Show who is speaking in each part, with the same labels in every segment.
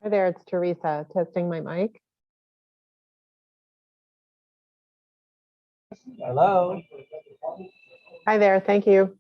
Speaker 1: Hi there, it's Teresa, testing my mic.
Speaker 2: Hello.
Speaker 1: Hi there, thank you.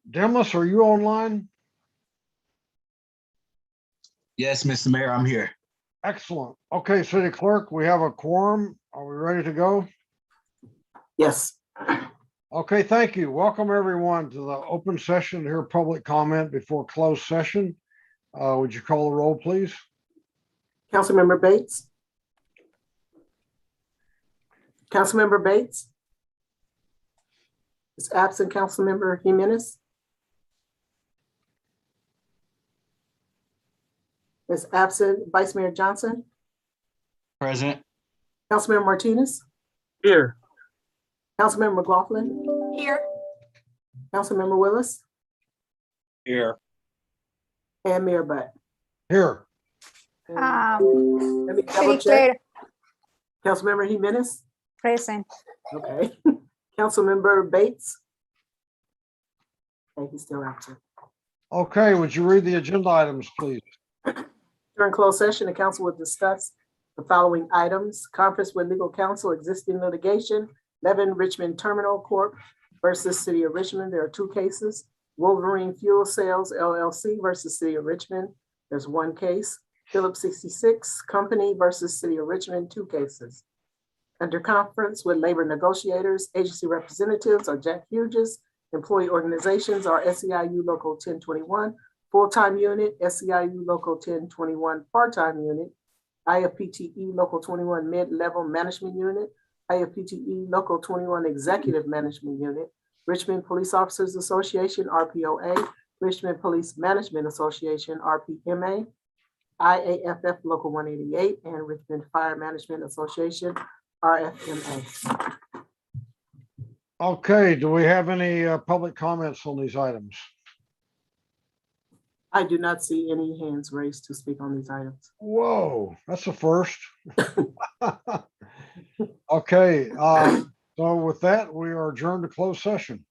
Speaker 3: Demis, are you online?
Speaker 4: Yes, Mr. Mayor, I'm here.
Speaker 3: Excellent. Okay, City Clerk, we have a quorum. Are we ready to go?
Speaker 2: Yes.
Speaker 3: Okay, thank you. Welcome everyone to the open session here, public comment before closed session. Would you call the roll, please?
Speaker 2: Councilmember Bates. Councilmember Bates is absent. Councilmember Jimenez is absent. Vice Mayor Johnson.
Speaker 4: Present.
Speaker 2: Councilmember Martinez.
Speaker 5: Here.
Speaker 2: Councilmember McLaughlin.
Speaker 6: Here.
Speaker 2: Councilmember Willis
Speaker 5: Here.
Speaker 2: and Mayor Butt.
Speaker 3: Here.
Speaker 2: And let me double
Speaker 6: Pretty
Speaker 2: check.
Speaker 6: clear,
Speaker 2: Councilmember Jimenez.
Speaker 6: present.
Speaker 2: Okay. Councilmember Bates. Okay, he's still absent.
Speaker 3: Okay, would you read the agenda items, please?
Speaker 2: During closed session, the council will discuss the following items: conference with legal counsel, existing litigation, 11 Richmond Terminal Corp. Versus City of Richmond. There are 2 cases. Wolverine Fuel Sales LLC versus City of Richmond. There's 1 case. Phillips 66 Company versus City of Richmond, 2 cases. Under conference with labor negotiators, agency representatives are Jack Hughes. Employee organizations are SEIU Local 1021, full-time unit, SEIU Local 1021, part-time unit, IFPTE Local 21 mid-level management unit, IFPTE Local 21 executive management unit, Richmond Police Officers Association, RPOA, Richmond Police Management Association, RPMA, IAFF Local 188, and Richmond Fire Management Association, RFMA.
Speaker 3: Okay, do we have any public comments on these items?
Speaker 2: I do not see any hands raised to speak on these items.
Speaker 3: Whoa, that's a first. Okay, so with that, we are adjourned to closed session.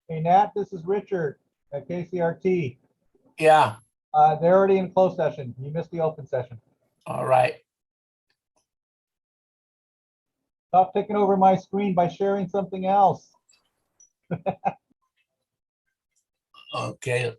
Speaker 7: Hey, Nat, this is Richard at KCRT.
Speaker 8: Yeah,
Speaker 7: They're already in closed session. You missed the open session.
Speaker 8: all right.
Speaker 7: Stop taking over my screen by sharing something else.
Speaker 8: Okay,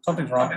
Speaker 5: Something's wrong.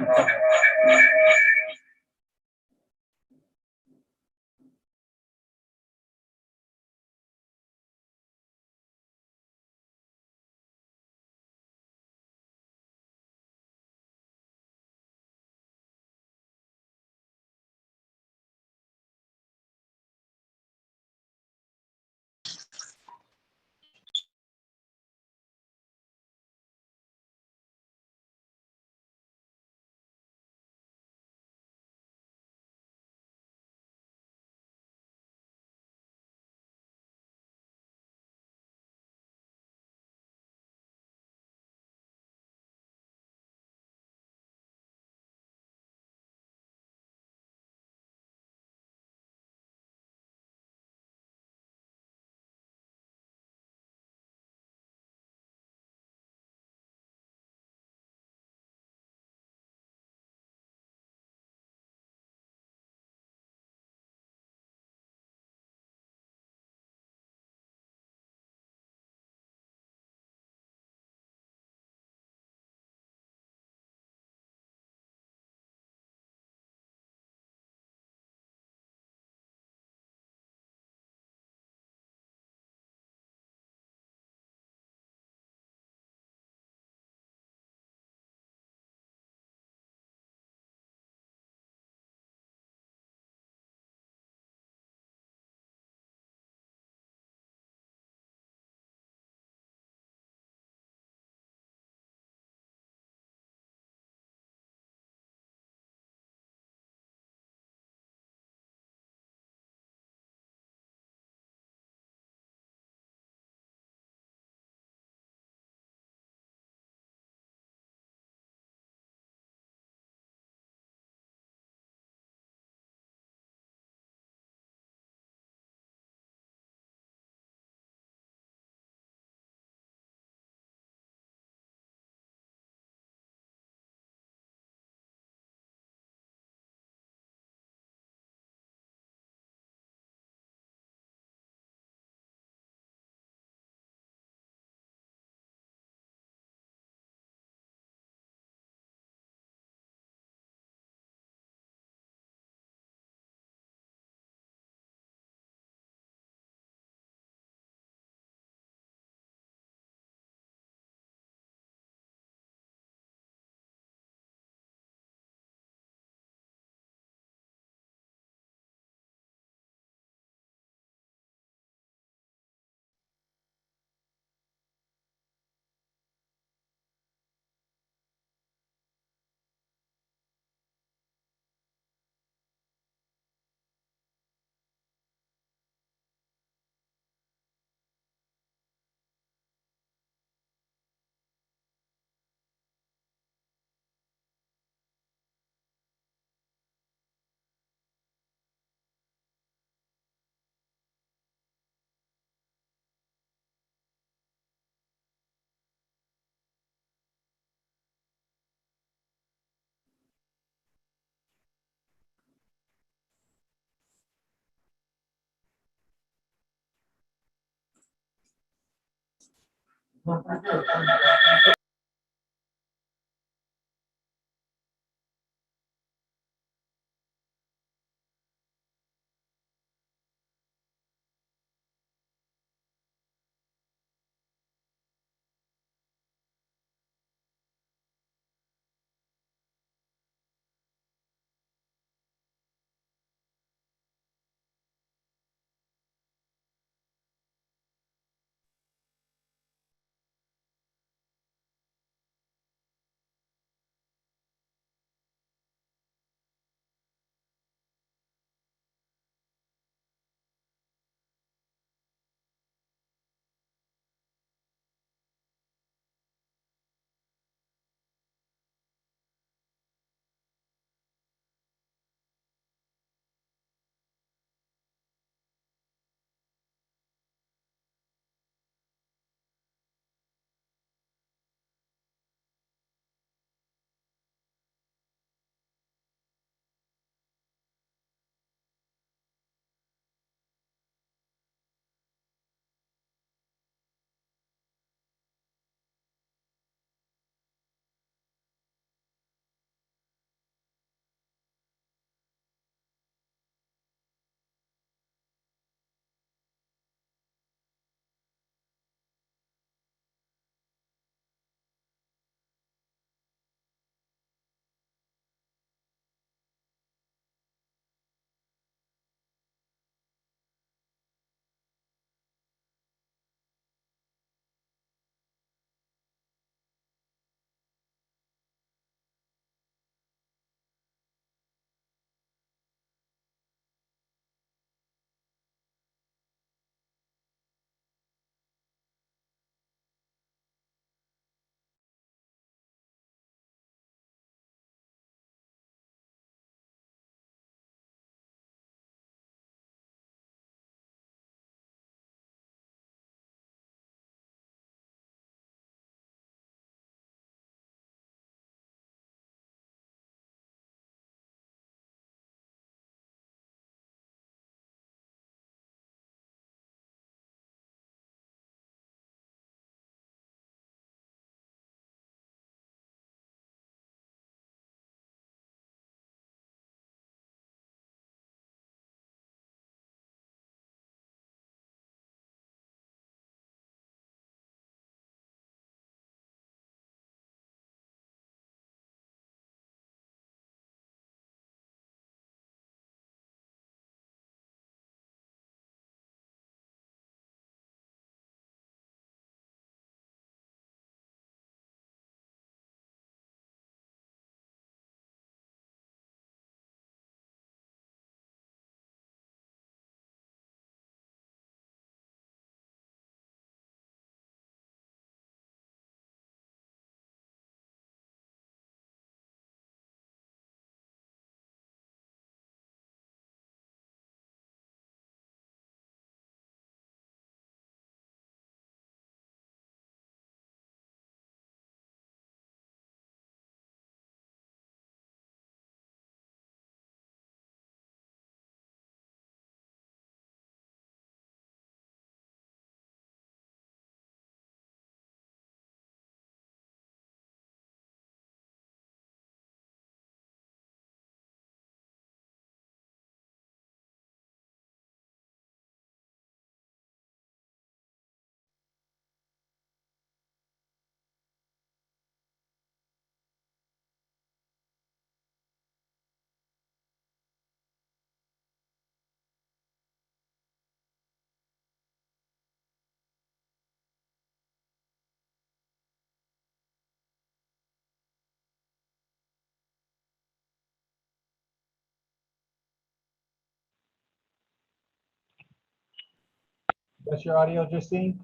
Speaker 7: That's your audio, Justine?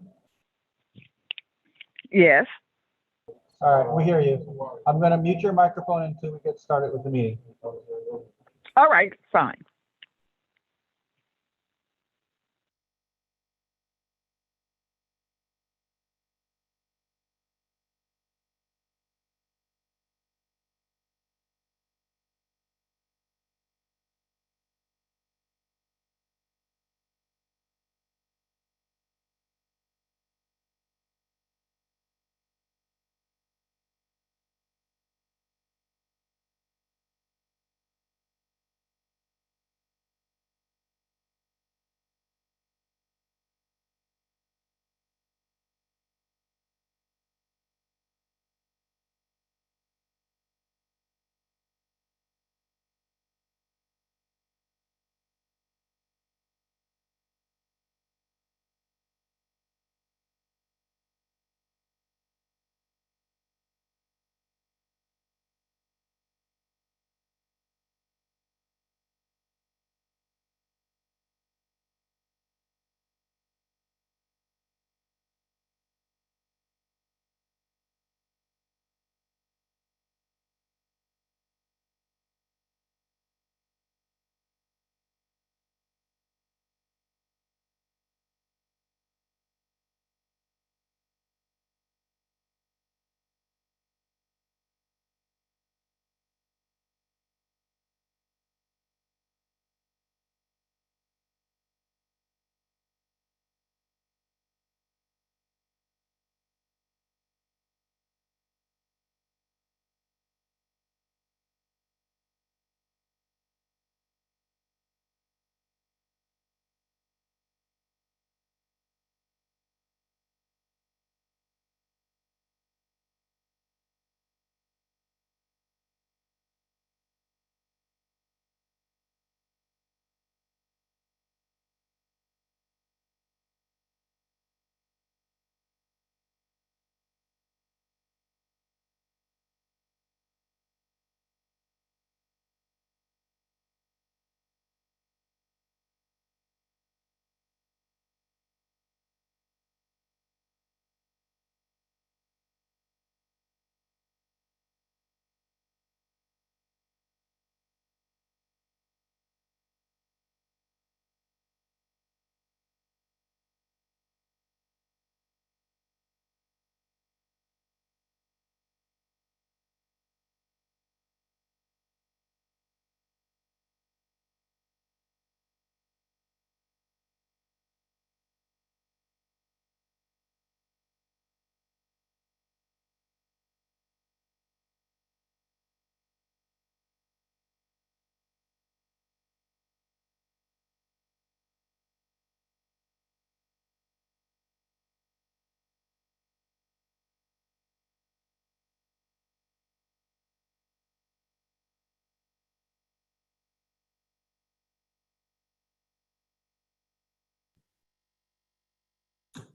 Speaker 9: Yes.
Speaker 7: All right, we hear you. I'm going to mute your microphone until we get started with the meeting.
Speaker 9: All right, fine.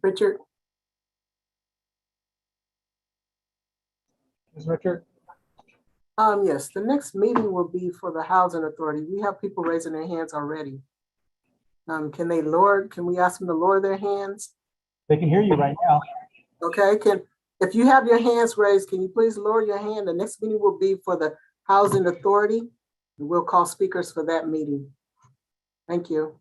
Speaker 2: Richard,
Speaker 7: Ms. Richard?
Speaker 2: yes, the next meeting will be for the Housing Authority. We have people raising their hands already. Can we ask them to lower their hands?
Speaker 7: They can hear you right now.
Speaker 2: Okay, if you have your hands raised, can you please lower your hand? The next meeting will be for the Housing Authority. We'll call speakers for that meeting. Thank you.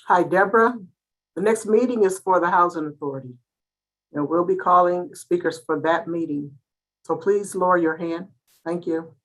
Speaker 2: Hi, Deborah. The next meeting is for the Housing Authority. And we'll be calling speakers for that meeting. So please lower your hand. Thank you.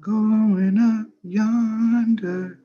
Speaker 10: Going up yonder.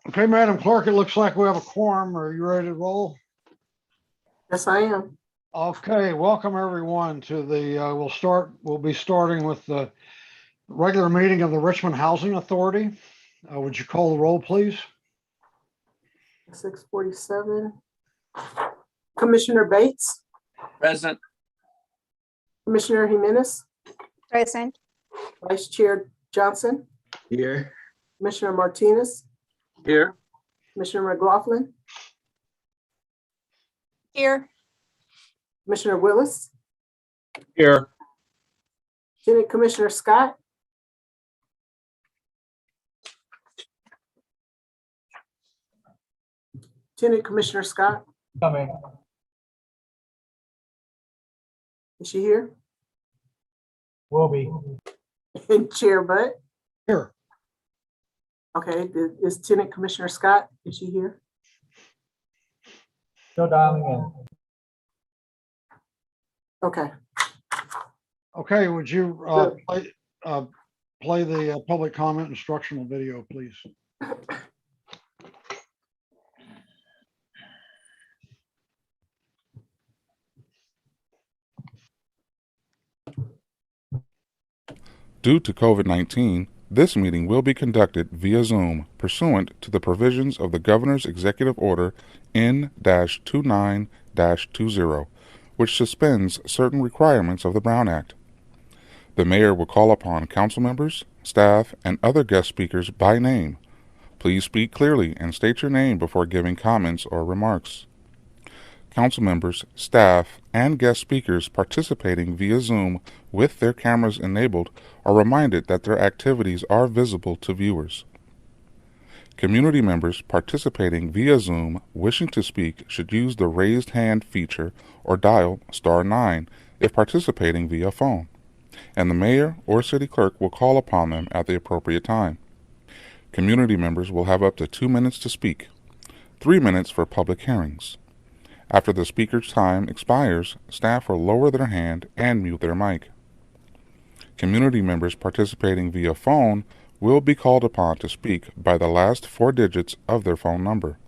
Speaker 3: Okay, Madam Clerk, it looks like we have a quorum. Are you ready to roll?
Speaker 2: Yes, I am.
Speaker 3: Okay, welcome everyone to we'll be starting with the regular meeting of the Richmond Housing Authority. Would you call the roll, please?
Speaker 2: 6:47. Commissioner Bates,
Speaker 4: Present.
Speaker 2: Commissioner Jimenez,
Speaker 6: Present.
Speaker 2: Vice Chair Johnson,
Speaker 10: Here.
Speaker 2: Commissioner Martinez,
Speaker 4: Here.
Speaker 2: Commissioner McLaughlin,
Speaker 6: Here.
Speaker 2: Commissioner Willis,
Speaker 4: Here.
Speaker 2: Lieutenant Commissioner Scott, Lieutenant Commissioner Scott,
Speaker 7: Coming.
Speaker 2: is she here?
Speaker 7: Will be.
Speaker 2: And Chair Butt,
Speaker 3: Here.
Speaker 2: okay, is Lieutenant Commissioner Scott, is she here?
Speaker 7: Still dialing in.
Speaker 2: Okay,
Speaker 3: Okay, would you
Speaker 2: Good.
Speaker 3: play the public comment instructional video, please?
Speaker 11: Due to COVID-19, this meeting will be conducted via Zoom pursuant to the provisions of the Governor's Executive Order N-29-20, which suspends certain requirements of the Brown Act. The Mayor will call upon council members, staff, and other guest speakers by name. Please speak clearly and state your name before giving comments or remarks. Council members, staff, and guest speakers participating via Zoom with their cameras enabled are reminded that their activities are visible to viewers. Community members participating via Zoom wishing to speak should use the raised hand feature or dial *9 if participating via phone, and the mayor or city clerk will call upon them at the appropriate time. Community members will have up to 2 minutes to speak, 3 minutes for public hearings. After the speaker's time expires, staff will lower their hand and mute their mic. Community members participating via phone will be called upon to speak by the last 4 digits of their phone number.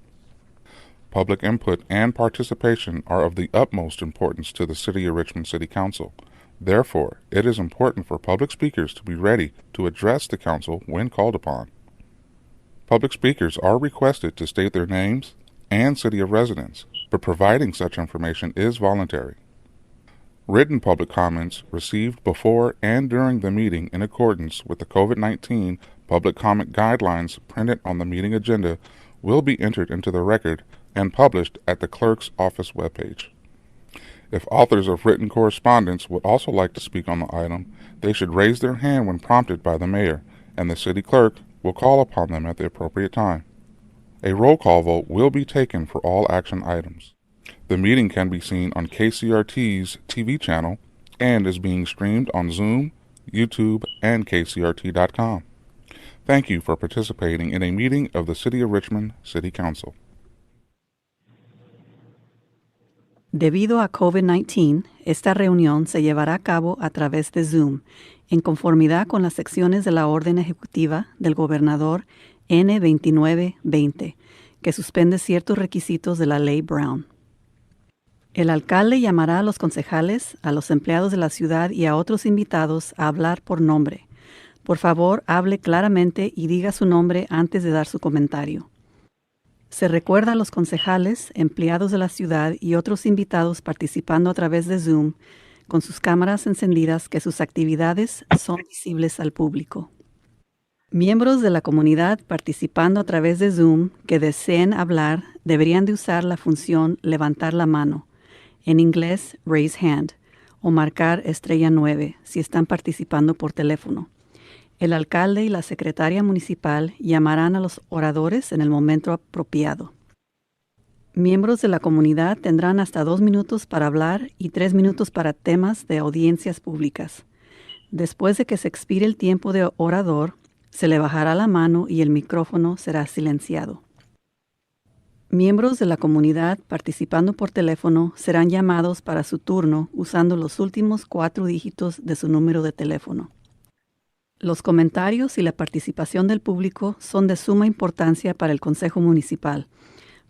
Speaker 11: Public input and participation are of the utmost importance to the City of Richmond City Council. Therefore, it is important for public speakers to be ready to address the council when called upon. Public speakers are requested to state their names and city of residence, but providing such information is voluntary. Written public comments received before and during the meeting in accordance with the COVID-19 public comment guidelines printed on the meeting agenda will be entered into the record and published at the clerk's office webpage. If authors of written correspondence would also like to speak on the item, they should raise their hand when prompted by the mayor, and the city clerk will call upon them at the appropriate time. A roll call vote will be taken for all action items. The meeting can be seen on KCRT's TV channel and is being streamed on Zoom, YouTube, and kcrt.com. Thank you for participating in a meeting of the City of Richmond City Council.
Speaker 12: Debido a COVID-19, esta reunión se llevará a cabo a través de Zoom, en conformidad con las secciones de la orden ejecutiva del gobernador N-2920, que suspende ciertos requisitos de la Ley Brown. El alcalde llamará a los concejales, a los empleados de la ciudad y a otros invitados a hablar por nombre. Por favor, hable claramente y diga su nombre antes de dar su comentario. Se recuerda a los concejales, empleados de la ciudad y otros invitados participando a través de Zoom con sus cámaras encendidas que sus actividades son visibles al público. Miembros de la comunidad participando a través de Zoom que deseen hablar deberían de usar la función levantar la mano, en inglés raise hand, o marcar estrella 9 si están participando por teléfono. El alcalde y la secretaria municipal llamarán a los oradores en el momento apropiado. Miembros de la comunidad tendrán hasta 2 minutos para hablar y 3 minutos para temas de audiencias públicas. Después de que se expire el tiempo de orador, se le bajará la mano y el micrófono será silenciado. Miembros de la comunidad participando por teléfono serán llamados para su turno usando los últimos 4 dígitos de su número de teléfono. Los comentarios y la participación del público son de suma importancia para el Consejo Municipal.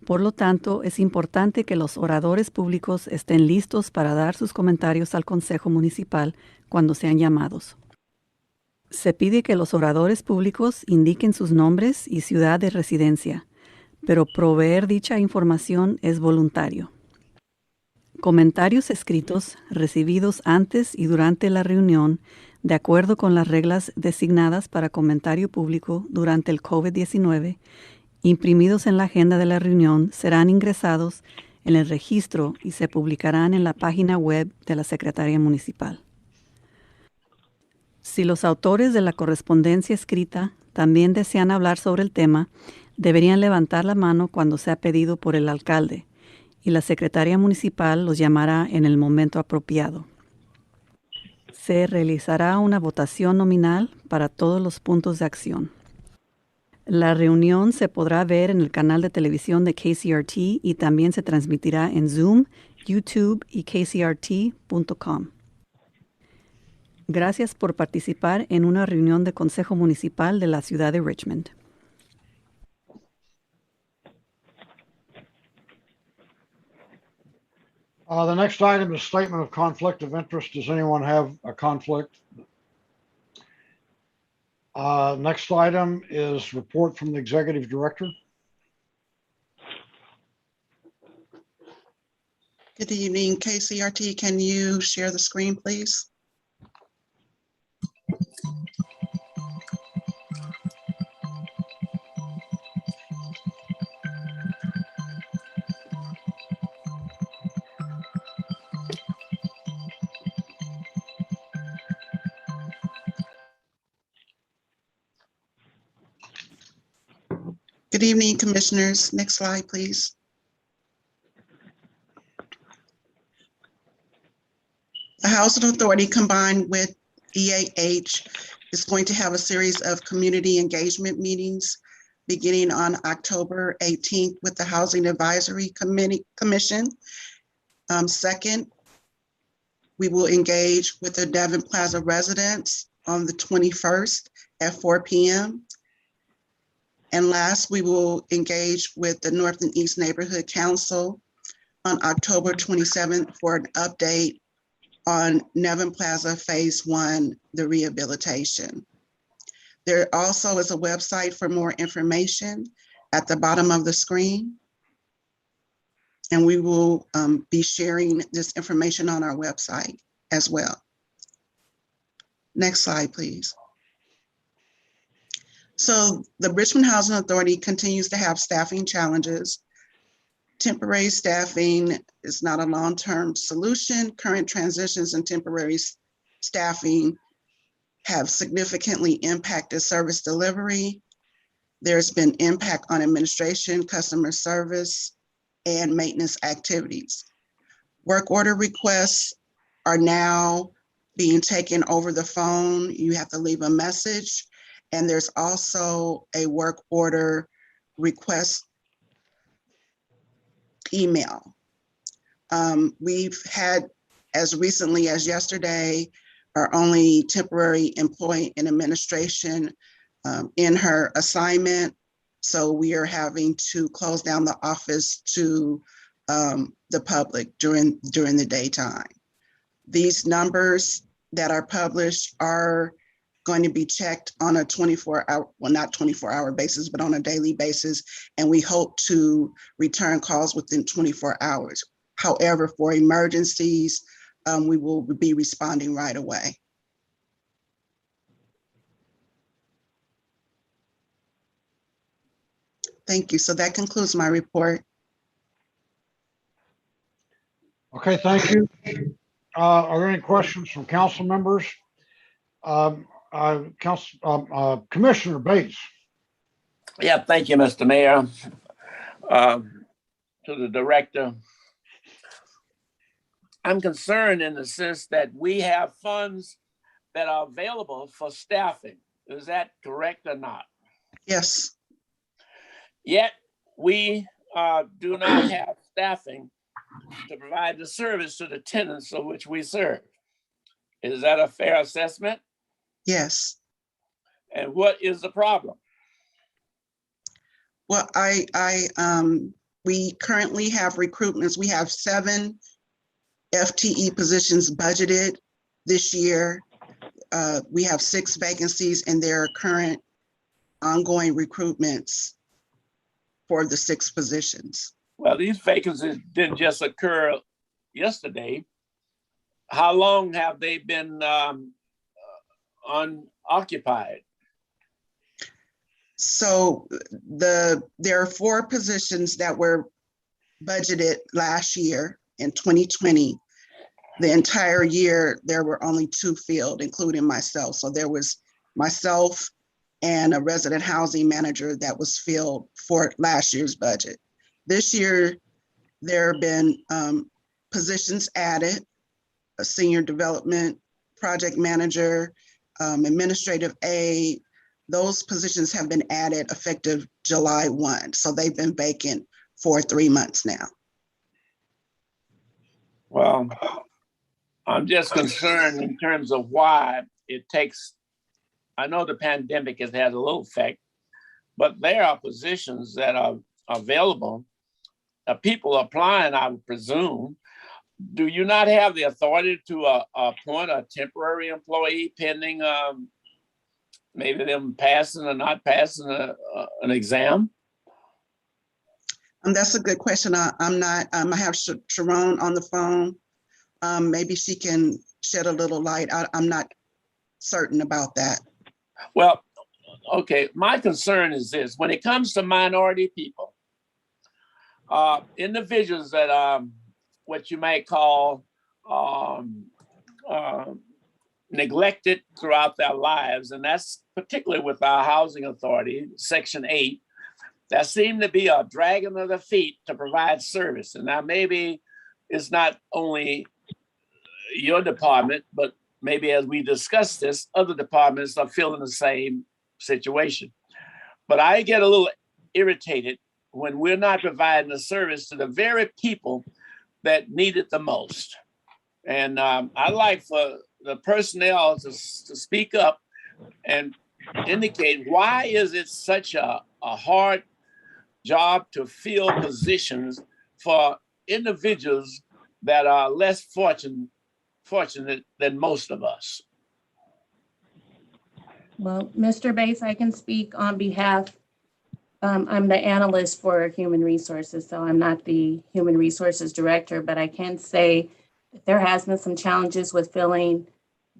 Speaker 12: Por lo tanto, es importante que los oradores públicos estén listos para dar sus comentarios al Consejo Municipal cuando sean llamados. Se pide que los oradores públicos indiquen sus nombres y ciudad de residencia, pero proveer dicha información es voluntario. Comentarios escritos recibidos antes y durante la reunión, de acuerdo con las reglas designadas para comentario público durante el COVID-19, imprimidos en la agenda de la reunión, serán ingresados en el registro y se publicarán en la página web de la Secretaría Municipal. Si los autores de la correspondencia escrita también desean hablar sobre el tema, deberían levantar la mano cuando sea pedido por el alcalde, y la Secretaría Municipal los llamará en el momento apropiado. Se realizará una votación nominal para todos los puntos de acción. La reunión se podrá ver en el canal de televisión de KCRT y también se transmitirá en Zoom, YouTube y kcrt.com. Gracias por participar en una reunión de Consejo Municipal de la ciudad de Richmond.
Speaker 3: The next item is statement of conflict of interest. Does anyone have a conflict? Next item is report from the executive director.
Speaker 13: Good evening, KCRT. Can you share the screen, please? Good evening, commissioners. Next slide, please. The Housing Authority combined with EAH is going to have a series of community engagement meetings beginning on October 18th with the Housing Advisory Commission. Second, we will engage with the Devon Plaza residents on the 21st at 4 p.m. And last, we will engage with the North and East Neighborhood Council on October 27th for an update on Devon Plaza Phase 1, the rehabilitation. There also is a website for more information at the bottom of the screen. And we will be sharing this information on our website as well. Next slide, please. So the Richmond Housing Authority continues to have staffing challenges. Temporary staffing is not a long-term solution. Current transitions in temporary staffing have significantly impacted service delivery. There's been impact on administration, customer service, and maintenance activities. Work order requests are now being taken over the phone. You have to leave a message. And there's also a work order request email. We've had, as recently as yesterday, our only temporary employee in administration in her assignment. So we are having to close down the office to the public during the daytime. These numbers that are published are going to be checked on a 24-hour, well, not 24-hour basis, but on a daily basis. And we hope to return calls within 24 hours. However, for emergencies, we will be responding right away. Thank you. So that concludes my report.
Speaker 3: Okay, thank you. Are there any questions from council members? Commissioner Bates.
Speaker 4: Yeah, thank you, Mr. Mayor. To the director, I'm concerned in the sense that we have funds that are available for staffing. Is that correct or not?
Speaker 13: Yes.
Speaker 4: Yet we do not have staffing to provide the service to the tenants of which we serve. Is that a fair assessment?
Speaker 13: Yes.
Speaker 4: And what is the problem?
Speaker 13: Well, we currently have recruitments. We have 7 FTE positions budgeted this year. We have 6 vacancies, and there are current ongoing recruitments for the 6 positions.
Speaker 4: Well, these vacancies didn't just occur yesterday. How long have they been unoccupied?
Speaker 13: So there are 4 positions that were budgeted last year in 2020. The entire year, there were only 2 filled, including myself. So there was myself and a resident housing manager that was filled for last year's budget. This year, there have been positions added, a senior development project manager, administrative aide. Those positions have been added effective July 1. So they've been vacant for 3 months now.
Speaker 4: Well, I'm just concerned in terms of why it takes, I know the pandemic has had a little effect, but there are positions that are available. People applying, I would presume. Do you not have the authority to appoint a temporary employee pending maybe them passing or not passing an exam?
Speaker 13: That's a good question. I have Sharon on the phone. Maybe she can shed a little light. I'm not certain about that.
Speaker 4: Well, okay. My concern is this: when it comes to minority people, individuals that what you might call neglected throughout their lives, and that's particularly with our housing authority, Section 8, that seem to be a dragging of the feet to provide service. And now maybe it's not only your department, but maybe as we discuss this, other departments are feeling the same situation. But I get a little irritated when we're not providing a service to the very people that need it the most. And I'd like for the personnel to speak up and indicate why is it such a hard job to fill positions for individuals that are less fortunate than most of us.
Speaker 14: Well, Mr. Bates, I can speak on behalf. I'm the analyst for human resources, so I'm not the human resources director, but I can say that there has been some challenges with filling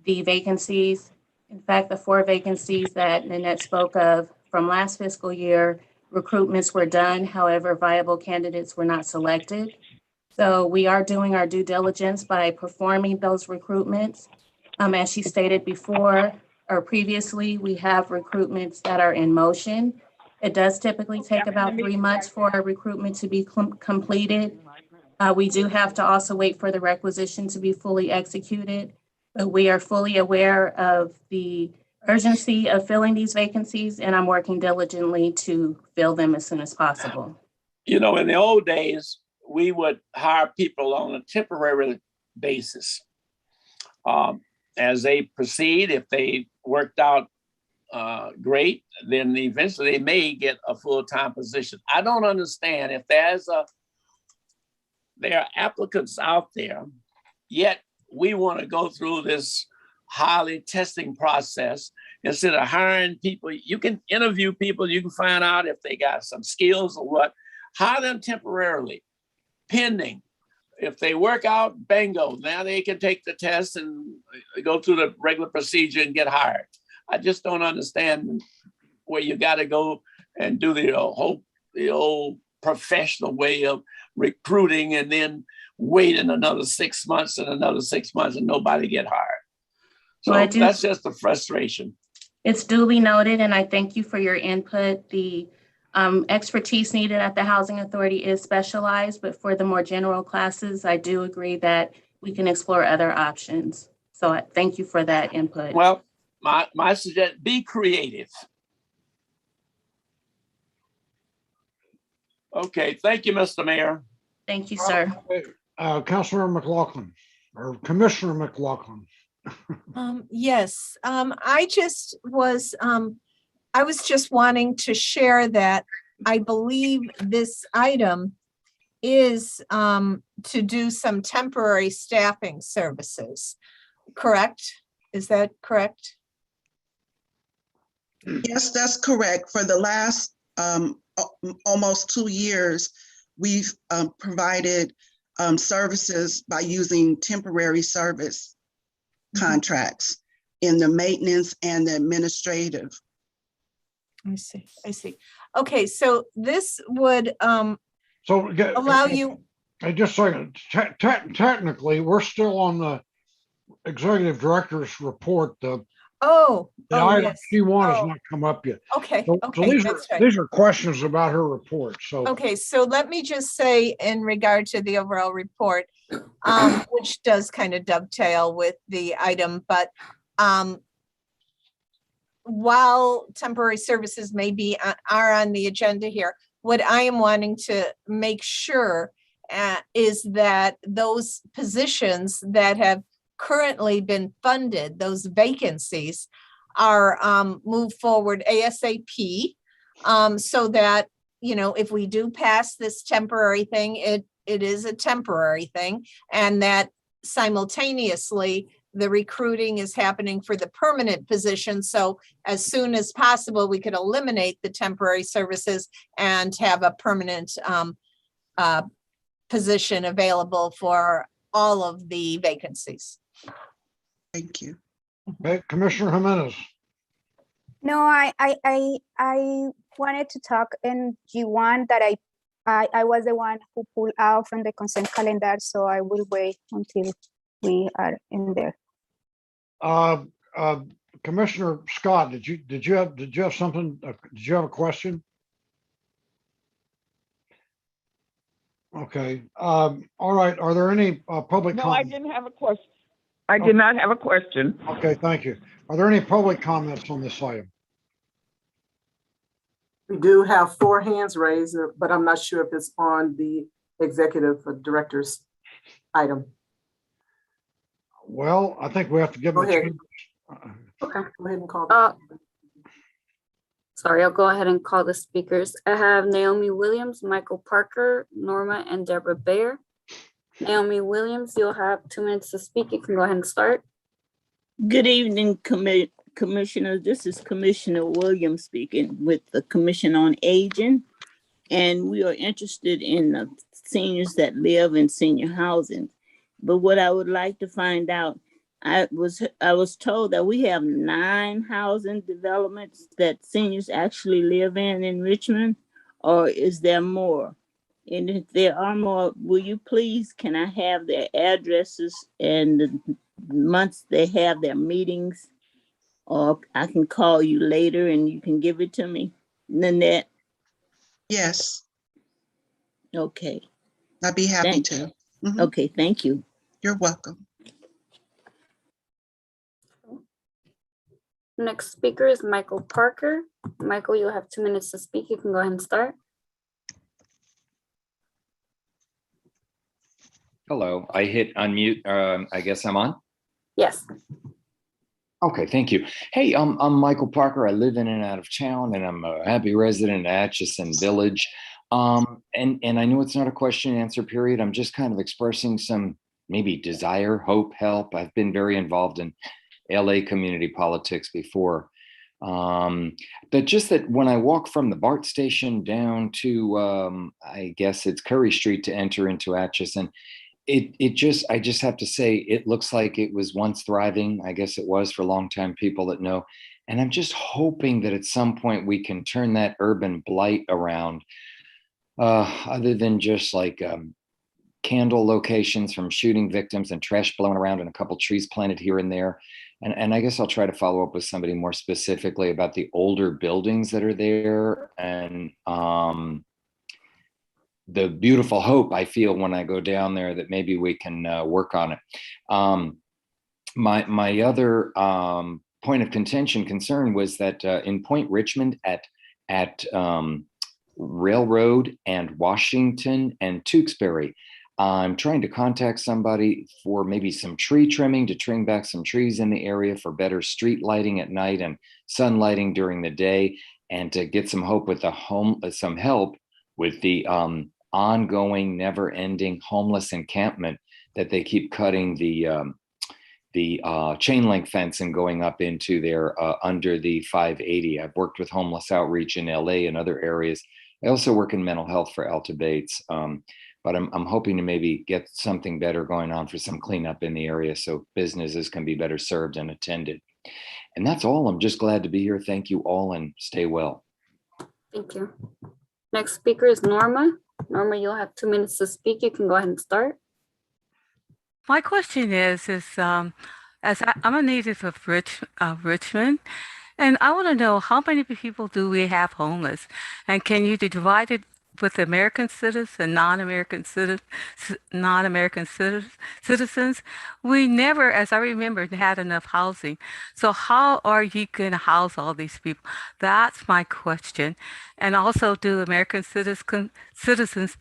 Speaker 14: the vacancies. In fact, the 4 vacancies that Nanette spoke of from last fiscal year, recruitments were done. However, viable candidates were not selected. So we are doing our due diligence by performing those recruitments. As she stated before or previously, we have recruitments that are in motion. It does typically take about 3 months for a recruitment to be completed. We do have to also wait for the requisition to be fully executed, but we are fully aware of the urgency of filling these vacancies, and I'm working diligently to fill them as soon as possible.
Speaker 4: You know, in the old days, we would hire people on a temporary basis. As they proceed, if they worked out great, then eventually they may get a full-time position. I don't understand if there's there are applicants out there, yet we want to go through this highly testing process instead of hiring people. You can interview people, you can find out if they got some skills or what, hire them temporarily, pending. If they work out, bingo, now they can take the test and go through the regular procedure and get hired. I just don't understand where you got to go and do the old professional way of recruiting and then waiting another 6 months and another 6 months and nobody get hired. So
Speaker 14: Well,
Speaker 4: that's just a frustration.
Speaker 14: It's duly noted, and I thank you for your input. The expertise needed at the Housing Authority is specialized, but for the more general classes, I do agree that we can explore other options. So I thank you for that input.
Speaker 4: Well, my suggestion, be creative. Okay, thank you, Mr. Mayor.
Speaker 14: Thank you, sir.
Speaker 3: Councilor McLaughlin or Commissioner McLaughlin.
Speaker 15: Yes, I was just wanting to share that I believe this item is to do some temporary staffing services, correct? Is that correct?
Speaker 13: Yes, that's correct. For the last almost 2 years, we've provided services by using temporary service contracts in the maintenance and the administrative.
Speaker 15: I see. Okay, so this would allow you.
Speaker 3: Just a second. Technically, we're still on the executive director's report. The item
Speaker 15: Yes.
Speaker 3: C1 has not come up yet.
Speaker 15: Okay,
Speaker 3: So these are questions about her report. So
Speaker 15: okay, so let me just say in regard to the overall report, which does kind of dovetail with the item, but while temporary services may be are on the agenda here, what I am wanting to make sure is that those positions that have currently been funded, those vacancies, are moved forward ASAP, so that, you know, if we do pass this temporary thing, it is a temporary thing, and that simultaneously the recruiting is happening for the permanent position. So as soon as possible, we could eliminate the temporary services and have a permanent position available for all of the vacancies.
Speaker 13: Thank you.
Speaker 3: okay, Commissioner Jimenez.
Speaker 6: No, I wanted to talk in G1 that I was the one who pulled out from the consent calendar, so I will wait until we are in there.
Speaker 3: Commissioner Scott, did you have something? Did you have a question? Okay. All right. Are there any public
Speaker 9: No,
Speaker 3: comments?
Speaker 9: I didn't have a question. I did not have a question.
Speaker 3: Okay, thank you. Are there any public comments on this item?
Speaker 2: We do have 4 hands raised, but I'm not sure if it's on the executive director's item.
Speaker 3: Well, I think we have to give them a chance.
Speaker 2: Okay, go ahead and call.
Speaker 16: Sorry, I'll go ahead and call the speakers. I have Naomi Williams, Michael Parker, Norma, and Deborah Bayer. Naomi Williams, you'll have 2 minutes to speak. You can go ahead and start.
Speaker 17: Good evening, Commissioners. This is Commissioner Williams speaking with the Commission on Aging, and we are interested in the seniors that live in senior housing. But what I would like to find out, I was told that we have 9 housing developments that seniors actually live in Richmond, or is there more? And if there are more, will you please, can I have their addresses and the months they have their meetings? Or I can call you later and you can give it to me, Nanette?
Speaker 13: Yes.
Speaker 17: Okay.
Speaker 13: I'd be happy to.
Speaker 17: Okay, thank you.
Speaker 13: You're welcome.
Speaker 16: Next speaker is Michael Parker. Michael, you'll have 2 minutes to speak. You can go ahead and start.
Speaker 18: Hello, I hit unmute. I guess I'm on?
Speaker 16: Yes.
Speaker 18: Okay, thank you. Hey, I'm Michael Parker. I live in and out of town, and I'm a happy resident of Atchison Village. And I know it's not a question and answer period. I'm just kind of expressing some maybe desire, hope, help. I've been very involved in LA community politics before. But just that when I walk from the BART station down to, I guess it's Curry Street to enter into Atchison, I just have to say, it looks like it was once thriving. I guess it was for longtime people that know. And I'm just hoping that at some point we can turn that urban blight around, other than just like candle locations from shooting victims and trash blown around and a couple trees planted here and there. And I guess I'll try to follow up with somebody more specifically about the older buildings that are there and the beautiful hope I feel when I go down there that maybe we can work on it. My other point of concern was that in Point Richmond at Railroad and Washington and Tewksbury, I'm trying to contact somebody for maybe some tree trimming to trim back some trees in the area for better street lighting at night and sun lighting during the day, and to get some hope with some help with the ongoing, never-ending homeless encampment that they keep cutting the chain link fence and going up into there under the 580. I've worked with homeless outreach in LA and other areas. I also work in mental health for Alta Bates, but I'm hoping to maybe get something better going on for some cleanup in the area so businesses can be better served and attended. And that's all. I'm just glad to be here. Thank you all and stay well.
Speaker 16: Thank you. Next speaker is Norma. Norma, you'll have 2 minutes to speak. You can go ahead and start.
Speaker 19: My question is I'm a native of Richmond, and I want to know how many people do we have homeless, and can you divide it with American citizens and non-American citizens? We never, as I remember, had enough housing. So how are you going to house all these people? That's my question. And also, do American citizens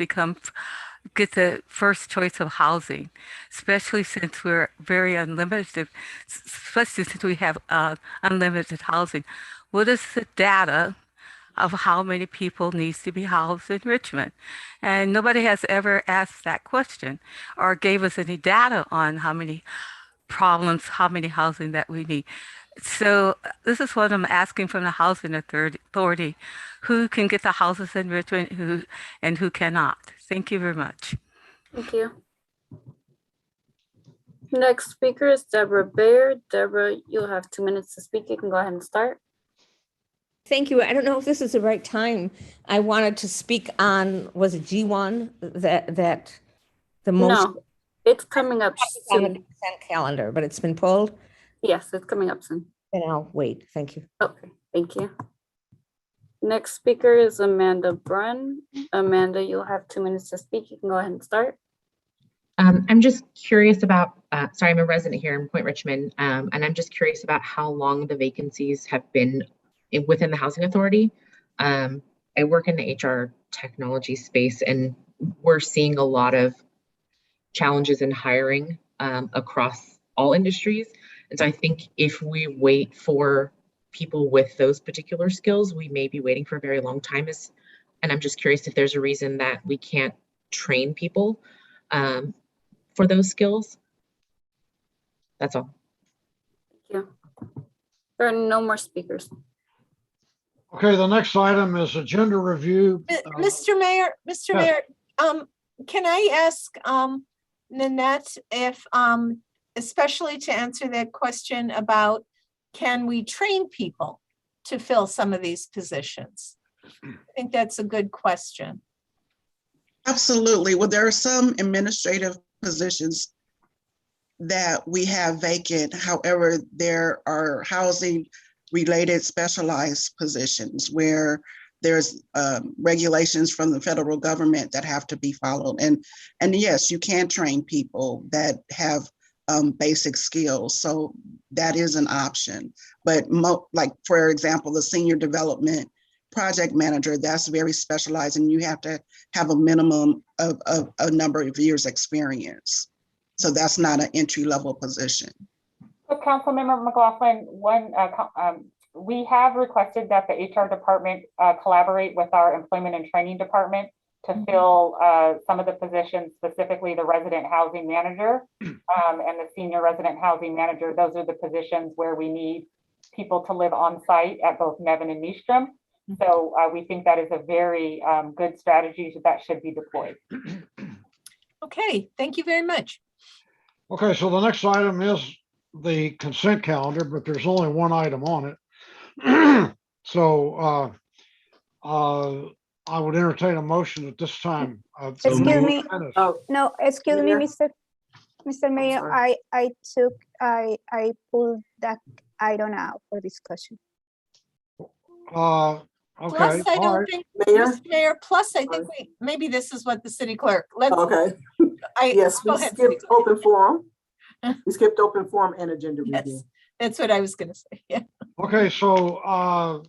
Speaker 19: get the first choice of housing, especially since we're very unlimited, especially since we have unlimited housing? What is the data of how many people needs to be housed in Richmond? And nobody has ever asked that question or gave us any data on how many housing that we need. So this is what I'm asking from the Housing Authority. Who can get the houses in Richmond and who cannot? Thank you very much.
Speaker 16: Thank you. Next speaker is Deborah Baer. Deborah, you'll have 2 minutes to speak. You can go ahead and start.
Speaker 20: Thank you. I don't know if this is the right time. I wanted to speak on, was it G1 that the most?
Speaker 16: No, it's coming up
Speaker 20: on the
Speaker 16: soon.
Speaker 20: consent calendar, but it's been pulled?
Speaker 16: Yes, it's coming up soon.
Speaker 20: Then I'll wait. Thank you.
Speaker 16: Okay, thank you. Next speaker is Amanda Brunn. Amanda, you'll have 2 minutes to speak. You can go ahead and start.
Speaker 21: I'm just curious about, sorry, I'm a resident here in Point Richmond, and I'm just curious about how long the vacancies have been within the Housing Authority. I work in the HR technology space, and we're seeing a lot of challenges in hiring across all industries. And so I think if we wait for people with those particular skills, we may be waiting for a very long time. And I'm just curious if there's a reason that we can't train people for those skills. That's all.
Speaker 16: Thank you. There are no more speakers.
Speaker 3: Okay, the next item is agenda review.
Speaker 15: Mr. Mayor, can I ask Nanette if, especially to answer that question about, can we train people to fill some of these positions? I think that's a good question.
Speaker 13: Absolutely. Well, there are some administrative positions that we have vacant. However, there are housing related specialized positions where there's regulations from the federal government that have to be followed. And yes, you can train people that have basic skills. So that is an option. But like, for example, the senior development project manager, that's very specialized, and you have to have a minimum of a number of years experience. So that's not an entry level position.
Speaker 22: So Councilmember McLaughlin, we have requested that the HR department collaborate with our employment and training department to fill some of the positions, specifically the resident housing manager and the senior resident housing manager. Those are the positions where we need people to live on site at both Nevin and Nystrom. So we think that is a very good strategy that should be deployed.
Speaker 15: Okay, thank you very much.
Speaker 3: Okay, so the next item is the consent calendar, but there's only one item on it. So I would entertain a motion at this time.
Speaker 6: Excuse me.
Speaker 2: Oh,
Speaker 6: No, excuse me,
Speaker 2: Mayor?
Speaker 6: Mr. Mayor,
Speaker 2: sorry.
Speaker 6: I pulled that item out for discussion.
Speaker 3: Okay,
Speaker 15: Plus, I
Speaker 3: all
Speaker 15: don't
Speaker 3: right.
Speaker 15: think,
Speaker 2: Mayor?
Speaker 15: Mr. Mayor, plus I think maybe this is what the city clerk, let's,
Speaker 2: Okay, yes,
Speaker 15: go
Speaker 2: we
Speaker 15: ahead, city
Speaker 2: skipped
Speaker 15: clerk.
Speaker 2: open forum. We skipped open forum and agenda review.
Speaker 15: Yes, that's what I was gonna say, yeah.
Speaker 3: Okay, so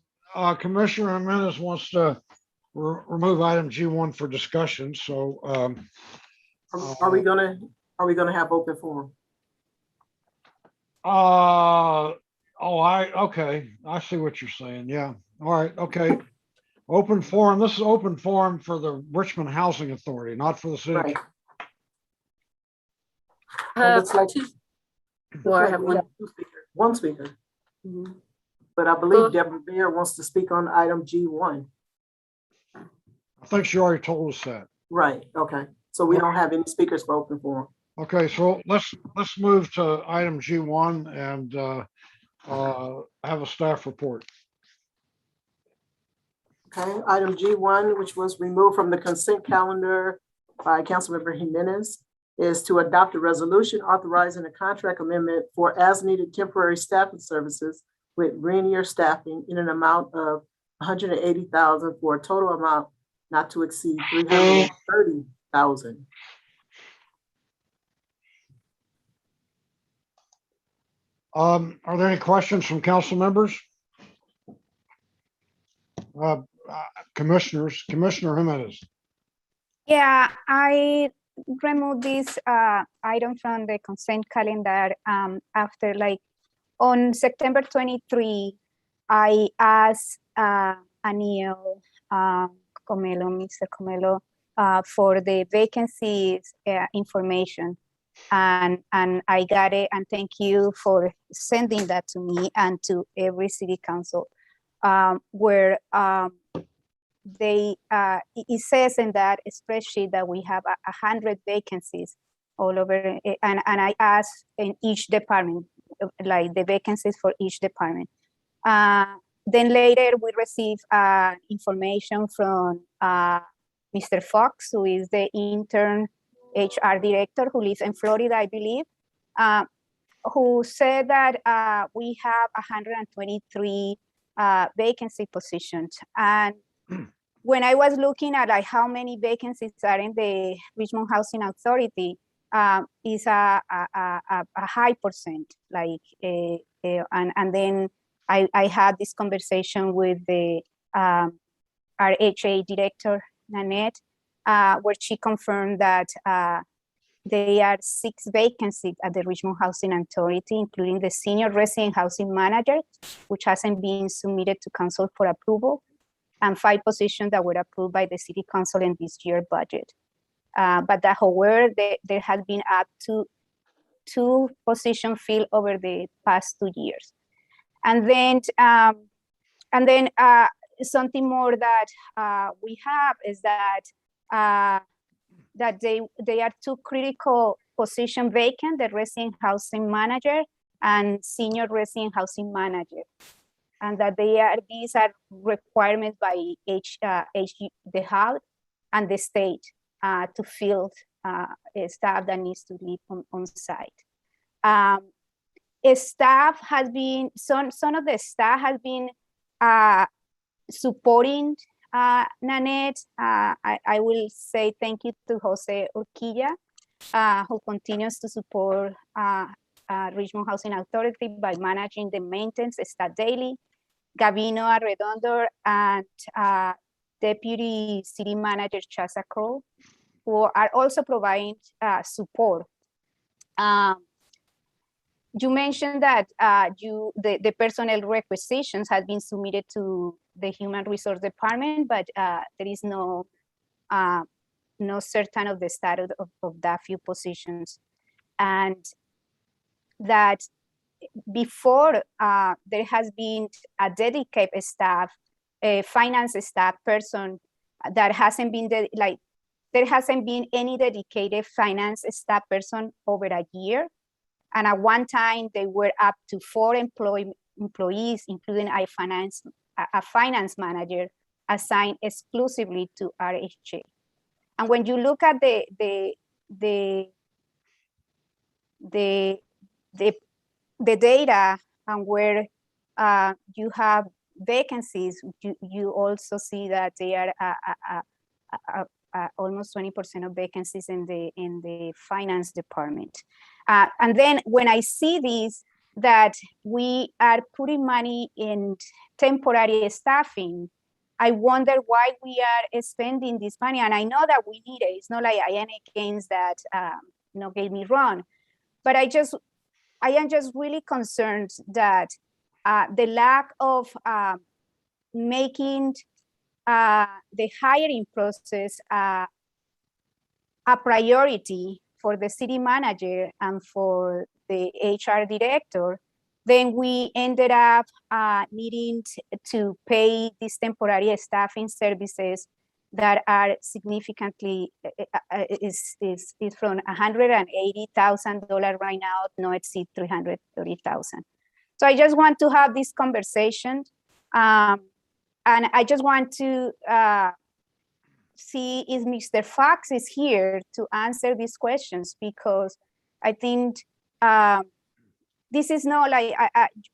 Speaker 3: Commissioner Jimenez wants to remove item G1 for discussion, so
Speaker 2: Are we gonna have open forum?
Speaker 3: okay, I see what you're saying. Yeah, all right, okay. Open forum, this is open forum for the Richmond Housing Authority, not for the city.
Speaker 2: Right.
Speaker 16: Have
Speaker 2: looks like-
Speaker 16: two-
Speaker 2: Looks
Speaker 16: Well, I
Speaker 2: like
Speaker 16: have
Speaker 2: we
Speaker 16: one.
Speaker 2: have one speaker. But I believe Deborah Beer wants to speak on item G1.
Speaker 3: I think she already told us that.
Speaker 2: Right, okay. So we don't have any speakers for open forum.
Speaker 3: Okay, so let's move to item G1 and have a staff report.
Speaker 2: Okay, item G1, which was removed from the consent calendar by Councilmember Jimenez, is to adopt a resolution authorizing a contract amendment for as-needed temporary staffing services with Rainier Staffing in an amount of $180,000 for a total amount not to exceed $330,000.
Speaker 3: Are there any questions from council members? Commissioners, Commissioner Jimenez.
Speaker 6: Yeah, I removed this item from the consent calendar after, like, on September 23, I asked Anil Comelo, Mr. Comelo, for the vacancies information. And I got it, and thank you for sending that to me and to every city council, where it says in that spreadsheet that we have 100 vacancies all over, and I asked in each department, like the vacancies for each department. Then later we received information from Mr. Fox, who is the intern HR director who lives in Florida, I believe, who said that we have 123 vacancy positions. And when I was looking at, like, how many vacancies are in the Richmond Housing Authority, is a high percent, like, and then I had this conversation with the our HA director, Nanette, where she confirmed that there are 6 vacancies at the Richmond Housing Authority, including the senior resident housing manager, which hasn't been submitted to council for approval, and 5 positions that were approved by the city council in this year's budget. But that, however, there has been up to 2 positions filled over the past 2 years. And then something more that we have is that that they are 2 critical positions vacant: the resident housing manager and senior resident housing manager, and that these are requirements by the House and the state to fill staff that needs to live on site. Staff has been, some of the staff has been supporting Nanette. I will say thank you to Jose Urquilla, who continues to support Richmond Housing Authority by managing the maintenance staff daily. Gavino Arredondo and Deputy City Manager Chasa Crow, who are also providing support. You mentioned that the personnel requisitions have been submitted to the Human Resource Department, but there is no not certain of the status of that few positions. And that before there has been a dedicated staff, a finance staff person that hasn't been there hasn't been any dedicated finance staff person over a year. And at one time they were up to 4 employees, including a finance manager assigned exclusively to RHA. And when you look at the data and where you have vacancies, you also see that they are almost 20% of vacancies in the finance department. And then when I see these, that we are putting money in temporary staffing, I wonder why we are spending this money. And I know that we need it. It's not like any gains that get me wrong, but I am just really concerned that the lack of making the hiring process a priority for the city manager and for the HR director, then we ended up needing to pay these temporary staffing services that are significantly, is from $180,000 right now, no exceed $330,000. So I just want to have this conversation. And I just want to see if Mr. Fox is here to answer these questions, because I think this is not like,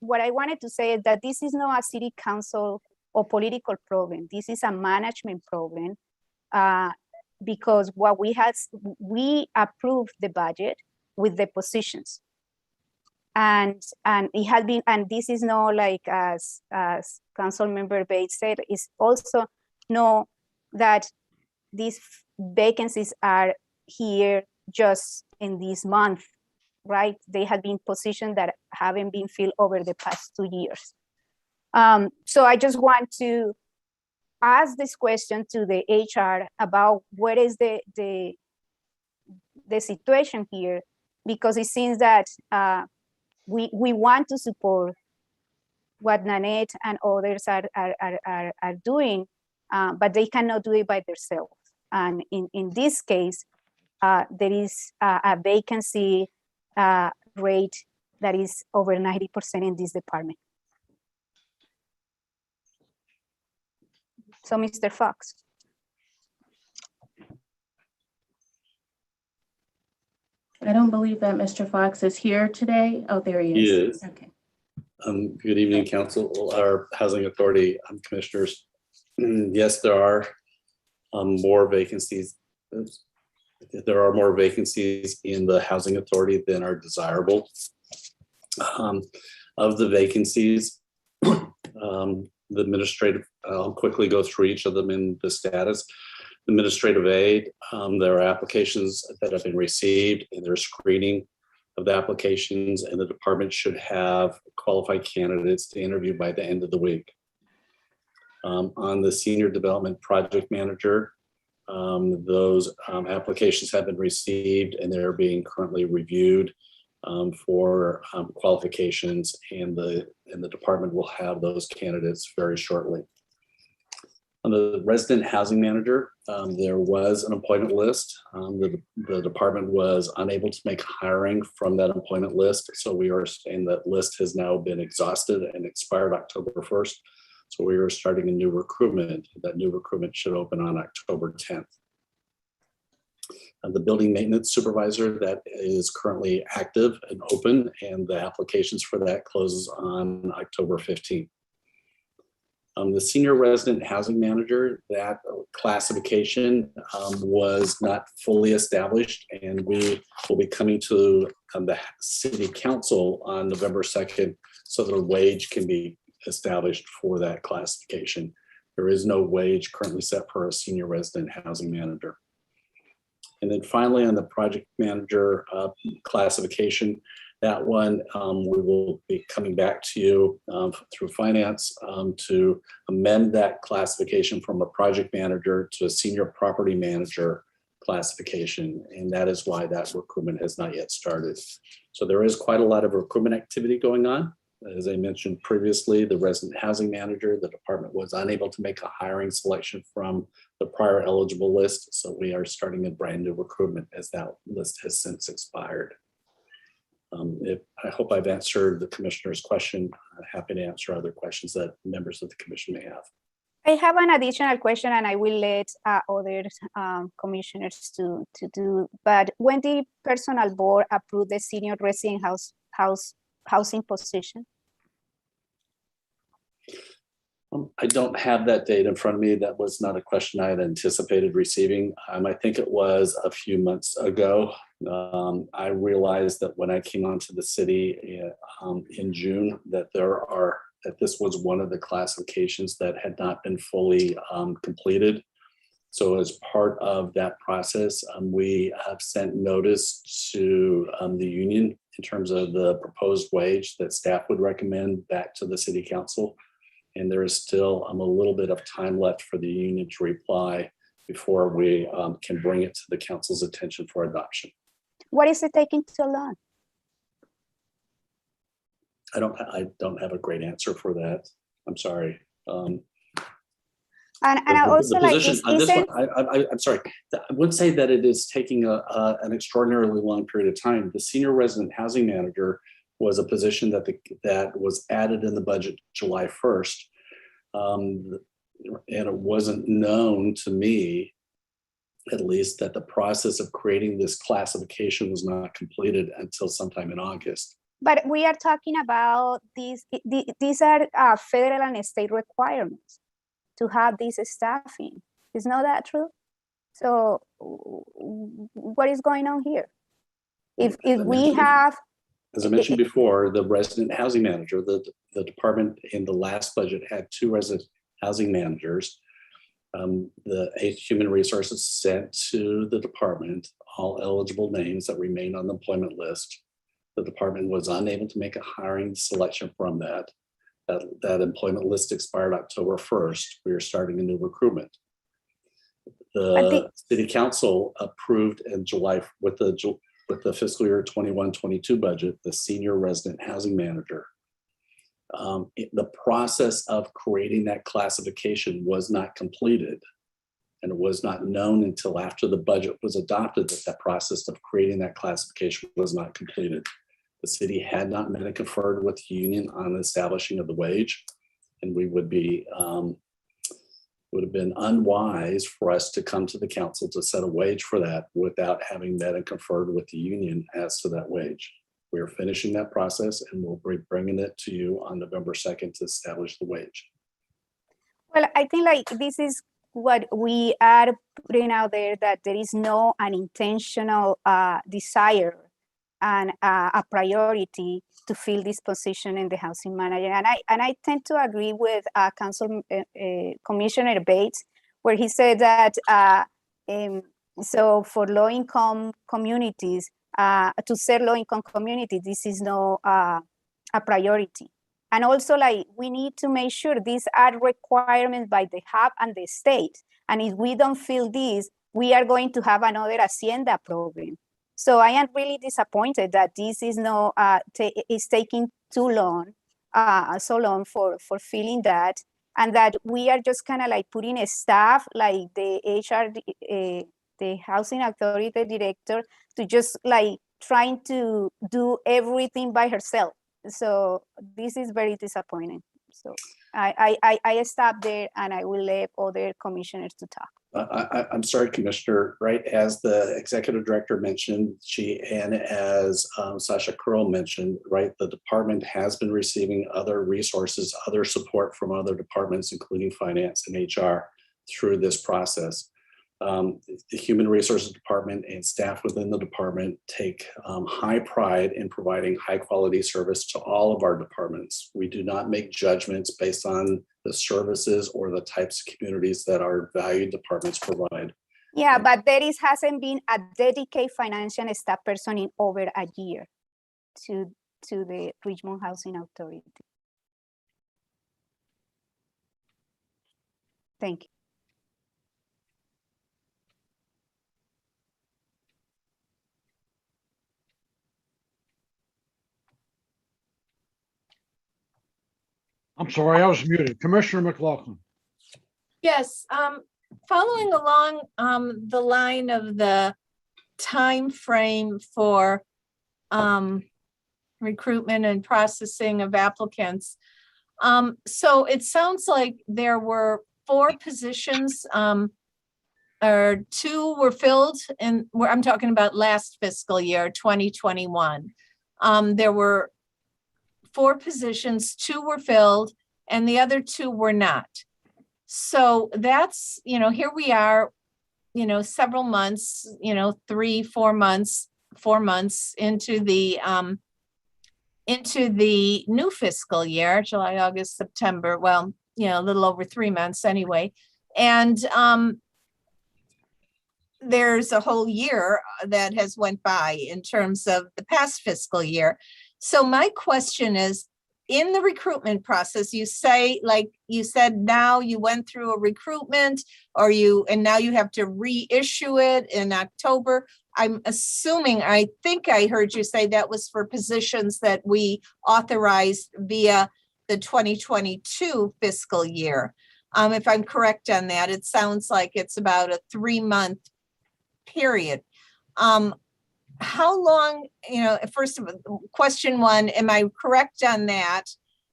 Speaker 6: what I wanted to say is that this is not a city council or political problem. This is a management problem because what we approved the budget with the positions. And it has been, and this is not like, as Council Member Bates said, is also know that these vacancies are here just in this month, right? They have been positions that haven't been filled over the past 2 years. So I just want to ask this question to the HR about what is the situation here, because it seems that we want to support what Nanette and others are doing, but they cannot do it by themselves. And in this case, there is a vacancy rate that is over 90% in this department. So, Mr. Fox.
Speaker 14: I don't believe that Mr. Fox is here today. Oh, there he is.
Speaker 1: He is.
Speaker 14: Okay.
Speaker 1: Good evening, Council, our Housing Authority Commissioners. Yes, there are more vacancies. There are more vacancies in the Housing Authority than are desirable. Of the vacancies, the administrative, I'll quickly go through each of them in the status. Administrative aid, there are applications that have been received and there's screening of the applications, and the department should have qualified candidates to interview by the end of the week. On the Senior Development Project Manager, those applications have been received and they're being currently reviewed for qualifications, and the department will have those candidates very shortly. On the Resident Housing Manager, there was an appointment list. The department was unable to make hiring from that appointment list, so we are saying that list has now been exhausted and expired October 1st. So we are starting a new recruitment. That new recruitment should open on October 10th. The building maintenance supervisor, that is currently active and open, and the applications for that closes on October 15th. The senior resident housing manager, that classification was not fully established, and we will be coming to the city council on November 2nd so that a wage can be established for that classification. There is no wage currently set for a senior resident housing manager. And then finally, on the project manager classification, That one, we will be coming back to you through finance to amend that classification from a project manager to a senior property manager classification. And that is why that recruitment has not yet started. So there is quite a lot of recruitment activity going on. As I mentioned previously, the resident housing manager, the department was unable to make a hiring selection from the prior eligible list. So we are starting a brand new recruitment as that list has since expired. I hope I've answered the commissioner's question. I'm happy to answer other questions that members of the commission may have.
Speaker 6: I have an additional question, and I will let other commissioners to do. But when the personal board approved the senior resident housing position?
Speaker 1: I don't have that date in front of me. That was not a question I had anticipated receiving. I think it was a few months ago. I realized that when I came onto the city in June, that this was one of the classifications that had not been fully completed. So as part of that process, we have sent notice to the union in terms of the proposed wage that staff would recommend back to the city council. And there is still a little bit of time left for the union to reply before we can bring it to the council's attention for adoption.
Speaker 6: What is it taking so long?
Speaker 1: I don't have a great answer for that. I'm sorry.
Speaker 6: And I also like this isn't.
Speaker 1: I'm sorry. I would say that it is taking an extraordinarily long period of time. The senior resident housing manager was a position that was added in the budget July 1st. And it wasn't known to me, at least, that the process of creating this classification was not completed until sometime in August.
Speaker 6: But we are talking about these are federal and state requirements to have this staffing. Is not that true? So what is going on here? If we have,
Speaker 1: as I mentioned before, the resident housing manager, the department in the last budget had 2 resident housing managers. The human resources sent to the department all eligible names that remain on the employment list. The department was unable to make a hiring selection from that. That employment list expired October 1st. We are starting a new recruitment. The city council approved in July with the fiscal year 21-22 budget, the senior resident housing manager. The process of creating that classification was not completed, and it was not known until after the budget was adopted that process of creating that classification was not completed. The city had not met and conferred with the union on the establishing of the wage, and we would have been unwise for us to come to the council to set a wage for that without having met and conferred with the union as to that wage. We are finishing that process, and we'll be bringing it to you on November 2nd to establish the wage.
Speaker 6: well, I think like this is what we are putting out there, that there is no unintentional desire and a priority to fill this position in the housing manager. And I tend to agree with Commissioner Bates, where he said that so for low-income communities, to serve low-income communities, this is no a priority. And also, like, we need to make sure these are requirements by the hub and the state. And if we don't fill this, we are going to have another Hacienda program. So I am really disappointed that this is no is taking too long, so long for filling that, and that we are just kind of like putting a staff like the HR, the Housing Authority Director, to just like trying to do everything by herself. So this is very disappointing. So I stop there, and I will let other commissioners to talk.
Speaker 1: I'm sorry, Commissioner, right? As the executive director mentioned, and as Sasha Curl mentioned, right, the department has been receiving other resources, other support from other departments, including finance and HR, through this process. The Human Resources Department and staff within the department take high pride in providing high quality service to all of our departments. We do not make judgments based on the services or the types of communities that our valued departments provide.
Speaker 6: Yeah, but there hasn't been a dedicated financial staff person in over a year to the Richmond Housing Authority. Thank you.
Speaker 3: I'm sorry, I was muted. Commissioner McLaughlin.
Speaker 15: Yes, following along the line of the time frame for recruitment and processing of applicants. So it sounds like there were 4 positions, or 2 were filled in, where I'm talking about last fiscal year, 2021. There were 4 positions, 2 were filled, and the other 2 were not. So that's, here we are, several months, 3, 4 months, 4 months into the new fiscal year, July, August, September, well, a little over 3 months anyway. And there's a whole year that has went by in terms of the past fiscal year. So my question is, in the recruitment process, you say, like you said, now you went through a recruitment and now you have to reissue it in October. I'm assuming, I think I heard you say that was for positions that we authorized via the 2022 fiscal year. If I'm correct on that, it sounds like it's about a 3-month period. How long, first of all, question 1, am I correct on that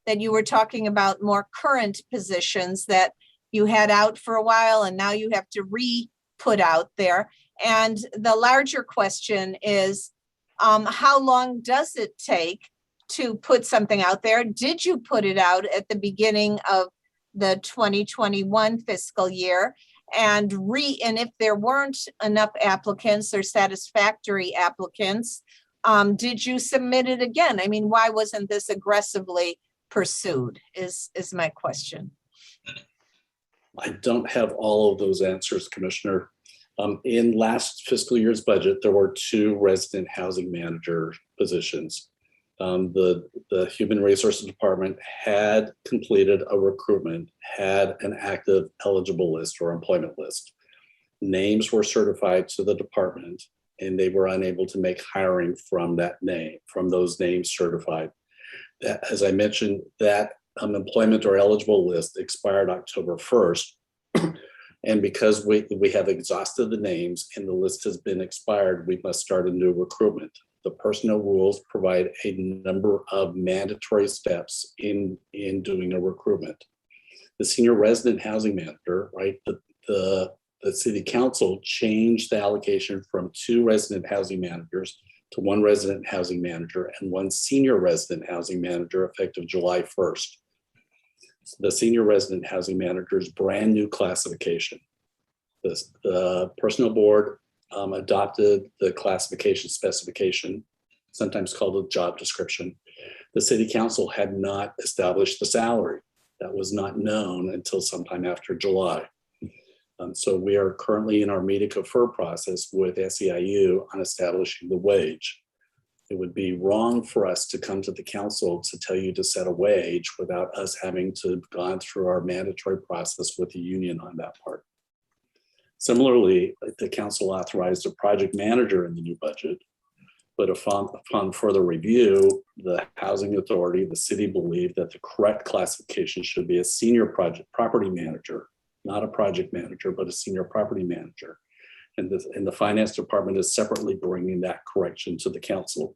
Speaker 15: you were talking about more current positions that you had out for a while and now you have to re-put out there? And the larger question is, how long does it take to put something out there? Did you put it out at the beginning of the 2021 fiscal year? And if there weren't enough applicants or satisfactory applicants, did you submit it again? I mean, why wasn't this aggressively pursued is my question.
Speaker 1: I don't have all of those answers, Commissioner. In last fiscal year's budget, there were 2 resident housing manager positions. The Human Resources Department had completed a recruitment, had an active eligible list or employment list. Names were certified to the department and they were unable to make hiring from those names certified. As I mentioned, that employment or eligible list expired October 1st. And because we have exhausted the names and the list has been expired, we must start a new recruitment. The personnel rules provide a number of mandatory steps in doing a recruitment. The senior resident housing manager, right? The city council changed the allocation from 2 resident housing managers to 1 resident housing manager and 1 senior resident housing manager effective July 1st. The senior resident housing manager's brand new classification. The personnel board adopted the classification specification, sometimes called a job description. The city council had not established the salary. That was not known until sometime after July. So we are currently in our media confer process with SEIU on establishing the wage. It would be wrong for us to come to the council to tell you to set a wage without us having to gone through our mandatory process with the union on that part. Similarly, the council authorized a project manager in the new budget, but upon further review, the housing authority, the city believed that the correct classification should be a senior property manager, not a project manager, but a senior property manager. And the finance department is separately bringing that correction to the council.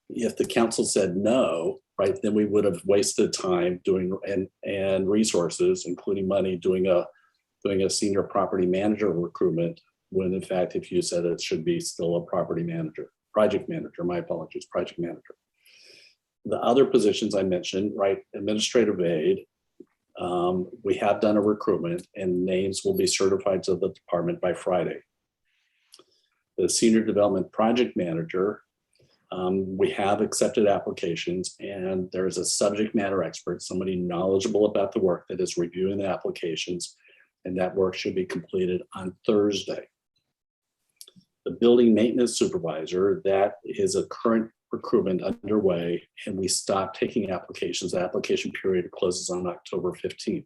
Speaker 1: If the council said no, right, then we would have wasted time doing and resources, including money, doing a senior property manager recruitment, when in fact, if you said it should be still a project manager, my apologies, project manager. The other positions I mentioned, right, administrative aid, we have done a recruitment and names will be certified to the department by Friday. The senior development project manager, we have accepted applications and there's a subject matter expert, somebody knowledgeable about the work that is reviewing the applications, and that work should be completed on Thursday. The The building maintenance supervisor, that is a current recruitment underway, and we stopped taking applications. The application period closes on October 15th.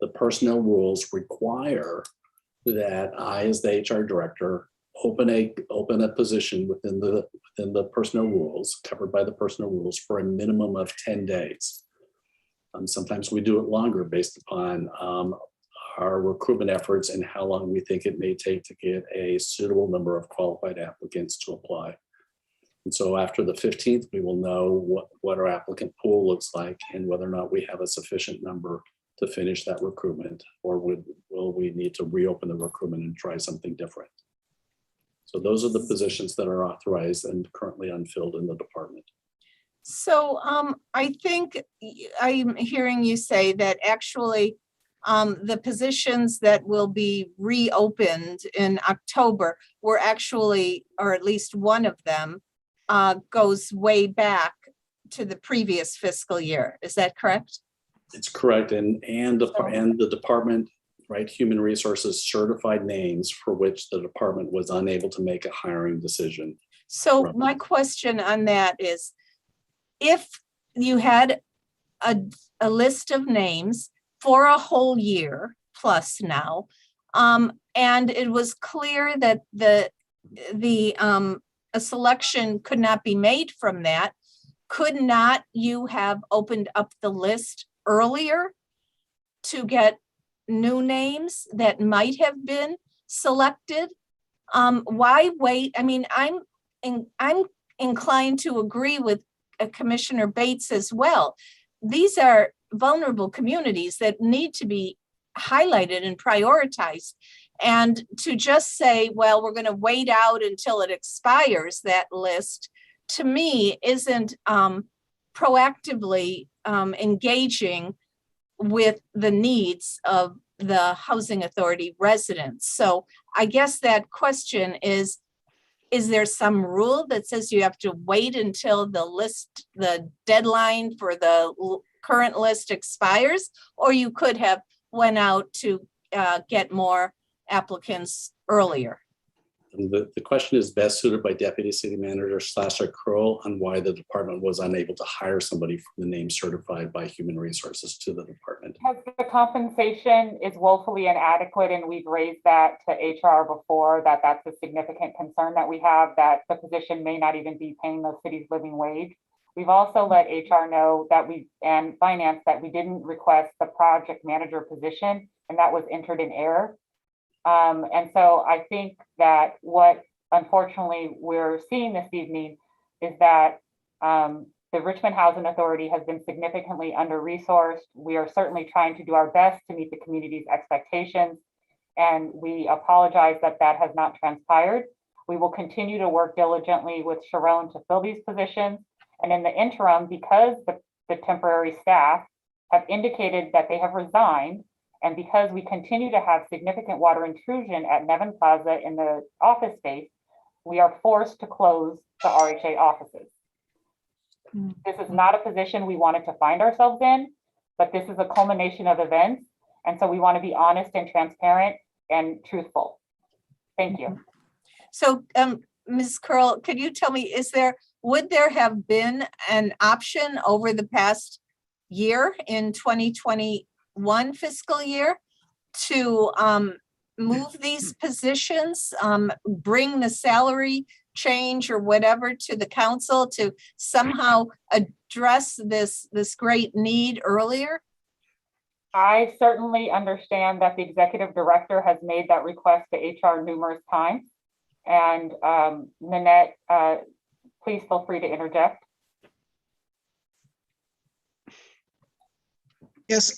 Speaker 1: The personnel rules require that I, as the HR director, open a position within the personnel rules, covered by the personnel rules, for a minimum of 10 days. Sometimes we do it longer based upon our recruitment efforts and how long we think it may take to get a suitable number of qualified applicants to apply. And so after the 15th, we will know what our applicant pool looks like and whether or not we have a sufficient number to finish that recruitment, or will we need to reopen the recruitment and try something different. So those are the positions that are authorized and currently unfilled in the department.
Speaker 15: So I think I'm hearing you say that actually the positions that will be reopened in October were actually, or at least one of them, goes way back to the previous fiscal year. Is that correct?
Speaker 1: It's correct, and the department, right, Human Resources certified names for which the department was unable to make a hiring decision.
Speaker 15: So my question on that is, if you had a list of names for a whole year plus now, and it was clear that a selection could not be made from that, could not you have opened up the list earlier to get new names that might have been selected? Why wait? I mean, I'm inclined to agree with Commissioner Bates as well. These are vulnerable communities that need to be highlighted and prioritized. And to just say, well, we're going to wait out until it expires, that list, to me, isn't proactively engaging with the needs of the Housing Authority residents. So I guess that question is there some rule that says you have to wait until the deadline for the current list expires, or you could have went out to get more applicants earlier?
Speaker 1: And the question is best suited by Deputy City Manager Sasha Kroll on why the department was unable to hire somebody from the name certified by Human Resources to the department.
Speaker 22: Because the compensation is woefully inadequate, and we've raised that to HR before, that's a significant concern that we have, that the position may not even be paying the city's living wage. We've also let HR know that and finance, that we didn't request the project manager position, and that was entered in error. And so I think that what unfortunately we're seeing this evening is that the Richmond Housing Authority has been significantly under-resourced. We are certainly trying to do our best to meet the community's expectations, and we apologize that that has not transpired. We will continue to work diligently with Sharon to fill these positions. And in the interim, because the temporary staff have indicated that they have resigned, and because we continue to have significant water intrusion at Nevin Plaza in the office space, we are forced to close the RHA offices. This is not a position we wanted to find ourselves in, but this is a culmination of events. And so we want to be honest and transparent and truthful. Thank you.
Speaker 15: So Ms. Curl, could you tell me, would there have been an option over the past year in 2021 fiscal year to move these positions, bring the salary change or whatever to the council to somehow address this great need earlier?
Speaker 22: I certainly understand that the executive director has made that request to HR numerous times. And Nanette, please feel free to interject.
Speaker 13: Yes,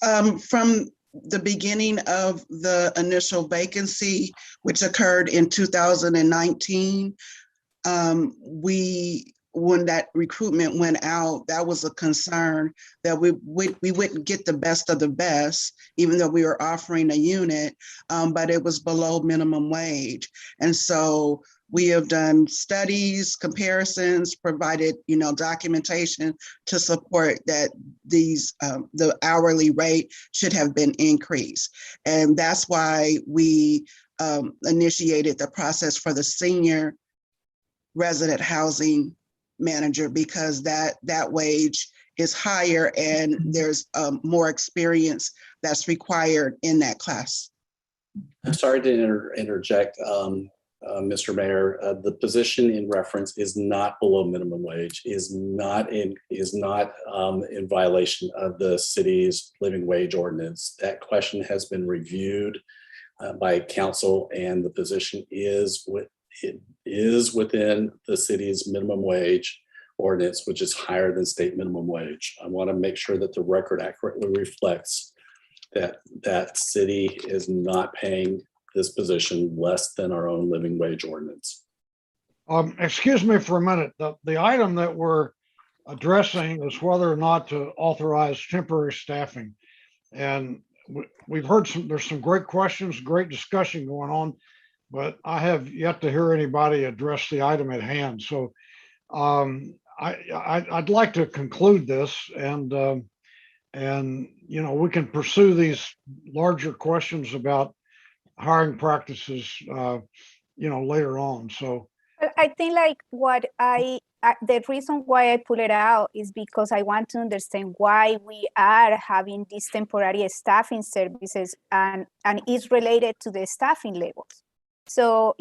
Speaker 13: from the beginning of the initial vacancy, which occurred in 2019, when that recruitment went out, that was a concern that we wouldn't get the best of the best, even though we were offering a unit, but it was below minimum wage. And so we have done studies, comparisons, provided, documentation to support that the hourly rate should have been increased. And that's why we initiated the process for the senior resident housing manager, because that wage is higher and there's more experience that's required in that class.
Speaker 1: I'm sorry to interject, Mr. Mayor. The position in reference is not below minimum wage, is not in violation of the city's living wage ordinance. That question has been reviewed by council, and the position is within the city's minimum wage ordinance, which is higher than state minimum wage. I want to make sure that the record accurately reflects that city is not paying this position less than our own living wage ordinance.
Speaker 3: Excuse me for a minute. The item that we're addressing is whether or not to authorize temporary staffing. And we've heard there's some great questions, great discussion going on, but I have yet to hear anybody address the item at hand. So I'd like to conclude this, and we can pursue these larger questions about hiring practices later on. So
Speaker 6: I think like the reason why I pull it out is because I want to understand why we are having these temporary staffing services, and it's related to the staffing levels. So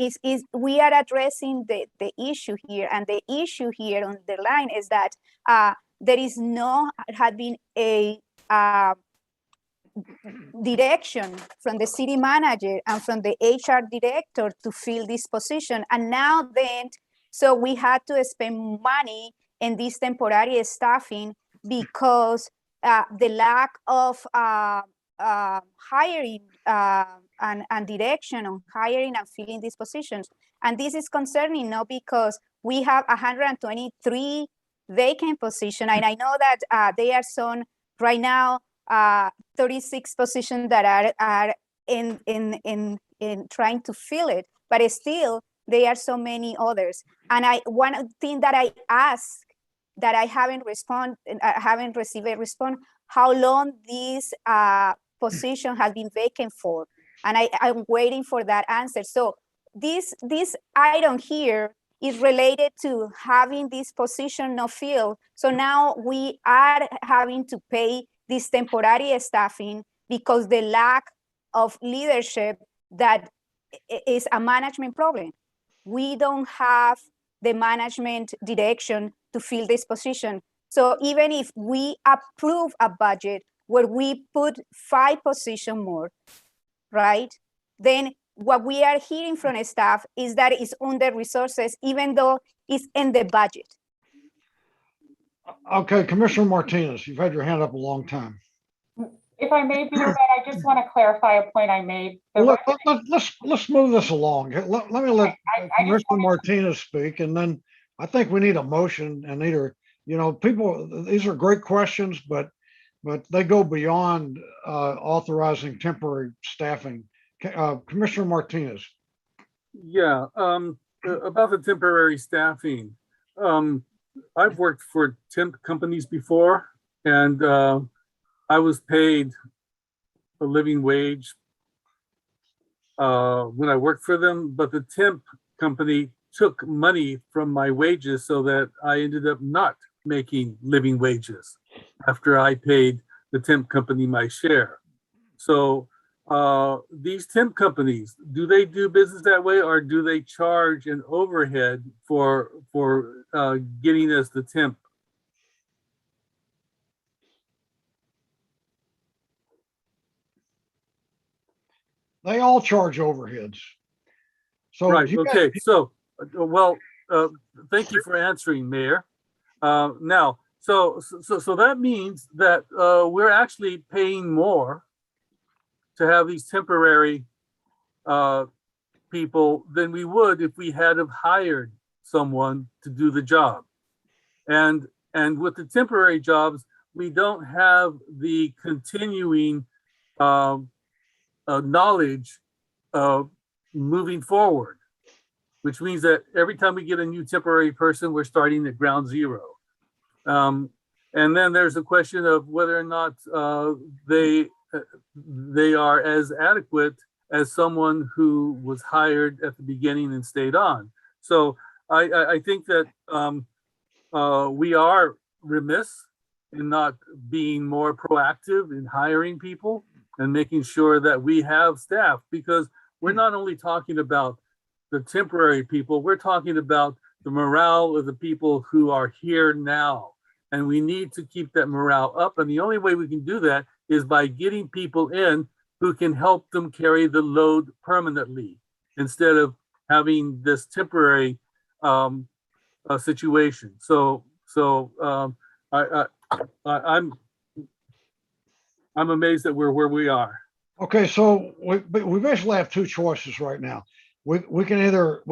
Speaker 6: we are addressing the issue here, and the issue here on the line is that there had been a direction from the city manager and from the HR director to fill this position. And now so we had to spend money in this temporary staffing because the lack of hiring and direction on hiring and filling these positions. And this is concerning, not because we have 123 vacant positions. And I know that there are some right now, 36 positions that are in trying to fill it, but still there are so many others. And one thing that I asked that I haven't received a response, how long this position has been vacant for, and I'm waiting for that answer. So this item here is related to having this position not filled. So now we are having to pay this temporary staffing because the lack of leadership that is a management problem. We don't have the management direction to fill this position. So even if we approve a budget where we put 5 positions more, right? Then what we are hearing from staff is that it's under resources, even though it's in the budget.
Speaker 3: Okay, Commissioner Martinez, you've had your hand up a long time.
Speaker 22: If I may, Mayor, I just want to clarify a point I made.
Speaker 3: Let's move this along. Let me let Commissioner Martinez speak, and then I think we need a motion. And these are great questions, but they go beyond authorizing temporary staffing. Commissioner Martinez.
Speaker 5: Yeah, about the temporary staffing. I've worked for temp companies before, and I was paid a living wage when I worked for them, but the temp company took money from my wages so that I ended up not making living wages after I paid the temp company my share. So these temp companies, do they do business that way, or do they charge an overhead for getting us the temp?
Speaker 3: They all charge overheads. So
Speaker 5: right. Okay. So, well, thank you for answering, Mayor. Now, so that means that we're actually paying more to have these temporary people than we would if we had have hired someone to do the job. And with the temporary jobs, we don't have the continuing knowledge moving forward, which means that every time we get a new temporary person, we're starting at ground zero. And then there's a question of whether or not they are as adequate as someone who was hired at the beginning and stayed on. So I think that we are remiss in not being more proactive in hiring people and making sure that we have staff, because we're not only talking about the temporary people, we're talking about the morale of the people who are here now. And we need to keep that morale up. And the only way we can do that is by getting people in who can help them carry the load permanently, instead of having this temporary situation. So I'm amazed that we're where we are.
Speaker 3: Okay, so we basically have two choices right now. We can either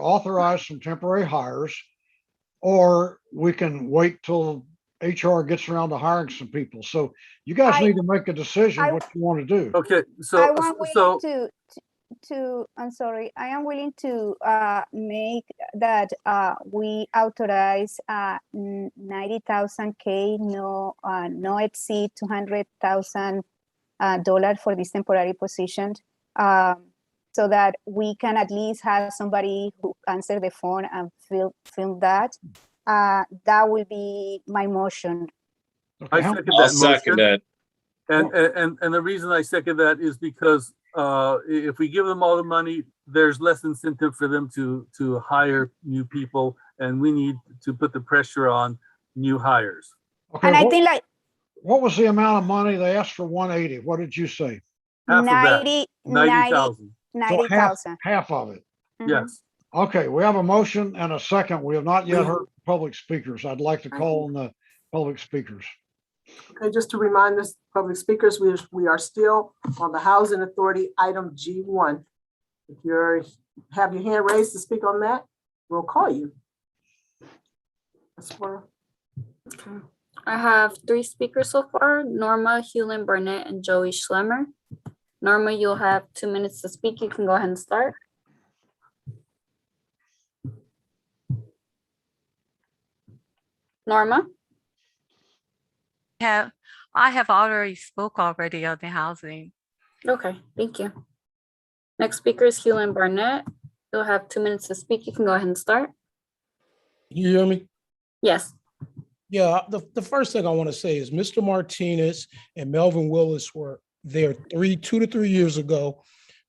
Speaker 3: authorize some temporary hires, or we can wait till HR gets around to hiring some people. So you guys need to make a decision what you want to do.
Speaker 5: Okay,
Speaker 6: I am willing to I'm sorry, I am willing to make that we authorize 90,000 K, no exceed $200,000 for this temporary position, so that we can at least have somebody who answer the phone and film that. That will be my motion.
Speaker 5: I second that
Speaker 1: I'll
Speaker 5: motion.
Speaker 1: second it.
Speaker 5: And the reason I second that is because if we give them all the money, there's less incentive for them to hire new people, and we need to put the pressure on new hires.
Speaker 3: Okay,
Speaker 6: and I think like,
Speaker 3: what was the amount of money they asked for? 180. What did you say?
Speaker 5: Half of that, 90,000.
Speaker 6: 90,000.
Speaker 3: Half of it.
Speaker 5: Yes.
Speaker 3: Okay, we have a motion and a second. We have not yet heard public speakers. I'd like to call on the public speakers.
Speaker 2: Okay, just to remind us, public speakers, we are still on the Housing Authority item G1. If you have your hand raised to speak on that, we'll call you.
Speaker 16: Okay. I have 3 speakers so far: Norma, Hewlin Barnett, and Joey Schlemmer. Norma, you'll have 2 minutes to speak. You can go ahead and start. Norma?
Speaker 19: I have already spoke already on the housing.
Speaker 16: Okay, thank you. Next speaker is Hewlin Barnett. You'll have 2 minutes to speak. You can go ahead and start.
Speaker 8: You hear me?
Speaker 16: Yes.
Speaker 8: Yeah, the first thing I want to say is Mr. Martinez and Melvin Willis were there 2 to 3 years ago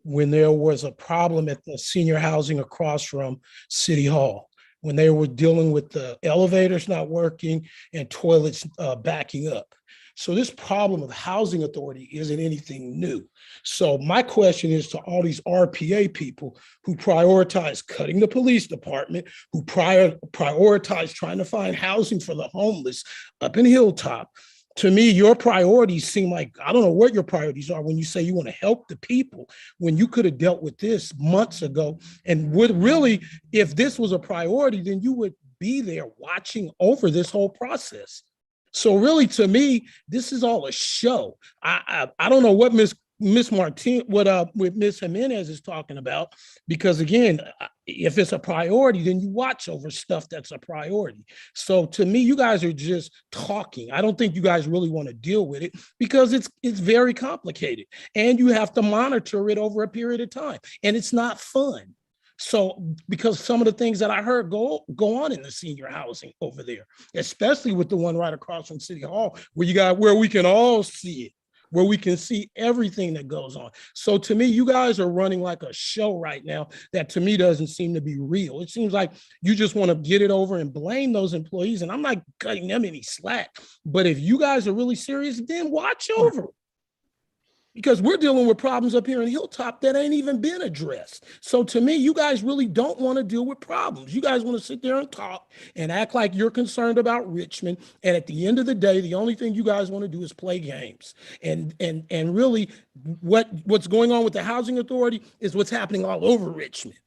Speaker 8: when there was a problem at the senior housing across from City Hall, when they were dealing with the elevators not working and toilets backing up. So this problem of housing authority isn't anything new. So my question is to all these RPA people who prioritize cutting the police department, who prioritize trying to find housing for the homeless up in Hilltop. To me, your priorities seem like, I don't know what your priorities are when you say you want to help the people, when you could have dealt with this months ago. And would really, if this was a priority, then you would be there watching over this whole process. So really, to me, this is all a show. I don't know what Miss Martin, with Miss Jimenez is talking about, because again, if it's a priority, then you watch over stuff that's a priority. So to me, you guys are just talking. I don't think you guys really want to deal with it, because it's very complicated, and you have to monitor it over a period of time, and it's not fun. So, because some of the things that I heard go on in the senior housing over there, especially with the one right across from City Hall, where we can all see it, where we can see everything that goes on. So to me, you guys are running like a show right now that to me doesn't seem to be real. It seems like you just want to get it over and blame those employees. And I'm not cutting them any slack, but if you guys are really serious, then watch over it. Because we're dealing with problems up here in Hilltop that ain't even been addressed. So to me, you guys really don't want to deal with problems. You guys want to sit there and talk and act like you're concerned about Richmond. And at the end of the day, the only thing you guys want to do is play games. And really what's going on with the housing authority is what's happening all over Richmond.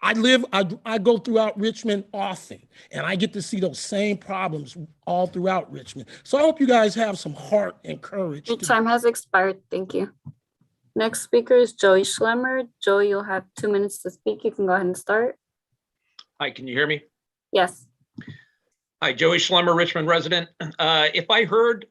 Speaker 8: I go throughout Richmond often, and I get to see those same problems all throughout Richmond. So I hope you guys have some heart and courage.
Speaker 16: Your time has expired. Thank you. Next speaker is Joey Schlemmer. Joey, you'll have 2 minutes to speak. You can go ahead and start.
Speaker 10: Hi, can you hear me?
Speaker 16: Yes.
Speaker 10: Hi, Joey Schlemmer, Richmond resident. If I heard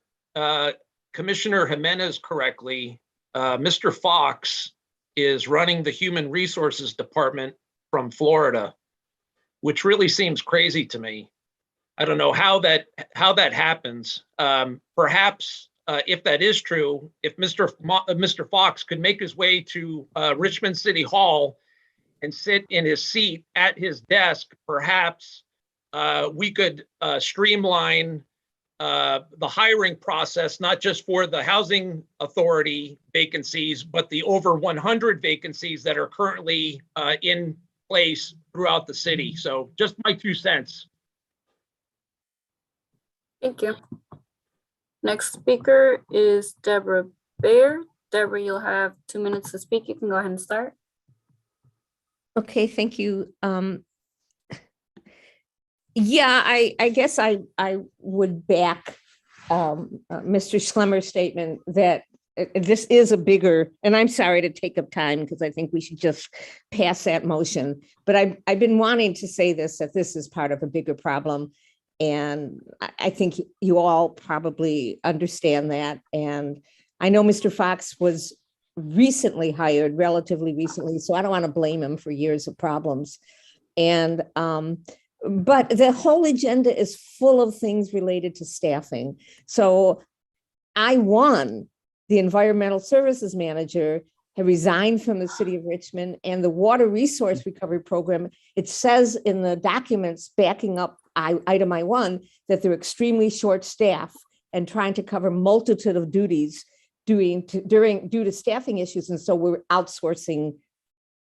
Speaker 10: Commissioner Jimenez correctly, Mr. Fox is running the Human Resources Department from Florida, which really seems crazy to me. I don't know how that happens. Perhaps if that is true, if Mr. Fox could make his way to Richmond City Hall and sit in his seat at his desk, perhaps we could streamline the hiring process, not just for the housing authority vacancies, but the over 100 vacancies that are currently in place throughout the city. So just my 2 cents.
Speaker 16: Thank you. Next speaker is Deborah Baer. Deborah, you'll have 2 minutes to speak. You can go ahead and start.
Speaker 20: Okay, thank you. Yeah, I guess I would back Mr. Schlemmer's statement that this is a bigger, and I'm sorry to take up time because I think we should just pass that motion, but I've been wanting to say this, that this is part of a bigger problem. And I think you all probably understand that. And I know Mr. Fox was recently hired, relatively recently, so I don't want to blame him for years of problems. And but the whole agenda is full of things related to staffing. So I won the environmental services manager had resigned from the city of Richmond, and the water resource recovery program, it says in the documents backing up item I-1 that they're extremely short staffed and trying to cover multitude of duties due to staffing issues. And so we're outsourcing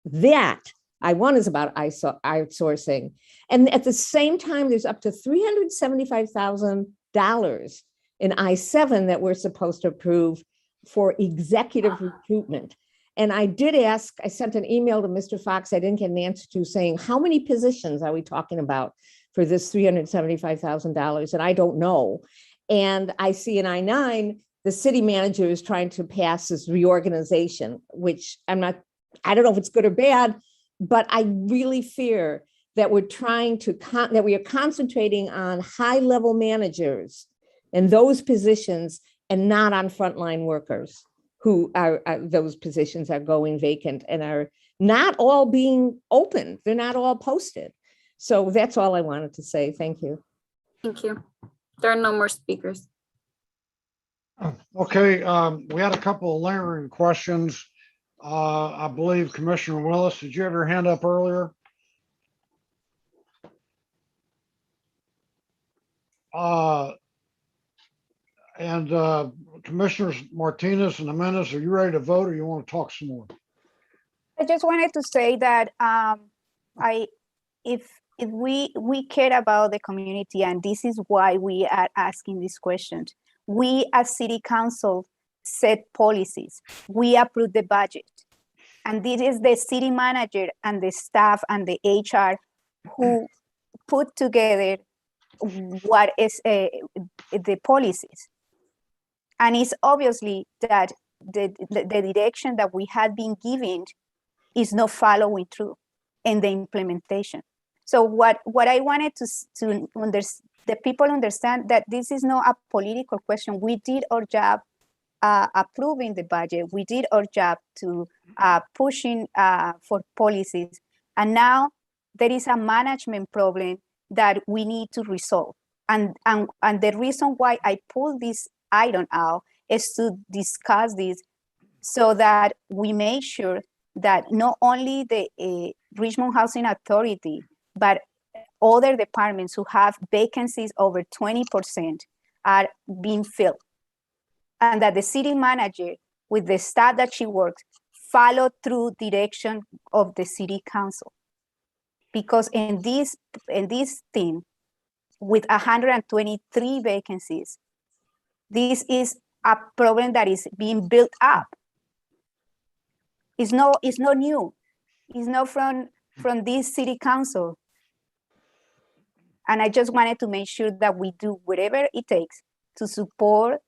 Speaker 20: that. I-1 is about outsourcing. And at the same time, there's up to $375,000 in I-7 that we're supposed to approve for executive recruitment. And I did ask, I sent an email to Mr. Fox, I didn't get an answer to, saying, how many positions are we talking about for this $375,000? And I don't know. And I see in I-9, the city manager is trying to pass this reorganization, which I don't know if it's good or bad, but I really fear that we're trying to, that we are concentrating on high-level managers and those positions and not on frontline workers who are those positions are going vacant and are not all being open. They're not all posted. So that's all I wanted to say. Thank you.
Speaker 16: Thank you. There are no more speakers.
Speaker 3: Okay, we had a couple of lingering questions. I believe Commissioner Willis, did you have your hand up earlier? Commissioners Martinez and Jimenez, are you ready to vote, or you want to talk some more?
Speaker 6: I just wanted to say that if we care about the community, and this is why we are asking these questions. We as City Council set policies. We approve the budget, and this is the city manager and the staff and the HR who put together what is the policies. And it's obviously that the direction that we had been given is not following through in the implementation. So what I wanted the people understand that this is not a political question. We did our job approving the budget. We did our job to pushing for policies. And now there is a management problem that we need to resolve. And the reason why I pulled this item out is to discuss this so that we make sure that not only the Richmond Housing Authority, but other departments who have vacancies over 20% are being filled. And that the city manager, with the staff that she works, follow through direction of the city council. Because in this thing, with 123 vacancies, this is a problem that is being built up. It's not new. It's not from this city council. And I just wanted to make sure that we do whatever it takes to support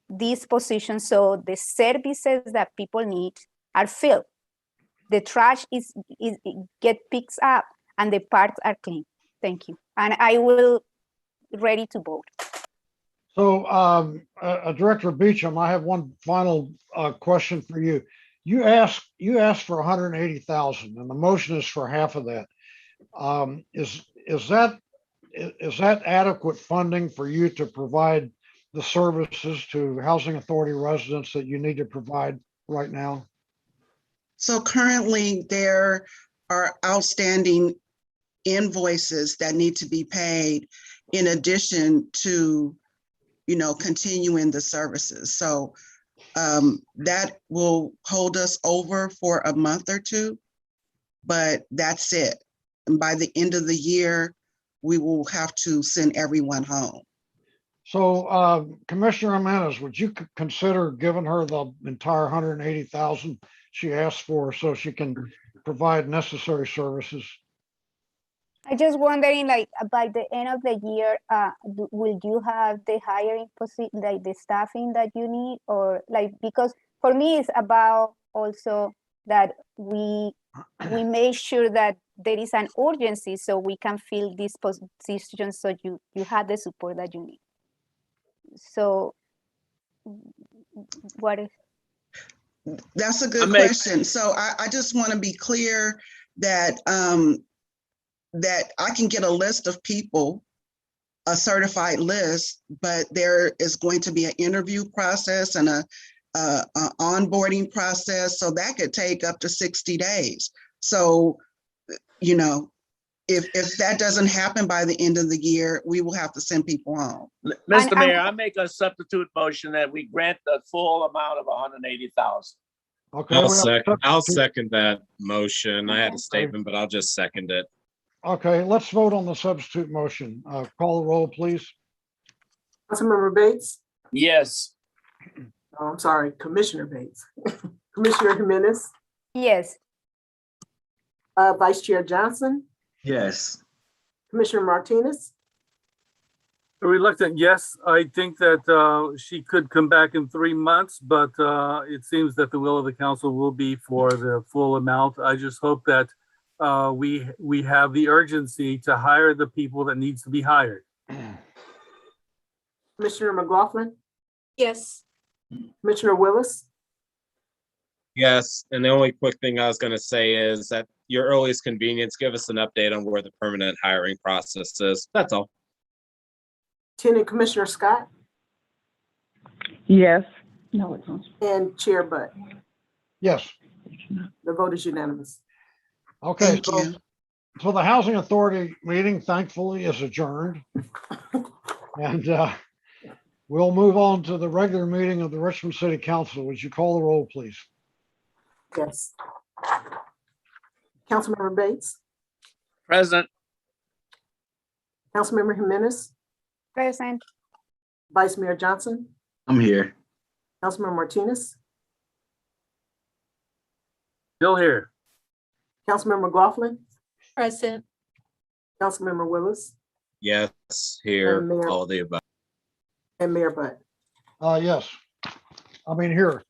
Speaker 6: these positions so the services that people need are filled. The trash get picked up and the parks are clean. Thank you. And I will ready to vote.
Speaker 3: So Director Beecham, I have one final question for you. you asked for 180,000 and the motion is for half of that. Is that adequate funding for you to provide the services to housing authority residents that you need to provide right now?
Speaker 13: So currently there are outstanding invoices that need to be paid in addition to, continuing the services. So that will hold us over for a month or two, but that's it. And by the end of the year, we will have to send everyone home.
Speaker 3: So Commissioner Jimenez, would you consider giving her the entire 180,000 she asked for so she can provide necessary services?
Speaker 6: I just wondering, like, by the end of the year, will you have the hiring like the staffing that you need, or like, because for me it's about also that we make sure that there is an urgency so we can fill these positions so you have the support that you need. So what is?
Speaker 13: That's a good question. So I just want to be clear that that I can get a list of people, a certified list, but there is going to be an interview process and a onboarding process. So that could take up to 60 days. So, if that doesn't happen by the end of the year, we will have to send people home.
Speaker 4: Mr. Mayor, I make a substitute motion that we grant the full amount of 180,000.
Speaker 3: Okay.
Speaker 7: I'll second that motion. I had a statement, but I'll just second it.
Speaker 3: Okay, let's vote on the substitute motion. Call the roll, please.
Speaker 2: Councilmember Bates?
Speaker 4: Yes.
Speaker 2: Oh, I'm sorry, Commissioner Bates. Commissioner Jimenez?
Speaker 6: Yes.
Speaker 2: Vice Chair Johnson?
Speaker 7: Yes.
Speaker 2: Commissioner Martinez?
Speaker 5: A reluctant yes. I think that she could come back in 3 months, but it seems that the will of the council will be for the full amount. I just hope that we have the urgency to hire the people that needs to be hired.
Speaker 2: Commissioner McLaughlin?
Speaker 15: Yes.
Speaker 2: Commissioner Willis?
Speaker 7: Yes. And the only quick thing I was going to say is that your earliest convenience, give us an update on where the permanent hiring process is. That's all.
Speaker 2: Lieutenant Commissioner Scott?
Speaker 9: Yes.
Speaker 16: No, it's not.
Speaker 2: And Chair Butt?
Speaker 3: Yes.
Speaker 2: The vote is unanimous.
Speaker 3: Okay, so the Housing Authority meeting thankfully is adjourned. And we'll move on to the regular meeting of the Richmond City Council. Would you call the roll, please?
Speaker 2: Yes. Councilmember Bates?
Speaker 4: Present.
Speaker 2: Councilmember Jimenez?
Speaker 6: Present.
Speaker 2: Vice Mayor Johnson?
Speaker 7: I'm here.
Speaker 2: Councilmember Martinez?
Speaker 5: Still here.
Speaker 2: Councilmember McLaughlin?
Speaker 15: Present.
Speaker 2: Councilmember Willis?
Speaker 7: Yes, here,
Speaker 2: And Mayor-
Speaker 7: all of the above.
Speaker 2: And Mayor Butt?
Speaker 3: Yes. I mean, here.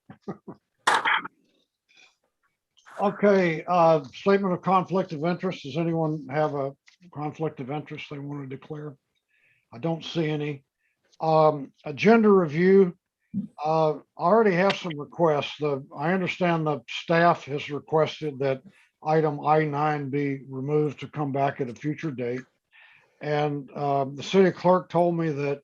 Speaker 3: Okay, statement of conflict of interest. Does anyone have a conflict of interest they want to declare? I don't see any. Agenda review. I already have some requests. I understand the staff has requested that item I9 be removed to come back at a future date. And the city clerk told me that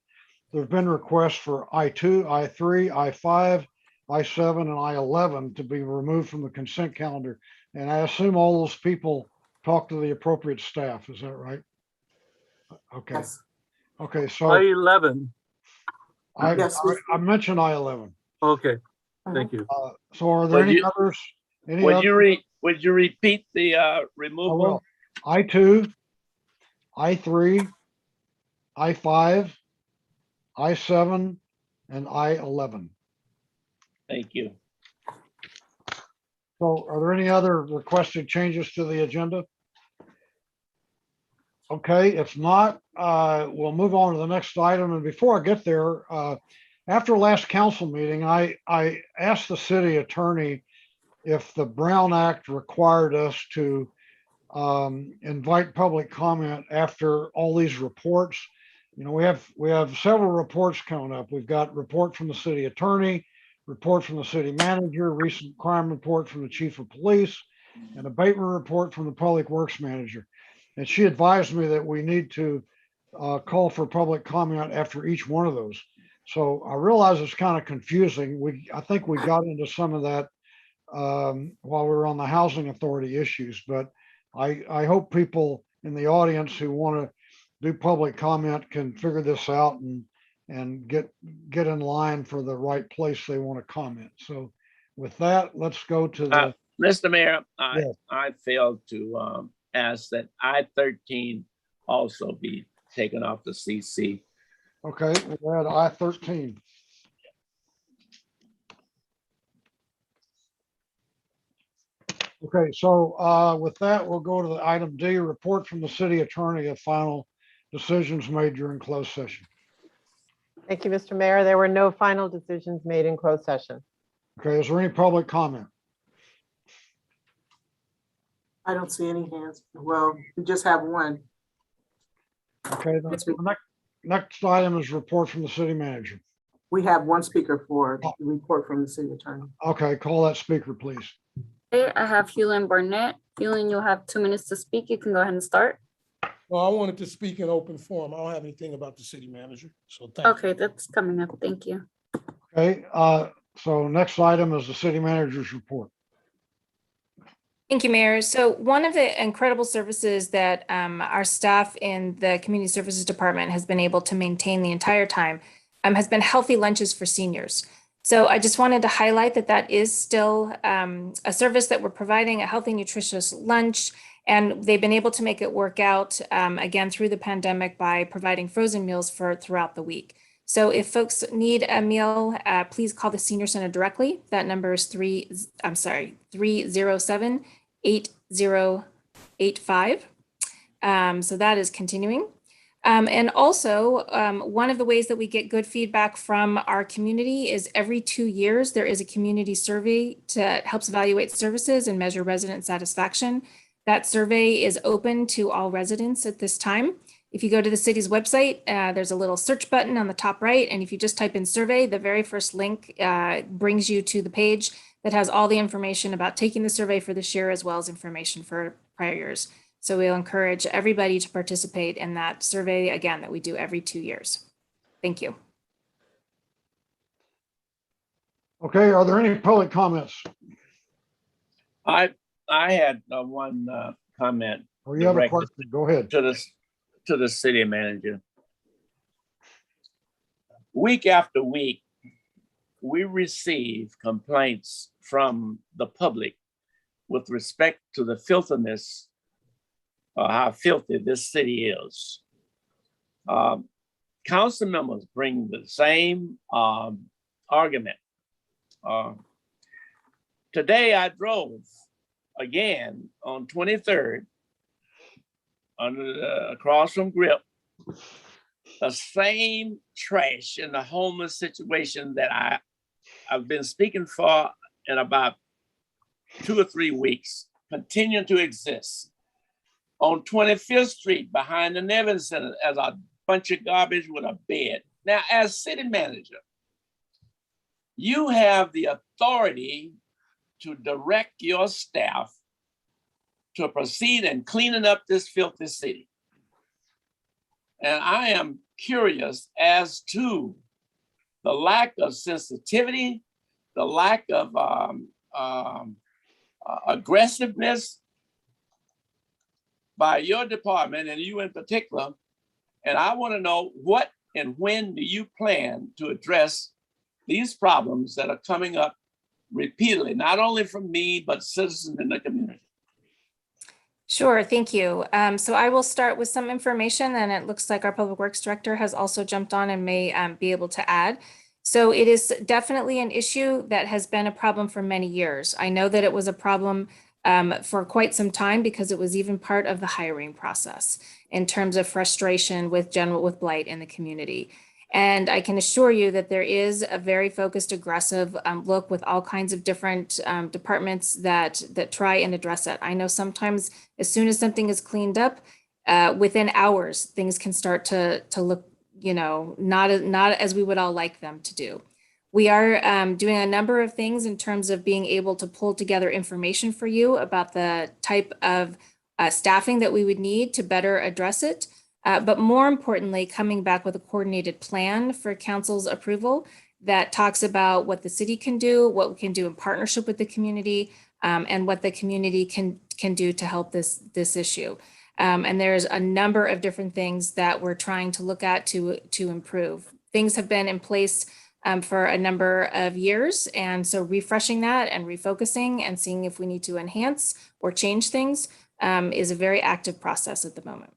Speaker 3: there've been requests for I2, I3, I5, I7, and I11 to be removed from the consent calendar. And I assume all those people talk to the appropriate staff. Is that right? Okay.
Speaker 2: Yes.
Speaker 3: Okay, so
Speaker 5: I11.
Speaker 3: I mentioned I11.
Speaker 5: Okay, thank you.
Speaker 3: So are there
Speaker 4: Would
Speaker 3: any
Speaker 4: you-
Speaker 3: others? Any
Speaker 4: Would
Speaker 3: other?
Speaker 4: you repeat the
Speaker 3: I
Speaker 4: removal?
Speaker 3: will. I2, I3, I5, I7, and I11.
Speaker 4: Thank you.
Speaker 3: So are there any other requested changes to the agenda? Okay, if not, we'll move on to the next item. And before I get there, after last council meeting, I asked the city attorney if the Brown Act required us to invite public comment after all these reports. You know, we have several reports coming up. We've got report from the city attorney, report from the city manager, recent crime report from the chief of police, and abatement report from the public works manager. And she advised me that we need to call for public comment after each one of those. So I realize it's kind of confusing. I think we got into some of that while we were on the housing authority issues, but I hope people in the audience who want to do public comment can figure this out and get in line for the right place they want to comment. So with that, let's go to the.
Speaker 4: Mr. Mayor,
Speaker 3: Yes.
Speaker 4: I failed to ask that I-13 also be taken off the CC.
Speaker 3: Okay, we're at I-13. Okay, so with that, we'll go to the item D, report from the city attorney of final decisions made during closed session.
Speaker 11: Thank you, Mr. Mayor. There were no final decisions made in closed session.
Speaker 3: Okay, is there any public comment?
Speaker 2: I don't see any hands. Well, we just have one.
Speaker 3: Okay, the next item is report from the city manager.
Speaker 2: We have one speaker for the report from the city attorney.
Speaker 3: Okay, call that speaker, please.
Speaker 16: Okay, I have Hewlin Barnett. Hewlin, you'll have 2 minutes to speak. You can go ahead and start.
Speaker 8: Well, I wanted to speak in open forum. I don't have anything about the city manager, so thank you.
Speaker 16: Okay, that's coming up. Thank you.
Speaker 3: Okay, so next item is the city manager's report.
Speaker 12: Thank you, Mayor. So one of the incredible services that our staff in the Community Services Department has been able to maintain the entire time has been healthy lunches for seniors. So I just wanted to highlight that that is still a service that we're providing, a healthy, nutritious lunch, and they've been able to make it work out again through the pandemic by providing frozen meals for throughout the week. So if folks need a meal, please call the Senior Center directly. That number is 307-8085. So that is continuing. And also, one of the ways that we get good feedback from our community is every 2 years, there is a community survey that helps evaluate services and measure resident satisfaction. That survey is open to all residents at this time. If you go to the city's website, there's a little search button on the top right. And if you just type in survey, the very first link brings you to the page that has all the information about taking the survey for this year, as well as information for prior years. So we'll encourage everybody to participate in that survey, again, that we do every 2 years. Thank you.
Speaker 3: Okay, are there any public comments?
Speaker 4: I had one comment.
Speaker 3: Or you have a question? Go ahead.
Speaker 4: To the city manager. Week after week, we receive complaints from the public with respect to the filthiness, how filthy this city is. Council members bring the same argument. Today I drove again on 23rd across from Grip, the same trash in the homeless situation that I've been speaking for in about 2 or 3 weeks, continue to exist. On 25th Street behind the Nevin Center as a bunch of garbage with a bed. Now, as city manager, you have the authority to direct your staff to proceed in cleaning up this filthy city. And I am curious as to the lack of sensitivity, the lack of aggressiveness by your department, and you in particular. And I want to know what and when do you plan to address these problems that are coming up repeatedly, not only from me, but citizens in the community?
Speaker 12: Sure, thank you. So I will start with some information, and it looks like our Public Works Director has also jumped on and may be able to add. So it is definitely an issue that has been a problem for many years. I know that it was a problem for quite some time because it was even part of the hiring process in terms of frustration with blight in the community. And I can assure you that there is a very focused, aggressive look with all kinds of different departments that try and address it. I know sometimes as soon as something is cleaned up, within hours, things can start to look, not as we would all like them to do. We are doing a number of things in terms of being able to pull together information for you about the type of staffing that we would need to better address it. But more importantly, coming back with a coordinated plan for council's approval that talks about what the city can do, what we can do in partnership with the community, and what the community can do to help this issue. And there's a number of different things that we're trying to look at to improve. Things have been in place for a number of years. And so refreshing that and refocusing and seeing if we need to enhance or change things is a very active process at the moment.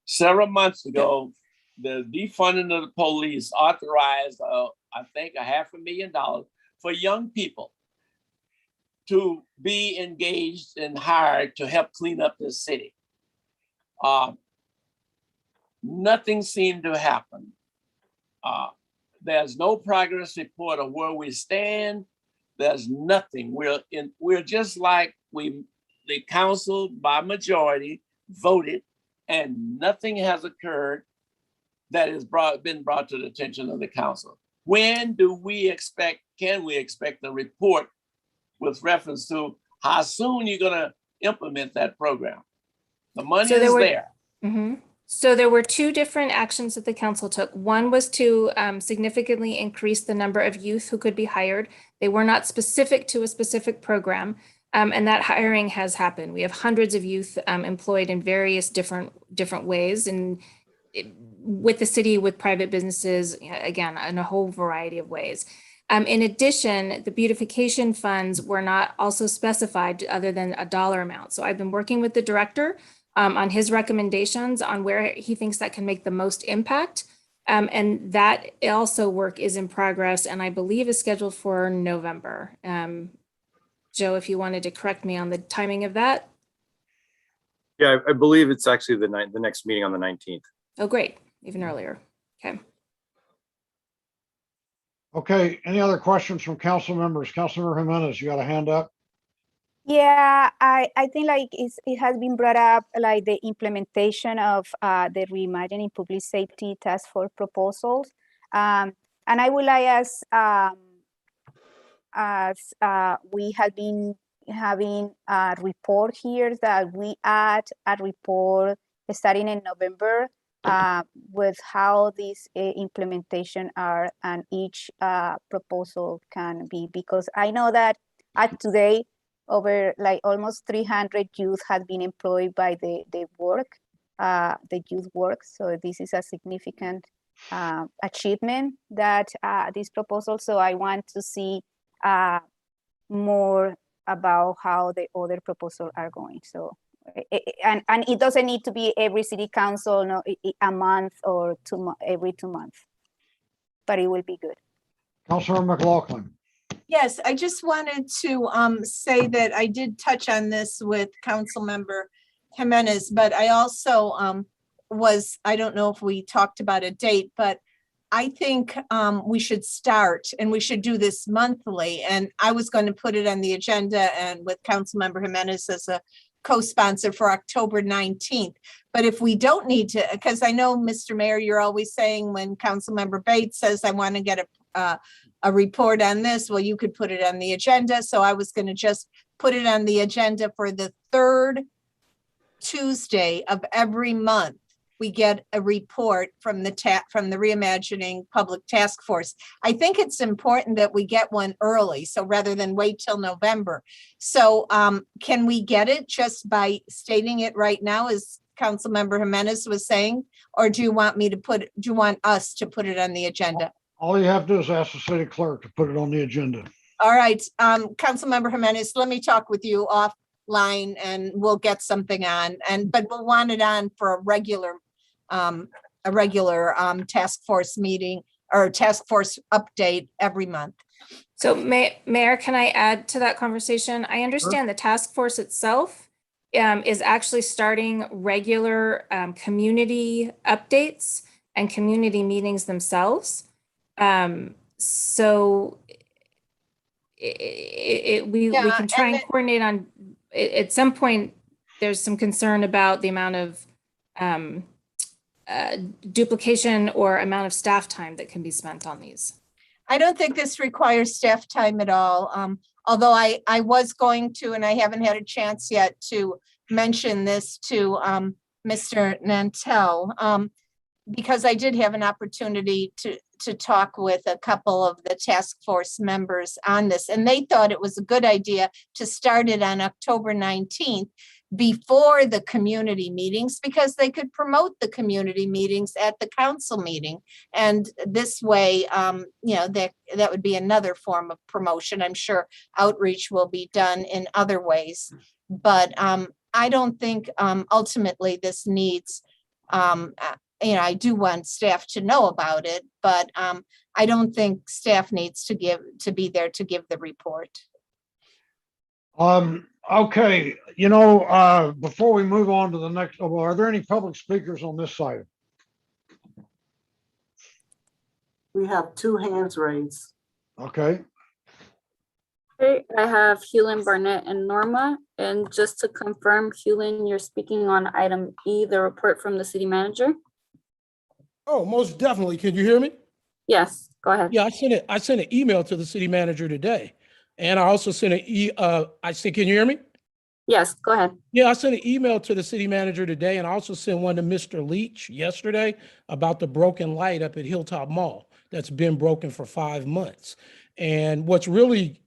Speaker 4: Several months ago, the defunding of the police authorized, I think, $500,000 for young people to be engaged and hired to help clean up the city. Nothing seemed to happen. There's no progress report of where we stand. There's nothing. We're just like the council by majority voted, and nothing has occurred that has been brought to the attention of the council. When can we expect the report with reference to how soon you're gonna implement that program? The money is there.
Speaker 12: Mm-hmm. So there were two different actions that the council took. One was to significantly increase the number of youth who could be hired. They were not specific to a specific program, and that hiring has happened. We have hundreds of youth employed in various different ways, and with the city, with private businesses, again, in a whole variety of ways. In addition, the beautification funds were not also specified other than a dollar amount. So I've been working with the director on his recommendations on where he thinks that can make the most impact. And that also work is in progress and I believe is scheduled for November. Joe, if you wanted to correct me on the timing of that.
Speaker 17: Yeah, I believe it's actually the next meeting on the 19th.
Speaker 12: Oh, great. Even earlier. Okay.
Speaker 3: Okay, any other questions from council members? Councilmember Jimenez, you got a hand up?
Speaker 6: Yeah, I think like it has been brought up, like the implementation of the Reimagining Public Safety Task Force proposals. And I would like as we have been having a report here that we add a report starting in November with how these implementation are and each proposal can be, because I know that at today, over like almost 300 youth have been employed by the youth work. So this is a significant achievement that this proposal. So I want to see more about how the other proposals are going. So, and it doesn't need to be every city council, no, a month or every 2 months, but it will be good.
Speaker 3: Councilor McLaughlin.
Speaker 15: Yes, I just wanted to say that I did touch on this with Councilmember Jimenez, but I also I don't know if we talked about a date, but I think we should start and we should do this monthly. And I was going to put it on the agenda and with Councilmember Jimenez as a co-sponsor for October 19th. But if we don't need to, because I know, Mr. Mayor, you're always saying when Councilmember Bates says, I want to get a report on this, well, you could put it on the agenda. So I was going to just put it on the agenda for the third Tuesday of every month. We get a report from the Reimagining Public Task Force. I think it's important that we get one early, so rather than wait till November. So can we get it just by stating it right now, as Councilmember Jimenez was saying, or do you want us to put it on the agenda?
Speaker 3: All you have to do is ask the city clerk to put it on the agenda.
Speaker 15: All right, Councilmember Jimenez, let me talk with you offline and we'll get something on, but we'll want it on for a regular task force meeting or task force update every month.
Speaker 12: So Mayor, can I add to that conversation? I understand the task force itself is actually starting regular community updates and community meetings themselves. So we can try and coordinate on, at some point, there's some concern about the amount of duplication or amount of staff time that can be spent on these.
Speaker 15: I don't think this requires staff time at all. Although I was going to, and I haven't had a chance yet to mention this to Mr. Nantel, because I did have an opportunity to talk with a couple of the task force members on this, and they thought it was a good idea to start it on October 19th before the community meetings, because they could promote the community meetings at the council meeting. And this way, that would be another form of promotion. I'm sure outreach will be done in other ways, but I don't think ultimately this needs, I do want staff to know about it, but I don't think staff needs to be there to give the report.
Speaker 3: Okay, before we move on to the next, are there any public speakers on this side?
Speaker 2: We have 2 hands raised.
Speaker 3: Okay,
Speaker 16: Okay, I have Hewlin, Barnett, and Norma. And just to confirm, Hewlin, you're speaking on item E, the report from the city manager?
Speaker 8: Oh, most definitely. Can you hear me?
Speaker 16: Yes, go ahead.
Speaker 8: Yeah, I sent an email to the city manager today. And I also sent can you hear me?
Speaker 16: Yes, go ahead.
Speaker 8: Yeah, I sent an email to the city manager today, and I also sent one to Mr. Leach yesterday about the broken light up at Hilltop Mall that's been broken for 5 months. And what's really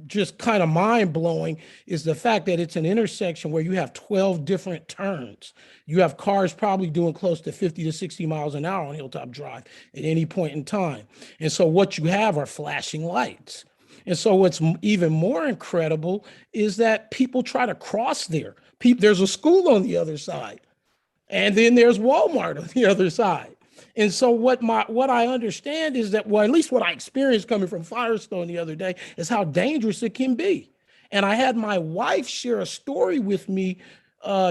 Speaker 8: just kind of mind blowing is the fact that it's an intersection where you have 12 different turns. You have cars probably doing close to 50 to 60 miles an hour on Hilltop Drive at any point in time. And so what you have are flashing lights. And so what's even more incredible is that people try to cross there. There's a school on the other side, and then there's Walmart on the other side. And so what I understand is that, well, at least what I experienced coming from Firestone the other day is how dangerous it can be. And I had my wife share a story with me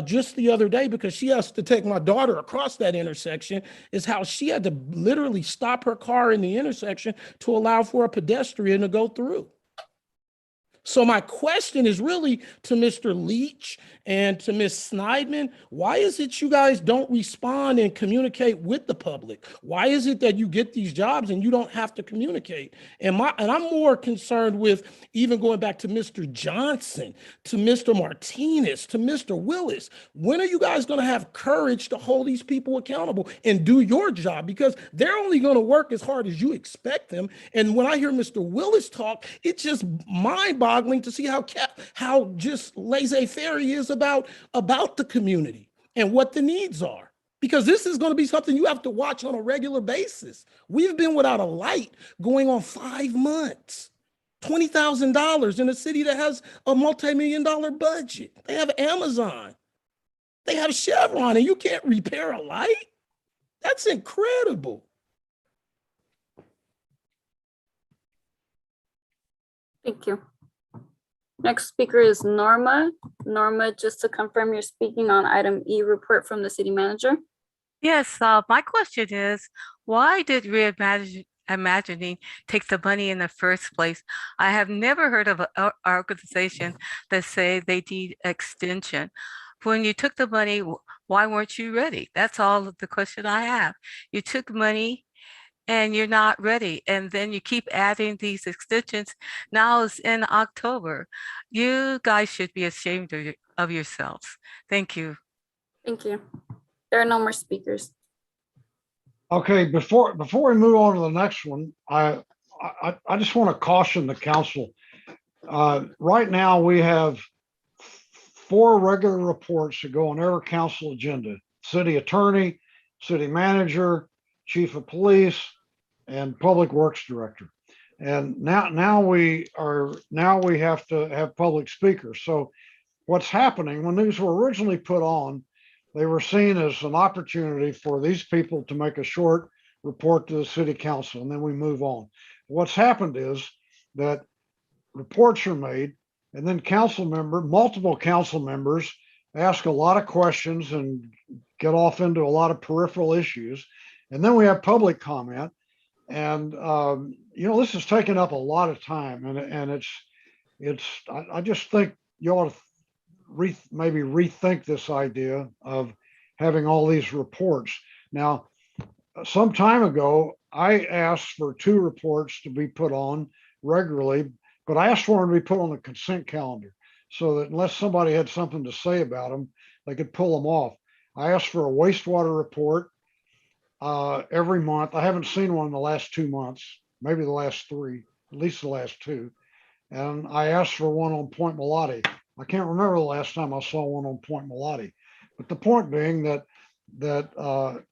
Speaker 8: just the other day, because she has to take my daughter across that intersection, is how she had to literally stop her car in the intersection to allow for a pedestrian to go through. So my question is really to Mr. Leach and to Ms. Sneidman. Why is it you guys don't respond and communicate with the public? Why is it that you get these jobs and you don't have to communicate? And I'm more concerned with even going back to Mr. Johnson, to Mr. Martinez, to Mr. Willis. When are you guys going to have courage to hold these people accountable and do your job? Because they're only going to work as hard as you expect them. And when I hear Mr. Willis talk, it's just mind-boggling to see how just laissez-faire he is about the community and what the needs are. Because this is going to be something you have to watch on a regular basis. We've been without a light going on 5 months. $20,000 in a city that has a multi-million-dollar budget. They have Amazon. They have Chevron, and you can't repair a light? That's incredible.
Speaker 16: Thank you. Next speaker is Norma. Norma, just to confirm, you're speaking on item E, report from the city manager?
Speaker 19: Yes, my question is, why did reimagining take the money in the first place? I have never heard of an organization that say they need extension. When you took the money, why weren't you ready? That's all the question I have. You took money and you're not ready. And then you keep adding these extensions. Now it's in October. You guys should be ashamed of yourselves. Thank you.
Speaker 16: Thank you. There are no more speakers.
Speaker 3: okay, before we move on to the next one, I just want to caution the council. Right now, we have 4 regular reports that go on every council agenda: city attorney, city manager, chief of police, and public works director. And now we have to have public speakers. So what's happening, when these were originally put on, they were seen as an opportunity for these people to make a short report to the city council, and then we move on. What's happened is that reports are made, and then multiple council members ask a lot of questions and get off into a lot of peripheral issues. And then we have public comment. And, this has taken up a lot of time, and I just think you ought to maybe rethink this idea of having all these reports. Now, some time ago, I asked for 2 reports to be put on regularly, but I asked for them to be put on the consent calendar so that unless somebody had something to say about them, they could pull them off. I asked for a wastewater report every month. I haven't seen one in the last 2 months, maybe the last 3, at least the last 2. And I asked for one on Point Melati. I can't remember the last time I saw one on Point Melati. But the point being that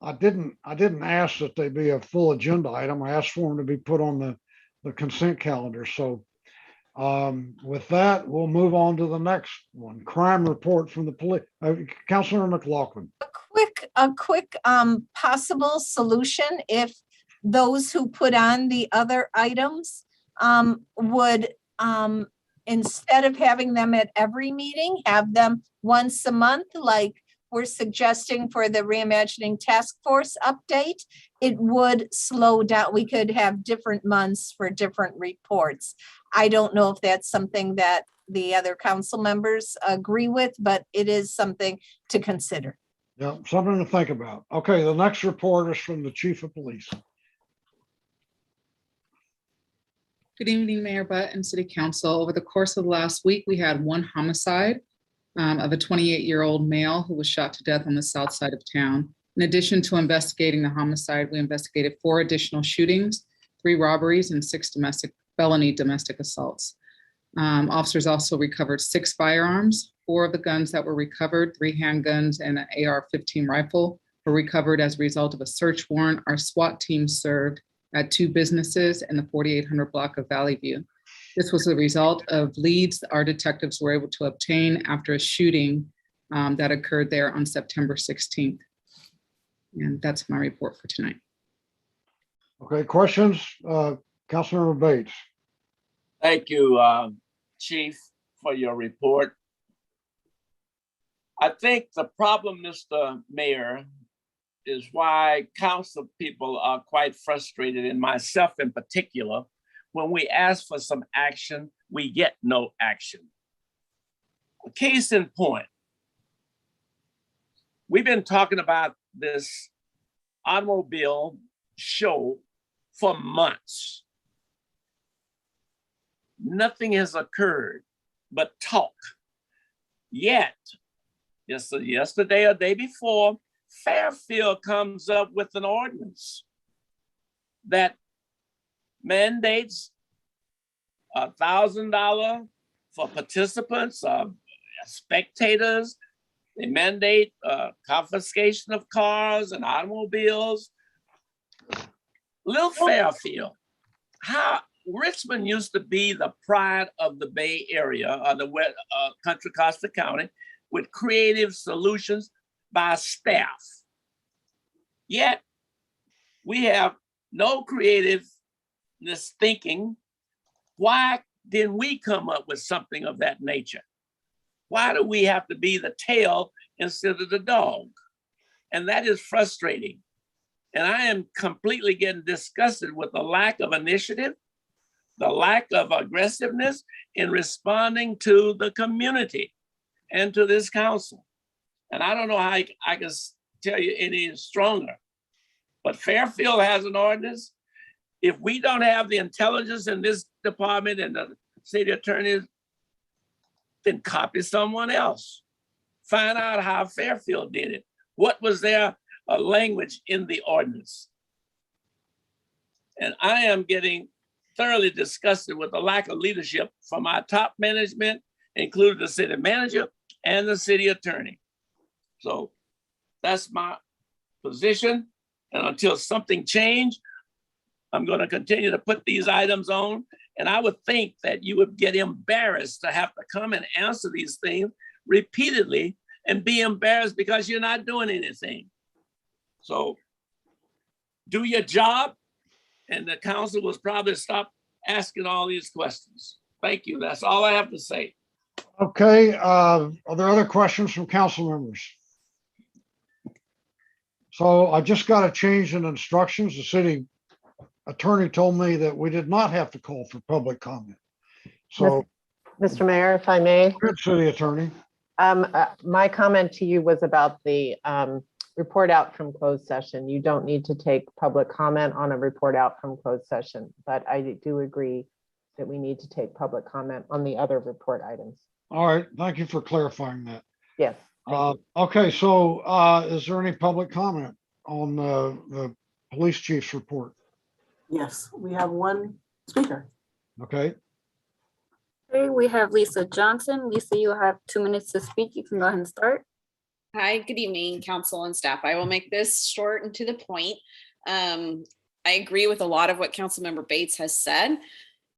Speaker 3: I didn't ask that they be a full agenda item. I asked for them to be put on the consent calendar. So with that, we'll move on to the next one. Crime report from the police. Councilor McLaughlin.
Speaker 15: A quick possible solution if those who put on the other items would instead of having them at every meeting, have them once a month, like we're suggesting for the Reimagining Task Force update. It would slow down. We could have different months for different reports. I don't know if that's something that the other council members agree with, but it is something to consider.
Speaker 3: Yeah, something to think about. Okay, the next report is from the Chief of Police.
Speaker 18: Good evening, Mayor Butt and City Council. Over the course of the last week, we had 1 homicide of a 28-year-old male who was shot to death on the south side of town. In addition to investigating the homicide, we investigated 4 additional shootings, 3 robberies, and 6 felony domestic assaults. Officers also recovered 6 firearms. 4 of the guns that were recovered, 3 handguns and an AR-15 rifle, were recovered as a result of a search warrant our SWAT team served at 2 businesses in the 4800 block of Valley View. This was a result of leads our detectives were able to obtain after a shooting that occurred there on September 16th. And that's my report for tonight.
Speaker 3: Okay, questions? Councilmember Bates.
Speaker 4: Thank you, Chief, for your report. I think the problem, Mr. Mayor, is why council people are quite frustrated, and myself in particular. When we ask for some action, we get no action. A case in point, we've been talking about this automobile show for months. Nothing has occurred but talk. Yet, yesterday or day before, Fairfield comes up with an ordinance that mandates $1,000 for participants, spectators. They mandate confiscation of cars and automobiles. Little Fairfield, how Richmond used to be the pride of the Bay Area, or the Contra Costa County, with creative solutions by staff. Yet we have no creativeness thinking. Why didn't we come up with something of that nature? Why do we have to be the tail instead of the dog? And that is frustrating. And I am completely getting disgusted with the lack of initiative, the lack of aggressiveness in responding to the community and to this council. And I don't know how I can tell you any stronger, but Fairfield has an ordinance. If we don't have the intelligence in this department and the city attorneys, then copy someone else. Find out how Fairfield did it. What was their language in the ordinance? And I am getting thoroughly disgusted with the lack of leadership from our top management, including the city manager and the city attorney. So that's my position. And until something changes, I'm going to continue to put these items on. And I would think that you would get embarrassed to have to come and answer these things repeatedly and be embarrassed because you're not doing anything. So do your job, and the council will probably stop asking all these questions. Thank you. That's all I have to say.
Speaker 3: Okay, are there other questions from council members? So I just got a change in instructions. The city attorney told me that we did not have to call for public comment. So,
Speaker 11: Mr. Mayor, if I may.
Speaker 3: Good, city attorney.
Speaker 11: My comment to you was about the report out from closed session. You don't need to take public comment on a report out from closed session, but I do agree that we need to take public comment on the other report items.
Speaker 3: All right, thank you for clarifying that.
Speaker 11: Yes.
Speaker 3: Okay, so is there any public comment on the police chief's report?
Speaker 2: Yes, we have one speaker.
Speaker 3: Okay,
Speaker 16: Okay, we have Lisa Johnson. Lisa, you have 2 minutes to speak. You can go ahead and start.
Speaker 14: Hi, good evening, council and staff. I will make this short and to the point. I agree with a lot of what Councilmember Bates has said.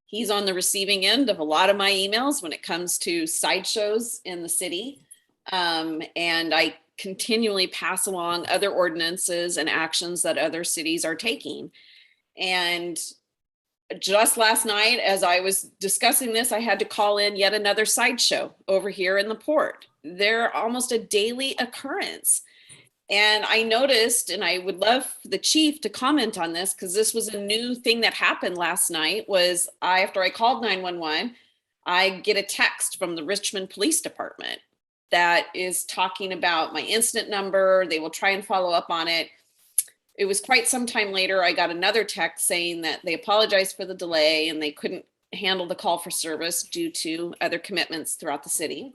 Speaker 14: He's on the receiving end of a lot of my emails when it comes to sideshows in the city. And I continually pass along other ordinances and actions that other cities are taking. And just last night, as I was discussing this, I had to call in yet another sideshow over here in the port. They're almost a daily occurrence. And I noticed, and I would love the chief to comment on this, because this was a new thing that happened last night, was after I called 911, I get a text from the Richmond Police Department that is talking about my incident number. They will try and follow up on it. It was quite some time later, I got another text saying that they apologized for the delay and they couldn't handle the call for service due to other commitments throughout the city.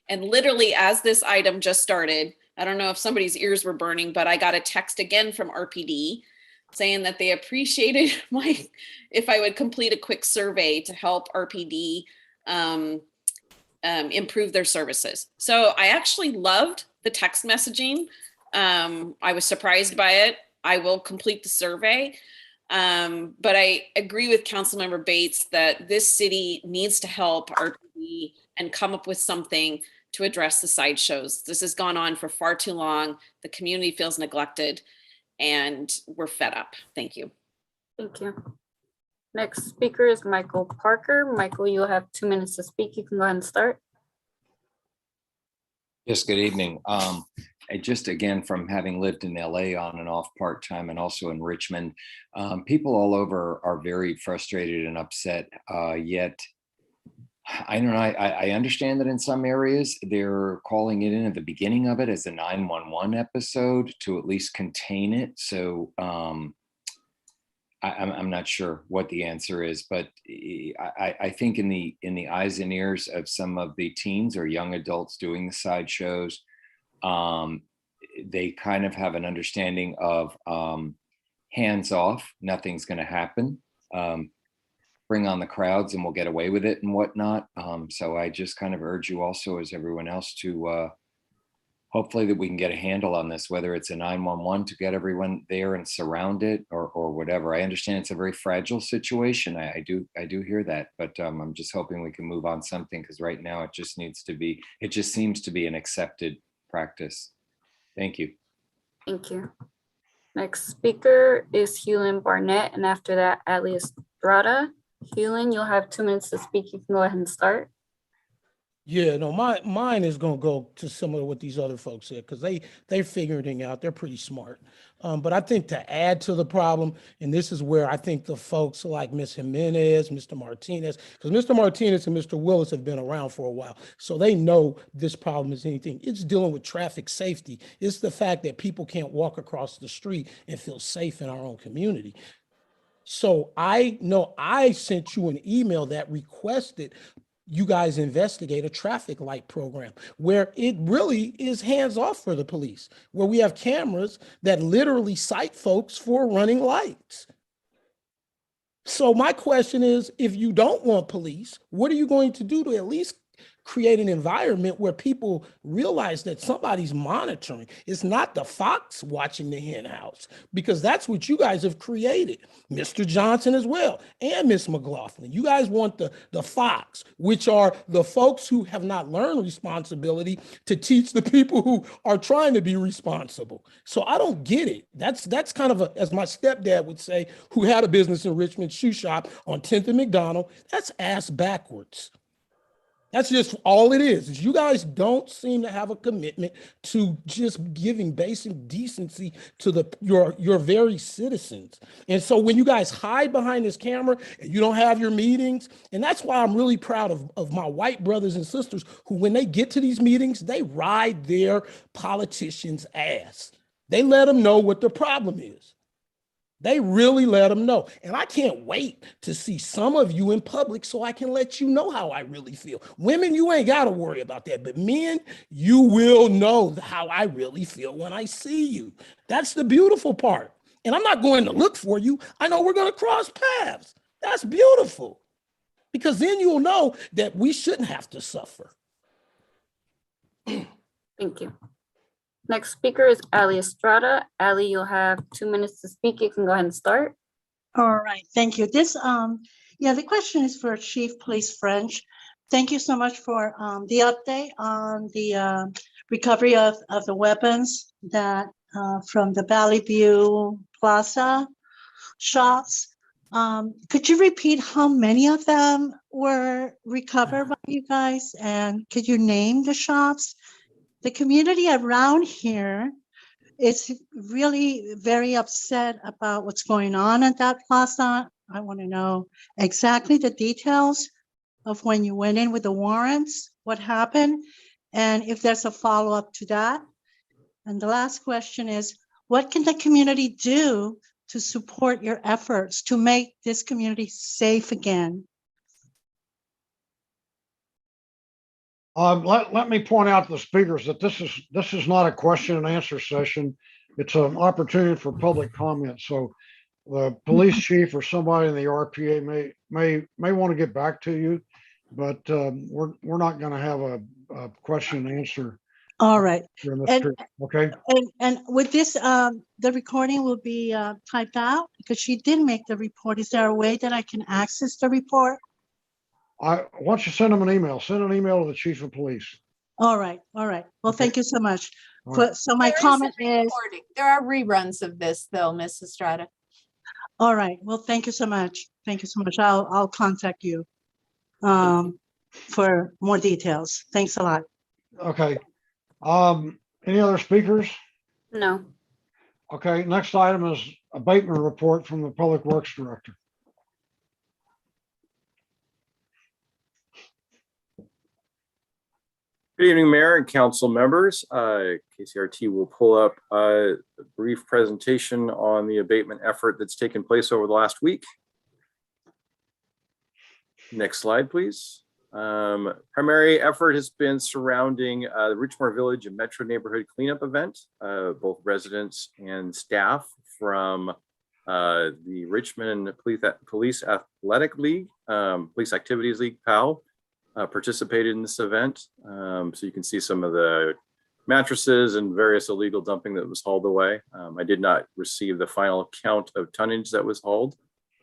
Speaker 14: And literally as this item just started, I don't know if somebody's ears were burning, but I got a text again from RPD saying that they appreciated if I would complete a quick survey to help RPD improve their services. So I actually loved the text messaging. I was surprised by it. I will complete the survey. But I agree with Councilmember Bates that this city needs to help RPD and come up with something to address the sideshows. This has gone on for far too long. The community feels neglected and we're fed up. Thank you.
Speaker 16: Thank you. Next speaker is Michael Parker. Michael, you'll have 2 minutes to speak. You can go ahead and start.
Speaker 21: Yes, good evening. Just again, from having lived in LA on and off part-time and also in Richmond, people all over are very frustrated and upset, yet I don't know, I understand that in some areas they're calling it in at the beginning of it as a 911 episode to at least contain it. So I'm not sure what the answer is, but I think in the eyes and ears of some of the teens or young adults doing the sideshows, they kind of have an understanding of hands off, nothing's going to happen. Bring on the crowds and we'll get away with it and whatnot. So I just kind of urge you also, as everyone else, to hopefully that we can get a handle on this, whether it's a 911 to get everyone there and surround it or whatever. I understand it's a very fragile situation. I do hear that, but I'm just hoping we can move on something, because right now it just seems to be an accepted practice. Thank you.
Speaker 16: Thank you. Next speaker is Hewlin Barnett, and after that, Alias Estrada. Hewlin, you'll have 2 minutes to speak. You can go ahead and start.
Speaker 8: Yeah, no, mine is gonna go to similar to what these other folks said, because they're figuring it out. They're pretty smart. But I think to add to the problem, and this is where I think the folks like Ms. Jimenez, Mr. Martinez, because Mr. Martinez and Mr. Willis have been around for a while, so they know this problem is anything. It's dealing with traffic safety. It's the fact that people can't walk across the street and feel safe in our own community. So I know I sent you an email that requested you guys investigate a traffic light program where it really is hands off for the police, where we have cameras that literally cite folks for running lights. So my question is, if you don't want police, what are you going to do to at least create an environment where people realize that somebody's monitoring? It's not the fox watching the hen house, because that's what you guys have created. Mr. Johnson as well, and Ms. McLaughlin. You guys want the fox, which are the folks who have not learned responsibility, to teach the people who are trying to be responsible. So I don't get it. That's kind of as my stepdad would say, who had a business in Richmond, shoe shop on 10th and McDonald, that's ass backwards. That's just all it is you guys don't seem to have a commitment to just giving basic decency to your very citizens. And so when you guys hide behind this camera and you don't have your meetings, and that's why I'm really proud of my white brothers and sisters who, when they get to these meetings, they ride their politicians' ass. They let them know what the problem is. They really let them know. And I can't wait to see some of you in public so I can let you know how I really feel. Women, you ain't got to worry about that. But men, you will know how I really feel when I see you. That's the beautiful part. And I'm not going to look for you. I know we're going to cross paths. That's beautiful. Because then you'll know that we shouldn't have to suffer.
Speaker 16: Thank you. Next speaker is Ali Estrada. Ali, you'll have 2 minutes to speak. You can go ahead and start.
Speaker 1: All right, thank you. The question is for Chief Police French. Thank you so much for the update on the recovery of the weapons that from the Valley View Plaza shops. Could you repeat how many of them were recovered by you guys? And could you name the shops? The community around here is really very upset about what's going on at that plaza. I want to know exactly the details of when you went in with the warrants, what happened, and if there's a follow-up to that. And the last question is, what can the community do to support your efforts to make this community safe again?
Speaker 3: Let me point out to the speakers that this is not a question and answer session. It's an opportunity for public comment. So the police chief or somebody in the RPA may want to get back to you, but we're not going to have a question and answer.
Speaker 1: All right.
Speaker 3: Okay.
Speaker 1: And with this, the recording will be typed out because she did make the report. Is there a way that I can access the report?
Speaker 3: Why don't you send them an email? Send an email to the chief of police.
Speaker 1: All right. All right. Well, thank you so much.
Speaker 3: All right.
Speaker 1: So my
Speaker 15: There is a
Speaker 1: comment is,
Speaker 15: recording. There are reruns of this though, Ms. Estrada.
Speaker 1: all right. Well, thank you so much. Thank you so much. I'll contact you for more details. Thanks a lot.
Speaker 3: Okay. Any other speakers?
Speaker 16: No.
Speaker 3: Okay. Next item is abatement report from the Public Works Director.
Speaker 17: Good evening, Mayor and council members. KCRT will pull up a brief presentation on the abatement effort that's taken place over the last week. Next slide, please. Primary effort has been surrounding the Richmond Village and Metro Neighborhood Cleanup event. Both residents and staff from the Richmond Police Athletic League, Police Activities League, PAL, participated in this event. So you can see some of the mattresses and various illegal dumping that was hauled away. I did not receive the final count of tonnage that was hauled,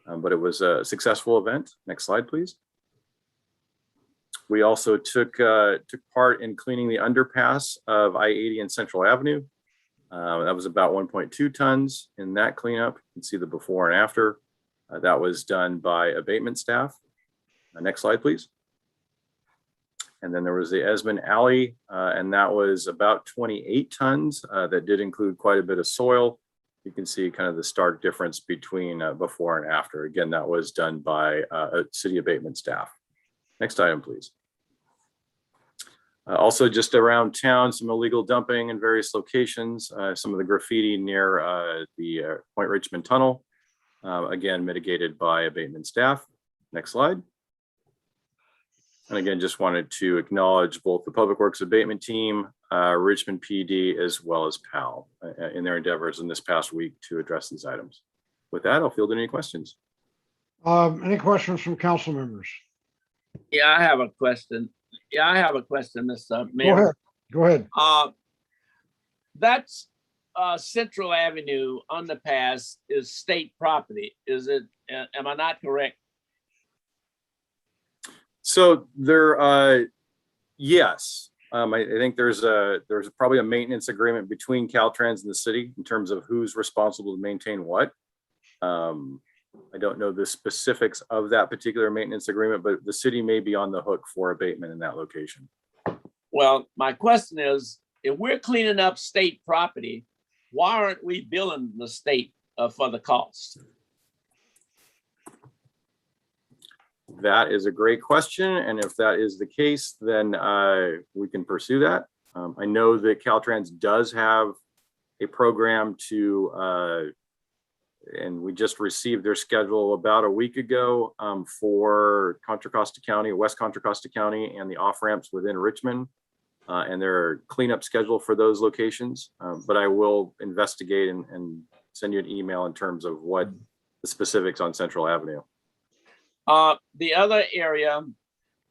Speaker 17: but it was a successful event. Next slide, please. We also took part in cleaning the underpass of I-80 and Central Avenue. That was about 1.2 tons in that cleanup. You can see the before and after. That was done by abatement staff. Next slide, please. And then there was the Esmond Alley, and that was about 28 tons. That did include quite a bit of soil. You can see kind of the stark difference between before and after. Again, that was done by city abatement staff. Next item, please. Also just around town, some illegal dumping in various locations, some of the graffiti near the Point Richmond Tunnel, again, mitigated by abatement staff. Next slide. And again, just wanted to acknowledge both the Public Works Abatement Team, Richmond PD, as well as PAL in their endeavors in this past week to address these items. With that, I'll field any questions.
Speaker 3: Any questions from council members?
Speaker 4: Yeah, I have a question. Mr. Mayor.
Speaker 3: Go ahead.
Speaker 4: That's Central Avenue underpass is state property. Is it? Am I not correct?
Speaker 17: So there, yes, I think there's probably a maintenance agreement between Caltrans and the city in terms of who's responsible to maintain what. I don't know the specifics of that particular maintenance agreement, but the city may be on the hook for abatement in that location.
Speaker 4: Well, my question is, if we're cleaning up state property, why aren't we billing the state for the cost?
Speaker 17: That is a great question. And if that is the case, then we can pursue that. I know that Caltrans does have a program to, and we just received their schedule about a week ago for Contra Costa County, West Contra Costa County, and the off ramps within Richmond, and their cleanup schedule for those locations. But I will investigate and send you an email in terms of what the specifics on Central Avenue.
Speaker 4: The other area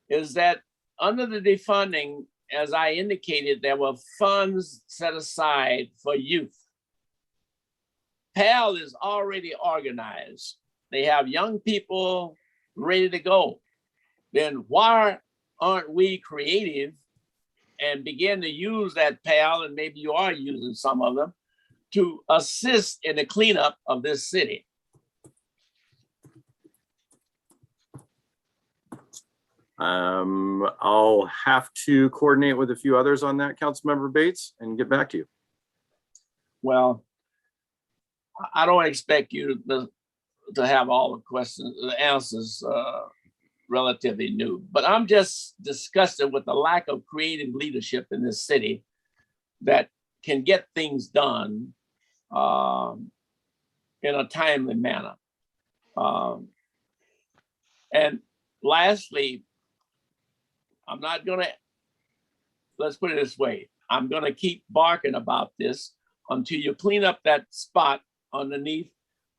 Speaker 4: is that under the defunding, as I indicated, there were funds set aside for youth. PAL is already organized. They have young people ready to go. Then why aren't we creative and begin to use that PAL, and maybe you are using some of them, to assist in the cleanup of this city?
Speaker 17: I'll have to coordinate with a few others on that, Councilmember Bates, and get back to you.
Speaker 4: Well, I don't expect you to have all the questions, the answers relatively new, but I'm just disgusted with the lack of creative leadership in this city that can get things done in a timely manner. And lastly, I'm not gonna, let's put it this way, I'm gonna keep barking about this until you clean up that spot underneath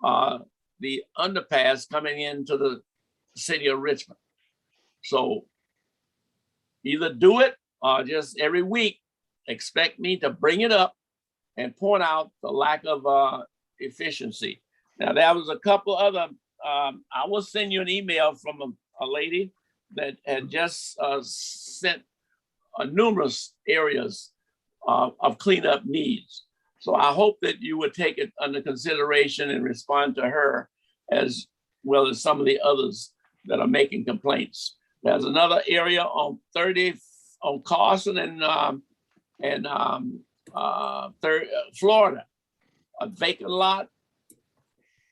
Speaker 4: the underpass coming into the city of Richmond. So either do it or just every week expect me to bring it up and point out the lack of efficiency. Now, there was a couple other, I will send you an email from a lady that had just sent numerous areas of cleanup needs. So I hope that you would take it under consideration and respond to her, as well as some of the others that are making complaints. There's another area on 30 on Carson and Florida, a vacant lot,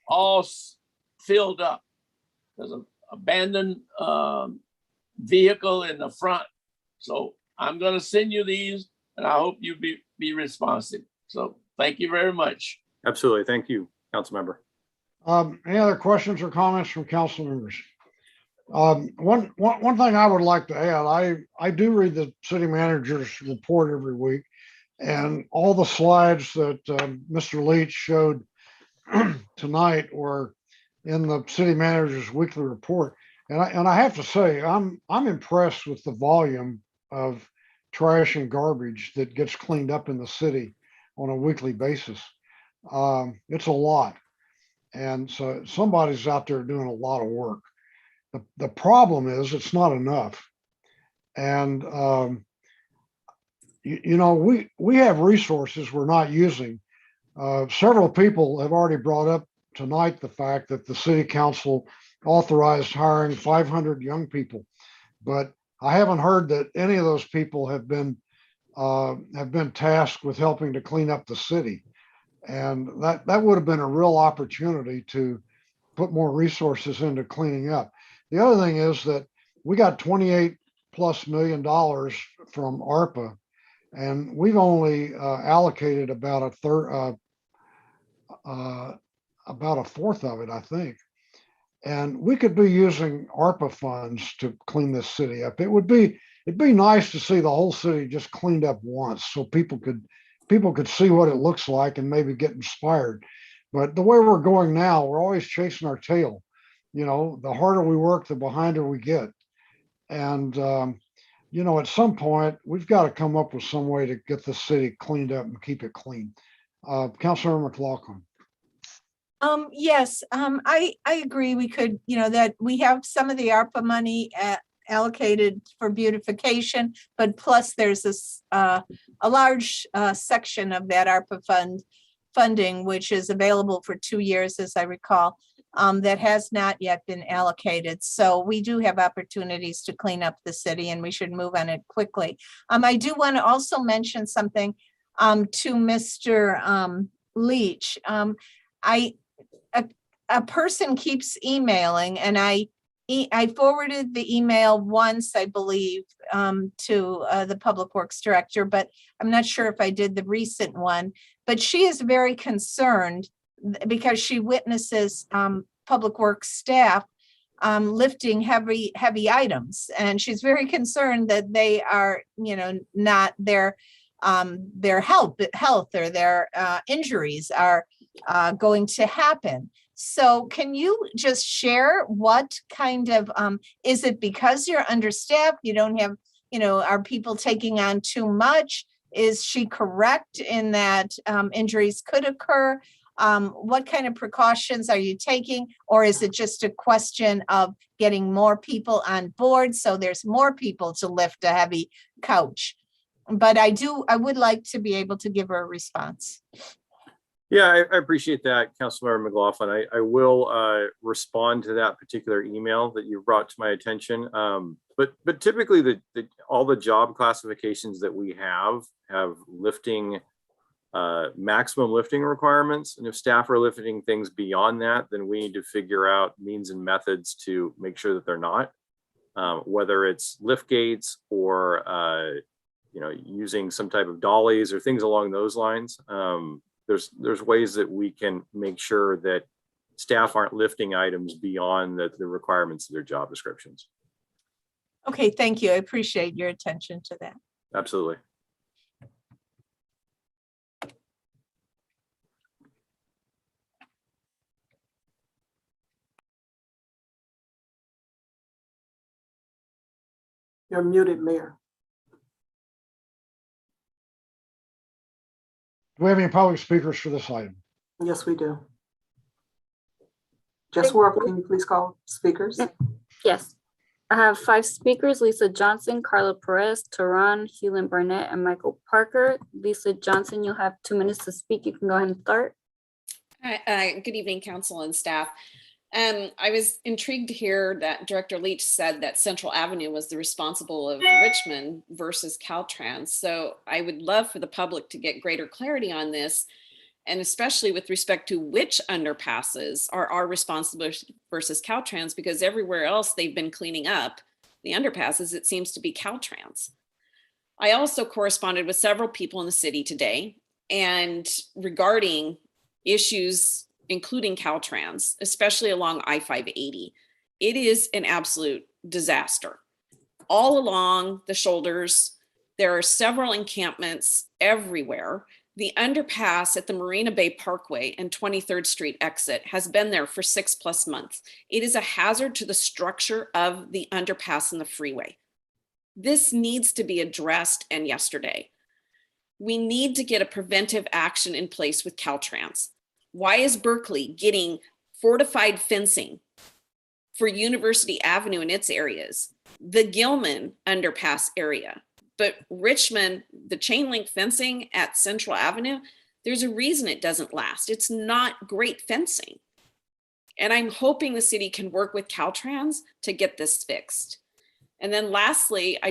Speaker 4: all filled up. There's an abandoned vehicle in the front. So I'm going to send you these, and I hope you be responsive. So thank you very much.
Speaker 17: Absolutely. Thank you, Councilmember.
Speaker 3: Any other questions or comments from council members? One thing I would like to add, I do read the city manager's report every week, and all the slides that Mr. Leach showed tonight were in the city manager's weekly report. And I have to say, I'm impressed with the volume of trash and garbage that gets cleaned up in the city on a weekly basis. It's a lot. And so somebody's out there doing a lot of work. The problem is it's not enough. And, we have resources we're not using. Several people have already brought up tonight the fact that the city council authorized hiring 500 young people, but I haven't heard that any of those people have been tasked with helping to clean up the city. And that would have been a real opportunity to put more resources into cleaning up. The other thing is that we got $28+ million from ARPA, and we've only allocated about a fourth of it, I think. And we could be using ARPA funds to clean this city up. It'd be nice to see the whole city just cleaned up once, so people could see what it looks like and maybe get inspired. But the way we're going now, we're always chasing our tail. The harder we work, the behinder we get. And at some point, we've got to come up with some way to get the city cleaned up and keep it clean. Councilor McLaughlin.
Speaker 15: Yes, I agree. We could, that we have some of the ARPA money allocated for beautification, but plus there's this a large section of that ARPA funding, which is available for 2 years, as I recall. that has not yet been allocated. So we do have opportunities to clean up the city, and we should move on it quickly. I do want to also mention something to Mr. Leach. A person keeps emailing, and I forwarded the email once, I believe, to the Public Works Director, but I'm not sure if I did the recent one. But she is very concerned because she witnesses Public Works staff lifting heavy items, and she's very concerned that they are, not their health or their injuries are going to happen. So can you just share what kind of, is it because you're understaffed, you don't have, are people taking on too much? Is she correct in that injuries could occur? What kind of precautions are you taking? Or is it just a question of getting more people on board so there's more people to lift a heavy couch? But I would like to be able to give her a response.
Speaker 17: Yeah, I appreciate that, Councilmember McLaughlin. I will respond to that particular email that you brought to my attention. But typically all the job classifications that we have lifting maximum lifting requirements. And if staff are lifting things beyond that, then we need to figure out means and methods to make sure that they're not, whether it's lift gates or using some type of dollies or things along those lines. There's ways that we can make sure that staff aren't lifting items beyond the requirements of their job descriptions.
Speaker 15: Okay, thank you. I appreciate your attention to that.
Speaker 17: Absolutely.
Speaker 2: You're muted, Mayor.
Speaker 3: Do we have any public speakers for this item?
Speaker 2: Yes, we do. Just work, can you please call speakers?
Speaker 16: Yes. I have 5 speakers: Lisa Johnson, Carla Perez, Tehran, Helen Barnett, and Michael Parker. Lisa Johnson, you'll have 2 minutes to speak. You can go ahead and start.
Speaker 14: Good evening, council and staff. I was intrigued to hear that Director Leach said that Central Avenue was the responsible of Richmond versus Caltrans. So I would love for the public to get greater clarity on this, and especially with respect to which underpasses are our responsibility versus Caltrans, because everywhere else they've been cleaning up the underpasses, it seems to be Caltrans. I also corresponded with several people in the city today, and regarding issues including Caltrans, especially along I-580. It is an absolute disaster. All along the shoulders, there are several encampments everywhere. The underpass at the Marina Bay Parkway and 23rd Street exit has been there for 6+ months. It is a hazard to the structure of the underpass and the freeway. This needs to be addressed, and yesterday. We need to get a preventive action in place with Caltrans. Why is Berkeley getting fortified fencing for University Avenue and its areas, the Gilman underpass area, but Richmond, the chain link fencing at Central Avenue, there's a reason it doesn't last. It's not great fencing. And I'm hoping the city can work with Caltrans to get this fixed. And then lastly, I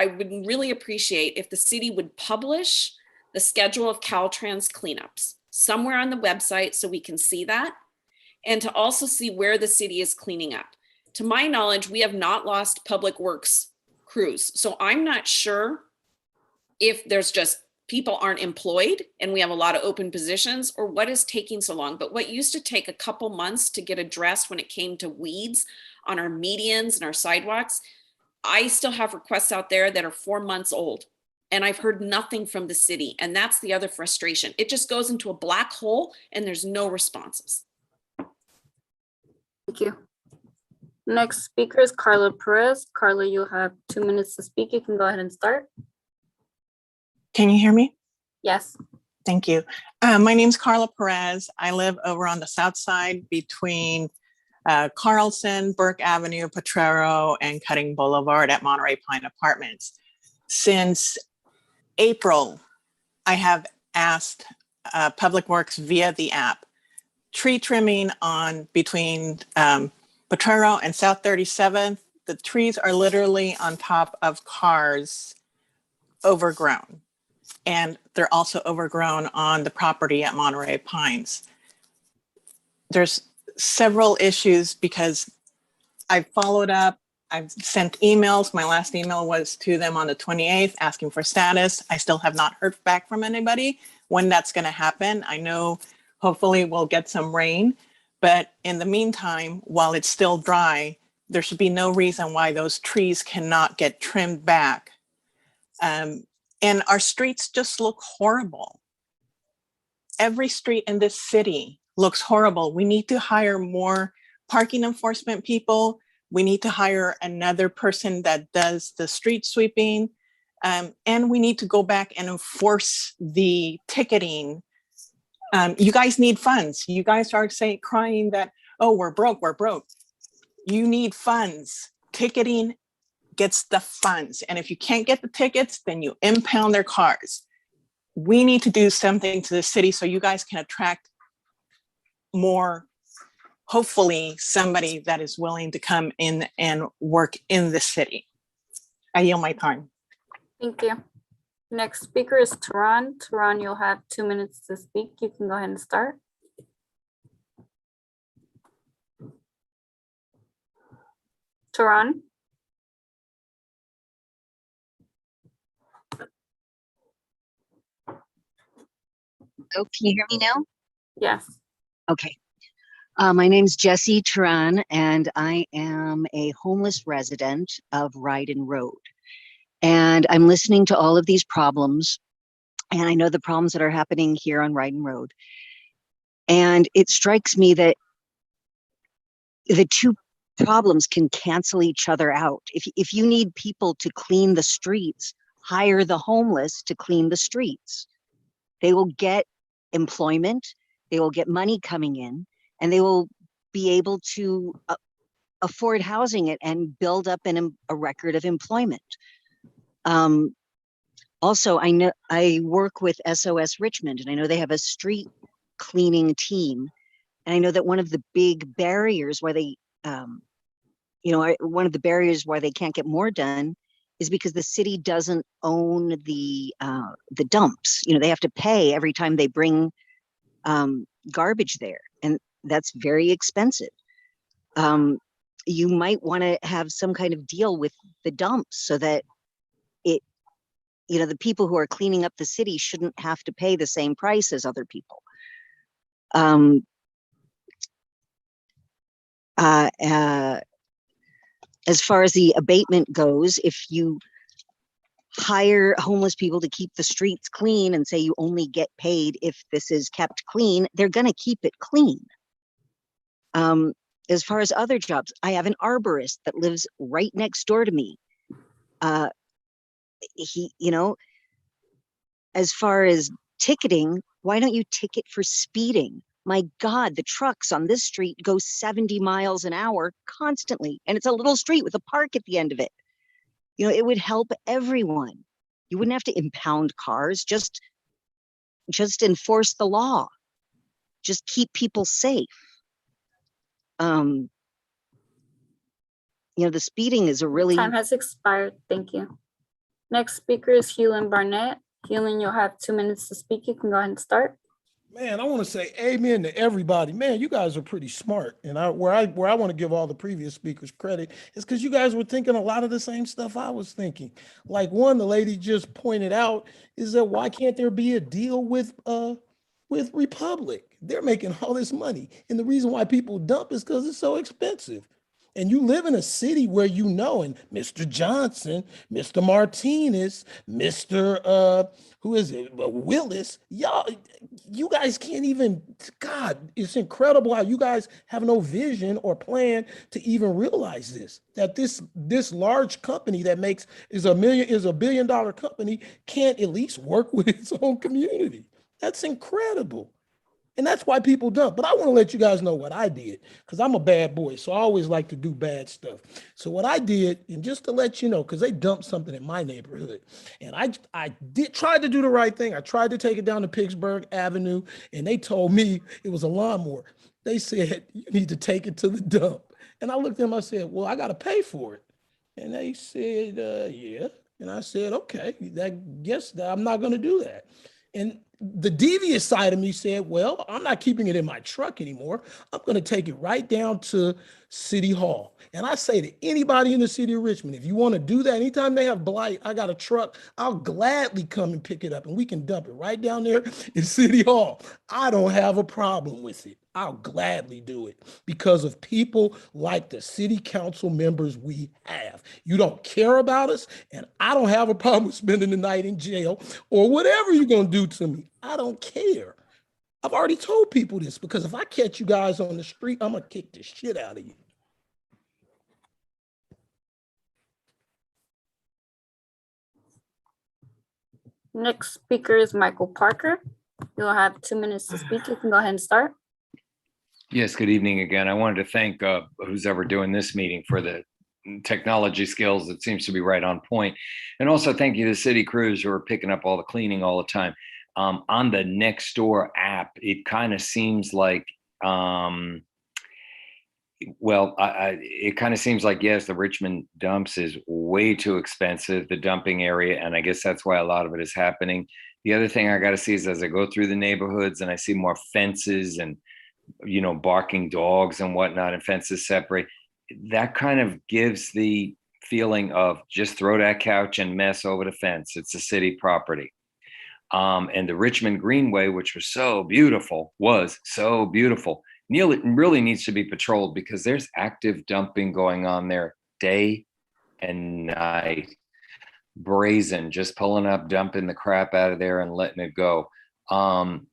Speaker 14: would really appreciate if the city would publish the schedule of Caltrans cleanups somewhere on the website so we can see that, and to also see where the city is cleaning up. To my knowledge, we have not lost public works crews. So I'm not sure if there's just people aren't employed and we have a lot of open positions, or what is taking so long. But what used to take a couple months to get addressed when it came to weeds on our medians and our sidewalks, I still have requests out there that are 4 months old. And I've heard nothing from the city. And that's the other frustration. It just goes into a black hole and there's no responses.
Speaker 16: Thank you. Next speaker is Carla Perez. Carla, you'll have 2 minutes to speak. You can go ahead and start.
Speaker 10: Can you hear me?
Speaker 16: Yes.
Speaker 10: Thank you. My name's Carla Perez. I live over on the south side between Carlson, Burke Avenue, Potrero, and Cutting Boulevard at Monterey Pine Apartments. Since April, I have asked Public Works via the app tree trimming on between Potrero and South 37th. The trees are literally on top of cars, overgrown. And they're also overgrown on the property at Monterey Pines. There's several issues because I've followed up. I've sent emails. My last email was to them on the 28th asking for status. I still have not heard back from anybody when that's going to happen. I know hopefully we'll get some rain, but in the meantime, while it's still dry, there should be no reason why those trees cannot get trimmed back. And our streets just look horrible. Every street in this city looks horrible. We need to hire more parking enforcement people. We need to hire another person that does the street sweeping. And we need to go back and enforce the ticketing. You guys need funds. You guys are crying that, oh, we're broke, we're broke. You need funds. Ticketing gets the funds. And if you can't get the tickets, then you impound their cars. We need to do something to the city so you guys can attract more, hopefully somebody that is willing to come in and work in the city. I yield my time.
Speaker 16: Thank you. Next speaker is Tehran. Tehran, you'll have 2 minutes to speak. You can go ahead and start. Tehran.
Speaker 20: Oh, can you hear me now?
Speaker 16: Yes.
Speaker 20: Okay. My name's Jessie Turan, and I am a homeless resident of Ryden Road. And I'm listening to all of these problems, and I know the problems that are happening here on Ryden Road. And it strikes me that the two problems can cancel each other out. If you need people to clean the streets, hire the homeless to clean the streets. They will get employment, they will get money coming in, and they will be able to afford housing it and build up a record of employment. Also, I know I work with SOS Richmond, and I know they have a street cleaning team. And I know that one of the big barriers why they, one of the barriers why they can't get more done is because the city doesn't own the dumps. They have to pay every time they bring garbage there, and that's very expensive. You might want to have some kind of deal with the dumps so that the people who are cleaning up the city shouldn't have to pay the same price as other people. As far as the abatement goes, if you hire homeless people to keep the streets clean and say you only get paid if this is kept clean, they're going to keep it clean. As far as other jobs, I have an arborist that lives right next door to me. As far as ticketing, why don't you ticket for speeding? My God, the trucks on this street go 70 miles an hour constantly, and it's a little street with a park at the end of it. It would help everyone. You wouldn't have to impound cars, just enforce the law. Just keep people safe. The speeding is a really...
Speaker 16: Time has expired. Thank you. Next speaker is Hewlin Barnett. Hewlin, you'll have 2 minutes to speak. You can go ahead and start.
Speaker 8: Man, I want to say amen to everybody. Man, you guys are pretty smart. And where I want to give all the previous speakers credit is because you guys were thinking a lot of the same stuff I was thinking. Like one, the lady just pointed out is that why can't there be a deal with Republic? They're making all this money. And the reason why people dump is because it's so expensive. And you live in a city where and Mr. Johnson, Mr. Martinez, Mr. Willis, you guys can't even, God, it's incredible how you guys have no vision or plan to even realize that this large company that is a $1 billion company can't at least work with its own community. That's incredible. And that's why people dump. But I want to let you guys know what I did, because I'm a bad boy. So I always like to do bad stuff. So what I did, and just to let you know, because they dumped something in my neighborhood, and I tried to do the right thing. I tried to take it down to Pittsburgh Avenue, and they told me it was a lawnmower. They said, you need to take it to the dump. And I looked at them, I said, well, I got to pay for it. And they said, yeah. And I said, okay, yes, I'm not going to do that. And the devious side of me said, well, I'm not keeping it in my truck anymore. I'm going to take it right down to City Hall. And I say to anybody in the city of Richmond, if you want to do that, anytime they have blight, I got a truck, I'll gladly come and pick it up and we can dump it right down there in City Hall. I don't have a problem with it. I'll gladly do it because of people like the city council members we have. You don't care about us, and I don't have a problem with spending the night in jail or whatever you're going to do to me. I don't care. I've already told people this, because if I catch you guys on the street, I'm going to kick the shit out of you.
Speaker 16: Next speaker is Michael Parker. You'll have 2 minutes to speak. You can go ahead and start.
Speaker 21: Yes, good evening again. I wanted to thank who's ever doing this meeting for the technology skills. It seems to be right on point. And also thank you to the city crews who are picking up all the cleaning all the time. On the Nextdoor app, it kind of seems like, it kind of seems like, yes, the Richmond dumps is way too expensive, the dumping area. And I guess that's why a lot of it is happening. The other thing I got to see is as I go through the neighborhoods and I see more fences and barking dogs and whatnot, and fences separate, that kind of gives the feeling of just throw that couch and mess over the fence. It's a city property. And the Richmond Greenway, which was so beautiful, really needs to be patrolled because there's active dumping going on there day and night. Brazen, just pulling up, dumping the crap out of there and letting it go. And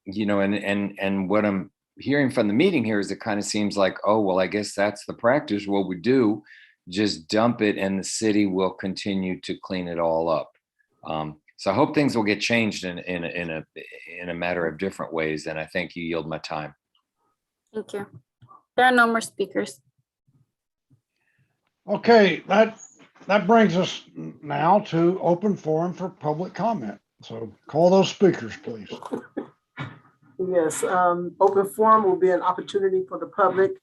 Speaker 21: what I'm hearing from the meeting here is it kind of seems like, oh, well, I guess that's the practice. What we do, just dump it and the city will continue to clean it all up. So I hope things will get changed in a matter of different ways. And I thank you. Yield my time.
Speaker 16: Thank you. There are no more speakers.
Speaker 3: Okay, that brings us now to open forum for public comment. So call those speakers, please.
Speaker 2: Yes, open forum will be an opportunity for the public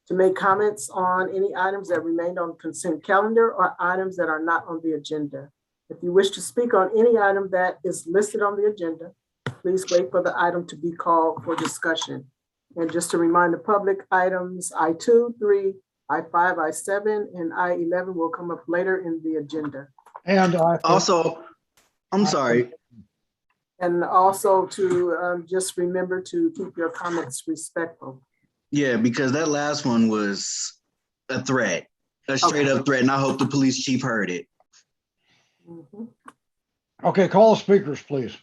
Speaker 2: to make comments on any items that remained on the consent calendar or items that are not on the agenda. If you wish to speak on any item that is listed on the agenda, please wait for the item to be called for discussion. And just to remind the public, items I2, 3, I5, I7, and I11 will come up later in the agenda.
Speaker 3: And
Speaker 13: also, I'm sorry.
Speaker 2: And also to just remember to keep your comments respectful.
Speaker 13: Yeah, because that last one was a threat, a straight up threat, and I hope the police chief heard it.
Speaker 3: Okay, call the speakers, please.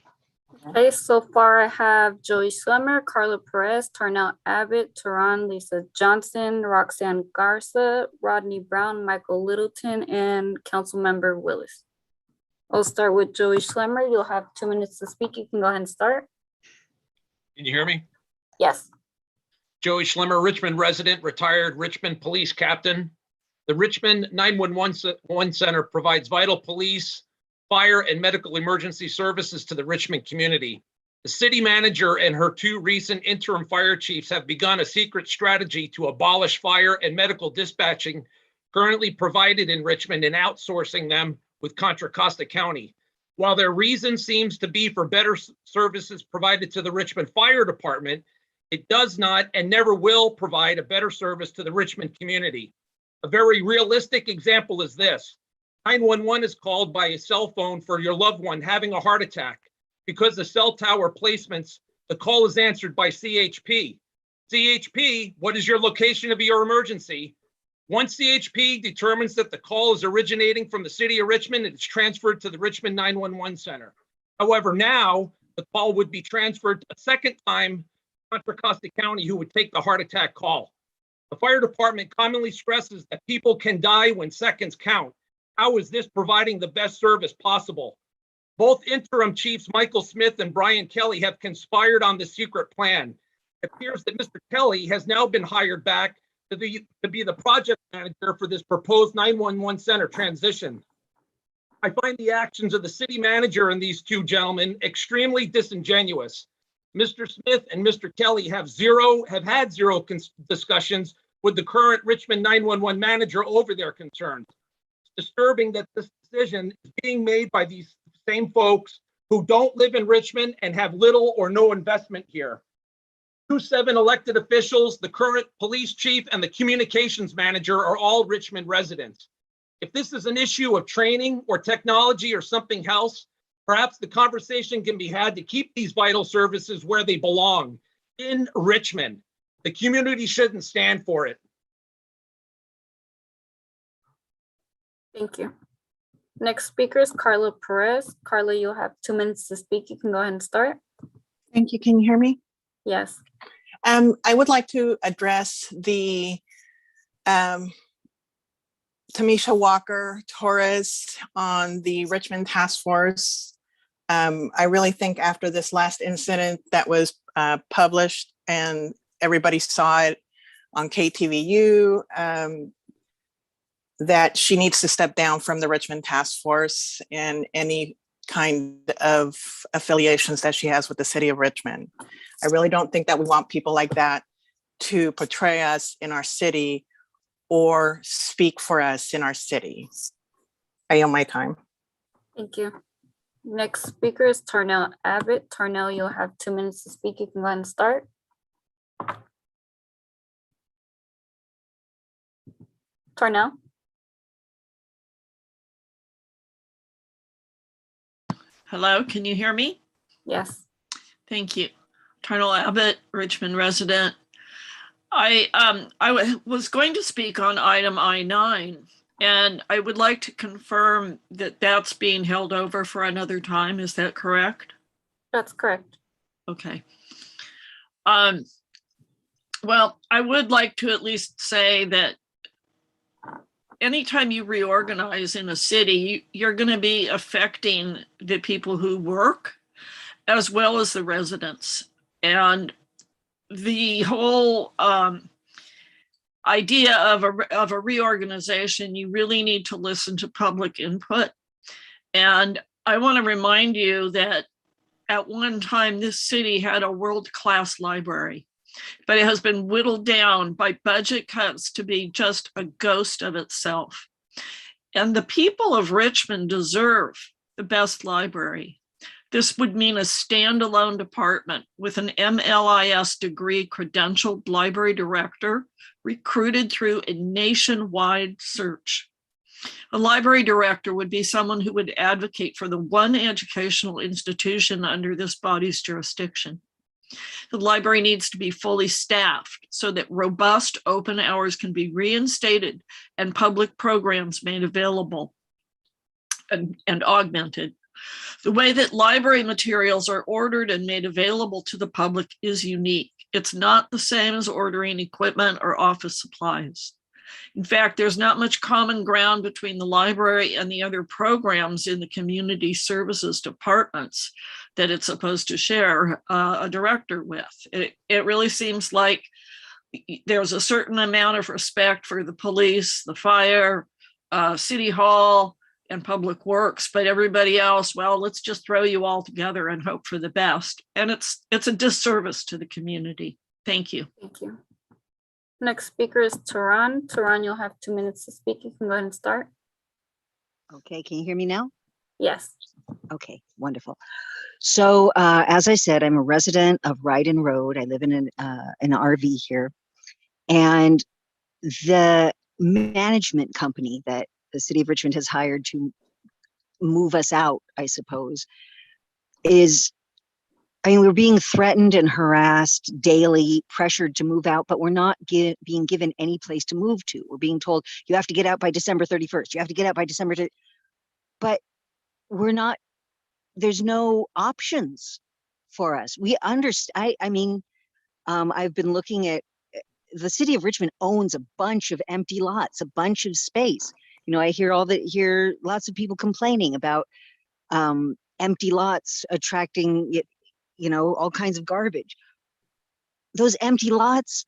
Speaker 16: Okay, so far I have Joey Schlemmer, Carla Perez, Tarnell Abbott, Tehran, Lisa Johnson, Roxanne Garza, Rodney Brown, Michael Littleton, and Councilmember Willis. I'll start with Joey Schlemmer. You'll have 2 minutes to speak. You can go ahead and start.
Speaker 22: Can you hear me?
Speaker 16: Yes.
Speaker 22: Joey Schlemmer, Richmond resident, retired Richmond police captain. The Richmond 911 Center provides vital police, fire, and medical emergency services to the Richmond community. The city manager and her 2 recent interim fire chiefs have begun a secret strategy to abolish fire and medical dispatching currently provided in Richmond and outsourcing them with Contra Costa County. While their reason seems to be for better services provided to the Richmond Fire Department, it does not and never will provide a better service to the Richmond community. A very realistic example is this. 911 is called by a cell phone for your loved one having a heart attack. Because the cell tower placements, the call is answered by CHP. CHP, what is your location of your emergency? Once CHP determines that the call is originating from the city of Richmond, it's transferred to the Richmond 911 Center. However, now the call would be transferred a second time to Contra Costa County, who would take the heart attack call. The fire department commonly stresses that people can die when seconds count. How is this providing the best service possible? Both interim chiefs, Michael Smith and Brian Kelly, have conspired on the secret plan. It appears that Mr. Kelly has now been hired back to be the project manager for this proposed 911 center transition. I find the actions of the city manager and these two gentlemen extremely disingenuous. Mr. Smith and Mr. Kelly have had zero discussions with the current Richmond 911 manager over their concerns. It's disturbing that this decision is being made by these same folks who don't live in Richmond and have little or no investment here. 7 elected officials, the current police chief, and the communications manager are all Richmond residents. If this is an issue of training or technology or something else, perhaps the conversation can be had to keep these vital services where they belong, in Richmond. The community shouldn't stand for it.
Speaker 16: Thank you. Next speaker is Carla Perez. Carla, you'll have 2 minutes to speak. You can go ahead and start.
Speaker 10: Thank you. Can you hear me?
Speaker 16: Yes.
Speaker 10: I would like to address the Tamisha Walker Torres on the Richmond Task Force. I really think after this last incident that was published and everybody saw it on KTVU, that she needs to step down from the Richmond Task Force and any kind of affiliations that she has with the city of Richmond. I really don't think that we want people like that to portray us in our city or speak for us in our city. I yield my time.
Speaker 16: Thank you. Next speaker is Tarnell Abbott. Tarnell, you'll have 2 minutes to speak. You can go ahead and start. Tarnell?
Speaker 7: Hello, can you hear me?
Speaker 16: Yes.
Speaker 7: Thank you. Tarnell Abbott, Richmond resident. I was going to speak on item I-9, and I would like to confirm that that's being held over for another time. Is that correct?
Speaker 16: That's correct.
Speaker 7: Okay. Well, I would like to at least say that anytime you reorganize in a city, you're going to be affecting the people who work as well as the residents. And the whole idea of a reorganization, you really need to listen to public input. And I want to remind you that at one time, this city had a world-class library, but it has been whittled down by budget cuts to be just a ghost of itself. And the people of Richmond deserve the best library. This would mean a standalone department with an MLIS degree credentialed library director recruited through a nationwide search. A library director would be someone who would advocate for the one educational institution under this body's jurisdiction. The library needs to be fully staffed so that robust open hours can be reinstated and public programs made available and augmented. The way that library materials are ordered and made available to the public is unique. It's not the same as ordering equipment or office supplies. In fact, there's not much common ground between the library and the other programs in the community services departments that it's supposed to share a director with. It really seems like there's a certain amount of respect for the police, the fire, city hall, and public works, but everybody else, well, let's just throw you all together and hope for the best. And it's a disservice to the community. Thank you.
Speaker 16: Thank you. Next speaker is Turan. Turan, you'll have 2 minutes to speak. You can go ahead and start.
Speaker 20: Okay, can you hear me now?
Speaker 16: Yes.
Speaker 20: Okay, wonderful. So as I said, I'm a resident of Ryden Road. I live in an RV here. And the management company that the city of Richmond has hired to move us out, I suppose, we're being threatened and harassed daily, pressured to move out, but we're not being given any place to move to. We're being told, you have to get out by December 31st. You have to get out by December 30th. But we're not, there's no options for us. We understand, I've been looking at, the city of Richmond owns a bunch of empty lots, a bunch of space. You know, I hear lots of people complaining about empty lots attracting, all kinds of garbage. those empty lots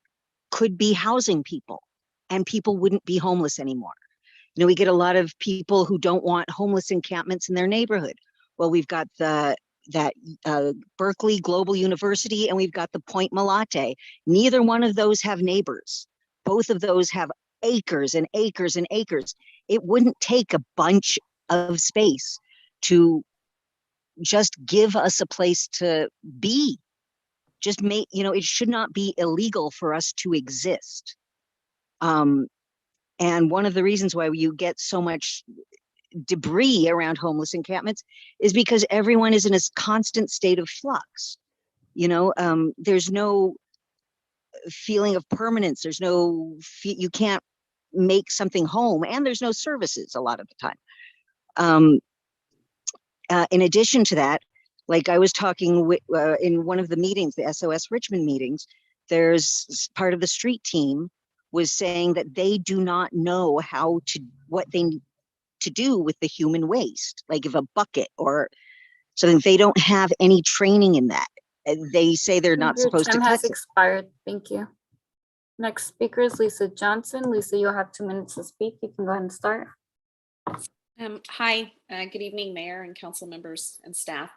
Speaker 20: could be housing people, and people wouldn't be homeless anymore. You know, we get a lot of people who don't want homeless encampments in their neighborhood. Well, we've got that Berkeley Global University, and we've got the Point Malate. Neither one of those have neighbors. Both of those have acres and acres and acres. It wouldn't take a bunch of space to just give us a place to be. Just make, you know, it should not be illegal for us to exist. And one of the reasons why you get so much debris around homeless encampments is because everyone is in a constant state of flux. You know, there's no feeling of permanence. There's no, you can't make something home, and there's no services a lot of the time. In addition to that, like I was talking with, in one of the meetings, the SOS Richmond meetings, there's part of the street team was saying that they do not know what they need to do with the human waste, like if a bucket or something. They don't have any training in that. They say they're not
Speaker 16: Your
Speaker 20: supposed to
Speaker 16: time has
Speaker 20: touch it.
Speaker 16: expired. Thank you. Next speaker is Lisa Johnson. Lisa, you'll have 2 minutes to speak. You can go ahead and start.
Speaker 14: Hi, good evening, Mayor and council members and staff.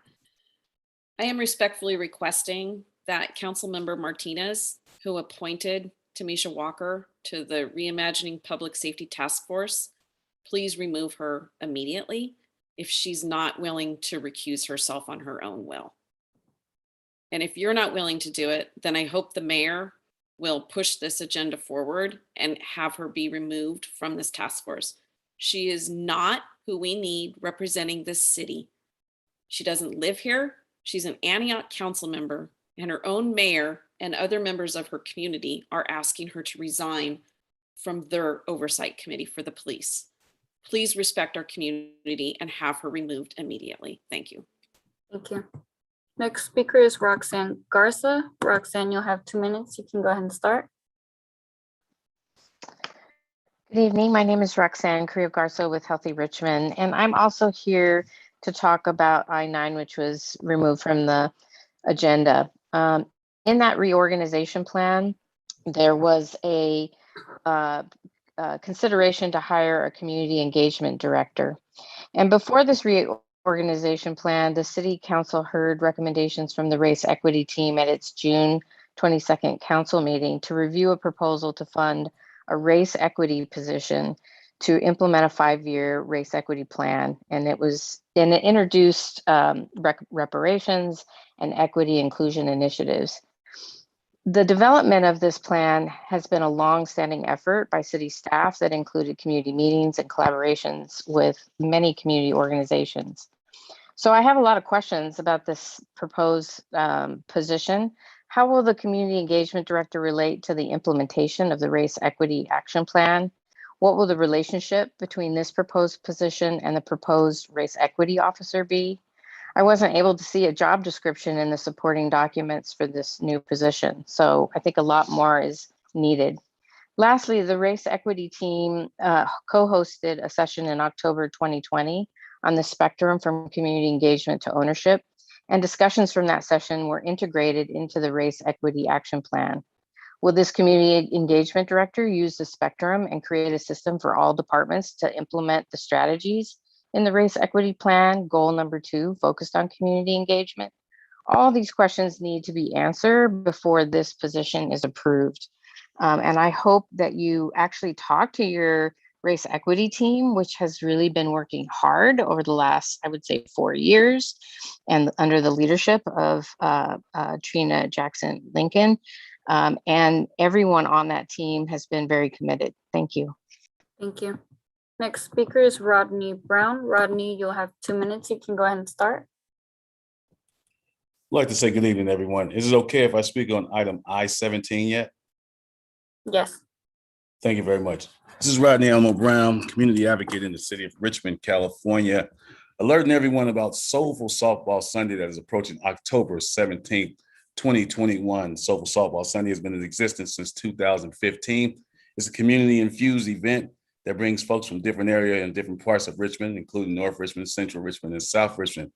Speaker 14: I am respectfully requesting that Councilmember Martinez, who appointed Tamisha Walker to the Reimagining Public Safety Task Force, please remove her immediately if she's not willing to recuse herself on her own will. And if you're not willing to do it, then I hope the mayor will push this agenda forward and have her be removed from this task force. She is not who we need representing this city. She doesn't live here. She's an Antioch council member, and her own mayor and other members of her community are asking her to resign from their oversight committee for the police. Please respect our community and have her removed immediately. Thank you.
Speaker 16: Thank you. Next speaker is Roxanne Garza. Roxanne, you'll have 2 minutes. You can go ahead and start.
Speaker 5: Good evening. My name is Roxanne Garza with Healthy Richmond, and I'm also here to talk about I-9, which was removed from the agenda. In that reorganization plan, there was a consideration to hire a community engagement director. And before this reorganization plan, the City Council heard recommendations from the race equity team at its June 22nd council meeting to review a proposal to fund a race equity position to implement a 5-year race equity plan. And it introduced reparations and equity inclusion initiatives. The development of this plan has been a long-standing effort by city staff that included community meetings and collaborations with many community organizations. So I have a lot of questions about this proposed position. How will the community engagement director relate to the implementation of the race equity action plan? What will the relationship between this proposed position and the proposed race equity officer be? I wasn't able to see a job description in the supporting documents for this new position, so I think a lot more is needed. Lastly, the race equity team co-hosted a session in October 2020 on the spectrum from community engagement to ownership, and discussions from that session were integrated into the race equity action plan. Will this community engagement director use the spectrum and create a system for all departments to implement the strategies in the race equity plan, goal number 2, focused on community engagement? All these questions need to be answered before this position is approved. And I hope that you actually talk to your race equity team, which has really been working hard over the last, I would say, 4 years, and under the leadership of Trina Jackson Lincoln. And everyone on that team has been very committed. Thank you.
Speaker 16: Thank you. Next speaker is Rodney Brown. Rodney, you'll have 2 minutes. You can go ahead and start.
Speaker 9: I'd like to say good evening, everyone. Is it okay if I speak on item I-17 yet?
Speaker 16: Yes.
Speaker 9: Thank you very much. This is Rodney Elmo Brown, community advocate in the city of Richmond, California, alerting everyone about Soulful Softball Sunday that is approaching October 17th, 2021. Soulful Softball Sunday has been in existence since 2015. It's a community-infused event that brings folks from different areas and different parts of Richmond, including North Richmond, Central Richmond, and South Richmond.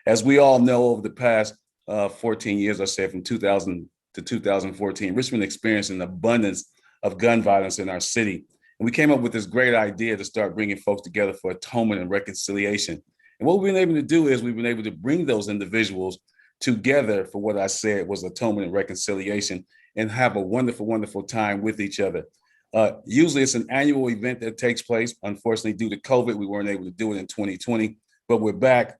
Speaker 9: As we all know, over the past 14 years, I say from 2000 to 2014, Richmond experienced an abundance of gun violence in our city. And we came up with this great idea to start bringing folks together for atonement and reconciliation. And what we've been able to do is we've been able to bring those individuals together for what I said was atonement and reconciliation, and have a wonderful, wonderful time with each other. Usually it's an annual event that takes place. Unfortunately, due to COVID, we weren't able to do it in 2020, but we're back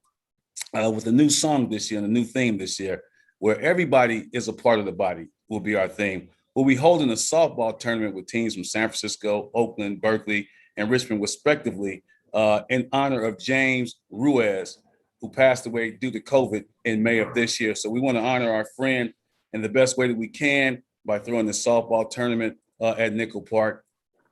Speaker 9: with a new song this year and a new theme this year, where everybody is a part of the body will be our theme. We'll be holding a softball tournament with teams from San Francisco, Oakland, Berkeley, and Richmond, respectively, in honor of James Ruiz, who passed away due to COVID in May of this year. So we want to honor our friend in the best way that we can by throwing the softball tournament at Nickel Park.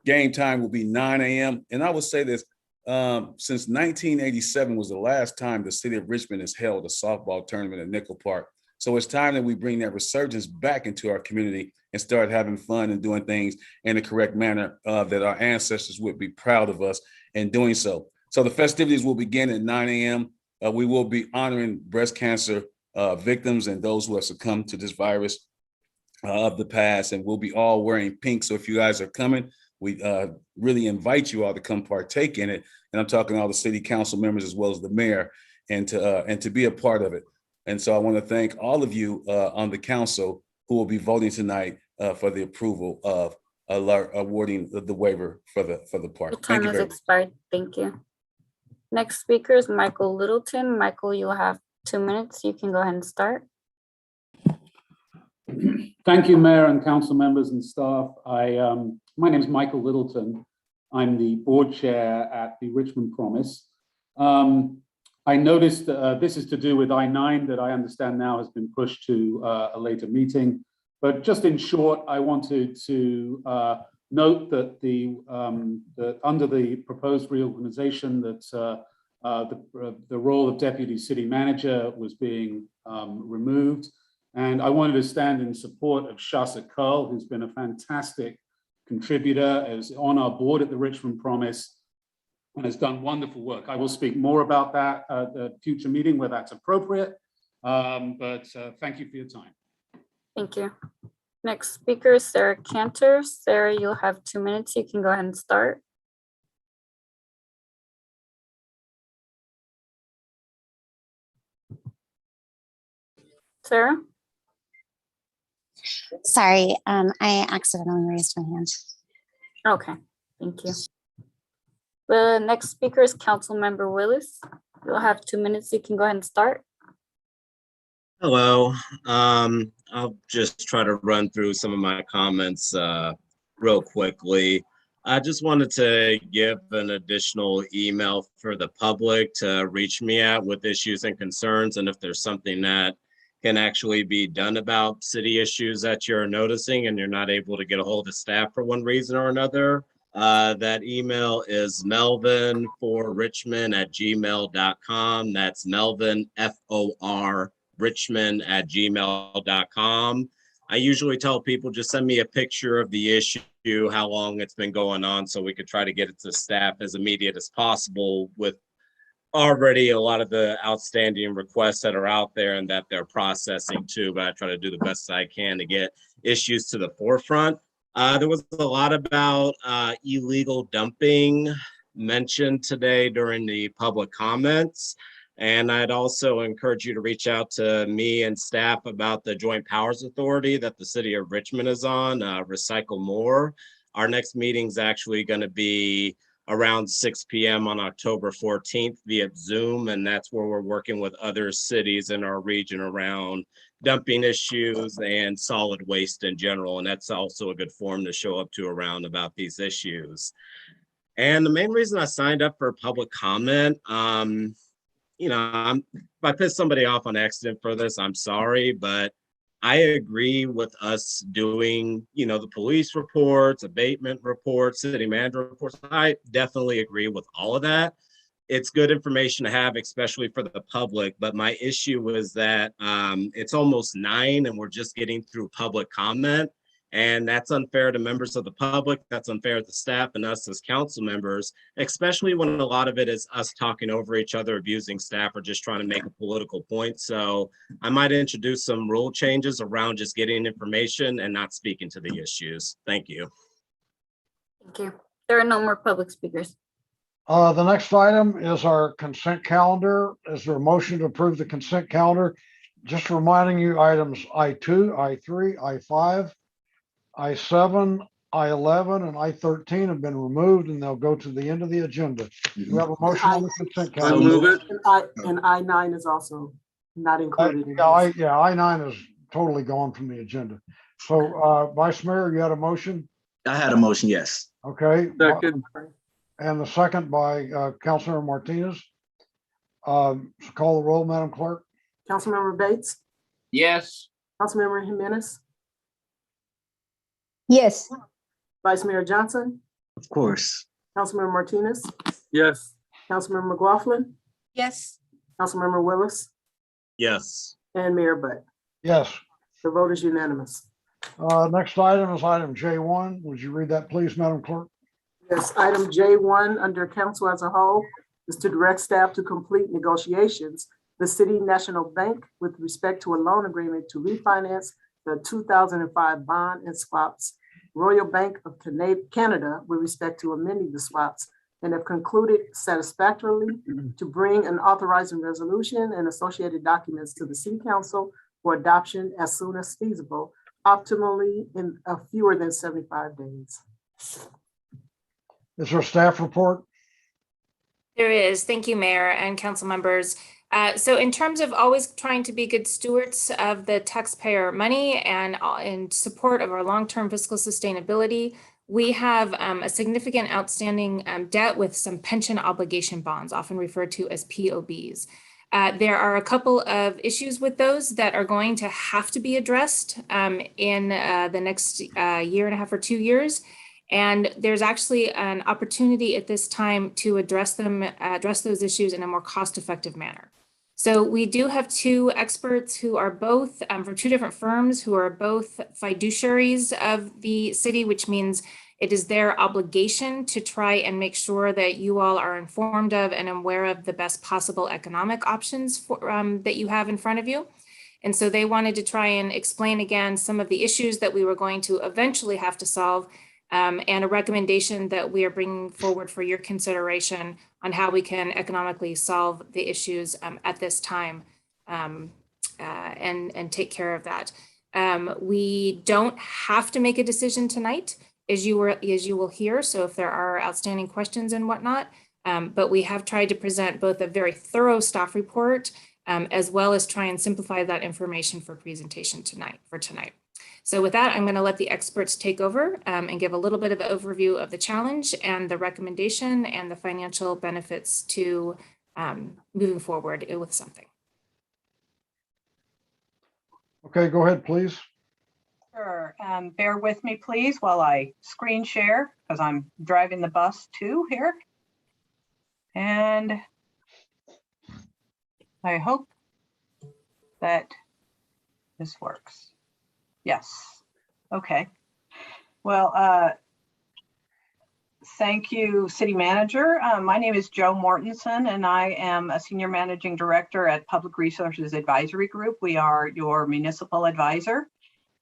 Speaker 9: Game time will be 9 a.m. And I will say this, since 1987 was the last time the city of Richmond has held a softball tournament at Nickel Park. So it's time that we bring that resurgence back into our community and start having fun and doing things in the correct manner that our ancestors would be proud of us in doing so. So the festivities will begin at 9 a.m. We will be honoring breast cancer victims and those who have succumbed to this virus of the past, and we'll be all wearing pink. So if you guys are coming, we really invite you all to come partake in it. And I'm talking to all the city council members as well as the mayor, and to be a part of it. And so I want to thank all of you on the council who will be voting tonight for the approval of awarding the waiver for the park.
Speaker 16: Your
Speaker 9: Thank
Speaker 16: time
Speaker 9: you
Speaker 16: has
Speaker 9: very much.
Speaker 16: expired. Thank you. Next speaker is Michael Littleton. Michael, you'll have 2 minutes. You can go ahead and start.
Speaker 6: Thank you, Mayor and council members and staff. My name is Michael Littleton. I'm the board chair at the Richmond Promise. I noticed this is to do with I-9 that I understand now has been pushed to a later meeting. But just in short, I wanted to note that under the proposed reorganization that the role of deputy city manager was being removed. And I wanted to stand in support of Shasa Curl, who's been a fantastic contributor, is on our board at the Richmond Promise, and has done wonderful work. I will speak more about that at a future meeting where that's appropriate. But thank you for your time.
Speaker 16: Thank you. Next speaker is Sarah Cantor. Sarah, you'll have 2 minutes. You can go ahead and start. Sarah?
Speaker 12: Sorry, I accidentally raised my hand.
Speaker 16: Okay, thank you. The next speaker is Councilmember Willis. You'll have 2 minutes. You can go ahead and start.
Speaker 23: Hello. I'll just try to run through some of my comments real quickly. I just wanted to give an additional email for the public to reach me at with issues and concerns, and if there's something that can actually be done about city issues that you're noticing and you're not able to get a hold of staff for one reason or another. That email is melvin4richmond@gmail.com. That's Melvin, F-O-R, richmond@gmail.com. I usually tell people just send me a picture of the issue, how long it's been going on, so we could try to get it to staff as immediate as possible with already a lot of the outstanding requests that are out there and that they're processing too, but I try to do the best I can to get issues to the forefront. There was a lot about illegal dumping mentioned today during the public comments. And I'd also encourage you to reach out to me and staff about the Joint Powers Authority that the city of Richmond is on, Recycle More. Our next meeting is actually going to be around 6 p.m. on October 14th via Zoom. And that's where we're working with other cities in our region around dumping issues and solid waste in general. And that's also a good forum to show up to around about these issues. And the main reason I signed up for public comment, if I pissed somebody off on accident for this, I'm sorry, but I agree with us doing, the police reports, abatement reports, city manager reports. I definitely agree with all of that. It's good information to have, especially for the public. But my issue was that it's almost 9 and we're just getting through public comment. And that's unfair to members of the public. That's unfair to staff and us as council members, especially when a lot of it is us talking over each other, abusing staff, or just trying to make a political point. So I might introduce some rule changes around just getting information and not speaking to the issues. Thank you.
Speaker 16: Thank you. There are no more public speakers.
Speaker 3: The next item is our consent calendar. Is there a motion to approve the consent calendar? Just reminding you, items I2, I3, I5, I7, I11, and I13 have been removed, and they'll go to the end of the agenda. Do we have a motion on the consent
Speaker 9: So
Speaker 3: calendar?
Speaker 9: move it.
Speaker 2: And I9 is also not included. in
Speaker 3: Yeah,
Speaker 2: this.
Speaker 3: I9 is totally gone from the agenda. So, Vice Mayor, you had a motion?
Speaker 13: I had a motion, yes.
Speaker 3: Okay.
Speaker 9: Second.
Speaker 3: And the second by Councilmember Martinez. So call the roll, Madam Clerk.
Speaker 2: Councilmember Bates,
Speaker 22: Yes.
Speaker 2: Councilmember Jimenez,
Speaker 15: Yes.
Speaker 2: Vice Mayor Johnson,
Speaker 13: Of course.
Speaker 2: Councilmember Martinez,
Speaker 9: Yes.
Speaker 2: Councilmember McLaughlin,
Speaker 15: Yes.
Speaker 2: Councilmember Willis,
Speaker 23: Yes.
Speaker 2: and Mayor Butt.
Speaker 3: Yes.
Speaker 2: The vote is unanimous.
Speaker 3: Next item is item J1. Would you read that, please, Madam Clerk?
Speaker 2: Yes, item J1 under council as a whole is to direct staff to complete negotiations the City National Bank with respect to a loan agreement to refinance the 2005 bond and swaps, Royal Bank of Canada with respect to amending the swaps, and have concluded satisfactorily to bring an authorizing resolution and associated documents to the City Council for adoption as soon as feasible, optimally in fewer than 75 days.
Speaker 3: Is there a staff report?
Speaker 11: There is. Thank you, Mayor and council members. So in terms of always trying to be good stewards of the taxpayer money and in support of our long-term fiscal sustainability, we have a significant outstanding debt with some pension obligation bonds, often referred to as POBs. There are a couple of issues with those that are going to have to be addressed in the next year and a half or 2 years. And there's actually an opportunity at this time to address those issues in a more cost-effective manner. So we do have two experts who are both from two different firms who are both fiduciaries of the city, which means it is their obligation to try and make sure that you all are informed of and aware of the best possible economic options for, that you have in front of you. And so they wanted to try and explain again some of the issues that we were going to eventually have to solve, and a recommendation that we are bringing forward for your consideration on how we can economically solve the issues at this time and take care of that. We don't have to make a decision tonight, as you will hear. So if there are outstanding questions and whatnot, but we have tried to present both a very thorough staff report as well as try and simplify that information for presentation tonight. So with that, I'm going to let the experts take over and give a little bit of an overview of the challenge and the recommendation and the financial benefits to moving forward with something.
Speaker 3: Okay, go ahead, please.
Speaker 18: Sure. Bear with me, please, while I screen share, because I'm driving the bus too here. And I hope that this works. Yes. Okay. Well, thank you, City Manager. My name is Joe Mortensen, and I am a Senior Managing Director at Public Resources Advisory Group. We are your municipal advisor.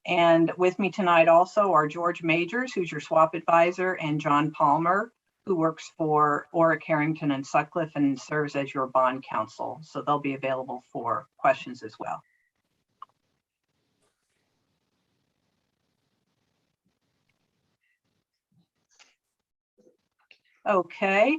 Speaker 18: And with me tonight also are George Majors, who's your swap advisor, and John Palmer, who works for Orrick, Harrington, and Sutcliffe and serves as your bond counsel. So they'll be available for questions as well. Okay,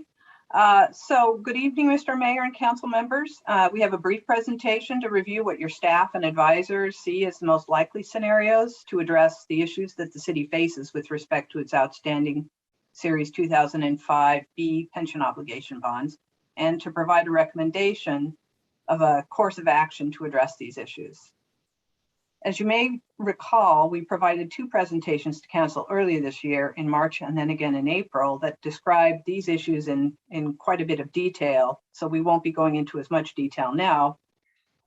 Speaker 18: so good evening, Mr. Mayor and council members. We have a brief presentation to review what your staff and advisors see as the most likely scenarios to address the issues that the city faces with respect to its outstanding Series 2005 B pension obligation bonds, and to provide a recommendation of a course of action to address these issues. As you may recall, we provided two presentations to council earlier this year in March and then again in April that described these issues in quite a bit of detail. So we won't be going into as much detail now.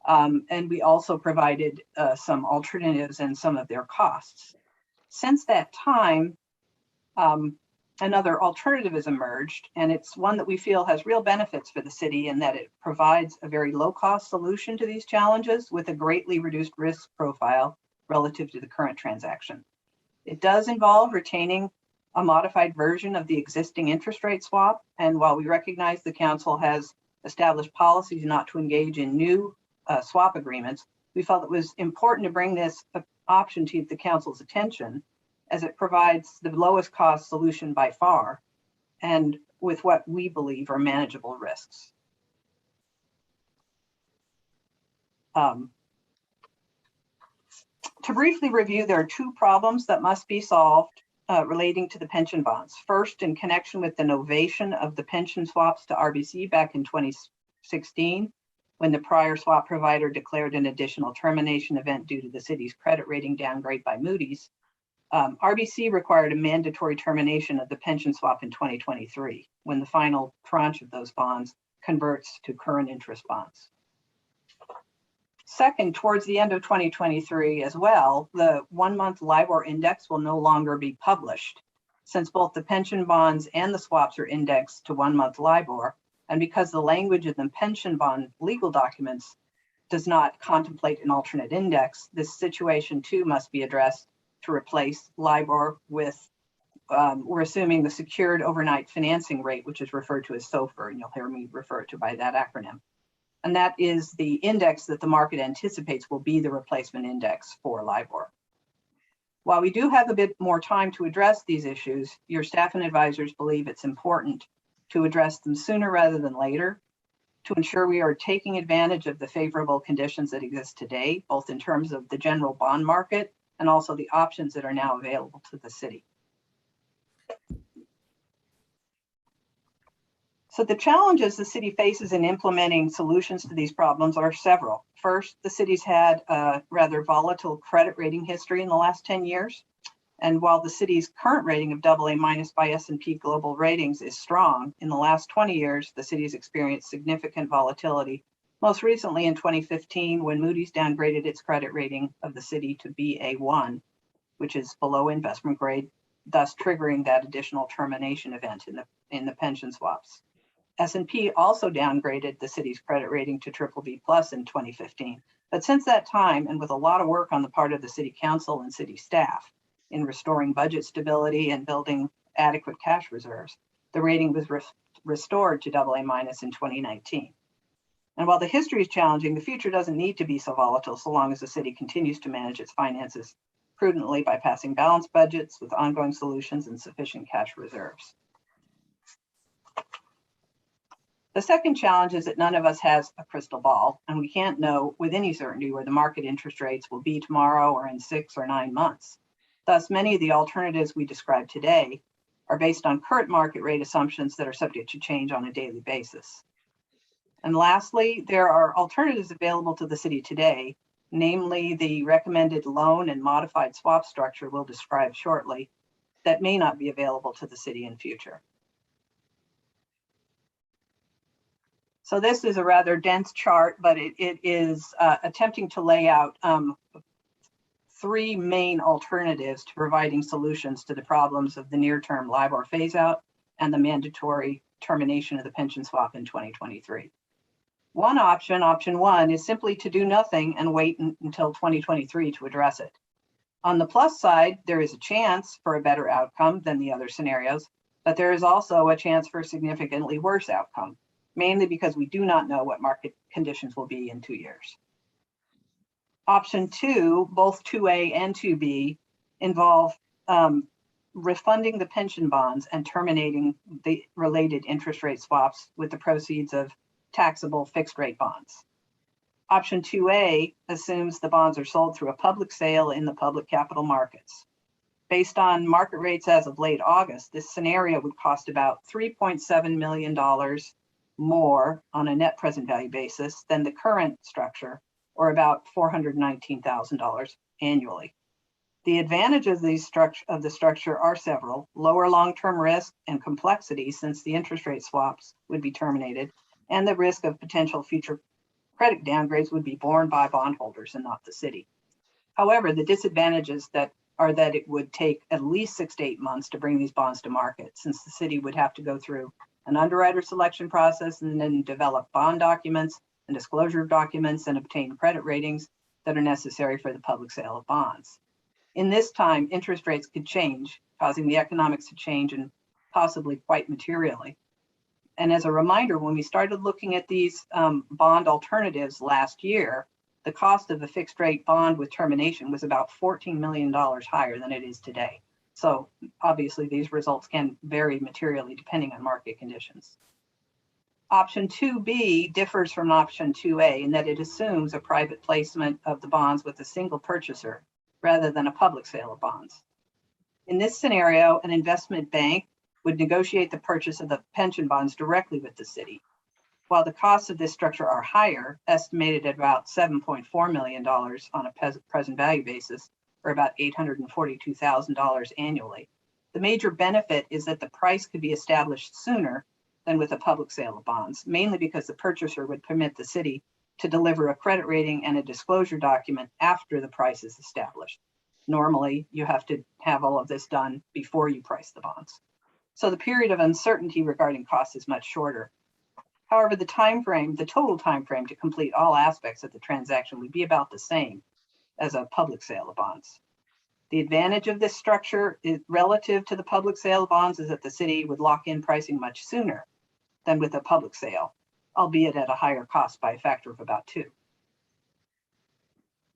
Speaker 18: And we also provided some alternatives and some of their costs. Since that time, another alternative has emerged, and it's one that we feel has real benefits for the city in that it provides a very low-cost solution to these challenges with a greatly reduced risk profile relative to the current transaction. It does involve retaining a modified version of the existing interest rate swap, and while we recognize the council has established policies not to engage in new swap agreements, we felt it was important to bring this option to the council's attention, as it provides the lowest cost solution by far, and with what we believe are manageable risks. To briefly review, there are two problems that must be solved relating to the pension bonds. First, in connection with the novation of the pension swaps to RBC back in 2016, when the prior swap provider declared an additional termination event due to the city's credit rating downgrade by Moody's, RBC required a mandatory termination of the pension swap in 2023, when the final tranche of those bonds converts to current interest bonds. Second, towards the end of 2023 as well, the 1-month LIBOR index will no longer be published, since both the pension bonds and the swaps are indexed to 1-month LIBOR, and because the language in the pension bond legal documents does not contemplate an alternate index, this situation too must be addressed to replace LIBOR with, we're assuming, the secured overnight financing rate, which is referred to as SOFR, and you'll hear me refer to by that acronym. And that is the index that the market anticipates will be the replacement index for LIBOR. While we do have a bit more time to address these issues, your staff and advisors believe it's important to address them sooner rather than later, to ensure we are taking advantage of the favorable conditions that exist today, both in terms of the general bond market and also the options that are now available to the city. So the challenges the city faces in implementing solutions to these problems are several. First, the city's had a rather volatile credit rating history in the last 10 years. And while the city's current rating of AA- by S&P Global Ratings is strong, in the last 20 years, the city's experienced significant volatility, most recently in 2015, when Moody's downgraded its credit rating of the city to Ba1, which is below investment grade, thus triggering that additional termination event in the pension swaps. S&P also downgraded the city's credit rating to BBB+ in 2015. But since that time, and with a lot of work on the part of the city council and city staff in restoring budget stability and building adequate cash reserves, the rating was restored to AA- in 2019. And while the history is challenging, the future doesn't need to be so volatile so long as the city continues to manage its finances prudently by passing balanced budgets with ongoing solutions and sufficient cash reserves. The second challenge is that none of us has a crystal ball, and we can't know with any certainty where the market interest rates will be tomorrow or in 6 or 9 months. Thus, many of the alternatives we described today are based on current market rate assumptions that are subject to change on a daily basis. And lastly, there are alternatives available to the city today, namely the recommended loan and modified swap structure we'll describe shortly, that may not be available to the city in future. So this is a rather dense chart, but it is attempting to lay out 3 main alternatives to providing solutions to the problems of the near-term LIBOR phase-out and the mandatory termination of the pension swap in 2023. One option, option 1, is simply to do nothing and wait until 2023 to address it. On the plus side, there is a chance for a better outcome than the other scenarios, but there is also a chance for a significantly worse outcome, mainly because we do not know what market conditions will be in 2 years. Option 2, both 2A and 2B, involve refunding the pension bonds and terminating the related interest rate swaps with the proceeds of taxable fixed rate bonds. Option 2A assumes the bonds are sold through a public sale in the public capital markets. Based on market rates as of late August, this scenario would cost about $3.7 million more on a net present value basis than the current structure, or about $419,000 annually. The advantages of the structure are several: lower long-term risk and complexity since the interest rate swaps would be terminated, and the risk of potential future credit downgrades would be borne by bondholders and not the city. However, the disadvantages that are that it would take at least 6 to 8 months to bring these bonds to market, since the city would have to go through an underwriter selection process and then develop bond documents and disclosure documents and obtain credit ratings that are necessary for the public sale of bonds. In this time, interest rates could change, causing the economics to change and possibly quite materially. And as a reminder, when we started looking at these bond alternatives last year, the cost of a fixed rate bond with termination was about $14 million higher than it is today. So obviously these results can vary materially depending on market conditions. Option 2B differs from option 2A in that it assumes a private placement of the bonds with a single purchaser rather than a public sale of bonds. In this scenario, an investment bank would negotiate the purchase of the pension bonds directly with the city. While the costs of this structure are higher, estimated at about $7.4 million on a present value basis, or about $842,000 annually, the major benefit is that the price could be established sooner than with a public sale of bonds, mainly because the purchaser would permit the city to deliver a credit rating and a disclosure document after the price is established. Normally, you have to have all of this done before you price the bonds. So the period of uncertainty regarding costs is much shorter. However, the total time frame to complete all aspects of the transaction would be about the same as a public sale of bonds. The advantage of this structure is relative to the public sale of bonds is that the city would lock in pricing much sooner than with a public sale, albeit at a higher cost by a factor of about 2.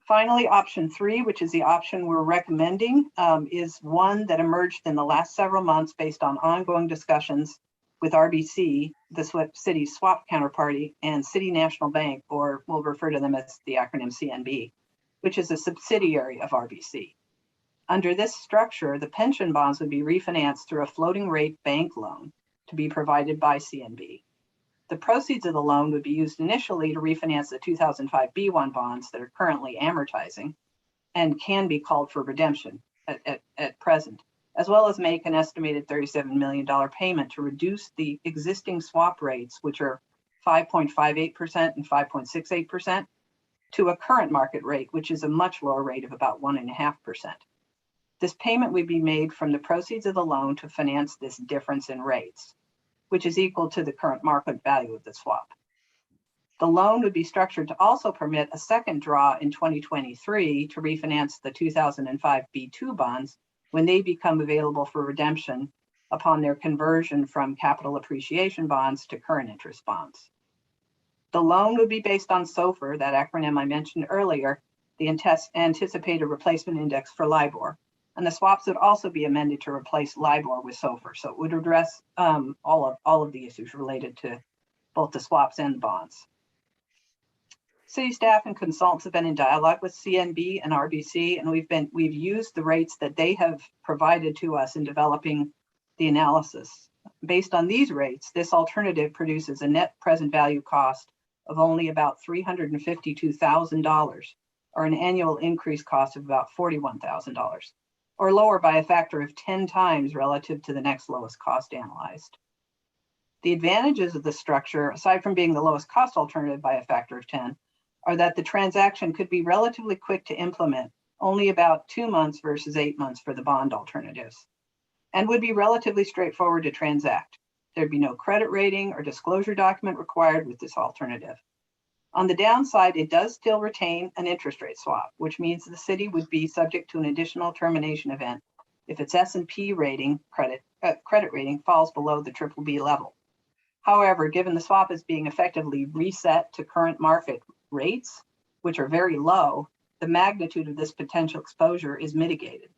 Speaker 18: Finally, option 3, which is the option we're recommending, is one that emerged in the last several months based on ongoing discussions with RBC, the city's swap counterparty, and City National Bank, or we'll refer to them as the acronym CNB, which is a subsidiary of RBC. Under this structure, the pension bonds would be refinanced through a floating rate bank loan to be provided by CNB. The proceeds of the loan would be used initially to refinance the 2005 B1 bonds that are currently amortizing and can be called for redemption at present, as well as make an estimated $37 million payment to reduce the existing swap rates, which are 5.58% and 5.68%, to a current market rate, which is a much lower rate of about 1.5%. This payment would be made from the proceeds of the loan to finance this difference in rates, which is equal to the current market value of the swap. The loan would be structured to also permit a second draw in 2023 to refinance the 2005 B2 bonds when they become available for redemption upon their conversion from capital appreciation bonds to current interest bonds. The loan would be based on SOFR, that acronym I mentioned earlier, the anticipated replacement index for LIBOR. And the swaps would also be amended to replace LIBOR with SOFR. So it would address all of the issues related to both the swaps and the bonds. City staff and consultants have been in dialogue with CNB and RBC, and we've used the rates that they have provided to us in developing the analysis. Based on these rates, this alternative produces a net present value cost of only about $352,000, or an annual increase cost of about $41,000. Or lower by a factor of 10 times relative to the next lowest cost analyzed. The advantages of the structure, aside from being the lowest cost alternative by a factor of 10, are that the transaction could be relatively quick to implement, only about 2 months versus 8 months for the bond alternatives, and would be relatively straightforward to transact. There'd be no credit rating or disclosure document required with this alternative. On the downside, it does still retain an interest rate swap, which means the city would be subject to an additional termination event if its S&P rating credit rating falls below the BBB level. However, given the swap is being effectively reset to current market rates, which are very low, the magnitude of this potential exposure is mitigated.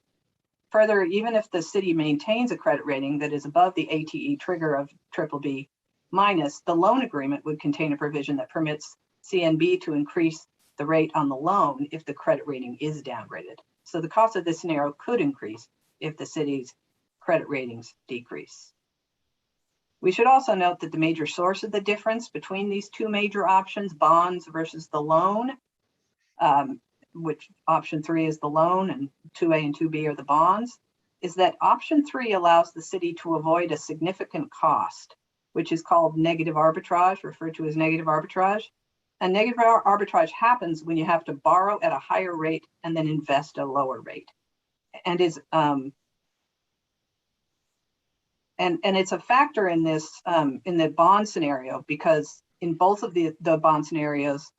Speaker 18: Further, even if the city maintains a credit rating that is above the ATE trigger of BBB minus, the loan agreement would contain a provision that permits CNB to increase the rate on the loan if the credit rating is downgraded. So the cost of this scenario could increase if the city's credit ratings decrease. We should also note that the major source of the difference between these two major options, bonds versus the loan, which option 3 is the loan and 2A and 2B are the bonds, is that option 3 allows the city to avoid a significant cost, which is called negative arbitrage, referred to as negative arbitrage. And negative arbitrage happens when you have to borrow at a higher rate and then invest at a lower rate. and is and it's a factor in this in the bond scenario, because in both of the bond scenarios,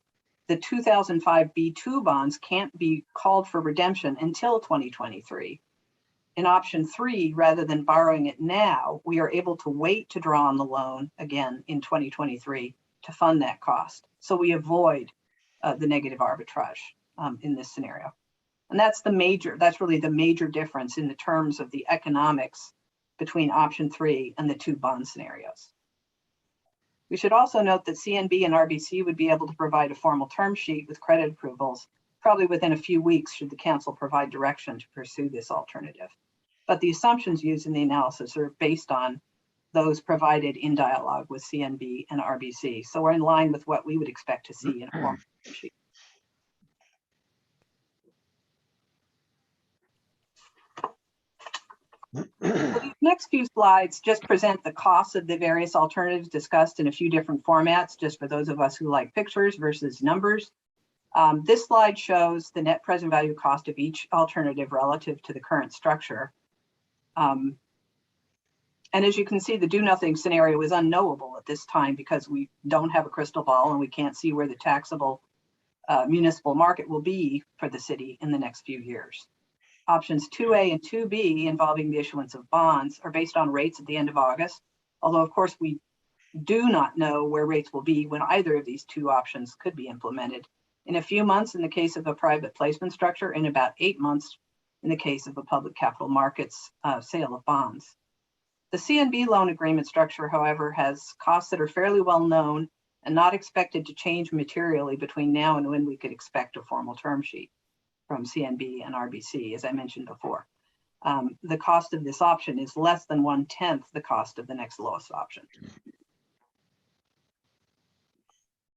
Speaker 18: the 2005 B2 bonds can't be called for redemption until 2023. In option 3, rather than borrowing it now, we are able to wait to draw on the loan again in 2023 to fund that cost. So we avoid the negative arbitrage in this scenario. And that's really the major difference in the terms of the economics between option 3 and the 2 bond scenarios. We should also note that CNB and RBC would be able to provide a formal term sheet with credit approvals, probably within a few weeks should the council provide direction to pursue this alternative. But the assumptions used in the analysis are based on those provided in dialogue with CNB and RBC. So we're in line with what we would expect to see in a formal term sheet. So these next few slides just present the costs of the various alternatives discussed in a few different formats, just for those of us who like pictures versus numbers. This slide shows the net present value cost of each alternative relative to the current structure. And as you can see, the do nothing scenario is unknowable at this time because we don't have a crystal ball and we can't see where the taxable municipal market will be for the city in the next few years. Options 2A and 2B involving the issuance of bonds are based on rates at the end of August, although of course we do not know where rates will be when either of these 2 options could be implemented. In a few months in the case of a private placement structure, and about 8 months in the case of a public capital markets sale of bonds. The CNB loan agreement structure, however, has costs that are fairly well known and not expected to change materially between now and when we could expect a formal term sheet from CNB and RBC, as I mentioned before. The cost of this option is less than 1/10 the cost of the next lowest option.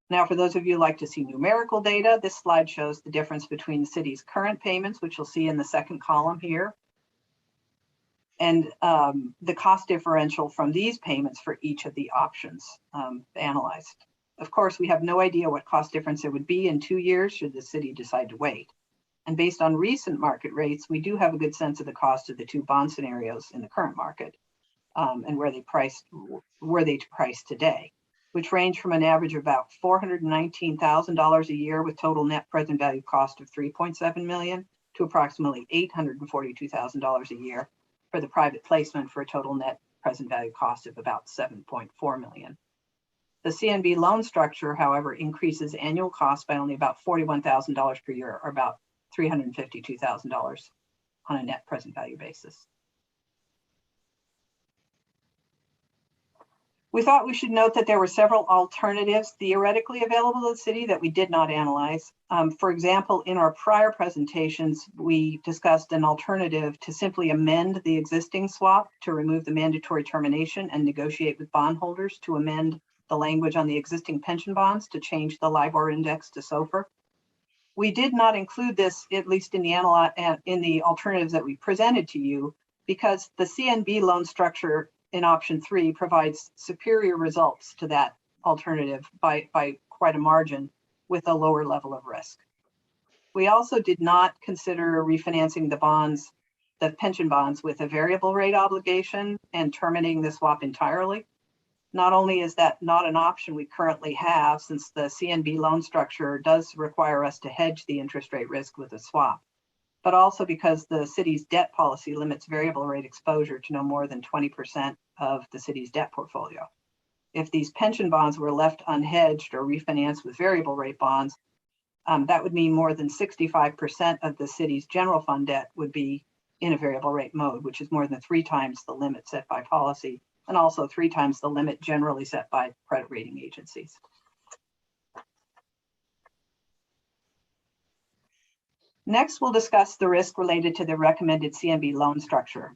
Speaker 18: Now, for those of you who like to see numerical data, this slide shows the difference between the city's current payments, which you'll see in the second column here, and the cost differential from these payments for each of the options analyzed. Of course, we have no idea what cost difference there would be in 2 years should the city decide to wait. And based on recent market rates, we do have a good sense of the cost of the 2 bond scenarios in the current market and where they price today, which range from an average of about $419,000 a year with total net present value cost of $3.7 million to approximately $842,000 a year for the private placement for a total net present value cost of about $7.4 million. The CNB loan structure, however, increases annual costs by only about $41,000 per year, or about $352,000 on a net present value basis. We thought we should note that there were several alternatives theoretically available to the city that we did not analyze. For example, in our prior presentations, we discussed an alternative to simply amend the existing swap to remove the mandatory termination and negotiate with bondholders to amend the language on the existing pension bonds to change the LIBOR index to SOFR. We did not include this, at least in the alternatives that we presented to you, because the CNB loan structure in option 3 provides superior results to that alternative by quite a margin with a lower level of risk. We also did not consider refinancing the pension bonds with a variable rate obligation and terminating the swap entirely. Not only is that not an option we currently have, since the CNB loan structure does require us to hedge the interest rate risk with a swap, but also because the city's debt policy limits variable rate exposure to no more than 20% of the city's debt portfolio. If these pension bonds were left unhedged or refinanced with variable rate bonds, that would mean more than 65% of the city's general fund debt would be in a variable rate mode, which is more than 3 times the limit set by policy, and also 3 times the limit generally set by credit rating agencies. Next, we'll discuss the risk related to the recommended CNB loan structure.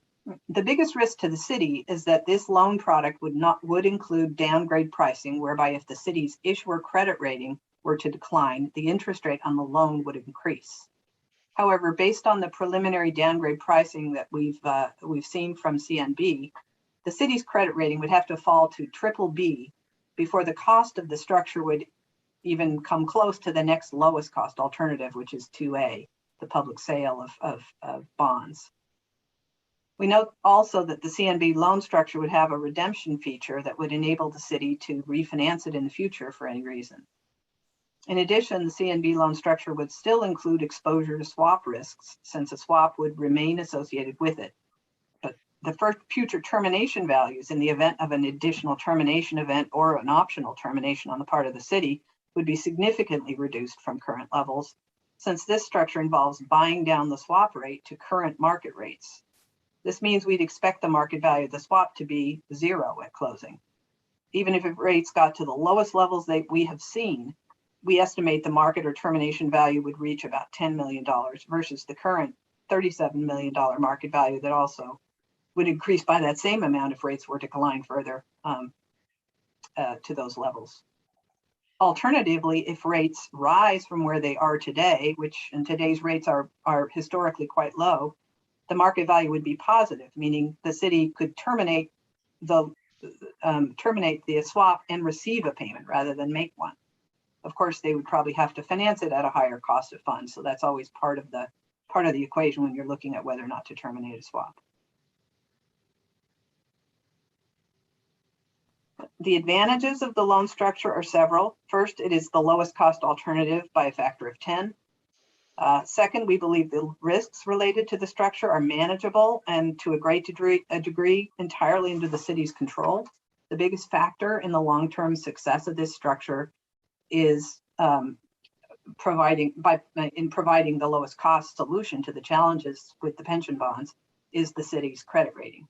Speaker 18: The biggest risk to the city is that this loan product would include downgrade pricing, whereby if the city's issuer credit rating were to decline, the interest rate on the loan would increase. However, based on the preliminary downgrade pricing that we've seen from CNB, the city's credit rating would have to fall to BBB before the cost of the structure would even come close to the next lowest cost alternative, which is 2A, the public sale of bonds. We note also that the CNB loan structure would have a redemption feature that would enable the city to refinance it in the future for any reason. In addition, the CNB loan structure would still include exposure to swap risks, since a swap would remain associated with it. But the first future termination values in the event of an additional termination event or an optional termination on the part of the city would be significantly reduced from current levels, since this structure involves buying down the swap rate to current market rates. This means we'd expect the market value of the swap to be zero at closing. Even if rates got to the lowest levels that we have seen, we estimate the market or termination value would reach about $10 million versus the current $37 million market value that also would increase by that same amount if rates were to decline further to those levels. Alternatively, if rates rise from where they are today, which in today's rates are historically quite low, the market value would be positive, meaning the city could terminate the swap and receive a payment rather than make one. Of course, they would probably have to finance it at a higher cost of funds, so that's always part of the equation when you're looking at whether or not to terminate a swap. The advantages of the loan structure are several. First, it is the lowest cost alternative by a factor of 10. Second, we believe the risks related to the structure are manageable and to a great degree entirely under the city's control. The biggest factor in the long-term success of this structure is providing the lowest cost solution to the challenges with the pension bonds is the city's credit rating.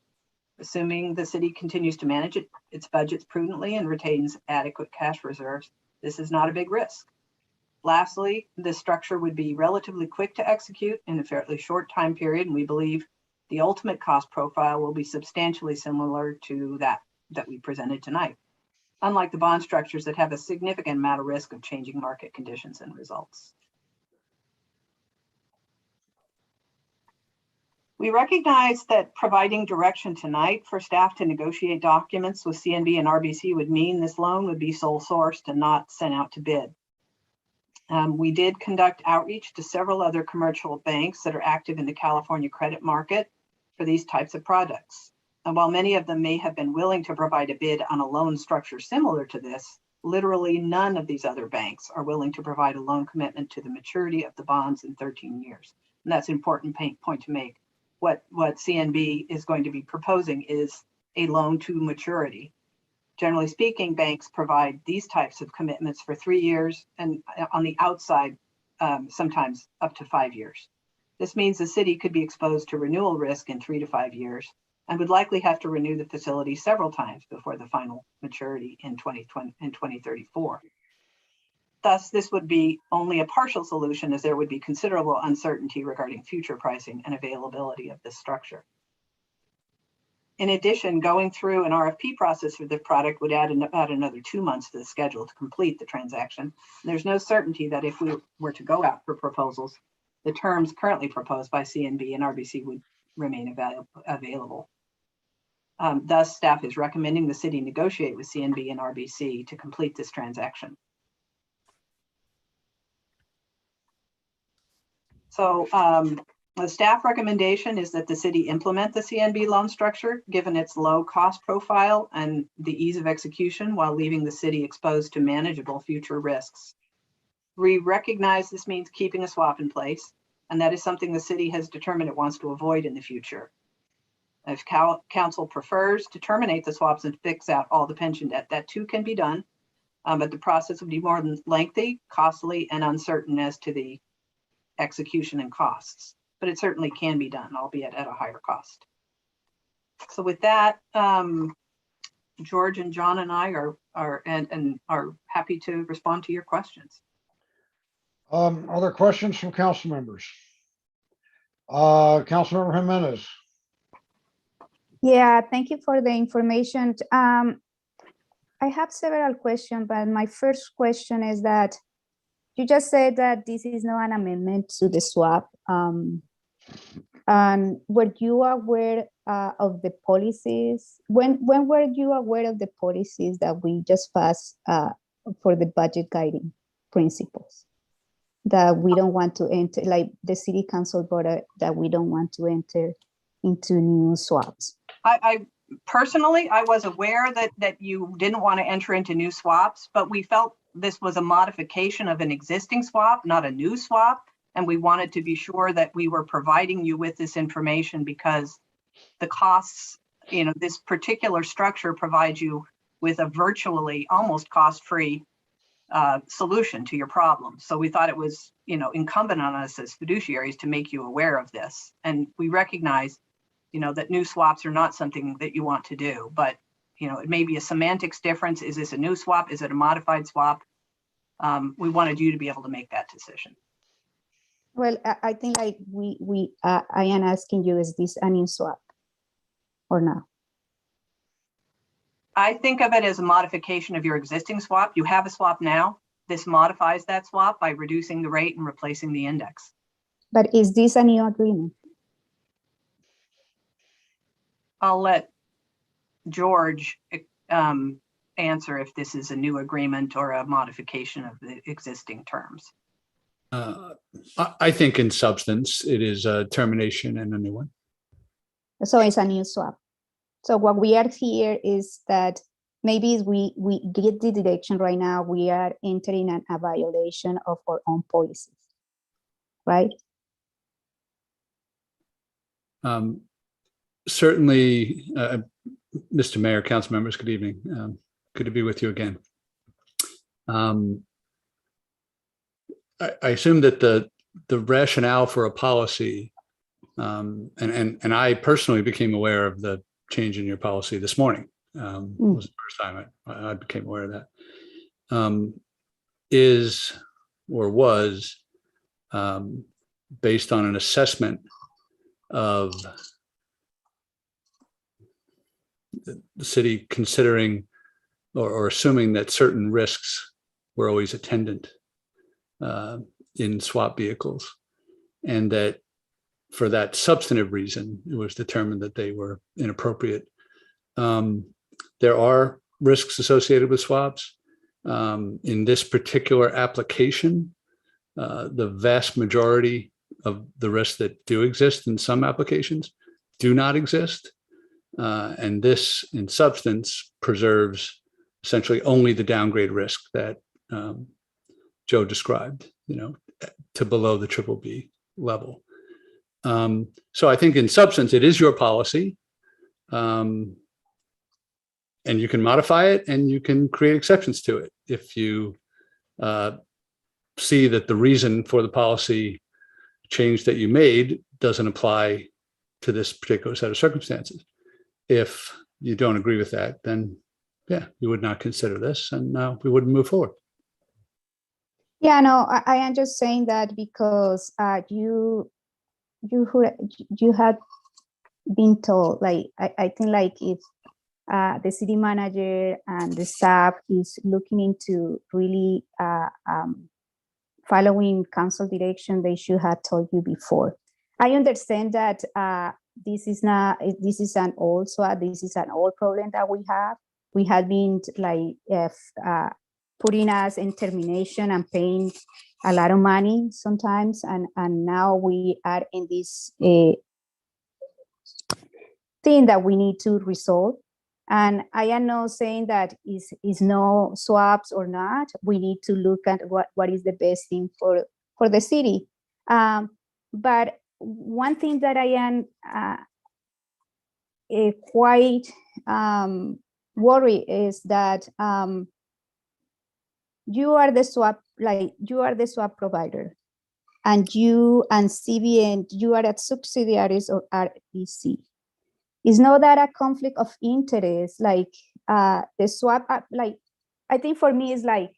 Speaker 18: Assuming the city continues to manage its budgets prudently and retains adequate cash reserves, this is not a big risk. Lastly, this structure would be relatively quick to execute in a fairly short time period, and we believe the ultimate cost profile will be substantially similar to that we presented tonight, unlike the bond structures that have a significant amount of risk of changing market conditions and results. We recognize that providing direction tonight for staff to negotiate documents with CNB and RBC would mean this loan would be sole sourced and not sent out to bid. We did conduct outreach to several other commercial banks that are active in the California credit market for these types of products. And while many of them may have been willing to provide a bid on a loan structure similar to this, literally none of these other banks are willing to provide a loan commitment to the maturity of the bonds in 13 years. And that's an important point to make. What CNB is going to be proposing is a loan to maturity. Generally speaking, banks provide these types of commitments for 3 years and on the outside, sometimes up to 5 years. This means the city could be exposed to renewal risk in 3 to 5 years and would likely have to renew the facility several times before the final maturity in 2034. Thus, this would be only a partial solution, as there would be considerable uncertainty regarding future pricing and availability of this structure. In addition, going through an RFP process for the product would add about another 2 months to the schedule to complete the transaction. There's no certainty that if we were to go out for proposals, the terms currently proposed by CNB and RBC would remain available. Thus, staff is recommending the city negotiate with CNB and RBC to complete this transaction. So the staff recommendation is that the city implement the CNB loan structure, given its low cost profile and the ease of execution, while leaving the city exposed to manageable future risks. We recognize this means keeping a swap in place, and that is something the city has determined it wants to avoid in the future. If council prefers to terminate the swaps and fix out all the pension debt, that too can be done, but the process would be more lengthy, costly, and uncertain as to the execution and costs. But it certainly can be done, albeit at a higher cost. So with that, George and John and I are happy to respond to your questions.
Speaker 3: Other questions from council members? Councilmember Jimenez.
Speaker 1: Yeah, thank you for the information. I have several questions, but my first question is that you just said that this is not an amendment to the swap. And were you aware of the policies? When were you aware of the policies that we just passed for the budget guiding principles? that we don't want to enter, like the city council voted that we don't want to enter into new swaps.
Speaker 18: I personally, I was aware that you didn't want to enter into new swaps, but we felt this was a modification of an existing swap, not a new swap. And we wanted to be sure that we were providing you with this information because the costs, this particular structure provides you with a virtually almost cost-free solution to your problem. So we thought it was, incumbent on us as fiduciaries to make you aware of this. And we recognize, that new swaps are not something that you want to do, but, it may be a semantics difference. Is this a new swap? Is it a modified swap? We wanted you to be able to make that decision.
Speaker 1: Well, I think like I am asking you, is this a new swap or not?
Speaker 18: I think of it as a modification of your existing swap. You have a swap now. This modifies that swap by reducing the rate and replacing the index.
Speaker 1: But is this a new agreement?
Speaker 18: I'll let George answer if this is a new agreement or a modification of the existing terms.
Speaker 4: I think in substance, it is a termination and a new one.
Speaker 1: So it's a new swap. So what we are here is that maybe we get the direction right now, we are entering a violation of our own policies, right?
Speaker 4: Certainly, Mr. Mayor, council members, good evening. Good to be with you again. I assume that the rationale for a policy, and I personally became aware of the change in your policy this morning. Was the first time I became aware of that. Is or was based on an assessment of the city considering or assuming that certain risks were always attendant in swap vehicles, and that for that substantive reason, it was determined that they were inappropriate. There are risks associated with swaps. In this particular application, the vast majority of the risks that do exist in some applications do not exist. And this, in substance, preserves essentially only the downgrade risk that Joe described, to below the BBB level. So I think in substance, it is your policy. And you can modify it and you can create exceptions to it if you see that the reason for the policy change that you made doesn't apply to this particular set of circumstances. If you don't agree with that, then yeah, you would not consider this and we wouldn't move forward.
Speaker 1: Yeah, no, I am just saying that because you had been told, like, I think like if the city manager and the staff is looking into really following council direction, they should have told you before. I understand that this is an old swap, this is an old problem that we have. We have been like putting us in termination and paying a lot of money sometimes, and now we are in this thing that we need to resolve. And I am not saying that is no swaps or not. We need to look at what is the best thing for the city. But one thing that I am quite worried is that you are the swap provider, and you and CBN, you are at subsidiaries of RBC. Is not that a conflict of interest? Like the swap, like I think for me is like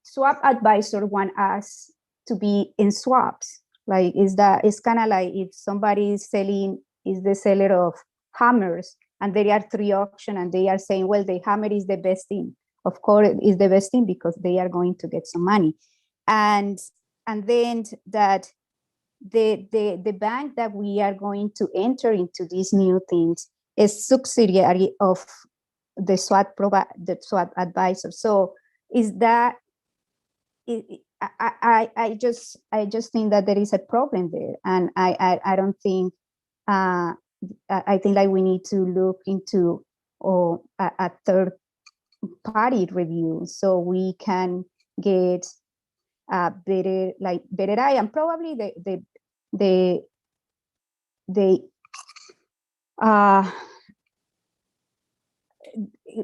Speaker 1: swap advisor want us to be in swaps. Like it's kind of like if somebody is the seller of hammers and there are 3 auctions and they are saying, well, the hammer is the best thing. Of course, it is the best thing because they are going to get some money, and then that. The bank that we are going to enter into these new things is subsidiary of the swap advisor. So is that I just think that there is a problem there, and I don't think I think like we need to look into a third party review so we can get better eye, and probably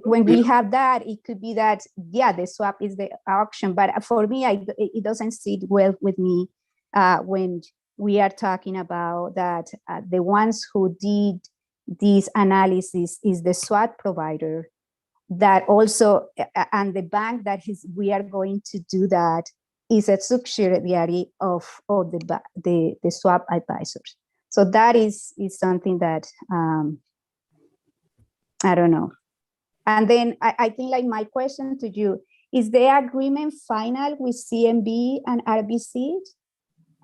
Speaker 1: when we have that, it could be that, yeah, the swap is the option. But for me, it doesn't sit well with me when we are talking about that the ones who did this analysis is the swap provider, that also, and the bank that we are going to do that is a subsidiary of the swap advisors. So that is something that I don't know. And then I think like my question to you, is the agreement final with CMB and RBC?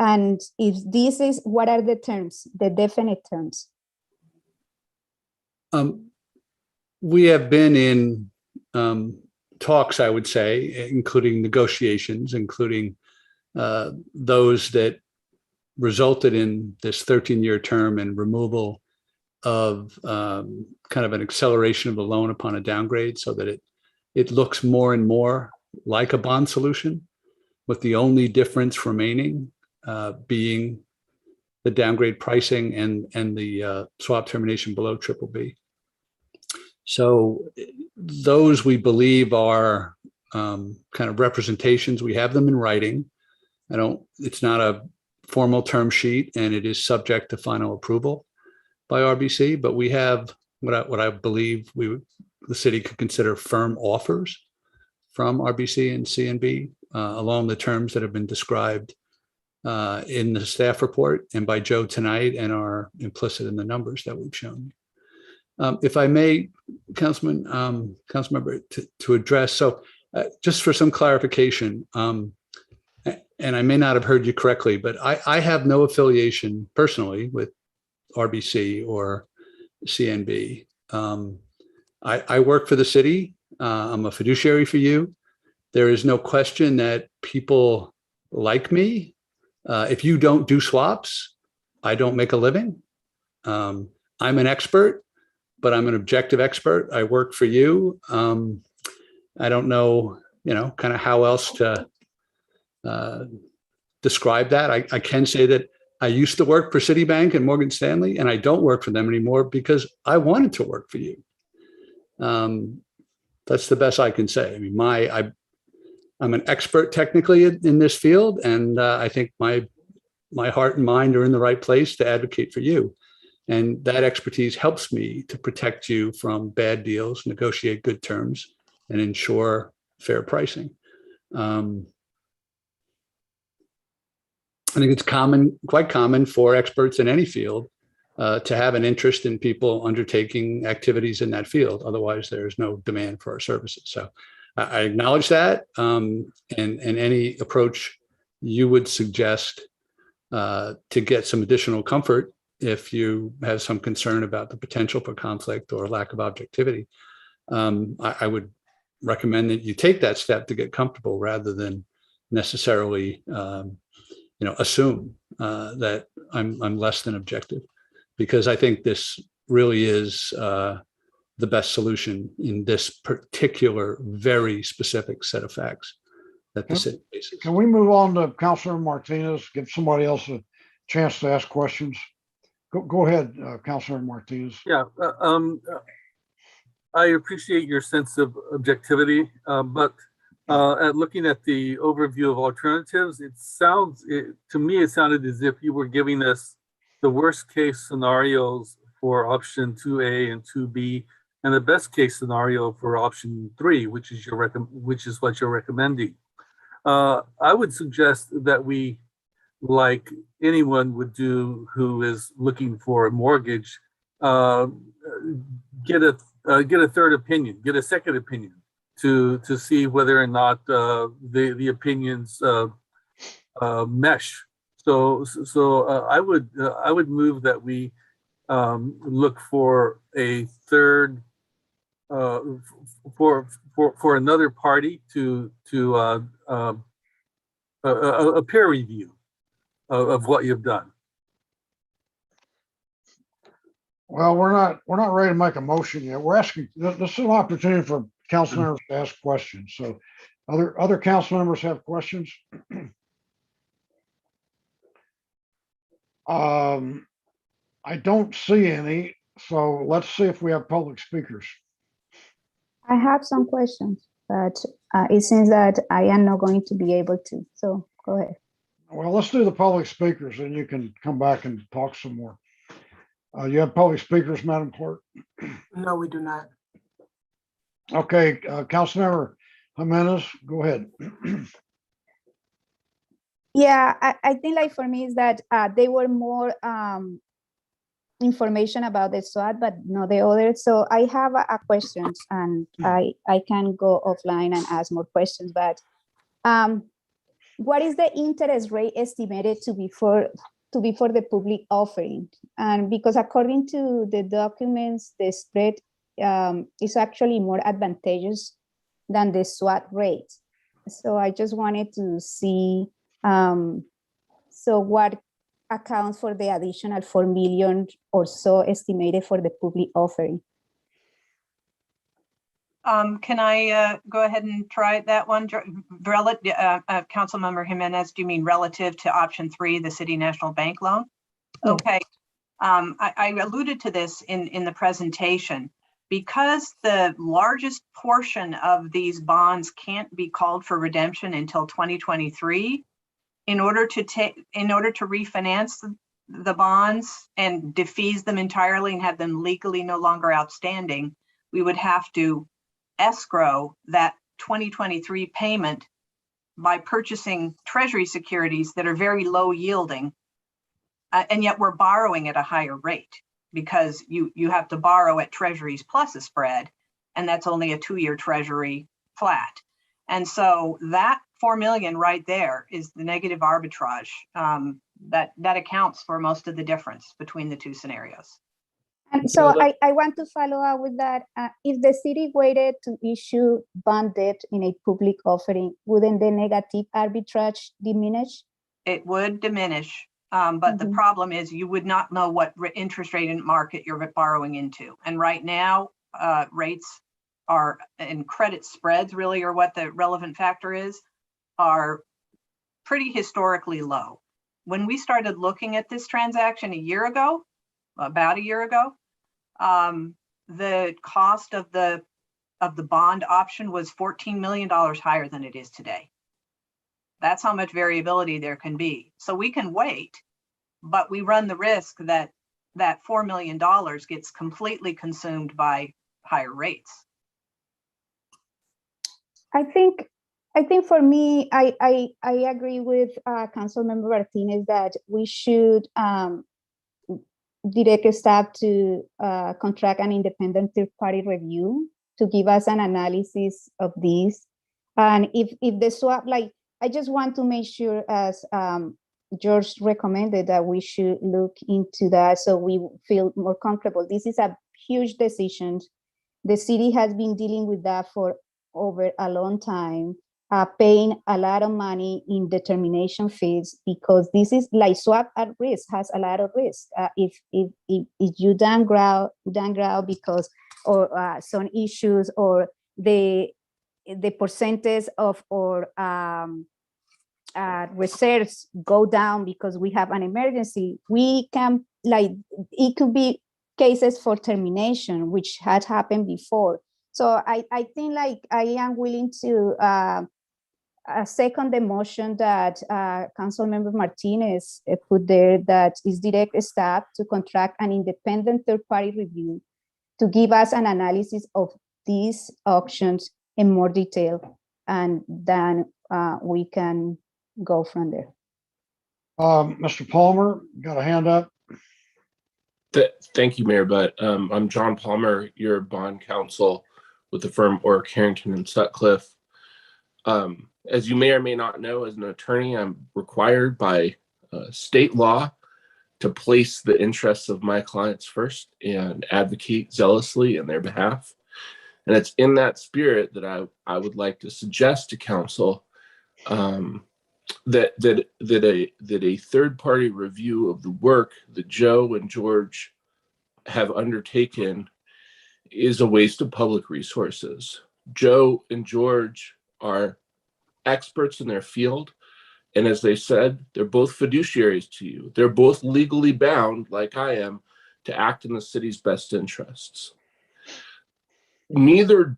Speaker 1: And if this is, what are the terms, the definite terms?
Speaker 4: We have been in talks, I would say, including negotiations, including those that resulted in this 13-year term and removal of kind of an acceleration of the loan upon a downgrade, so that it looks more and more like a bond solution, with the only difference remaining being the downgrade pricing and the swap termination below BBB. So those, we believe, are kind of representations. We have them in writing. It's not a formal term sheet, and it is subject to final approval by RBC, but we have what I believe the city could consider firm offers from RBC and CNB along the terms that have been described in the staff report and by Joe tonight, and are implicit in the numbers that we've shown. If I may, Councilmember, to address, so just for some clarification, and I may not have heard you correctly, but I have no affiliation personally with RBC or CNB. I work for the city. I'm a fiduciary for you. There is no question that people like me. If you don't do swaps, I don't make a living. I'm an expert, but I'm an objective expert. I work for you. I don't know, kind of how else to describe that. I can say that I used to work for Citibank and Morgan Stanley, and I don't work for them anymore because I wanted to work for you. That's the best I can say. I mean, I'm an expert technically in this field, and I think my heart and mind are in the right place to advocate for you. And that expertise helps me to protect you from bad deals, negotiate good terms, and ensure fair pricing. I think it's quite common for experts in any field to have an interest in people undertaking activities in that field. Otherwise, there's no demand for our services. So I acknowledge that, and any approach you would suggest to get some additional comfort if you have some concern about the potential for conflict or lack of objectivity. I would recommend that you take that step to get comfortable rather than necessarily assume that I'm less than objective, because I think this really is the best solution in this particular, very specific set of facts that the city faces.
Speaker 3: Can we move on to Councilor Martinez? Give somebody else a chance to ask questions. Go ahead, Councilor Martinez.
Speaker 8: Yeah, I appreciate your sense of objectivity, but at looking at the overview of alternatives, to me, it sounded as if you were giving us the worst case scenarios for option 2A and 2B, and the best case scenario for option 3, which is what you're recommending. I would suggest that we, like anyone would do who is looking for a mortgage, get a third opinion, get a second opinion to see whether or not the opinions mesh. So I would move that we look for a third for another party to a peer review of what you've done.
Speaker 3: Well, we're not ready to make a motion yet. We're asking, this is an opportunity for council members to ask questions. So other council members have questions? I don't see any, so let's see if we have public speakers.
Speaker 1: I have some questions, but it seems that I am not going to be able to. So go ahead.
Speaker 3: Well, let's do the public speakers and you can come back and talk some more. You have public speakers, Madam Clerk?
Speaker 2: No, we do not.
Speaker 3: Okay, Councilmember Jimenez, go ahead.
Speaker 1: Yeah, I think like for me is that they were more information about the SWAT, but not the others. So I have a question, and I can go offline and ask more questions. But what is the interest rate estimated to be for the public offering? And because according to the documents, the spread is actually more advantageous than the SWAT rate. So I just wanted to see. So what accounts for the additional 4 million or so estimated for the public offering?
Speaker 18: Can I go ahead and try that one? Councilmember Jimenez, do you mean relative to option 3, the City National Bank loan?
Speaker 1: Yes.
Speaker 18: Okay. I alluded to this in the presentation. Because the largest portion of these bonds can't be called for redemption until 2023, in order to refinance the bonds and defease them entirely and have them legally no longer outstanding, we would have to escrow that 2023 payment by purchasing treasury securities that are very low yielding, and yet we're borrowing at a higher rate because you have to borrow at treasuries plus a spread, and that's only a 2-year treasury flat. And so that 4 million right there is the negative arbitrage that accounts for most of the difference between the two scenarios.
Speaker 1: And so I want to follow up with that. If the city waited to issue bond debt in a public offering, wouldn't the negative arbitrage diminish?
Speaker 18: It would diminish, but the problem is you would not know what interest rate in market you're borrowing into. And right now, rates are, and credit spreads really are what the relevant factor is, are pretty historically low. When we started looking at this transaction about a year ago, the cost of the bond option was $14 million higher than it is today. That's how much variability there can be. So we can wait, but we run the risk that that $4 million gets completely consumed by higher rates.
Speaker 1: I think for me, I agree with Councilmember Martinez that we should direct staff to contract an independent third-party review to give us an analysis of this. And if the swap, like, I just want to make sure, as George recommended, that we should look into that so we feel more comfortable. This is a huge decision. The city has been dealing with that for over a long time, paying a lot of money in determination fees, because this is like swap at risk, has a lot of risk. If you downgrade because or some issues, or the percentage of or reserves go down because we have an emergency, we can, like, it could be cases for termination, which had happened before. So I think, like, I am willing to second the motion that Councilmember Martinez put there, that is direct staff to contract an independent third-party review to give us an analysis of these auctions in more detail, and then we can go from there.
Speaker 3: Mr. Palmer, got a hand up?
Speaker 17: Thank you, Mayor Butt. I'm John Palmer, your bond counsel with the firm Orrick, Harrington and Sutcliffe. As you may or may not know, as an attorney, I'm required by state law to place the interests of my clients first and advocate zealously in their behalf. And it's in that spirit that I would like to suggest to council a third-party review of the work that Joe and George have undertaken is a waste of public resources. Joe and George are experts in their field. And as they said, they're both fiduciaries to you. They're both legally bound, like I am, to act in the city's best interests. Neither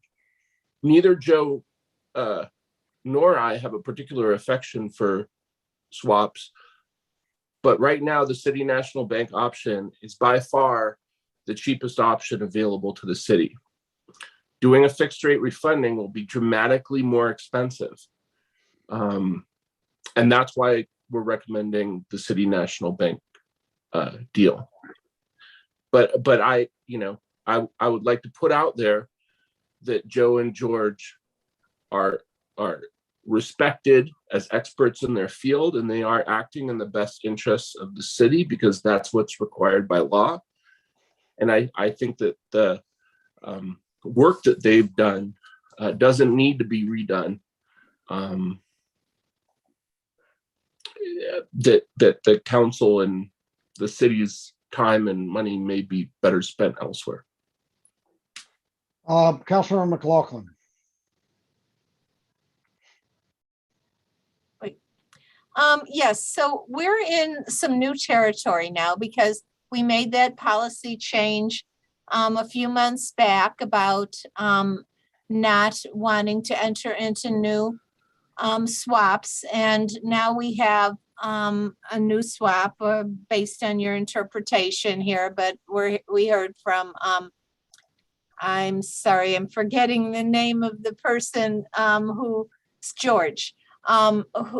Speaker 17: Joe nor I have a particular affection for swaps, but right now the City National Bank option is by far the cheapest option available to the city. Doing a fixed rate refunding will be dramatically more expensive. And that's why we're recommending the City National Bank deal. But I would like to put out there that Joe and George are respected as experts in their field, and they are acting in the best interests of the city because that's what's required by law. And I think that the work that they've done doesn't need to be redone. That the council and the city's time and money may be better spent elsewhere.
Speaker 3: Councilor McLaughlin.
Speaker 15: Yes, so we're in some new territory now because we made that policy change a few months back about not wanting to enter into new swaps. And now we have a new swap based on your interpretation here, but we heard from, I'm sorry, I'm forgetting the name of the person who's George.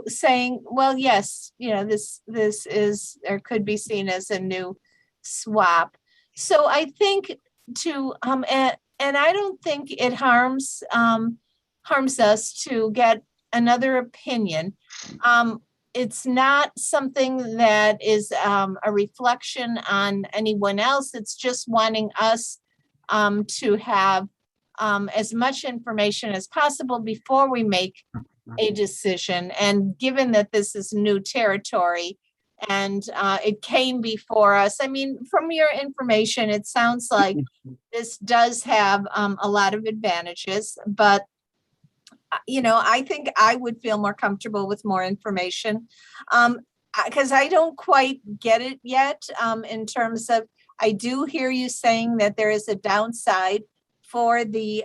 Speaker 15: Saying, well, yes, this is or could be seen as a new swap. So I think and I don't think it harms us to get another opinion. It's not something that is a reflection on anyone else. It's just wanting us to have as much information as possible before we make a decision. And given that this is new territory and it came before us, I mean, from your information, it sounds like this does have a lot of advantages, but I think I would feel more comfortable with more information because I don't quite get it yet in terms of, I do hear you saying that there is a downside for the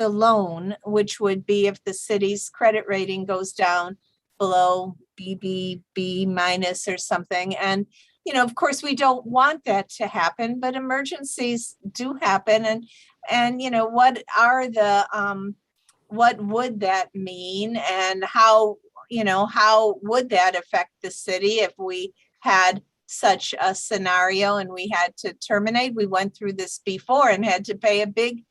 Speaker 15: loan, which would be if the city's credit rating goes down below BBB minus or something. And, of course, we don't want that to happen, but emergencies do happen. And what are the, what would that mean? And how would that affect the city if we had such a scenario and we had to terminate? We went through this before and had to pay a big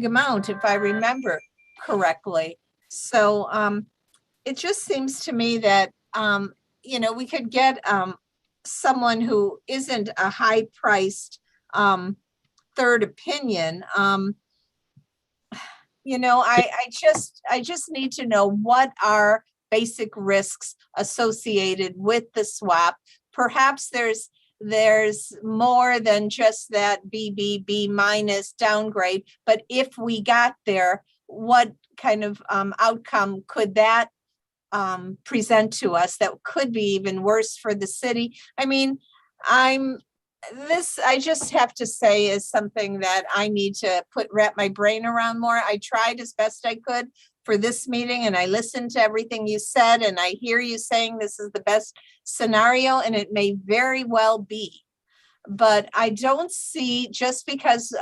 Speaker 15: amount, if I remember correctly. So it just seems to me that, we could get someone who isn't a high priced third opinion. I just need to know what are basic risks associated with the swap. Perhaps there's more than just that BBB minus downgrade, but if we got there, what kind of outcome could that present to us that could be even worse for the city? I mean, I just have to say is something that I need to wrap my brain around more. I tried as best I could for this meeting and I listened to everything you said and I hear you saying this is the best scenario and it may very well be. But I don't see, just because,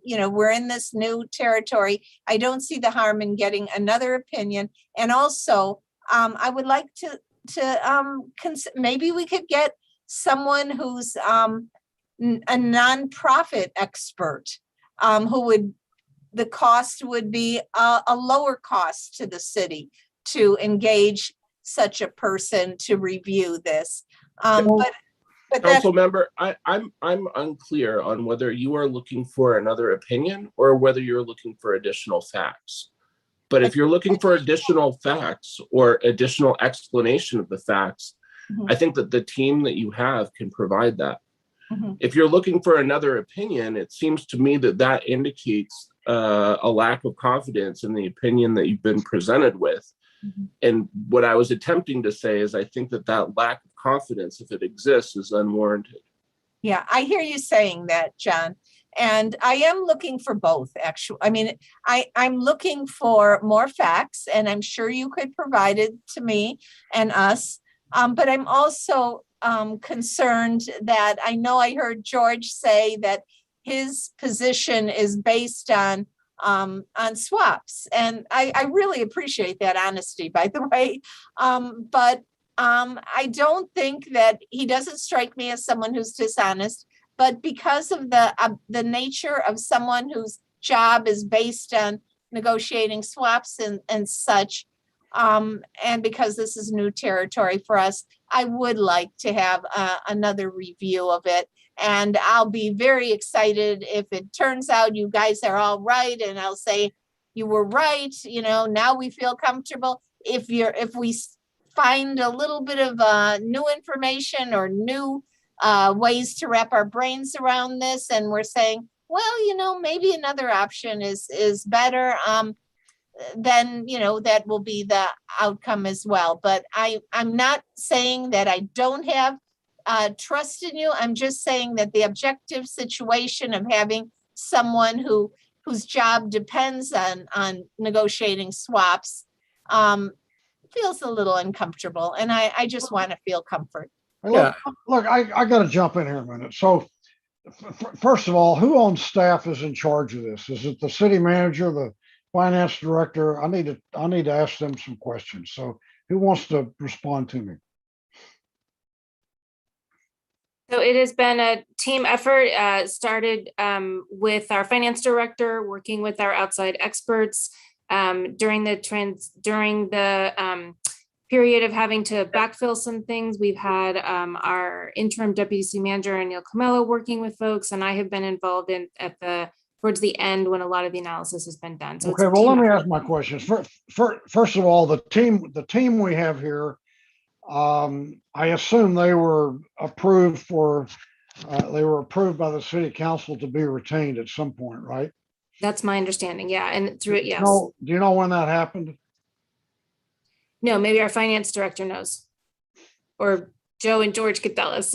Speaker 15: we're in this new territory, I don't see the harm in getting another opinion. And also, I would like to maybe we could get someone who's a nonprofit expert the cost would be a lower cost to the city to engage such a person to review this. But
Speaker 17: Council member, I'm unclear on whether you are looking for another opinion or whether you're looking for additional facts. But if you're looking for additional facts or additional explanation of the facts, I think that the team that you have can provide that. If you're looking for another opinion, it seems to me that that indicates a lack of confidence in the opinion that you've been presented with. And what I was attempting to say is I think that that lack of confidence, if it exists, is unwarranted.
Speaker 15: Yeah, I hear you saying that, John. And I am looking for both, actually. I mean, I'm looking for more facts, and I'm sure you could provide it to me and us. But I'm also concerned that I know I heard George say that his position is based on swaps. And I really appreciate that honesty, by the way. But I don't think that he doesn't strike me as someone who's dishonest, but because of the nature of someone whose job is based on negotiating swaps and such, and because this is new territory for us, I would like to have another review of it. And I'll be very excited if it turns out you guys are all right, and I'll say you were right. You know, now we feel comfortable. If we find a little bit of new information or new ways to wrap our brains around this, and we're saying, well, you know, maybe another option is better, then, you know, that will be the outcome as well. But I'm not saying that I don't have trust in you. I'm just saying that the objective situation of having someone whose job depends on negotiating swaps feels a little uncomfortable, and I just want to feel comfort.
Speaker 3: Look, I got to jump in here a minute. So, first of all, who on staff is in charge of this? Is it the city manager, the finance director? I need to ask them some questions. So, who wants to respond to me?
Speaker 11: So it has been a team effort, started with our finance director, working with our outside experts during the period of having to backfill some things. We've had our interim deputy city manager, Neil Comello, working with folks, and I have been involved towards the end when a lot of the analysis has been done. So
Speaker 3: Okay, well, let me ask my questions. First of all, the team we have here, I assume they were approved by the city council to be retained at some point, right?
Speaker 11: That's my understanding. Yeah, and through it, yes.
Speaker 3: Do you know when that happened?
Speaker 11: No, maybe our finance director knows, or Joe and George could tell us.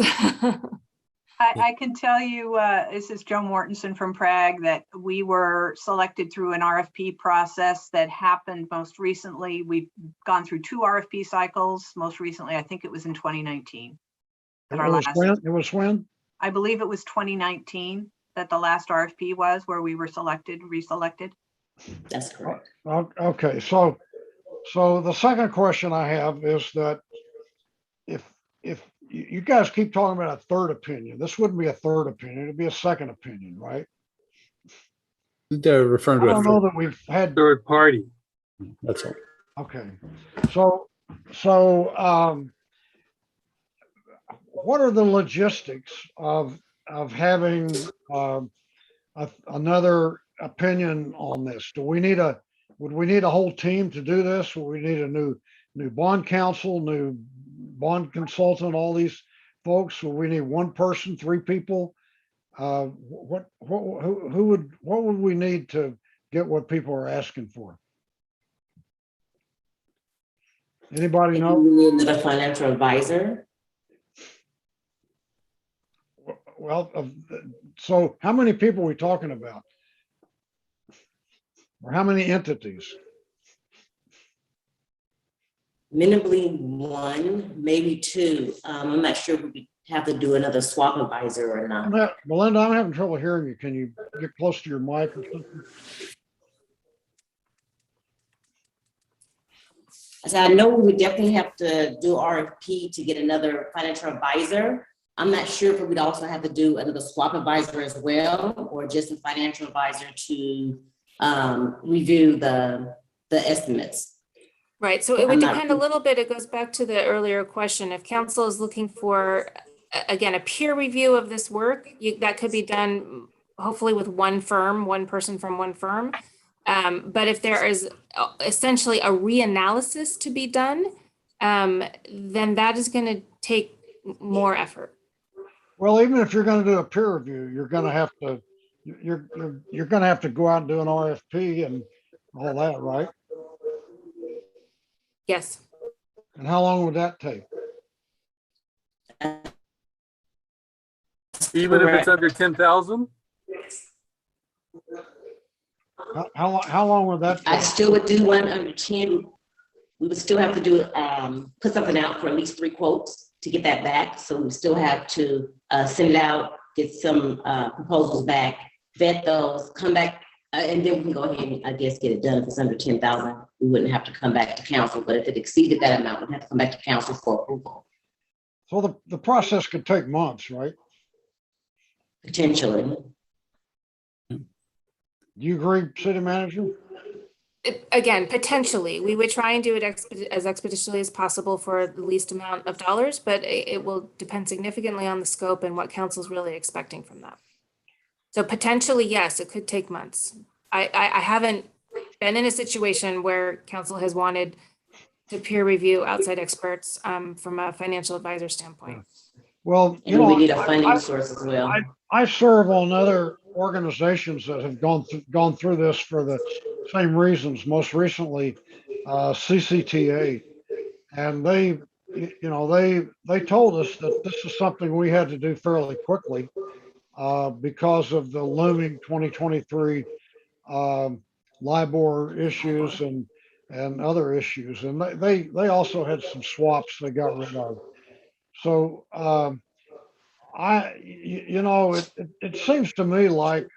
Speaker 18: I can tell you, this is Joe Mortensen from Prague, that we were selected through an RFP process that happened most recently. We've gone through 2 RFP cycles. Most recently, I think it was in 2019.
Speaker 3: It was when?
Speaker 18: I believe it was 2019 that the last RFP was where we were reselected.
Speaker 10: That's correct.
Speaker 3: Okay, so the second question I have is that if you guys keep talking about a third opinion, this wouldn't be a third opinion, it'd be a second opinion, right?
Speaker 4: They're referring to
Speaker 3: I don't know that we've had
Speaker 8: third party.
Speaker 3: That's all. Okay, so what are the logistics of having another opinion on this? Would we need a whole team to do this? Would we need a new bond counsel, new bond consultant, all these folks? Would we need one person, 3 people? What would we need to get what people are asking for? Anybody know?
Speaker 10: We need another financial advisor.
Speaker 3: Well, so how many people are we talking about? Or how many entities?
Speaker 10: Minimally 1, maybe 2. I'm not sure if we have to do another swap advisor or not.
Speaker 3: Melinda, I'm having trouble hearing you. Can you get close to your mic or something?
Speaker 10: So I know we would definitely have to do RFP to get another financial advisor. I'm not sure if we'd also have to do another swap advisor as well, or just a financial advisor to review the estimates.
Speaker 11: Right, so it would depend a little bit. It goes back to the earlier question. If council is looking for, again, a peer review of this work, that could be done hopefully with one person from one firm. But if there is essentially a reanalysis to be done, then that is going to take more effort.
Speaker 3: Well, even if you're going to do a peer review, you're going to have to, you're going to have to go out and do an RFP and all that, right?
Speaker 11: Yes.
Speaker 3: And how long would that take?
Speaker 8: Even if it's under 10,000?
Speaker 3: How long would that take?
Speaker 10: I still would do one under 10. We would still have to do, put something out for at least 3 quotes to get that back. So we still have to send it out, get some proposals back, vet those, come back, and then we can go ahead and, I guess, get it done. If it's under 10,000, we wouldn't have to come back to council, but if it exceeded that amount, we'd have to come back to council for approval.
Speaker 3: So the process could take months, right?
Speaker 10: Potentially.
Speaker 3: Do you agree, city manager?
Speaker 11: Again, potentially, we would try and do it as expeditiously as possible for the least amount of dollars, but it will depend significantly on the scope and what council's really expecting from that. So potentially, yes, it could take months. I haven't been in a situation where council has wanted to peer review outside experts from a financial advisor standpoint.
Speaker 3: Well, you
Speaker 10: And
Speaker 3: know,
Speaker 10: we need a funding source as well.
Speaker 3: I serve on other organizations that have gone through this for the same reasons. Most recently, CCTA, and they told us that this is something we had to do fairly quickly because of the looming 2023 LIBOR issues and other issues, and they also had some swaps they got rid of. So it seems to me like,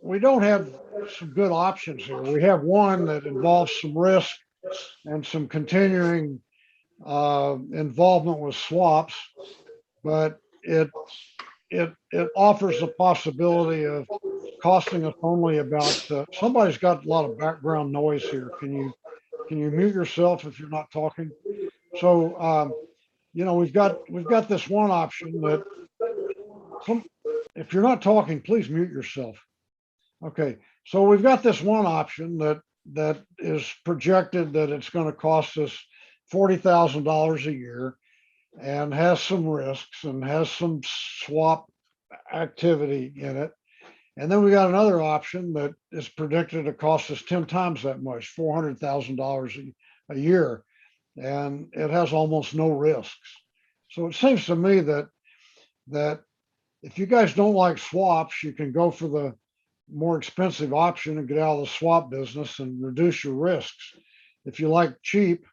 Speaker 3: we don't have some good options here. We have one that involves some risk and some continuing involvement with swaps, but it offers the possibility of costing us only about, somebody's got a lot of background noise here. Can you mute yourself if you're not talking? So, we've got this one option that if you're not talking, please mute yourself. Okay, so we've got this one option that is projected that it's going to cost us $40,000 a year and has some risks and has some swap activity in it. And then we got another option that is predicted to cost us 10 times that much, $400,000 a year, and it has almost no risks. So it seems to me that if you guys don't like swaps, you can go for the more expensive option and get out of the swap business and reduce your risks. If you like cheap,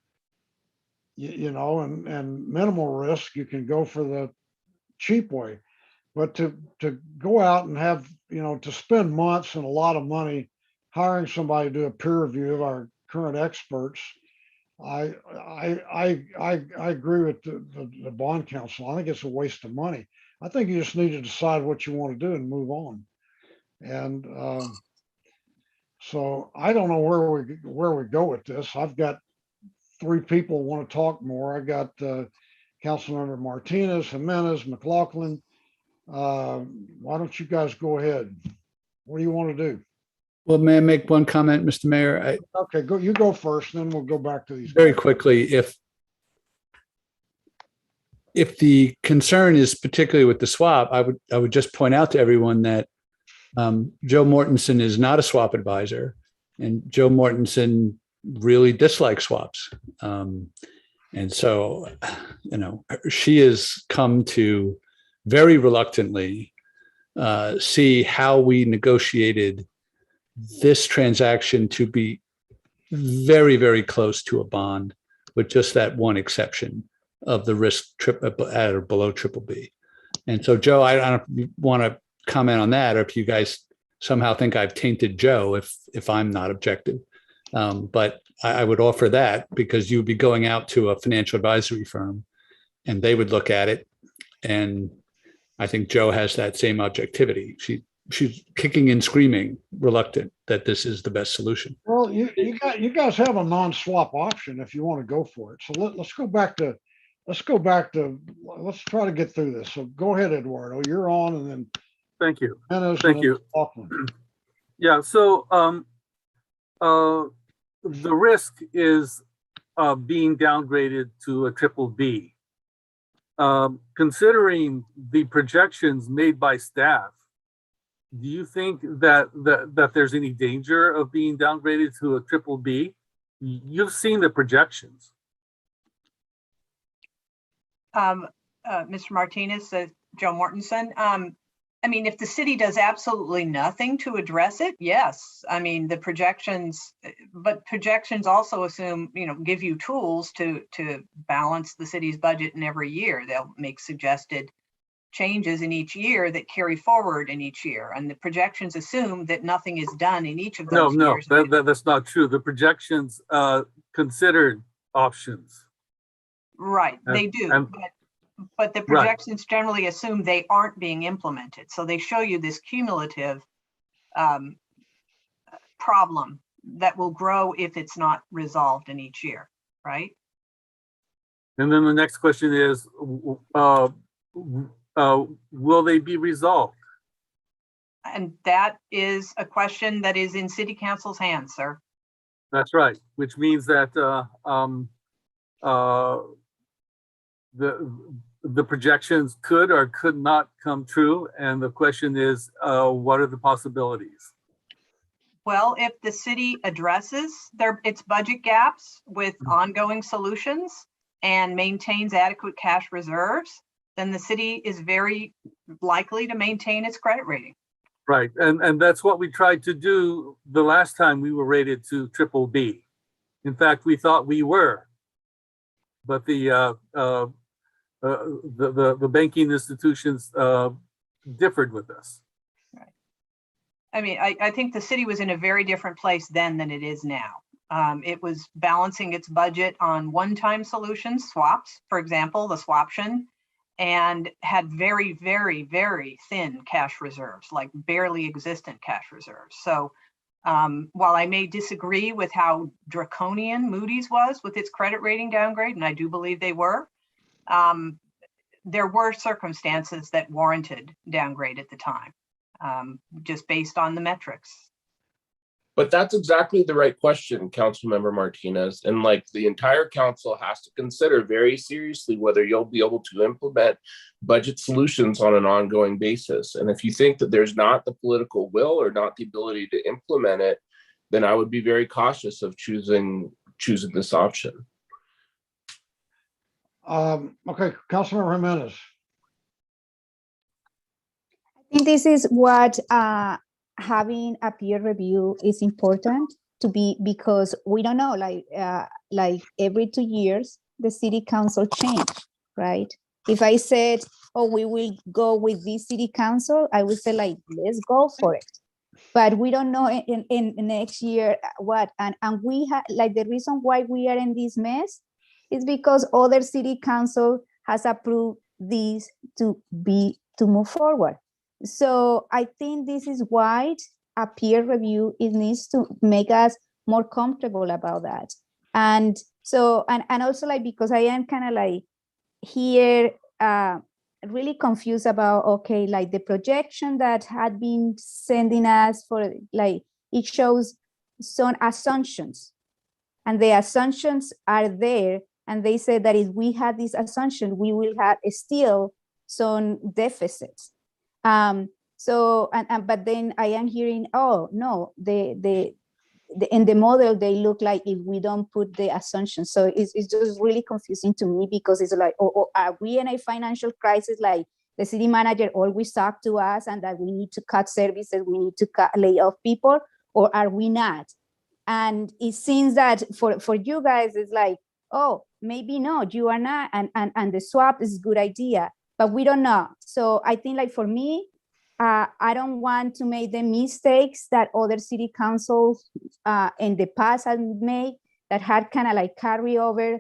Speaker 3: and minimal risk, you can go for the cheap way. But to go out and have, to spend months and a lot of money hiring somebody to do a peer review of our current experts, I agree with the bond council. I think it's a waste of money. I think you just need to decide what you want to do and move on. And so I don't know where we go with this. I've got 3 people want to talk more. I got Councilmember Martinez, Jimenez, McLaughlin. Why don't you guys go ahead? What do you want to do?
Speaker 4: Well, may I make one comment, Mr. Mayor?
Speaker 3: Okay, you go first, then we'll go back to these.
Speaker 4: Very quickly, if the concern is particularly with the swap, I would just point out to everyone that Joe Mortensen is not a swap advisor, and Joe Mortensen really dislikes swaps. And so, she has come to very reluctantly see how we negotiated this transaction to be very, very close to a bond, with just that one exception of the risk at or below BBB. And so, Joe, I don't know if you want to comment on that, or if you guys somehow think I've tainted Joe if I'm not objective. But I would offer that, because you would be going out to a financial advisory firm and they would look at it. And I think Joe has that same objectivity. She's kicking and screaming, reluctant that this is the best solution.
Speaker 3: Well, you guys have a non-swap option if you want to go for it. So let's try to get through this. So go ahead, Eduardo, you're on, and then
Speaker 8: Thank you.
Speaker 3: Jimenez,
Speaker 8: Thank
Speaker 3: and
Speaker 8: you.
Speaker 3: Laughlin.
Speaker 8: Yeah, so the risk is being downgraded to a triple B. Considering the projections made by staff, do you think that there's any danger of being downgraded to a triple B? You've seen the projections.
Speaker 18: Mr. Martinez, Joe Mortensen. I mean, if the city does absolutely nothing to address it, yes. I mean, the projections, but projections also assume, give you tools to balance the city's budget in every year. They'll make suggested changes in each year that carry forward in each year. And the projections assume that nothing is done in each of those years.
Speaker 8: That's not true. The projections considered options.
Speaker 18: Right, they do. But the projections generally assume they aren't being implemented. So they show you this cumulative problem that will grow if it's not resolved in each year, right?
Speaker 8: And then the next question is, will they be resolved?
Speaker 18: And that is a question that is in City Council's hands, sir.
Speaker 8: That's right, which means that the projections could or could not come true. And the question is, what are the possibilities?
Speaker 18: Well, if the city addresses its budget gaps with ongoing solutions and maintains adequate cash reserves, then the city is very likely to maintain its credit rating.
Speaker 8: Right, and that's what we tried to do the last time we were rated to triple B. In fact, we thought we were, but the banking institutions differed with us.
Speaker 18: Right. I mean, I think the city was in a very different place then than it is now. It was balancing its budget on one-time solutions, swaps, for example, the swaption, and had very, very, very thin cash reserves, like barely existent cash reserves. So while I may disagree with how draconian Moody's was with its credit rating downgrade, and I do believe they were, there were circumstances that warranted downgrade at the time, just based on the metrics.
Speaker 17: But that's exactly the right question, Councilmember Martinez. And like the entire council has to consider very seriously whether you'll be able to implement budget solutions on an ongoing basis. And if you think that there's not the political will or not the ability to implement it, then I would be very cautious of choosing this option.
Speaker 3: Okay, Councilmember Jimenez.
Speaker 1: I think this is what having a peer review is important to be, because we don't know, like every 2 years the city council change, right? If I said, oh, we will go with this city council, I would say like, let's go for it. But we don't know in next year what, and we have, like, the reason why we are in this mess is because other city council has approved these to move forward. So I think this is why a peer review, it needs to make us more comfortable about that. And so, and also, like, because I am kind of like here really confused about, okay, like the projection that had been sending us for, like, it shows some assumptions, and the assumptions are there, and they say that if we had this assumption, we will have still some deficits. So, but then I am hearing, oh no, in the model, they look like if we don't put the assumptions. So it's just really confusing to me, because it's like, oh, are we in a financial crisis? Like the city manager always talk to us and that we need to cut services, we need to lay off people, or are we not? And it seems that for you guys, it's like, oh, maybe no, you are not. And the swap is a good idea, but we don't know. So I think, like, for me, I don't want to make the mistakes that other city councils in the past have made, that had kind of like carry over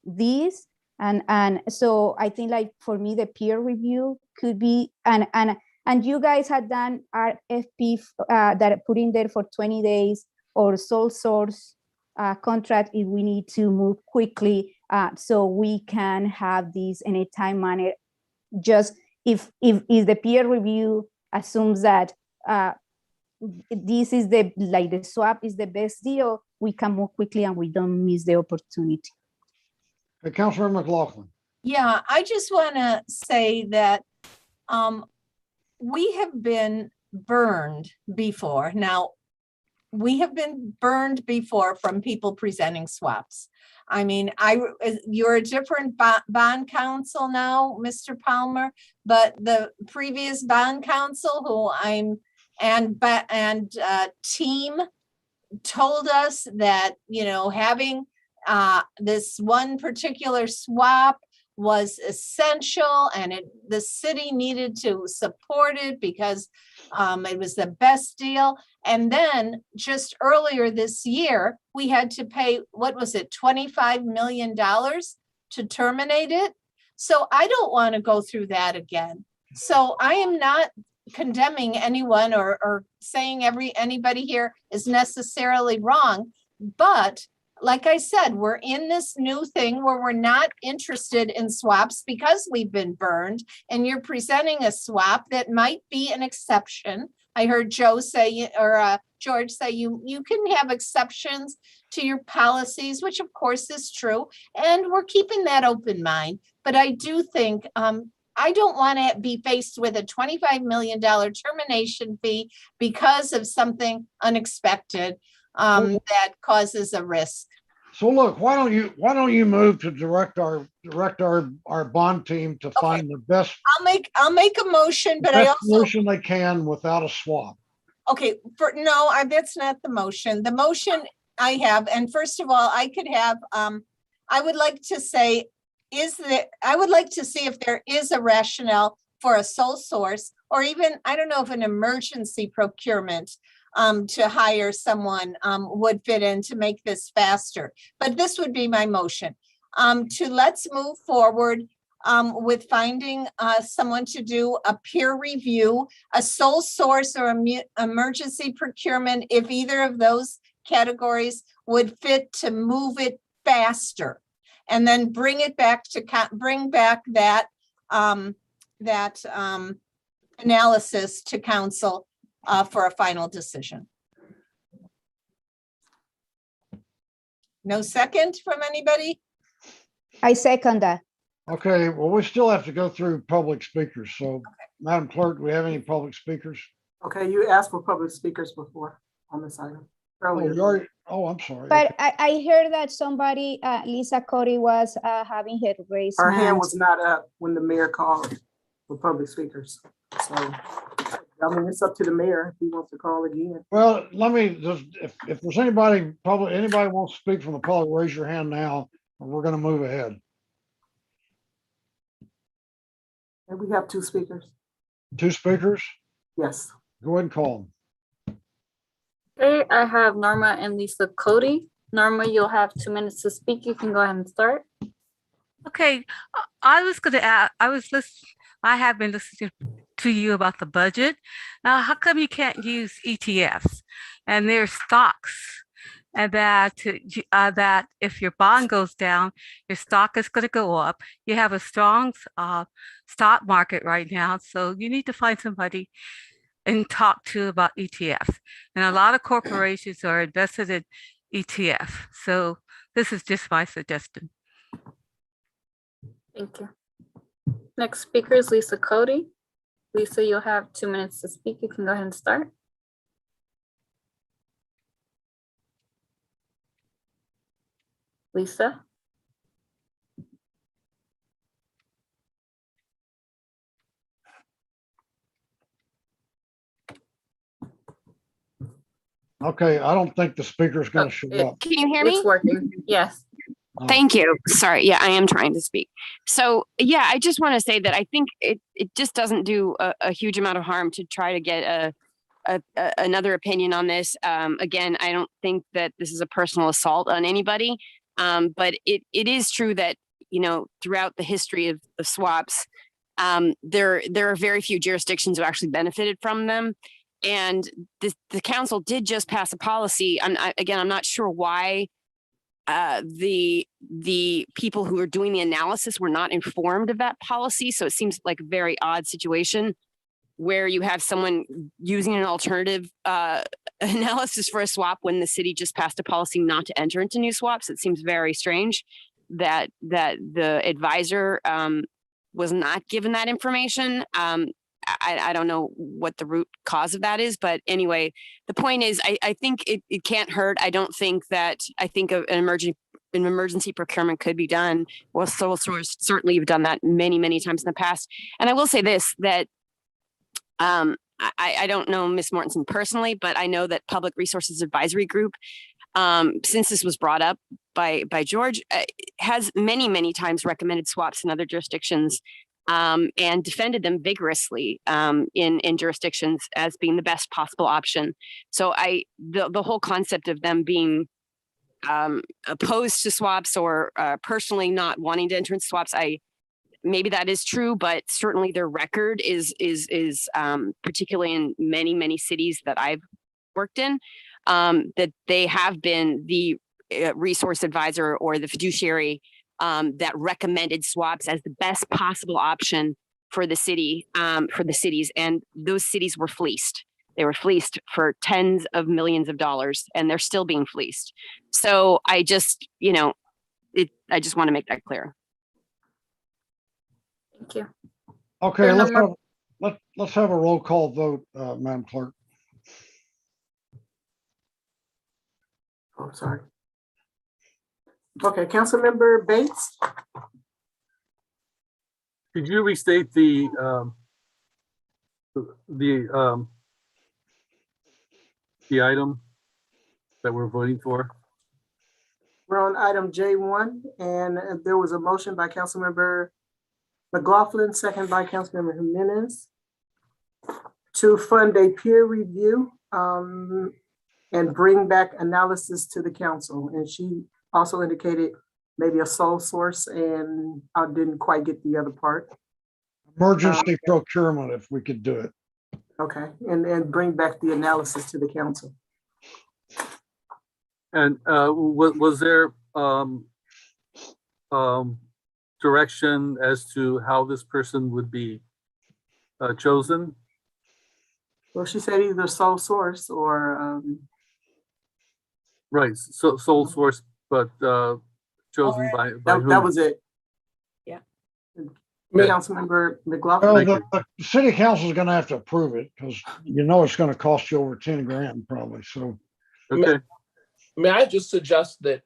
Speaker 1: these. And so I think, like, for me, the peer review could be, and you guys had done RFP that put in there for 20 days or sole source contract if we need to move quickly, so we can have these in a time manner. Just if the peer review assumes that this is the swap is the best deal, we can move quickly and we don't miss the opportunity.
Speaker 3: Hey, Councilmember McLaughlin.
Speaker 15: Yeah, I just want to say that we have been burned before. Now, we have been burned before from people presenting swaps. I mean, you're a different bond counsel now, Mr. Palmer, but the previous bond counsel team told us that, having this one particular swap was essential, and the city needed to support it because it was the best deal. And then just earlier this year, we had to pay, what was it, $25 million to terminate it. So I don't want to go through that again. So I am not condemning anyone or saying anybody here is necessarily wrong, but like I said, we're in this new thing where we're not interested in swaps because we've been burned, and you're presenting a swap that might be an exception. I heard Joe say, or George say, you can have exceptions to your policies, which of course is true. And we're keeping that open mind. But I do think, I don't want to be faced with a $25 million termination fee because of something unexpected that causes a risk.
Speaker 3: So look, why don't you move to direct our bond team to find the best.
Speaker 15: I'll make a motion, but I also
Speaker 3: solution they can without a swap.
Speaker 15: Okay, that's not the motion. The motion I have, and first of all, I could have, I would like to say, I would like to see if there is a rationale for a sole source, or even, I don't know if an emergency procurement to hire someone would fit in to make this faster. But this would be my motion. Let's move forward with finding someone to do a peer review, a sole source or emergency procurement, if either of those categories would fit to move it faster. And then bring back that analysis to council for a final decision. No second from anybody?
Speaker 1: I second that.
Speaker 3: Okay, well, we still have to go through public speakers. So, Madam Clerk, do we have any public speakers?
Speaker 2: Okay, you asked for public speakers before on this item earlier.
Speaker 3: I'm sorry.
Speaker 1: But okay. I heard that somebody, Lisa Cody, was having her raised
Speaker 2: Her hand was not up when the mayor called for public speakers. So, I mean, it's up to the mayor if he wants to call again.
Speaker 3: Well, let me just, if there's anybody wants to speak from the public, raise your hand now, and we're going to move ahead.
Speaker 2: And we have two speakers.
Speaker 3: Two speakers?
Speaker 2: Yes.
Speaker 3: Go ahead and call them.
Speaker 16: Okay, I have Norma and Lisa Cody. Norma, you'll have 2 minutes to speak. You can go ahead and start.
Speaker 7: Okay, I was going to ask, I have been listening to you about the budget. Now, how come you can't use ETFs? And there's stocks, and that if your bond goes down, your stock is going to go up. You have a strong stock market right now, so you need to find somebody and talk to about ETFs. And a lot of corporations are invested in ETF. So this is just my suggestion.
Speaker 16: Thank you. Next speaker is Lisa Cody. Lisa, you'll have 2 minutes to speak. You can go ahead and start. Lisa?
Speaker 3: Okay, I don't think the speaker is going to show up.
Speaker 14: Can you hear me?
Speaker 16: It's working. Yes.
Speaker 14: Thank you. Sorry. Yeah, I am trying to speak. So yeah, I just want to say that I think it just doesn't do a huge amount of harm to try to get another opinion on this. Again, I don't think that this is a personal assault on anybody, but it is true that, you know, throughout the history of swaps, there are very few jurisdictions who actually benefited from them. And the council did just pass a policy. I'm not sure why the people who are doing the analysis were not informed of that policy. So it seems like a very odd situation.
Speaker 19: where you have someone using an alternative analysis for a swap when the city just passed a policy not to enter into new swaps. It seems very strange that the advisor was not given that information. I don't know what the root cause of that is, but anyway, the point is, I think it can't hurt. I think an emergency procurement could be done. Well, sole source certainly have done that many, many times in the past. And I will say this, that I don't know Ms. Mortensen personally, but I know that Public Resources Advisory Group, since this was brought up by George, has many, many times recommended swaps in other jurisdictions and defended them vigorously in jurisdictions as being the best possible option. So the whole concept of them being opposed to swaps or personally not wanting to enter into swaps, maybe that is true, but certainly their record is particularly in many, many cities that I've worked in, that they have been the resource advisor or the fiduciary that recommended swaps as the best possible option for the city, for the cities, and those cities were fleeced. They were fleeced for tens of millions of dollars, and they're still being fleeced. So I just, I just want to make that clear.
Speaker 16: Thank you.
Speaker 3: Okay, let's have a roll call vote, Madam Clerk.
Speaker 2: Oh, sorry. Okay, Councilmember Bates.
Speaker 8: Could you restate the item that we're voting for?
Speaker 2: We're on item J1, and there was a motion by Councilmember McLaughlin, second by Councilmember Jimenez, to fund a peer review and bring back analysis to the council. And she also indicated maybe a sole source, and I didn't quite get the other part.
Speaker 3: Emergency procurement, if we could do it.
Speaker 2: Okay, and bring back the analysis to the council.
Speaker 8: And was there direction as to how this person would be chosen?
Speaker 2: Well, she said either sole source or
Speaker 8: right, so sole source, but chosen by whom?
Speaker 2: That was it.
Speaker 19: Yeah.
Speaker 2: Councilmember McLaughlin.
Speaker 3: Well, the city council is going to have to approve it because it's going to cost you over 10 grand probably. So,
Speaker 8: okay.
Speaker 17: May I just suggest that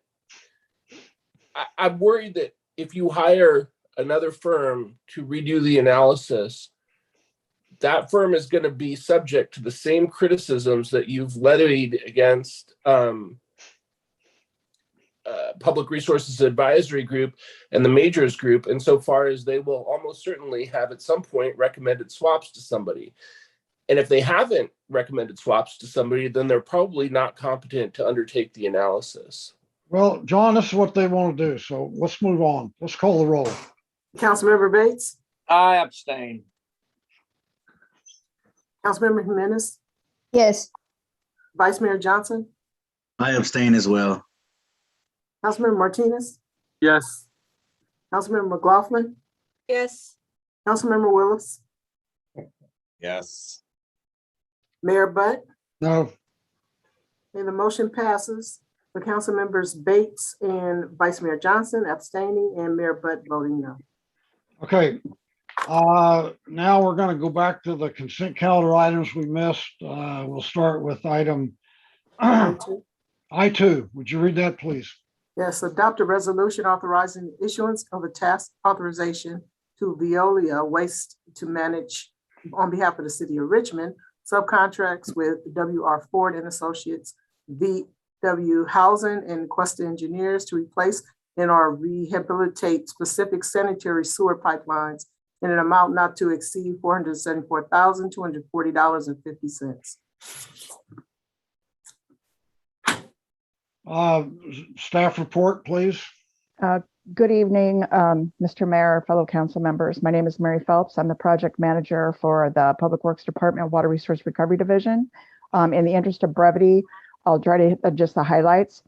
Speaker 17: I'm worried that if you hire another firm to redo the analysis, that firm is going to be subject to the same criticisms that you've levied against Public Resources Advisory Group and the Majors Group, insofar as they will almost certainly have at some point recommended swaps to somebody. And if they haven't recommended swaps to somebody, then they're probably not competent to undertake the analysis.
Speaker 3: well, John, this is what they want to do. So let's move on. Let's call the roll.
Speaker 2: Councilmember Bates.
Speaker 20: I abstain.
Speaker 2: Councilmember Jimenez.
Speaker 1: Yes.
Speaker 2: Vice Mayor Johnson.
Speaker 13: I abstain as well.
Speaker 2: Councilmember Martinez.
Speaker 8: Yes.
Speaker 2: Councilmember McLaughlin.
Speaker 15: Yes.
Speaker 2: Councilmember Willis.
Speaker 23: Yes.
Speaker 2: Mayor Butt.
Speaker 3: No.
Speaker 2: And the motion passes for Council Members Bates and Vice Mayor Johnson abstaining and Mayor Butt voting no.
Speaker 3: Okay. Now we're going to go back to the consent calendar items we missed. We'll start with item I2. Would you read that, please?
Speaker 2: Yes, adopt a resolution authorizing the issuance of a task authorization to Veolia Waste to manage on behalf of the city of Richmond, subcontracts with W.R. Ford and Associates, VW Housing and Questa Engineers to replace and or rehabilitate specific sanitary sewer pipelines in an amount not to exceed $474,240.50.
Speaker 3: Staff report, please.
Speaker 21: Good evening, Mr. Mayor, fellow council members. My name is Mary Phelps. I'm the project manager for the Public Works Department Water Resource Recovery Division. In the interest of brevity, I'll try to hit just the highlights.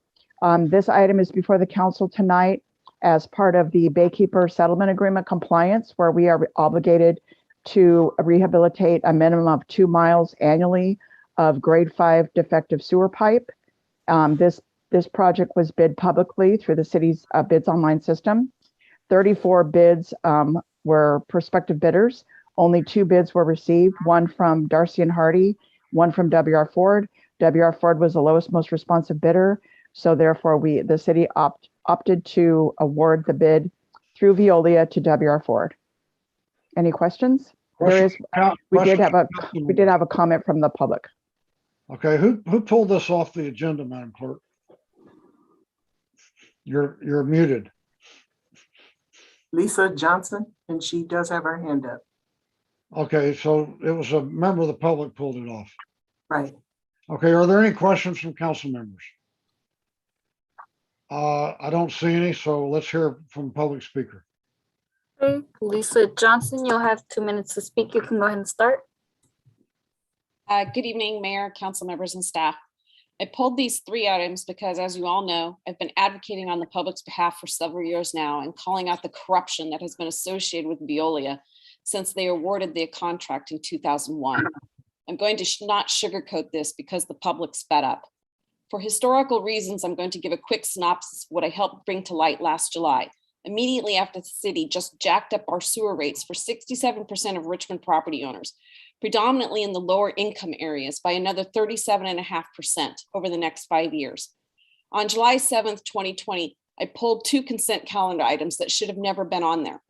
Speaker 21: This item is before the council tonight as part of the Baykeeper Settlement Agreement compliance, where we are obligated to rehabilitate a minimum of 2 miles annually of grade 5 defective sewer pipe. This project was bid publicly through the city's bids online system. 34 bids were prospective bidders. Only 2 bids were received, one from Darcy and Hardy, one from W.R. Ford. W.R. Ford was the lowest, most responsive bidder. So therefore, the city opted to award the bid through Veolia to W.R. Ford. Any questions? We did have a comment from the public.
Speaker 3: Okay, who pulled this off the agenda, Madam Clerk? You're muted.
Speaker 2: Lisa Johnson, and she does have her hand up.
Speaker 3: Okay, so it was a member of the public pulled it off.
Speaker 2: Right.
Speaker 3: Okay, are there any questions from council members? I don't see any, so let's hear from public speaker.
Speaker 16: Okay, Lisa Johnson, you'll have 2 minutes to speak. You can go ahead and start.
Speaker 14: Good evening, Mayor, council members, and staff. I pulled these 3 items because, as you all know, I've been advocating on the public's behalf for several years now and calling out the corruption that has been associated with Veolia since they awarded the contract in 2001. I'm going to not sugarcoat this because the public's fed up. For historical reasons, I'm going to give a quick synopsis of what I helped bring to light last July, immediately after the city just jacked up our sewer rates for 67% of Richmond property owners, predominantly in the lower income areas, by another 37.5% over the next 5 years. On July 7th, 2020, I pulled 2 consent calendar items that should have never been on there.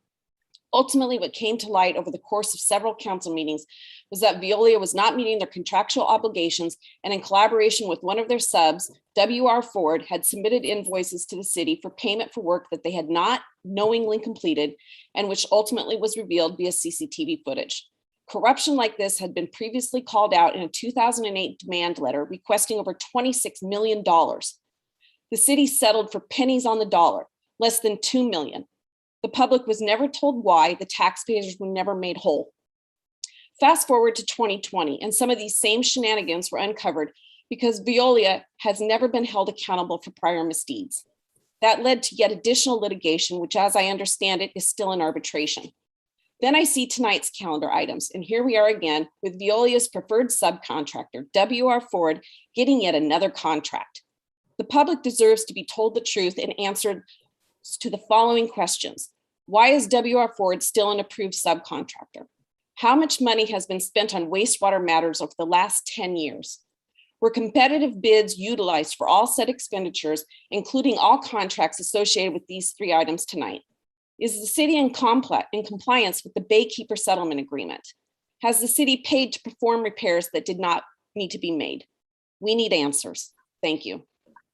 Speaker 14: Ultimately, what came to light over the course of several council meetings was that Veolia was not meeting their contractual obligations, and in collaboration with one of their subs, W.R. Ford, had submitted invoices to the city for payment for work that they had not knowingly completed and which ultimately was revealed via CCTV footage. Corruption like this had been previously called out in a 2008 demand letter requesting over $26 million. The city settled for pennies on the dollar, less than $2 million. The public was never told why. The taxpayers were never made whole. Fast forward to 2020, and some of these same shenanigans were uncovered because Veolia has never been held accountable for prior misdeeds. That led to yet additional litigation, which, as I understand it, is still in arbitration. Then I see tonight's calendar items, and here we are again with Veolia's preferred subcontractor, W.R. Ford, getting yet another contract. The public deserves to be told the truth and answered to the following questions. Why is W.R. Ford still an approved subcontractor? How much money has been spent on wastewater matters over the last 10 years? Were competitive bids utilized for all said expenditures, including all contracts associated with these 3 items tonight? Is the city in compliance with the Baykeeper settlement agreement? Has the city paid to perform repairs that did not need to be made? We need answers. Thank you.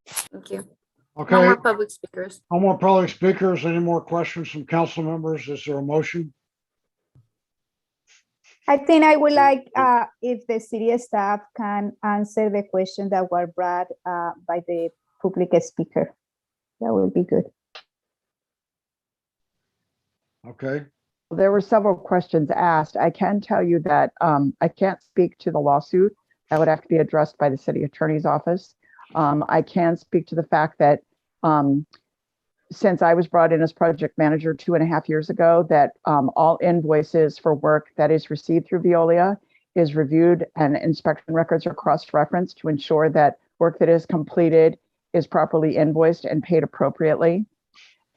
Speaker 16: Thank you.
Speaker 3: Okay.
Speaker 16: No more public speakers.
Speaker 3: No more public speakers. Any more questions from council members? Is there a motion?
Speaker 1: I think I would like if the city staff can answer the question that were brought by the public speaker. That would be good.
Speaker 3: Okay.
Speaker 21: There were several questions asked. I can tell you that I can't speak to the lawsuit. That would have to be addressed by the city attorney's office. I can speak to the fact that since I was brought in as project manager 2.5 years ago, that all invoices for work that is received through Veolia is reviewed and inspection records are cross-referenced to ensure that work that is completed is properly invoiced and paid appropriately.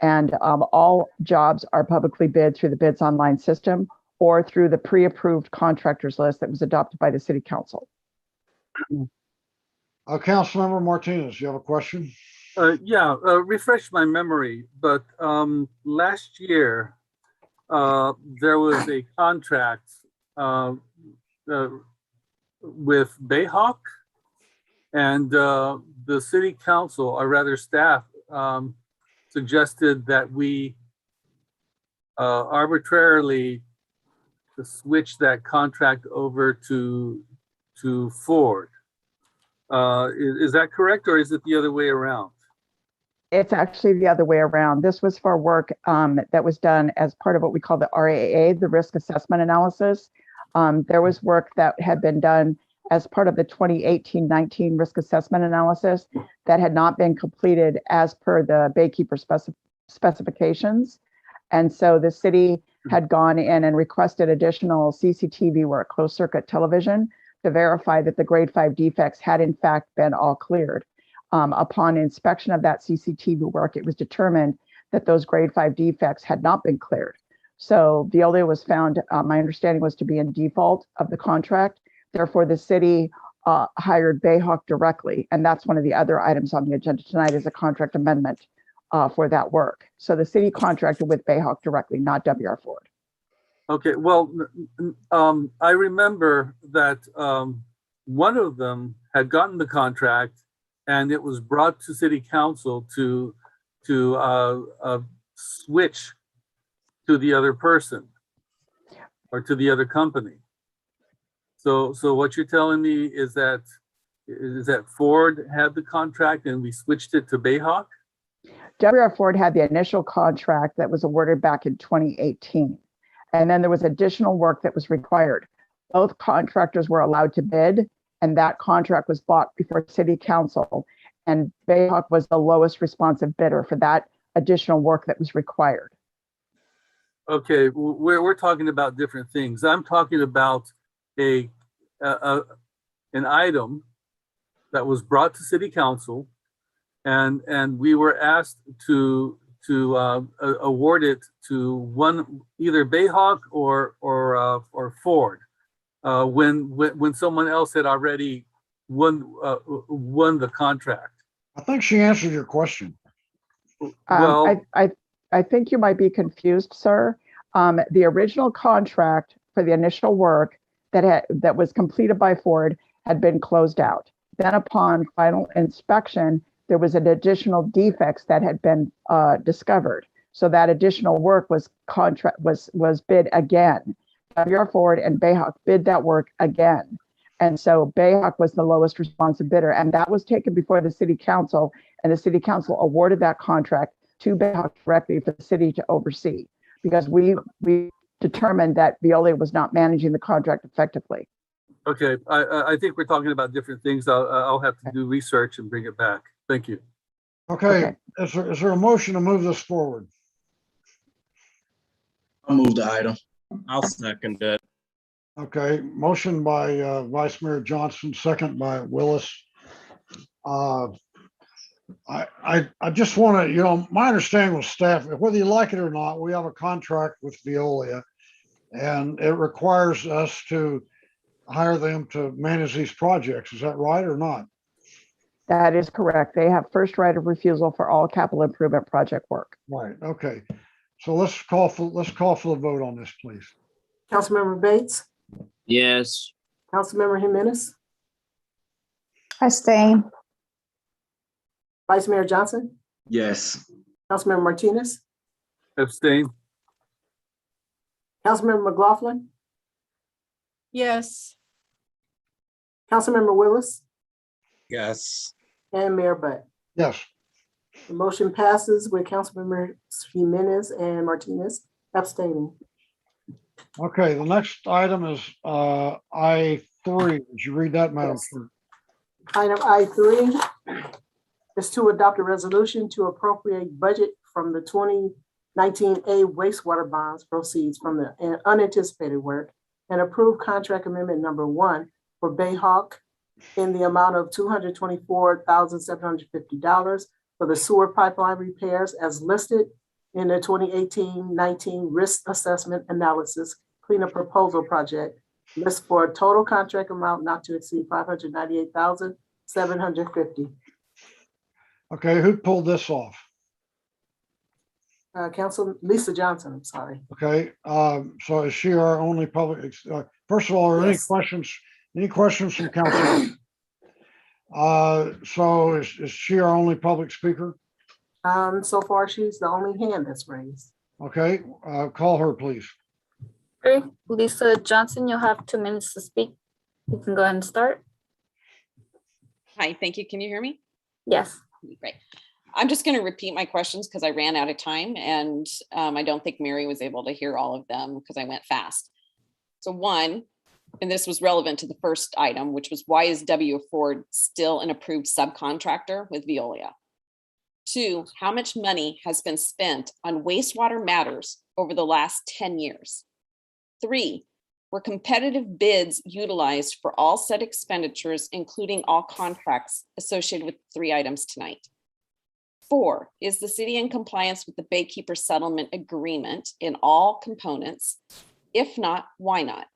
Speaker 21: And all jobs are publicly bid through the bids online system or through the pre-approved contractors list that was adopted by the city council.
Speaker 3: Councilmember Martinez, you have a question?
Speaker 8: Refresh my memory, but last year there was a contract with Bayhawk, and the city council, or rather staff, suggested that we arbitrarily switch that contract over to Ford. Is that correct, or is it the other way around?
Speaker 21: It's actually the other way around. This was for work that was done as part of what we call the RAA, the risk assessment analysis. There was work that had been done as part of the 2018-19 risk assessment analysis that had not been completed as per the Baykeeper specifications. And so the city had gone in and requested additional CCTV work, closed circuit television, to verify that the grade 5 defects had in fact been all cleared. Upon inspection of that CCTV work, it was determined that those grade 5 defects had not been cleared. So Veolia was found, my understanding was, to be in default of the contract. Therefore, the city hired Bayhawk directly. And that's one of the other items on the agenda tonight, is a contract amendment for that work. So the city contracted with Bayhawk directly, not W.R. Ford.
Speaker 8: Okay, well, I remember that one of them had gotten the contract and it was brought to city council to switch to the other person or to the other company. So what you're telling me is that Ford had the contract and we switched it to Bayhawk?
Speaker 21: W.R. Ford had the initial contract that was awarded back in 2018. And then there was additional work that was required. Both contractors were allowed to bid, and that contract was bought before city council. And Bayhawk was the lowest responsive bidder for that additional work that was required.
Speaker 8: Okay, we're talking about different things. I'm talking about an item that was brought to city council, and we were asked to award it to either Bayhawk or Ford when someone else had already won the contract.
Speaker 3: I think she answered your question.
Speaker 8: Well,
Speaker 21: I think you might be confused, sir. The original contract for the initial work that was completed by Ford had been closed out. Then upon final inspection, there was an additional defects that had been discovered. So that additional work was bid again. W.R. Ford and Bayhawk bid that work again. And so Bayhawk was the lowest responsive bidder, and that was taken before the city council, and the city council awarded that contract to Bayhawk directly for the city to oversee, because we determined that Veolia was not managing the contract effectively.
Speaker 8: okay, I think we're talking about different things. I'll have to do research and bring it back. Thank you.
Speaker 3: Okay, is there a motion to move this forward?
Speaker 13: I'll move the item.
Speaker 23: I'll second it.
Speaker 3: Okay, motion by Vice Mayor Johnson, second by Willis. I just want to, my understanding with staff, whether you like it or not, we have a contract with Veolia, and it requires us to hire them to manage these projects. Is that right or not?
Speaker 21: That is correct. They have first right of refusal for all capital improvement project work.
Speaker 3: Right. Okay. So let's call for the vote on this, please.
Speaker 2: Councilmember Bates,
Speaker 23: Yes.
Speaker 2: Councilmember Jimenez,
Speaker 1: Abstain.
Speaker 2: Vice Mayor Johnson,
Speaker 13: Yes.
Speaker 2: Councilmember Martinez,
Speaker 8: Abstain.
Speaker 2: Councilmember McLaughlin,
Speaker 15: Yes.
Speaker 2: Councilmember Willis,
Speaker 23: Yes.
Speaker 2: and Mayor Butt.
Speaker 3: Yes.
Speaker 2: The motion passes with Councilmember Jimenez and Martinez abstaining.
Speaker 3: Okay, the next item is I3. Would you read that, Madam
Speaker 2: Yes.
Speaker 3: Clerk?
Speaker 2: Item I3 is to adopt a resolution to appropriate budget from the 2019A wastewater bonds proceeds from the unanticipated work and approve contract amendment number 1 for Bayhawk in the amount of $224,750 for the sewer pipeline repairs as listed in the 2018-19 risk assessment analysis cleanup proposal project. List for a total contract amount not to exceed $598,750.
Speaker 3: Okay, who pulled this off?
Speaker 2: Council Lisa Johnson, I'm sorry.
Speaker 3: Okay, so is she our only public? First of all, are there any
Speaker 2: Yes.
Speaker 3: questions? Any questions from council? So is she our only public speaker?
Speaker 2: So far, she's the only hand that's raised.
Speaker 3: Okay, call her, please.
Speaker 16: Okay, Lisa Johnson, you'll have 2 minutes to speak. You can go ahead and start.
Speaker 14: Hi, thank you. Can you hear me?
Speaker 16: Yes.
Speaker 14: Great. I'm just going to repeat my questions because I ran out of time, and I don't think Mary was able to hear all of them because I went fast. So one, and this was relevant to the first item, which was why is W. Ford still an approved subcontractor with Veolia? 2, how much money has been spent on wastewater matters over the last 10 years? 3, were competitive bids utilized for all said expenditures, including all contracts associated with 3 items tonight? 4, is the city in compliance with the Baykeeper settlement agreement in all components? If not, why not?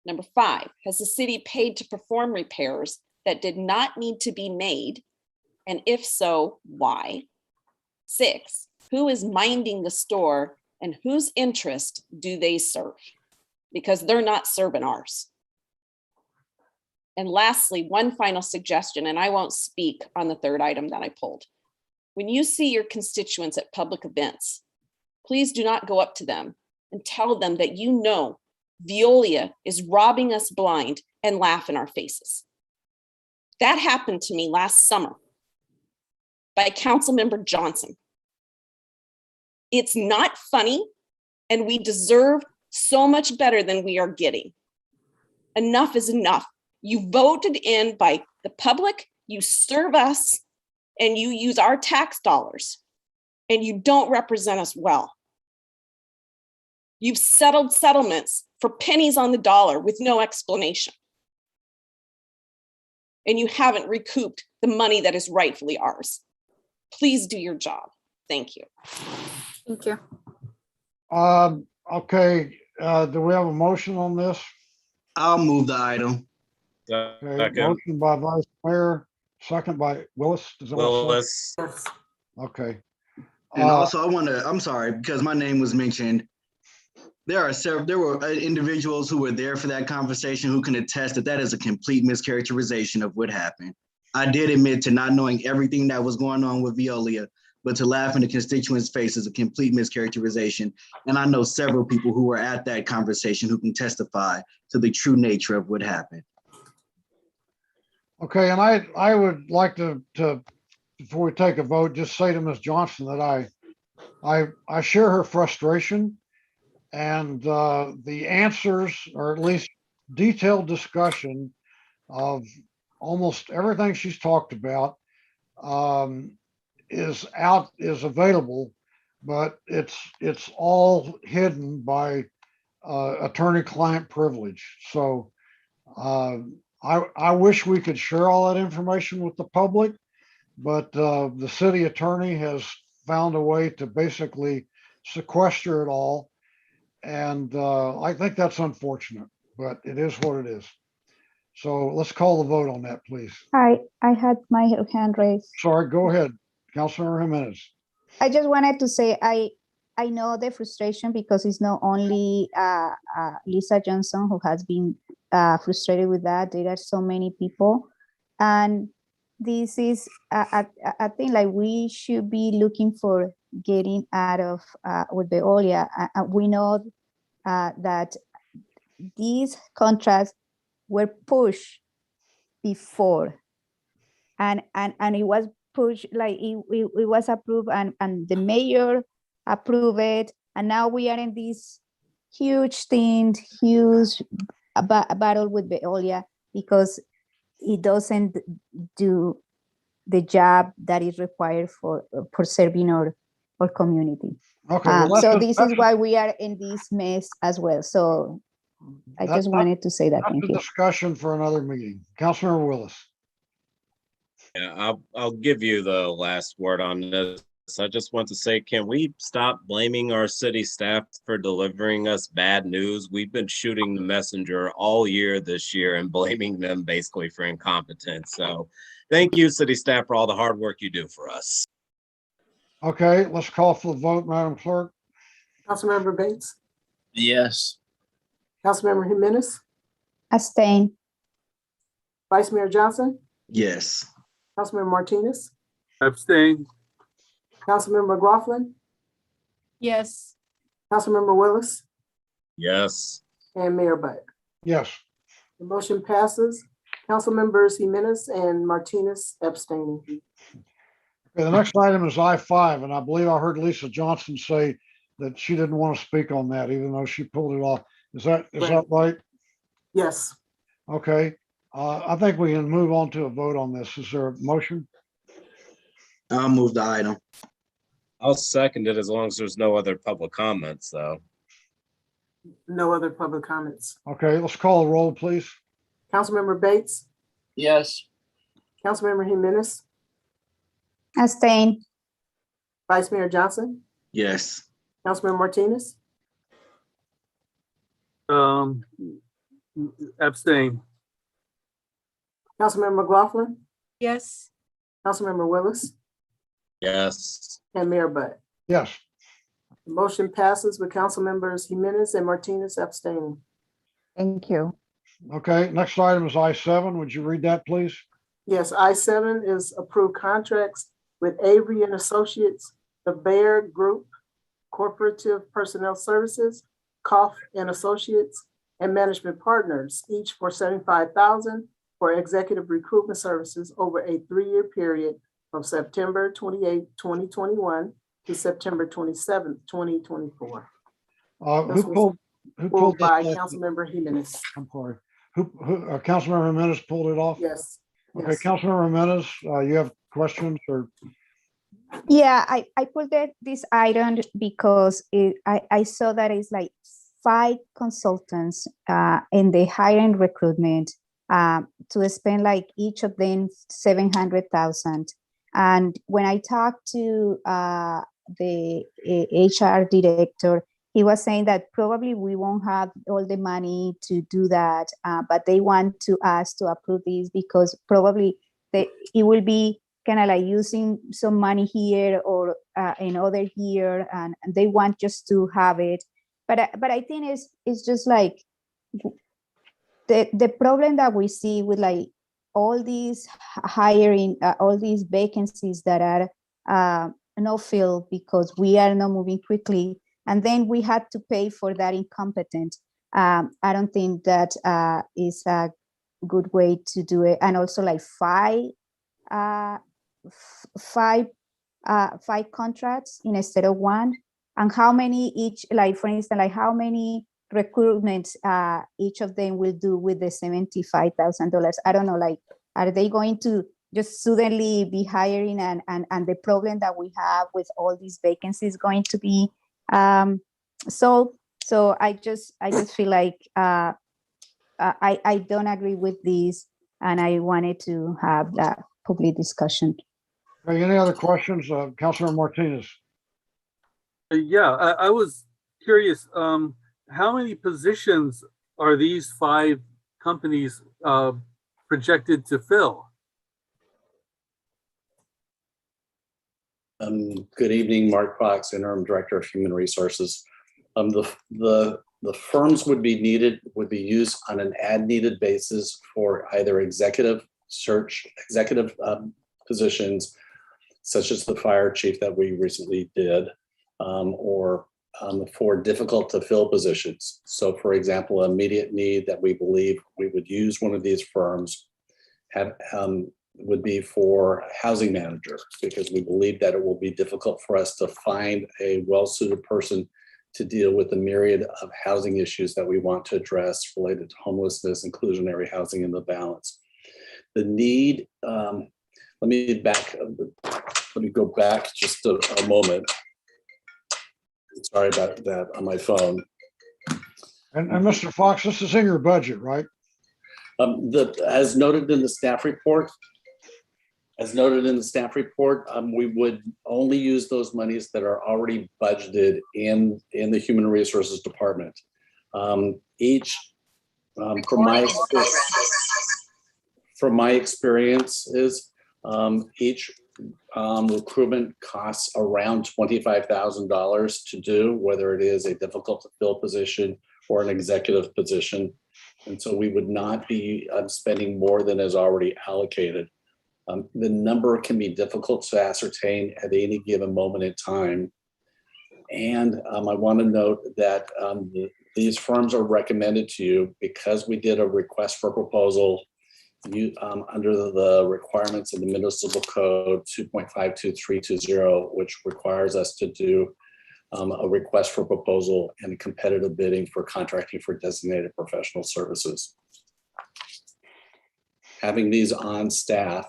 Speaker 14: Number 5, has the city paid to perform repairs that did not need to be made? And if so, why? 6, who is minding the store and whose interest do they serve? Because they're not serving ours. And lastly, one final suggestion, and I won't speak on the 3rd item that I pulled. When you see your constituents at public events, please do not go up to them and tell them that you know Veolia is robbing us blind and laugh in our faces. That happened to me last summer by Councilmember Johnson. It's not funny, and we deserve so much better than we are getting. Enough is enough. You voted in by the public, you serve us, and you use our tax dollars, and you don't represent us well. You've settled settlements for pennies on the dollar with no explanation. And you haven't recouped the money that is rightfully ours. Please do your job. Thank you.
Speaker 16: Thank you.
Speaker 3: Okay, do we have a motion on this?
Speaker 13: I'll move the item.
Speaker 3: Okay, motion by Vice Mayor, second by Willis. Is that what I said?
Speaker 23: Willis.
Speaker 3: Okay.
Speaker 13: And also, I'm sorry, because my name was mentioned. There were individuals who were there for that conversation who can attest that that is a complete mischaracterization of what happened. I did admit to not knowing everything that was going on with Veolia, but to laugh in the constituents' face is a complete mischaracterization. And I know several people who were at that conversation who can testify to the true nature of what happened.
Speaker 3: Okay, and I would like to before we take a vote, just say to Ms. Johnson that I share her frustration, and the answers, or at least detailed discussion of almost everything she's talked about, is available, but it's all hidden by attorney-client privilege. So I wish we could share all that information with the public, but the city attorney has found a way to basically sequester it all. And I think that's unfortunate, but it is what it is. So let's call the vote on that, please.
Speaker 1: I had my hand raised.
Speaker 3: Sorry, go ahead, Councilmember Jimenez.
Speaker 1: I just wanted to say I know the frustration, because it's not only Lisa Johnson who has been frustrated with that. There are so many people, and this is I think like we should be looking for getting out of with Veolia. We know that these contracts were pushed before, and it was pushed, like it was approved, and the mayor approved it, and now we are in this huge battle with Veolia because it doesn't do the job that is required for serving our community.
Speaker 3: Okay, well,
Speaker 1: so this is why we are in this mess as well. So I just wanted to say that.
Speaker 3: That's
Speaker 1: Thank
Speaker 3: a
Speaker 1: you.
Speaker 3: discussion for another meeting. Councilmember Willis.
Speaker 23: Yeah, I'll give you the last word on this. I just want to say, can we stop blaming our city staff for delivering us bad news? We've been shooting the messenger all year this year and blaming them basically for incompetence. So thank you, city staff, for all the hard work you do for us.
Speaker 3: Okay, let's call for the vote, Madam Clerk.
Speaker 2: Councilmember Bates,
Speaker 17: Yes.
Speaker 2: Councilmember Jimenez,
Speaker 1: Abstain.
Speaker 2: Vice Mayor Johnson,
Speaker 13: Yes.
Speaker 2: Councilmember Martinez,
Speaker 8: Abstain.
Speaker 2: Councilmember McLaughlin,
Speaker 15: Yes.
Speaker 2: Councilmember Willis,
Speaker 23: Yes.
Speaker 2: and Mayor Butt.
Speaker 3: Yes.
Speaker 2: The motion passes. Council members Jimenez and Martinez abstaining.
Speaker 3: Okay, the next item is I-5, and I believe I heard Lisa Johnson say that she didn't want to speak on that, even though she pulled it off. Is that right?
Speaker 2: Yes.
Speaker 3: Okay, I think we can move on to a vote on this. Is there a motion?
Speaker 13: I'll move the item.
Speaker 23: I'll second it as long as there's no other public comments, though.
Speaker 2: No other public comments.
Speaker 3: Okay, let's call a roll, please.
Speaker 2: Councilmember Bates,
Speaker 17: Yes.
Speaker 2: Councilmember Jimenez,
Speaker 1: Abstain.
Speaker 2: Vice Mayor Johnson,
Speaker 13: Yes.
Speaker 2: Councilmember Martinez,
Speaker 8: Abstain.
Speaker 2: Councilmember McLaughlin,
Speaker 15: Yes.
Speaker 2: Councilmember Willis,
Speaker 23: Yes.
Speaker 2: and Mayor Butt.
Speaker 3: Yes.
Speaker 2: The motion passes with Council Members Jimenez and Martinez abstaining.
Speaker 21: Thank you.
Speaker 3: Okay, next item is I7. Would you read that, please?
Speaker 2: Yes, I7 is approved contracts with Avery and Associates, the Bear Group, Corporative Personnel Services, Koff and Associates, and Management Partners, each for $75,000 for executive recruitment services over a 3-year period from September 28, 2021 to September 27, 2024.
Speaker 3: Who pulled
Speaker 2: Pulled by
Speaker 3: this?
Speaker 2: Councilmember Jimenez.
Speaker 3: I'm sorry. Who Councilmember Jimenez pulled it off?
Speaker 2: Yes.
Speaker 3: Okay,
Speaker 2: Yes.
Speaker 3: Councilmember Jimenez, you have questions or?
Speaker 1: Yeah, I put this item because I saw that it's like 5 consultants in the hiring recruitment to spend like each of them $700,000. And when I talked to the HR director, he was saying that probably we won't have all the money to do that, but they want to us to approve this because probably it will be kind of like using some money here or another here, and they want just to have it. But I think it's just like the problem that we see with like all these hiring, all these vacancies that are not filled because we are not moving quickly, and then we had to pay for that incompetent. I don't think that is a good way to do it. And also like 5 contracts instead of 1, and how many each, like for instance, like how many recruitments each of them will do with the $75,000. I don't know, like are they going to just suddenly be hiring and the problem that we have with all these vacancies going to be so I just feel like I don't agree with this, and I wanted to have that public discussion.
Speaker 3: Okay, any other questions? Councilor Martinez.
Speaker 8: Yeah, I was curious, how many positions are these 5 companies projected to fill?
Speaker 5: Good evening, Mark Fox, Interim Director of Human Resources. The firms would be used on an as-needed basis for either executive search, positions, such as the fire chief that we recently did, or for difficult to fill positions. So for example, immediate need that we believe we would use one of these firms would be for housing manager, because we believe that it will be difficult for us to find a well-suited person to deal with the myriad of housing issues that we want to address related to homelessness, inclusionary housing, and the balance. The need, let me go back just a moment. Sorry about that on my phone.
Speaker 3: And Mr. Fox, this is in your budget, right?
Speaker 5: As noted in the staff report, we would only use those monies that are already budgeted in the Human Resources Department. From my experiences, each recruitment costs around $25,000 to do, whether it is a difficult to fill position or an executive position. And so we would not be spending more than is already allocated. The number can be difficult to ascertain at any given moment in time. And I want to note that these firms are recommended to you because we did a request for proposal under the requirements of the Municipal Code 2.52320, which requires us to do a request for proposal and a competitive bidding for contracting for designated professional services. Having these on staff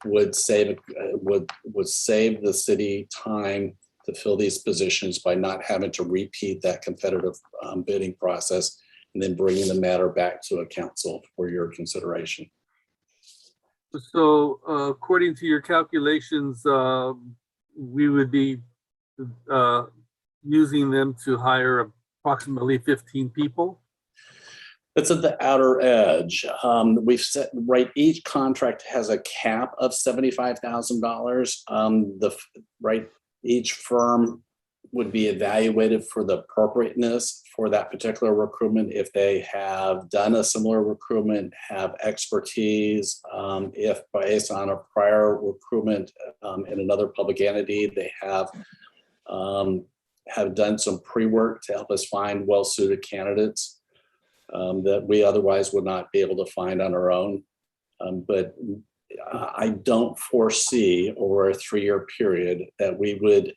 Speaker 5: would save the city time to fill these positions by not having to repeat that competitive bidding process and then bringing the matter back to a council for your consideration.
Speaker 8: So according to your calculations, we would be using them to hire approximately 15 people?
Speaker 5: It's at the outer edge. We've set, right, each contract has a cap of $75,000. Each firm would be evaluated for the appropriateness for that particular recruitment. If they have done a similar recruitment, have expertise, if based on a prior recruitment in another public entity, they have done some pre-work to help us find well-suited candidates that we otherwise would not be able to find on our own. But I don't foresee over a 3-year period that we would,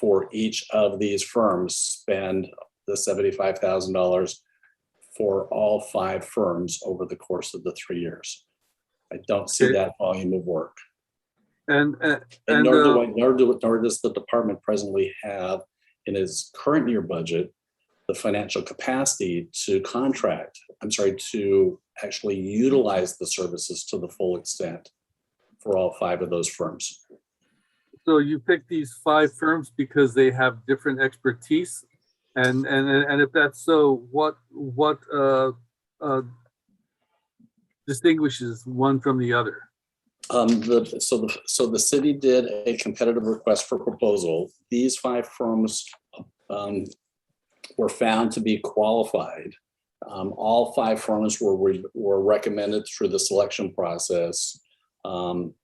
Speaker 5: for each of these firms, spend the $75,000 for all 5 firms over the course of the 3 years. I don't see that volume of work.
Speaker 8: And
Speaker 5: nor does the department presently have in its current year budget the financial capacity to to actually utilize the services to the full extent for all 5 of those firms.
Speaker 8: So you picked these 5 firms because they have different expertise, and if that's so, what distinguishes one from the other?
Speaker 5: So the city did a competitive request for proposal. These 5 firms were found to be qualified. All 5 firms were recommended through the selection process to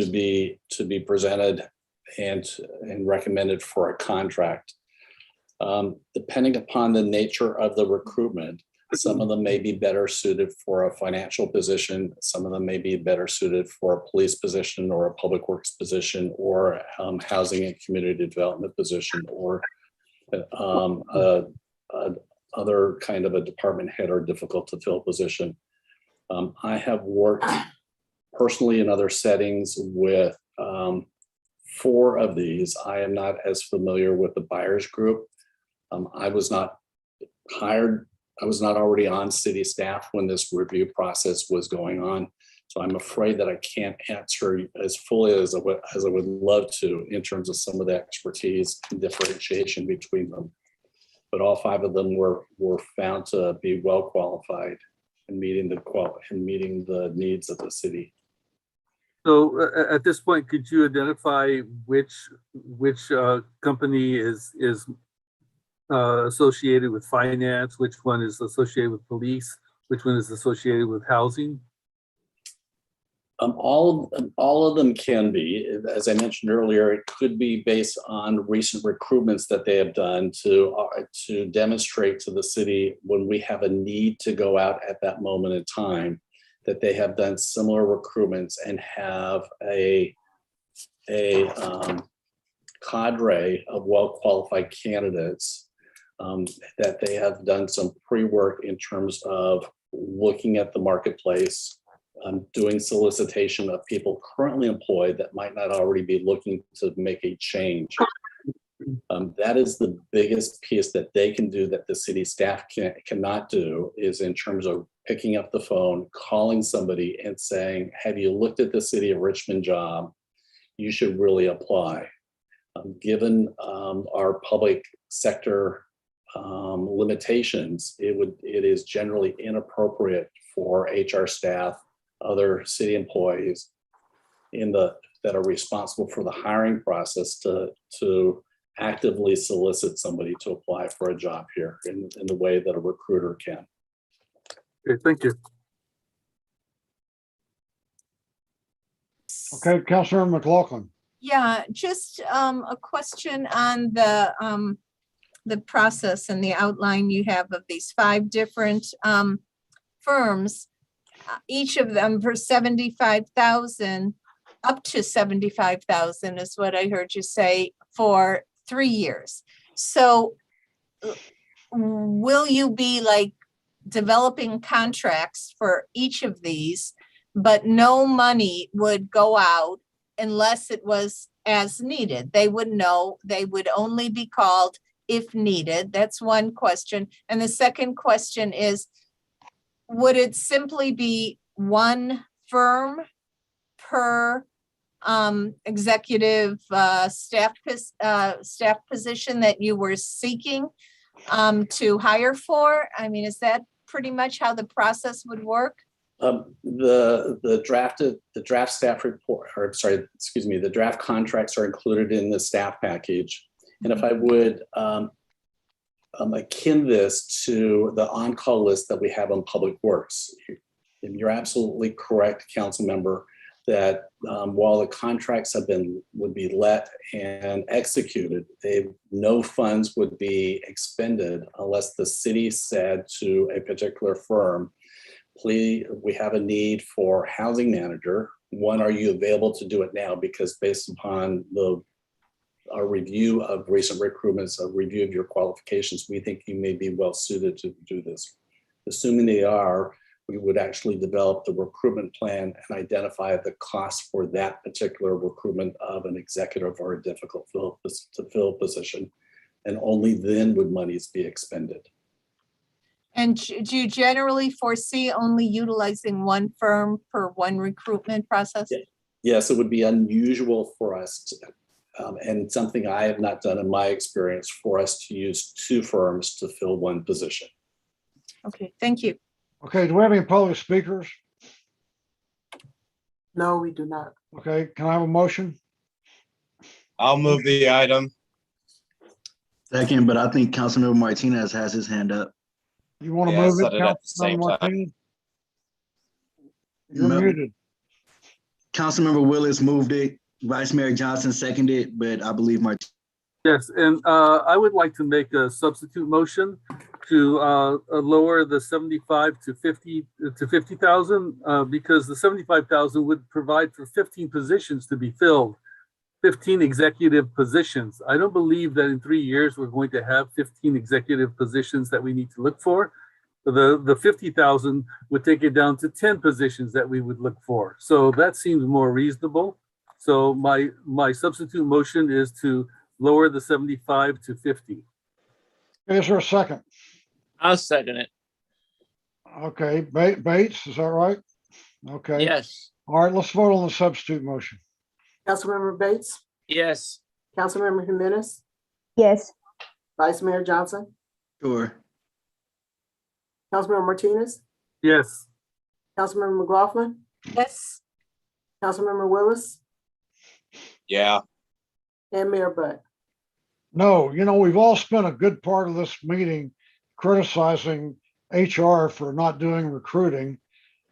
Speaker 5: be presented and recommended for a contract. Depending upon the nature of the recruitment, some of them may be better suited for a financial position. Some of them may be better suited for a police position or a public works position or housing and community development position or other kind of a department head or difficult to fill position. I have worked personally in other settings with 4 of these. I am not as familiar with the buyers group. I was not hired. I was not already on city staff when this review process was going on. So I'm afraid that I can't answer as fully as I would love to in terms of some of the expertise and differentiation between them. But all 5 of them were found to be well qualified and meeting the needs of the city.
Speaker 8: So at this point, could you identify which company is associated with finance, which one is associated with police, which one is associated with housing?
Speaker 5: All of them can be. As I mentioned earlier, it could be based on recent recruitments that they have done to demonstrate to the city when we have a need to go out at that moment in time, that they have done similar recruitments and have a cadre of well-qualified candidates, that they have done some pre-work in terms of looking at the marketplace, doing solicitation of people currently employed that might not already be looking to make a change. That is the biggest piece that they can do that the city staff cannot do, is in terms of picking up the phone, calling somebody and saying, have you looked at the city of Richmond job? You should really apply. Given our public sector limitations, it is generally inappropriate for HR staff, other city employees that are responsible for the hiring process to actively solicit somebody to apply for a job here in the way that a recruiter can.
Speaker 8: Okay, thank you.
Speaker 3: Okay, Councilor McLaughlin.
Speaker 15: Yeah, just a question on the process and the outline you have of these 5 different firms, each of them for 75,000, up to 75,000 is what I heard you say, for 3 years. So will you be like developing contracts for each of these but no money would go out unless it was as needed. They would know, they would only be called if needed. That's one question. And the second question is, would it simply be one firm per executive staff position that you were seeking to hire for? I mean, is that pretty much how the process would work?
Speaker 5: The draft staff report, or sorry, excuse me, the draft contracts are included in the staff package. And if I would akin this to the on-call list that we have on Public Works, and you're absolutely correct, council member, that while the contracts would be let and executed, no funds would be expended unless the city said to a particular firm, please, we have a need for housing manager. One, are you available to do it now? Because based upon our review of recent recruitments, a review of your qualifications, we think you may be well suited to do this. Assuming they are, we would actually develop the recruitment plan and identify the cost for that particular recruitment of an executive or a difficult to fill position. And only then would monies be expended.
Speaker 15: And do you generally foresee only utilizing one firm per one recruitment process?
Speaker 5: Yes, it would be unusual for us to, and something I have not done in my experience, for us to use two firms to fill one position.
Speaker 15: Okay, thank you.
Speaker 3: Okay, do we have any public speakers?
Speaker 2: No, we do not.
Speaker 3: Okay, can I have a motion?
Speaker 23: I'll move the item.
Speaker 13: Second, but I think Councilmember Martinez has his hand up.
Speaker 3: You want to
Speaker 23: Yeah,
Speaker 3: move
Speaker 23: set
Speaker 3: it,
Speaker 23: it at the same
Speaker 3: Councilmember
Speaker 23: time.
Speaker 3: Martinez? You're
Speaker 13: No.
Speaker 3: muted.
Speaker 13: Councilmember Willis moved it, Vice Mayor Johnson seconded, but I believe Martinez.
Speaker 8: Yes, and I would like to make a substitute motion to lower the 75 to 50,000 because the 75,000 would provide for 15 positions to be filled, 15 executive positions. I don't believe that in 3 years we're going to have 15 executive positions that we need to look for. The 50,000 would take it down to 10 positions that we would look for. So that seems more reasonable. So my substitute motion is to lower the 75 to 50.
Speaker 3: Is there a second?
Speaker 6: I'll second it.
Speaker 3: Okay, Bates, is that right? Okay.
Speaker 6: Yes.
Speaker 3: All right, let's vote on the substitute motion.
Speaker 2: Councilmember Bates,
Speaker 6: Yes.
Speaker 2: Councilmember Jimenez,
Speaker 1: Yes.
Speaker 2: Vice Mayor Johnson,
Speaker 13: Sure.
Speaker 2: Councilmember Martinez,
Speaker 8: Yes.
Speaker 2: Councilmember McLaughlin,
Speaker 15: Yes.
Speaker 2: Councilmember Willis,
Speaker 23: Yeah.
Speaker 2: and Mayor Butt.
Speaker 3: No, we've all spent a good part of this meeting criticizing HR for not doing recruiting.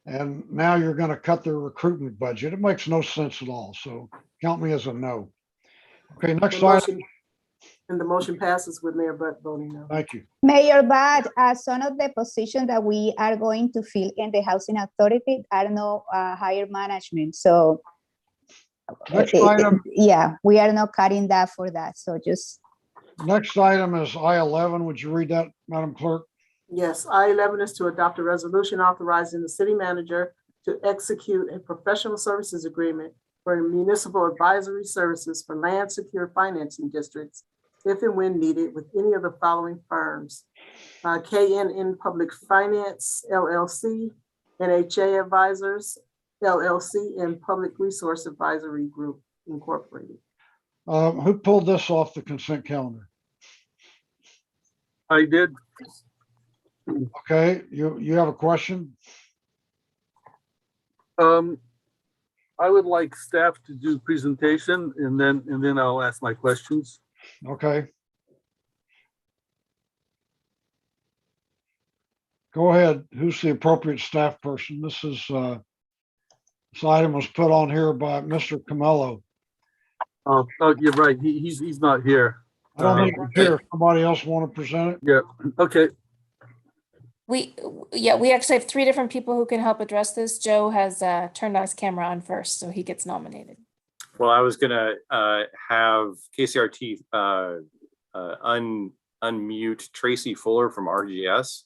Speaker 3: And now you're going to cut their recruitment budget. It makes no sense at all. So count me as a no. Okay, next item.
Speaker 2: And the motion passes with Mayor Butt voting no.
Speaker 3: Thank you.
Speaker 1: Mayor Bad, some of the positions that we are going to fill in the housing authority are no higher management. So
Speaker 3: Next item.
Speaker 1: Yeah, we are not cutting that for that. So just.
Speaker 3: Next item is I-11. Would you read that, Madam Clerk?
Speaker 2: Yes, I-11 is to adopt a resolution authorizing the city manager to execute a professional services agreement for municipal advisory services for land secure financing districts, if and when needed, with any of the following firms: KNN Public Finance, LLC, NHA Advisors, LLC, and Public Resource Advisory Group, Incorporated.
Speaker 3: Who pulled this off the consent calendar?
Speaker 8: I did.
Speaker 3: Okay, you have a question?
Speaker 8: I would like staff to do presentation and then I'll ask my questions.
Speaker 3: Okay. Go ahead. Who's the appropriate staff person? This item was put on here by Mr. Camello.
Speaker 8: Oh, you're right. He's not here.
Speaker 3: I don't think he's here. Somebody else want to present it?
Speaker 8: Yeah. Okay.
Speaker 11: We actually have 3 different people who can help address this. Joe has turned his camera on first, so he gets nominated.
Speaker 12: Well, I was gonna have KCRT unmute Tracy Fuller from RGS.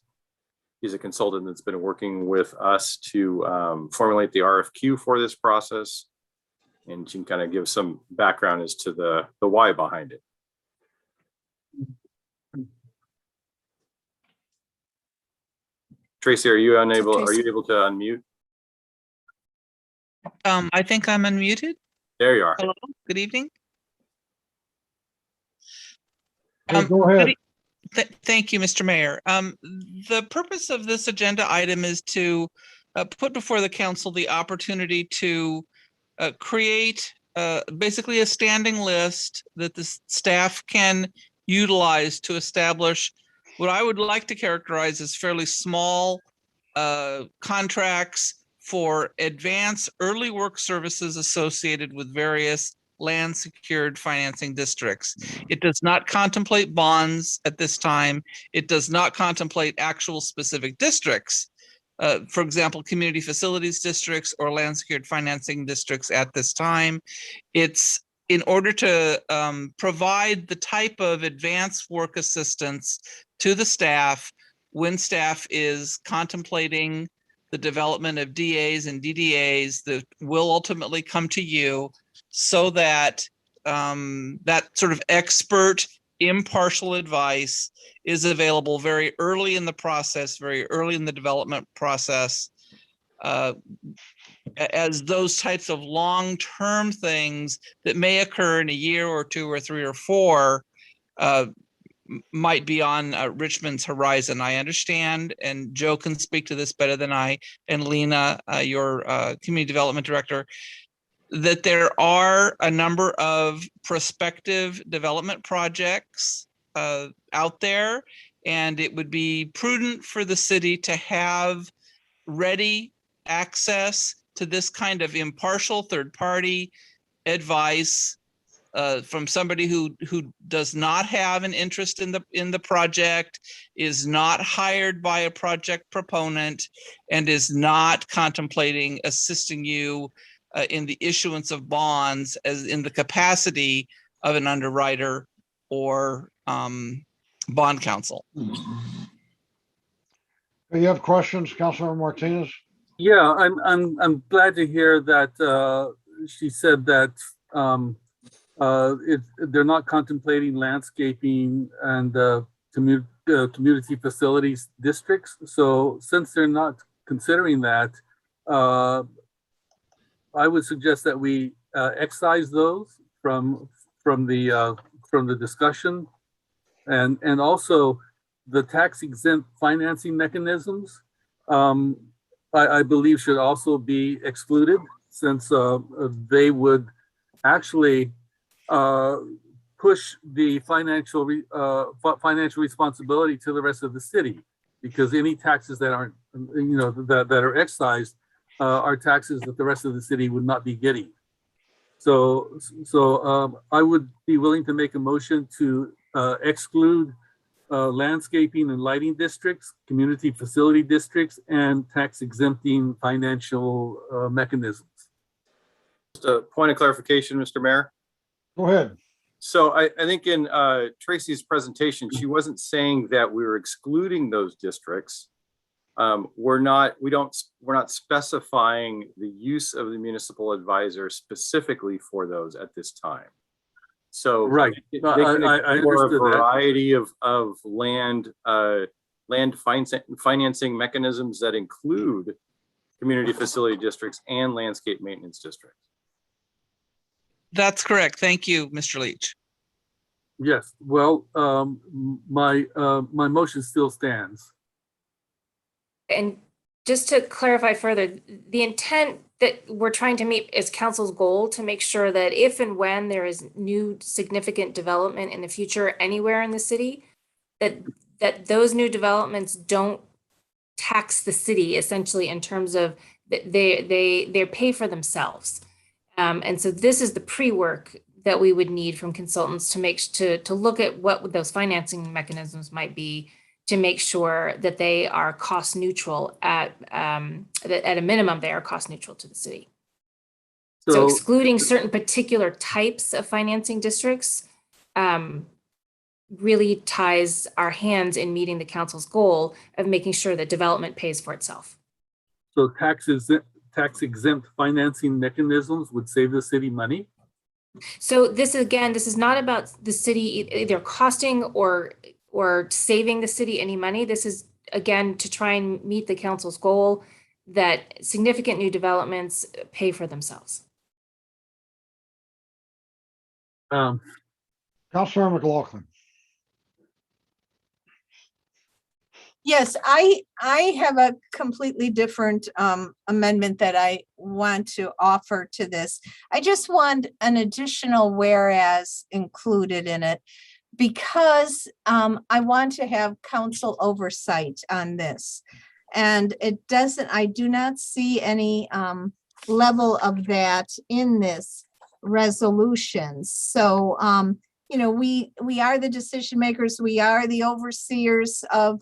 Speaker 12: He's a consultant that's been working with us to formulate the RFQ for this process. And she can kind of give some background as to the why behind it. Tracy, are you able to unmute?
Speaker 9: I think I'm unmuted.
Speaker 12: There you are.
Speaker 9: Hello, good evening.
Speaker 3: Go ahead.
Speaker 9: Thank you, Mr. Mayor. The purpose of this agenda item is to put before the council the opportunity to create basically a standing list that the staff can utilize to establish what I would like to characterize as fairly small contracts for advanced early work services associated with various land secured financing districts. It does not contemplate bonds at this time. It does not contemplate actual specific districts. For example, community facilities districts or land secured financing districts at this time. It's in order to provide the type of advanced work assistance to the staff when staff is contemplating the development of DAs and DDAs that will ultimately come to you, so that that sort of expert, impartial advice is available very early in the process, very early in the development process, as those types of long-term things that may occur in a year or two or three or four might be on Richmond's horizon. I understand, and Joe can speak to this better than I, and Lena, your community development director, that there are a number of prospective development projects out there, and it would be prudent for the city to have ready access to this kind of impartial third-party advice from somebody who does not have an interest in the project, is not hired by a project proponent, and is not contemplating assisting you in the issuance of bonds as in the capacity of an underwriter or bond counsel.
Speaker 3: You have questions, Councilor Martinez?
Speaker 8: Yeah, I'm glad to hear that she said that they're not contemplating landscaping and community facilities districts. So since they're not considering that, I would suggest that we excise those from the discussion, and also the tax exempt financing mechanisms. I believe should also be excluded, since they would actually push the financial responsibility to the rest of the city, because any taxes that aren't, that are excised are taxes that the rest of the city would not be getting. So I would be willing to make a motion to exclude landscaping and lighting districts, community facility districts, and tax exempting financial mechanisms.
Speaker 12: Just a point of clarification, Mr. Mayor.
Speaker 3: Go ahead.
Speaker 12: So I think in Tracy's presentation, she wasn't saying that we were excluding those districts. We're not specifying the use of the municipal advisor specifically for those at this time. So
Speaker 8: right,
Speaker 12: they can explore a variety of land financing mechanisms that include community facility districts and landscape maintenance districts.
Speaker 9: That's correct. Thank you, Mr. Leach.
Speaker 8: Yes, well, my motion still stands.
Speaker 11: And just to clarify further, the intent that we're trying to meet is council's goal to make sure that if and when there is new significant development in the future anywhere in the city, that those new developments don't tax the city, essentially, in terms of they pay for themselves. And so this is the pre-work that we would need from consultants to look at what those financing mechanisms might be, to make sure that they are cost neutral at a minimum, they are cost neutral to the city. So excluding certain particular types of financing districts really ties our hands in meeting the council's goal of making sure that development pays for itself.
Speaker 8: So tax exempt financing mechanisms would save the city money?
Speaker 11: So this is not about the city either costing or saving the city any money. This is, again, to try and meet the council's goal that significant new developments pay for themselves.
Speaker 3: Councilor McLaughlin.
Speaker 15: Yes, I have a completely different amendment that I want to offer to this. I just want an additional whereas included in it because I want to have council oversight on this. And I do not see any level of that in this resolution. So, we are the decision makers. We are the overseers of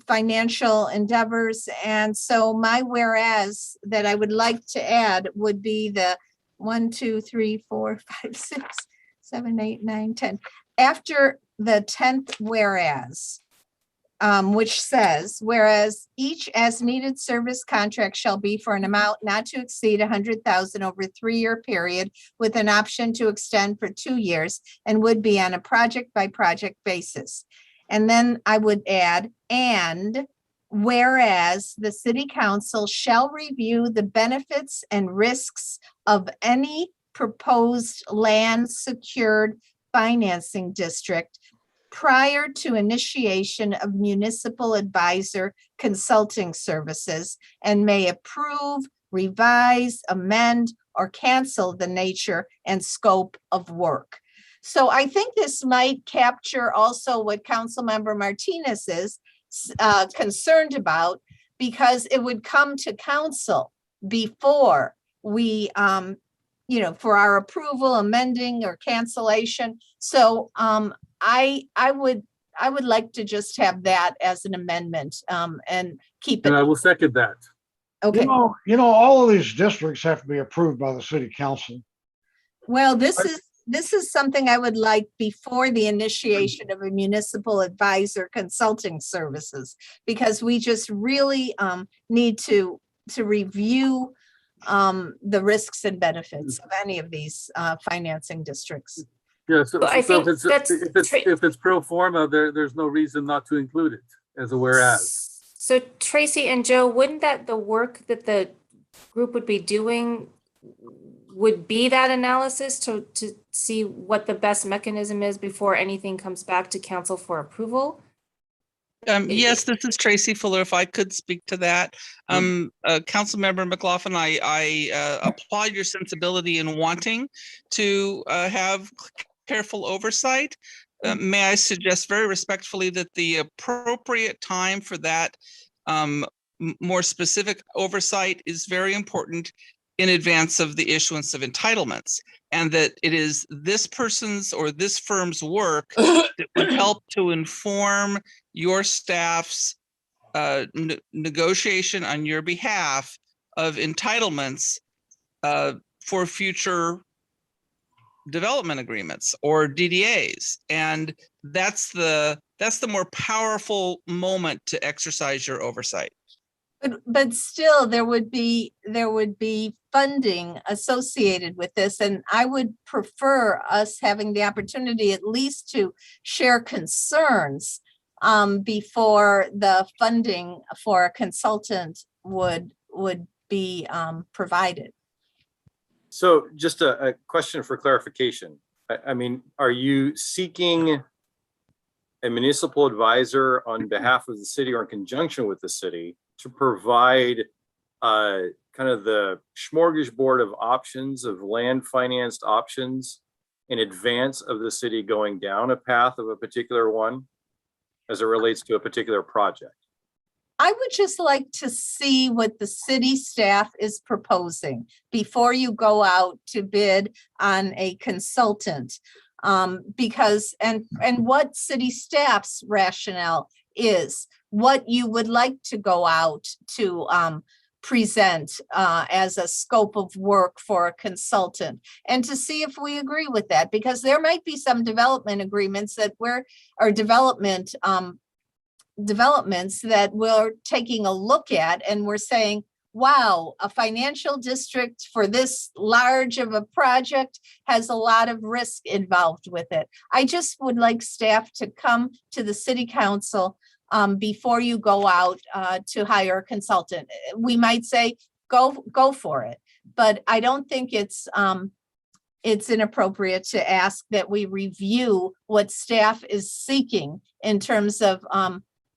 Speaker 15: financial endeavors. And so my whereas that I would like to add would be the 1, 2, 3, 4, 5, 6, 7, 8, 9, 10. After the 10th whereas, which says, whereas each as needed service contract shall be for an amount not to exceed 100,000 over a 3-year period with an option to extend for 2 years and would be on a project by project basis. And then I would add, and whereas the city council shall review the benefits and risks of any proposed land secured financing district prior to initiation of municipal advisor consulting services and may approve, revise, amend, or cancel the nature and scope of work. So I think this might capture also what Councilmember Martinez is concerned about, because it would come to council before we, for our approval, amending or cancellation. So I would like to just have that as an amendment and keep it.
Speaker 8: And I will second that.
Speaker 15: Okay.
Speaker 3: All of these districts have to be approved by the city council.
Speaker 15: Well, this is something I would like before the initiation of a municipal advisor consulting services, because we just really need to review the risks and benefits of any of these financing districts.
Speaker 8: Yeah, so if it's pro forma, there's no reason not to include it as a whereas.
Speaker 11: So Tracy and Joe, wouldn't the work that the group would be doing would be that analysis to see what the best mechanism is before anything comes back to council for approval?
Speaker 9: Yes, this is Tracy Fuller. If I could speak to that. Councilmember McLaughlin, I applaud your sensibility in wanting to have careful oversight. May I suggest very respectfully that the appropriate time for that more specific oversight is very important in advance of the issuance of entitlements, and that it is this person's or this firm's work that would help to inform your staff's negotiation on your behalf of entitlements for future development agreements or DDAs. And that's the more powerful moment to exercise your oversight.
Speaker 15: But still, there would be funding associated with this, and I would prefer us having the opportunity at least to share concerns before the funding for a consultant would be provided.
Speaker 12: So just a question for clarification. I mean, are you seeking a municipal advisor on behalf of the city or in conjunction with the city to provide kind of the smorgasbord of options of land financed options in advance of the city going down a path of a particular one as it relates to a particular project?
Speaker 15: I would just like to see what the city staff is proposing before you go out to bid on a consultant. Because what city staff's rationale is, what you would like to go out to present as a scope of work for a consultant, and to see if we agree with that, because there might be some development agreements that developments that we're taking a look at and we're saying, wow, a financial district for this large of a project has a lot of risk involved with it. I just would like staff to come to the city council before you go out to hire a consultant. We might say, go for it, but I don't think it's inappropriate to ask that we review what staff is seeking in terms of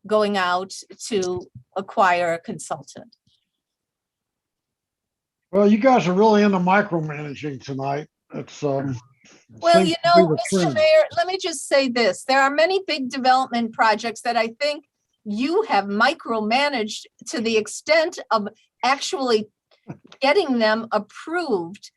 Speaker 15: going out to acquire a consultant.
Speaker 3: Well, you guys are really into micromanaging tonight. It's
Speaker 15: Well, you know, Mr. Mayor, let me just say this. There are many big development projects that I think you have micromanaged to the extent of actually getting them approved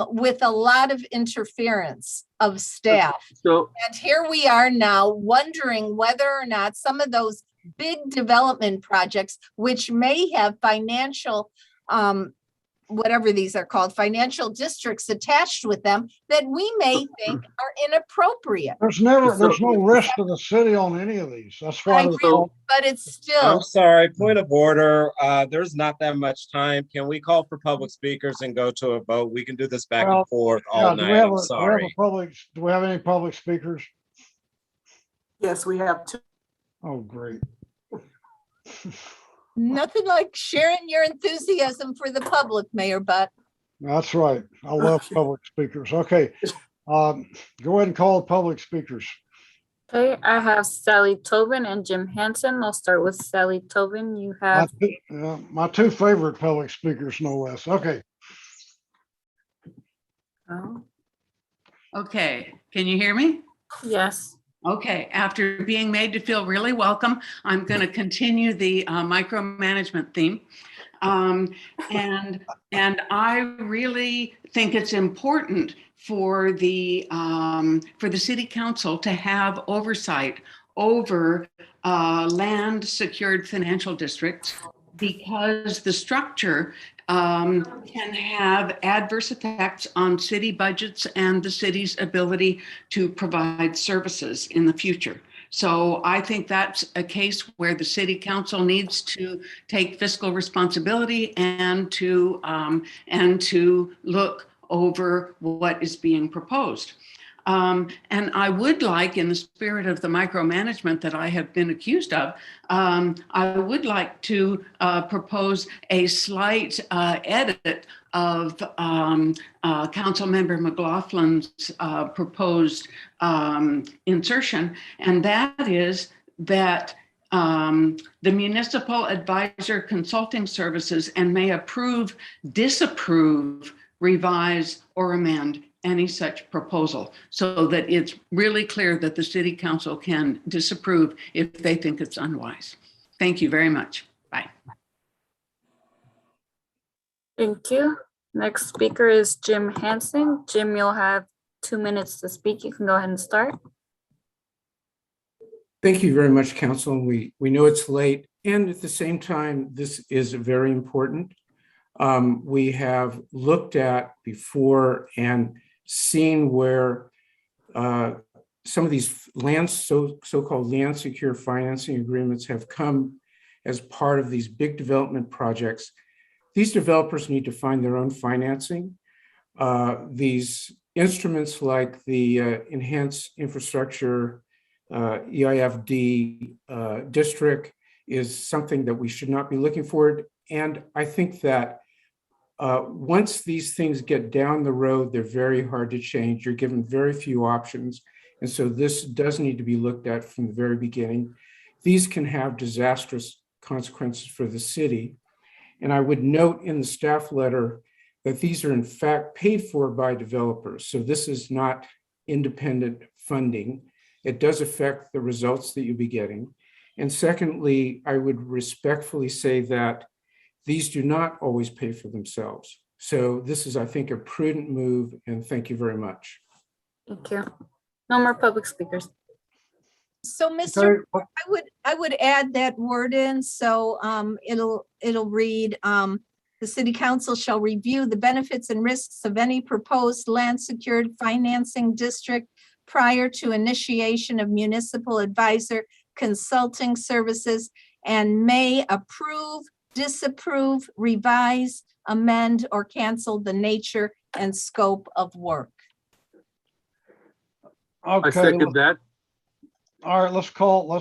Speaker 15: with a lot of interference of staff. And here we are now wondering whether or not some of those big development projects, which may have financial whatever these are called, financial districts attached with them, that we may think are inappropriate.
Speaker 3: There's no risk to the city on any of these. That's why.
Speaker 15: But it's still.
Speaker 23: I'm sorry, point of order. There's not that much time. Can we call for public speakers and go to a vote? We can do this back and forth all night. I'm sorry.
Speaker 3: Do we have any public speakers?
Speaker 2: Yes, we have two.
Speaker 3: Oh, great.
Speaker 15: Nothing like sharing your enthusiasm for the public, Mayor Butt.
Speaker 3: That's right. I love public speakers. Okay. Go ahead and call the public speakers.
Speaker 16: Okay, I have Sally Tobin and Jim Hansen. I'll start with Sally Tobin. You have
Speaker 3: my two favorite public speakers, no less. Okay.
Speaker 10: Oh. Okay, can you hear me?
Speaker 16: Yes.
Speaker 10: Okay, after being made to feel really welcome, I'm going to continue the micromanagement theme. And I really think it's important for the city council to have oversight over land secured financial districts, because the structure can have adverse effects on city budgets and the city's ability to provide services in the future. So I think that's a case where the city council needs to take fiscal responsibility and to look over what is being proposed. And I would like, in the spirit of the micromanagement that I have been accused of, I would like to propose a slight edit of Councilmember McLaughlin's proposed insertion, and that is that the municipal advisor consulting services and may approve, disapprove, revise, or amend any such proposal, so that it's really clear that the city council can disapprove if they think it's unwise. Thank you very much. Bye.
Speaker 16: Thank you. Next speaker is Jim Hansen. Jim, you'll have 2 minutes to speak. You can go ahead and start.
Speaker 20: Thank you very much, Council. We know it's late, and at the same time, this is very important. We have looked at before and seen where some of these so-called land secure financing agreements have come as part of these big development projects. These developers need to find their own financing. These instruments like the Enhanced Infrastructure EIFD district is something that we should not be looking for. And I think that once these things get down the road, they're very hard to change. You're given very few options. And so this does need to be looked at from the very beginning. These can have disastrous consequences for the city. And I would note in the staff letter that these are in fact paid for by developers. So this is not independent funding. It does affect the results that you'll be getting. And secondly, I would respectfully say that these do not always pay for themselves. So this is, I think, a prudent move, and thank you very much.
Speaker 16: Thank you. No more public speakers.
Speaker 15: So, Mr.
Speaker 3: Okay,
Speaker 15: I would add that word in, so it'll read, the city council shall review the benefits and risks of any proposed land secured financing district prior to initiation of municipal advisor consulting services and may approve, disapprove, revise, amend, or cancel the nature and scope of work.
Speaker 8: I
Speaker 3: okay.
Speaker 8: second that.
Speaker 3: All right, let's call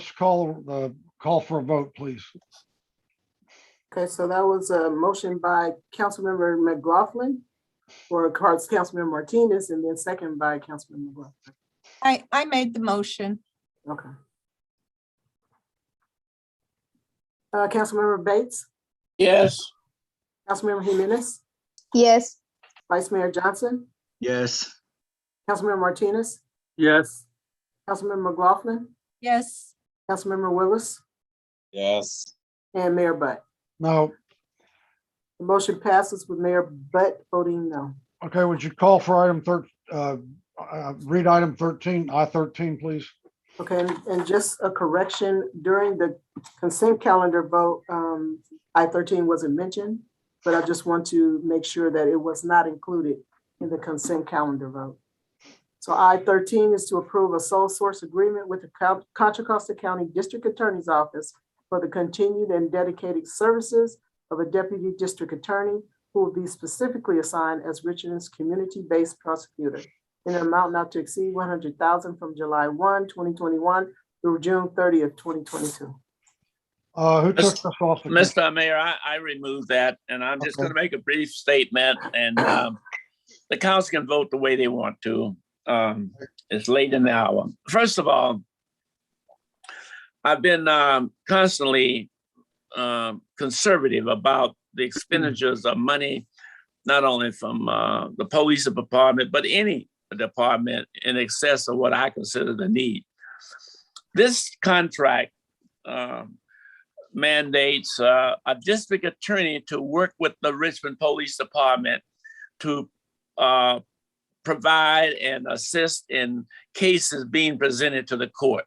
Speaker 3: for a vote, please.
Speaker 2: Okay, so that was a motion by Councilmember McLaughlin for Councilmember Martinez, and then second by Councilmember McLaughlin.
Speaker 15: I made the motion.
Speaker 2: Okay. Councilmember Bates,
Speaker 6: Yes.
Speaker 2: Councilmember Jimenez,
Speaker 1: Yes.
Speaker 2: Vice Mayor Johnson,
Speaker 13: Yes.
Speaker 2: Councilmember Martinez,
Speaker 8: Yes.
Speaker 2: Councilmember McLaughlin,
Speaker 15: Yes.
Speaker 2: Councilmember Willis,
Speaker 23: Yes.
Speaker 2: and Mayor Butt.
Speaker 3: No.
Speaker 2: The motion passes with Mayor Butt voting no.
Speaker 3: Okay, would you call for read item 13, I-13, please?
Speaker 2: Okay, and just a correction, during the consent calendar vote, I-13 wasn't mentioned, but I just want to make sure that it was not included in the consent calendar vote. So I-13 is to approve a sole source agreement with the Contra Costa County District Attorney's Office for the continued and dedicated services of a deputy district attorney who will be specifically assigned as Richmond's community-based prosecutor in an amount not to exceed $100,000 from July 1, 2021 through June 30th, 2022.
Speaker 3: Who took this off?
Speaker 6: Mr. Mayor, I removed that, and I'm just gonna make a brief statement, and the council can vote the way they want to. It's late in the hour. First of all, I've been constantly conservative about the expenditures of money, not only from the police department, but any department in excess of what I consider the need. This contract mandates a district attorney to work with the Richmond Police Department to provide and assist in cases being presented to the court.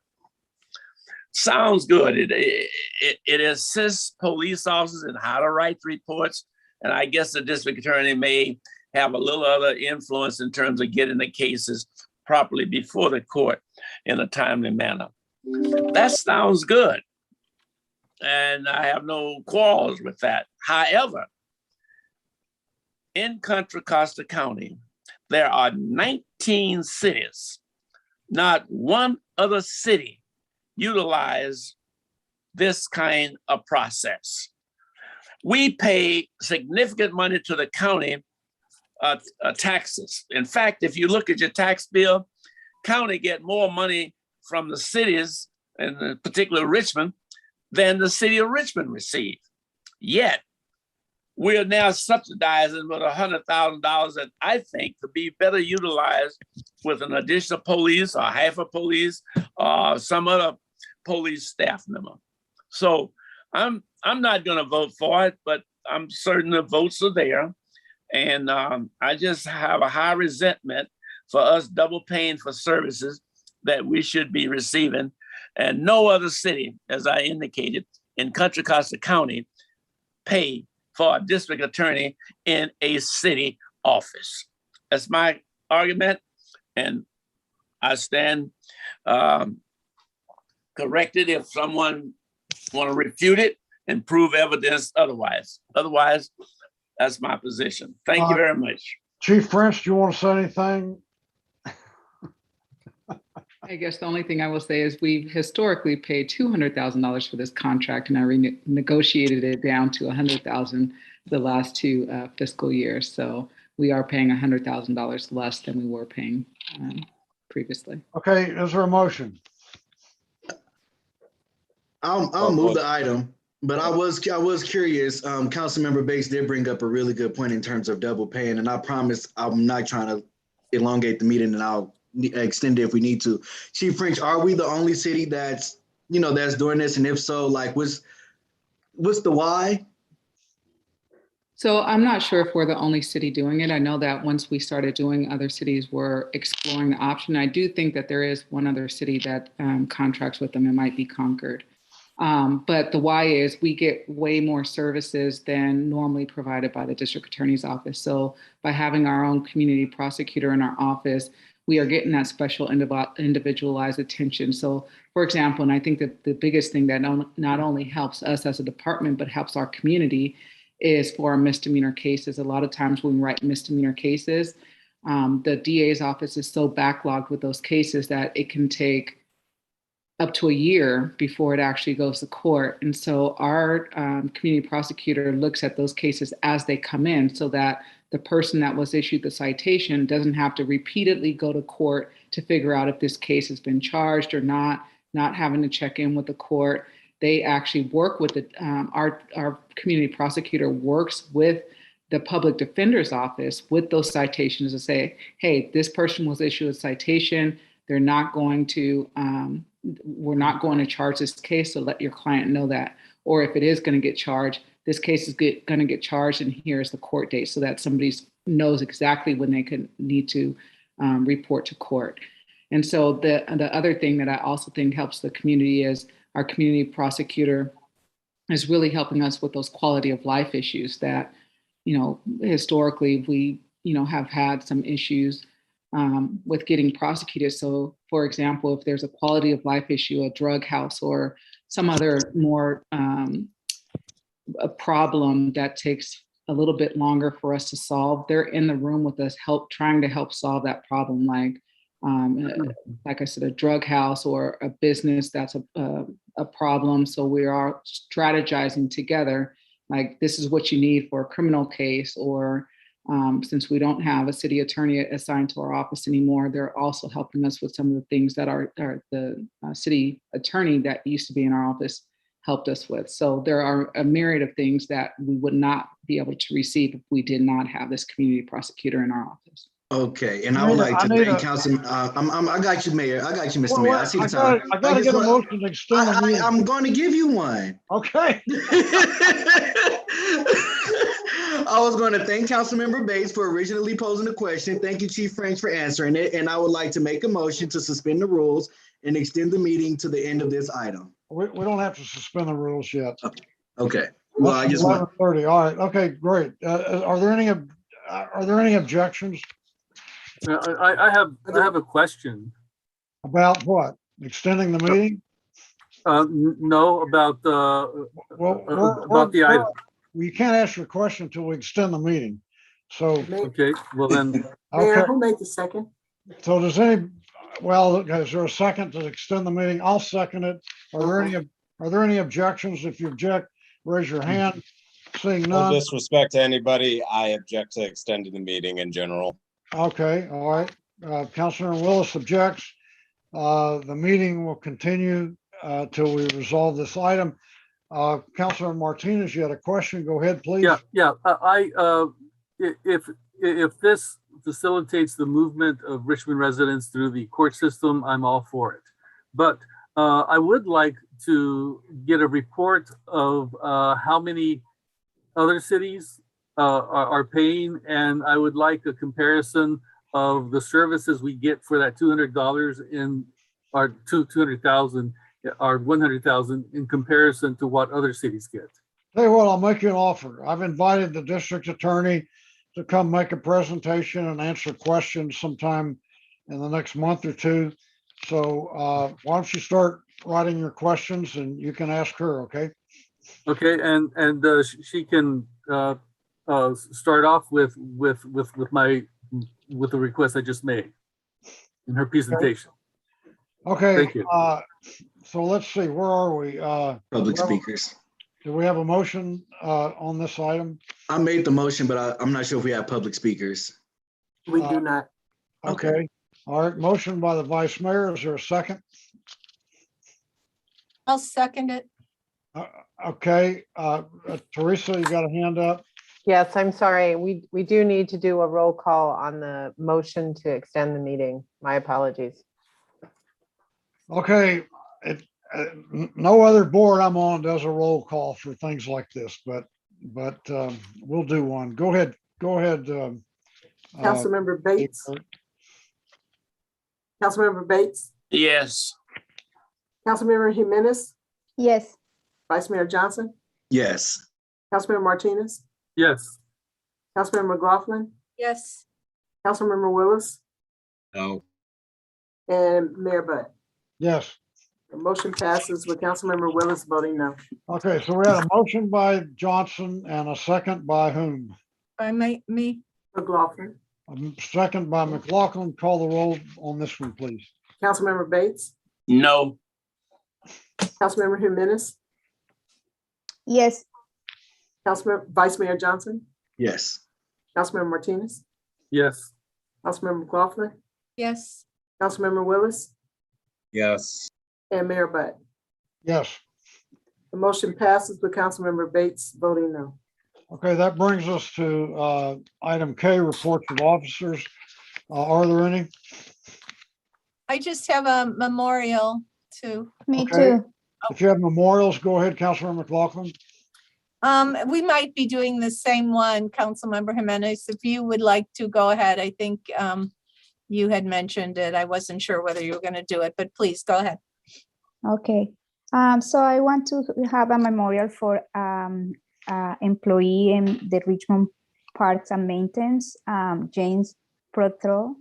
Speaker 6: Sounds good. It assists police officers in how to write reports, and I guess the district attorney may have a little other influence in terms of getting the cases properly before the court in a timely manner. That sounds good, and I have no quarrels with that. However, in Contra Costa County, there are 19 cities. Not one other city utilize this kind of process. We pay significant money to the county taxes. In fact, if you look at your tax bill, county get more money from the cities, and in particular Richmond, than the city of Richmond receive. Yet, we are now subsidizing with $100,000 that I think could be better utilized with an additional police or half a police or some other police staff member. So I'm not going to vote for it, but I'm certain the votes are there. And I just have a high resentment for us double paying for services that we should be receiving. And no other city, as I indicated, in Contra Costa County, pay for a district attorney in a city office. That's my argument, and I stand corrected if someone want to refute it and prove evidence otherwise. Otherwise, that's my position. Thank you very much.
Speaker 3: Chief French, do you want to say anything?
Speaker 4: I guess the only thing I will say is we've historically paid $200,000 for this contract, and I renegotiated it down to $100,000 the last two fiscal years. So we are paying $100,000 less than we were paying previously.
Speaker 3: Okay, is there a motion?
Speaker 13: I'll move the item, but I was curious. Councilmember Bates did bring up a really good point in terms of double paying, and I promise I'm not trying to elongate the meeting, and I'll extend it if we need to. Chief French, are we the only city that's doing this? And if so, like what's the why?
Speaker 4: So I'm not sure if we're the only city doing it. I know that once we started doing, other cities were exploring the option. I do think that there is one other city that contracts with them. It might be Concord. But the why is we get way more services than normally provided by the district attorney's office. So by having our own community prosecutor in our office, we are getting that special individualized attention. So for example, and I think that the biggest thing that not only helps us as a department, but helps our community is for our misdemeanor cases. A lot of times when we write misdemeanor cases, the DA's office is so backlogged with those cases that it can take up to a year before it actually goes to court. And so our community prosecutor looks at those cases as they come in so that the person that was issued the citation doesn't have to repeatedly go to court to figure out if this case has been charged or not having to check in with the court. They actually work with our community prosecutor works with the public defender's office with those citations to say, hey, this person was issued a citation. They're not going to, we're not going to charge this case, so let your client know that. Or if it is going to get charged, this case is going to get charged and here's the court date so that somebody knows exactly when they need to report to court. And so the other thing that I also think helps the community is our community prosecutor is really helping us with those quality of life issues that, historically we, have had some issues with getting prosecuted. So for example, if there's a quality of life issue, a drug house or some other more a problem that takes a little bit longer for us to solve, they're in the room with us trying to help solve that problem. Like I said, a drug house or a business that's a problem. So we are strategizing together, like this is what you need for a criminal case, or since we don't have a city attorney assigned to our office anymore, they're also helping us with some of the things that the city attorney that used to be in our office helped us with. So there are a myriad of things that we would not be able to receive if we did not have this community prosecutor in our office.
Speaker 13: Okay, and I would like to thank Councilman. I got you, Mayor. I got you, Mr. Mayor. I see the time.
Speaker 3: I got to get a motion to extend the meeting.
Speaker 13: I'm going to give you one.
Speaker 3: Okay.
Speaker 13: I was going to thank Councilmember Bates for originally posing the question. Thank you, Chief French, for answering it. And I would like to make a motion to suspend the rules and extend the meeting to the end of this item.
Speaker 3: We don't have to suspend the rules yet.
Speaker 13: Okay. Well, I just want
Speaker 3: 11:30. All right. Okay, great. Are there any objections?
Speaker 8: I have a question.
Speaker 3: About what? Extending the meeting?
Speaker 8: No, about the item.
Speaker 3: You can't ask your question until we extend the meeting. So
Speaker 8: okay, well then.
Speaker 2: Mayor, who made the second?
Speaker 3: So is there a second to extend the meeting? I'll second it. Are there any objections? If you object, raise your hand. Seeing none.
Speaker 23: No disrespect to anybody, I object to extending the meeting in general.
Speaker 3: Okay, all right. Councilor Willis objects. The meeting will continue till we resolve this item. Councilor Martinez, you had a question. Go ahead, please.
Speaker 8: Yeah. If this facilitates the movement of Richmond residents through the court system, I'm all for it. But I would like to get a report of how many other cities are paying, and I would like a comparison of the services we get for that $200 in our 200,000 or 100,000 in comparison to what other cities get.
Speaker 3: Tell you what, I'll make you an offer. I've invited the district attorney to come make a presentation and answer questions sometime in the next month or two. So why don't you start writing your questions and you can ask her, okay?
Speaker 8: Okay, and she can start off with the request I just made in her presentation.
Speaker 3: Okay.
Speaker 8: Thank you.
Speaker 3: So let's see, where are we?
Speaker 13: public speakers.
Speaker 3: Do we have a motion on this item?
Speaker 13: I made the motion, but I'm not sure if we have public speakers.
Speaker 2: We do not.
Speaker 3: Okay. All right. Motion by the vice mayor. Is there a second?
Speaker 15: I'll second it.
Speaker 3: Okay. Teresa, you got a hand up?
Speaker 7: Yes, I'm sorry. We do need to do a roll call on the motion to extend the meeting. My apologies.
Speaker 3: Okay. No other board I'm on does a roll call for things like this, but but we'll do one. Go ahead.
Speaker 2: Councilmember Bates. Councilmember Bates.
Speaker 6: Yes.
Speaker 2: Councilmember Jimenez.
Speaker 1: Yes.
Speaker 2: Vice Mayor Johnson.
Speaker 13: Yes.
Speaker 2: Councilmember Martinez.
Speaker 8: Yes.
Speaker 2: Councilmember McLaughlin.
Speaker 15: Yes.
Speaker 2: Councilmember Willis.
Speaker 23: No.
Speaker 2: And Mayor Butt.
Speaker 3: Yes.
Speaker 2: The motion passes with Councilmember Willis voting no.
Speaker 3: Okay, so we had a motion by Johnson and a second by whom?
Speaker 15: By me.
Speaker 2: McLaughlin.
Speaker 3: A second by McLaughlin. Call the roll on this one, please.
Speaker 2: Councilmember Bates.
Speaker 6: No.
Speaker 2: Councilmember Jimenez.
Speaker 1: Yes.
Speaker 2: Councilmember Vice Mayor Johnson.
Speaker 13: Yes.
Speaker 2: Councilmember Martinez.
Speaker 8: Yes.
Speaker 2: Councilmember McLaughlin.
Speaker 15: Yes.
Speaker 2: Councilmember Willis.
Speaker 23: Yes.
Speaker 2: And Mayor Butt.
Speaker 3: Yes.
Speaker 2: The motion passes with Councilmember Bates voting no.
Speaker 3: Okay, that brings us to item K, reports of officers. Are there any?
Speaker 15: I just have a memorial too.
Speaker 1: Me
Speaker 3: Okay.
Speaker 1: too.
Speaker 3: If you have memorials, go ahead, Councilmember McLaughlin.
Speaker 15: We might be doing the same one, Councilmember Jimenez. If you would like to go ahead, I think you had mentioned it. I wasn't sure whether you were going to do it, but please go ahead.
Speaker 1: Okay. So I want to have a memorial for employee in the Richmond Parks and Maintenance, James Prothro.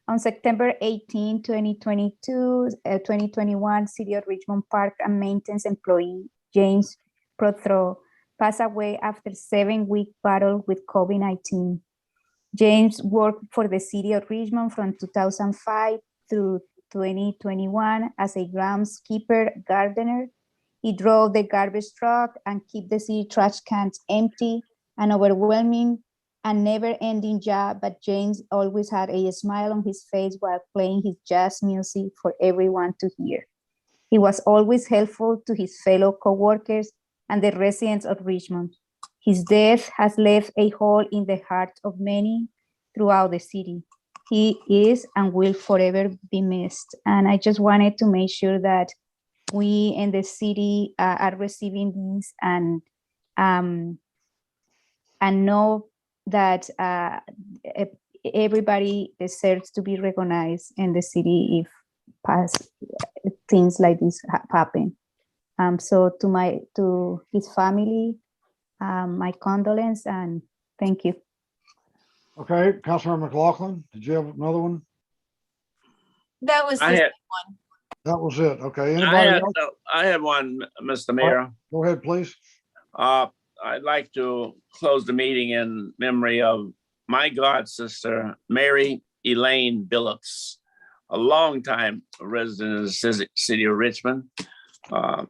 Speaker 1: On September 18, 2021, City of Richmond Park and Maintenance employee James Prothro passed away after a 7-week battle with COVID-19. James worked for the City of Richmond from 2005 through 2021 as a groundskeeper gardener. He drove the garbage truck and kept the city trash cans empty, an overwhelming and never-ending job, but James always had a smile on his face while playing his jazz music for everyone to hear. He was always helpful to his fellow co-workers and the residents of Richmond. His death has left a hole in the heart of many throughout the city. He is and will forever be missed. And I just wanted to make sure that we in the city are receiving these and know that everybody deserves to be recognized in the city if past things like this happen. So to his family, my condolence and thank you.
Speaker 3: Okay, Councilmember McLaughlin, did you have another one?
Speaker 15: That was the
Speaker 6: I had-
Speaker 15: one.
Speaker 3: That was it. Okay, anybody else?
Speaker 6: I had one, Mr. Mayor.
Speaker 3: Go ahead, please.
Speaker 6: I'd like to close the meeting in memory of my god sister, Mary Elaine Billups, a longtime resident of the city of Richmond,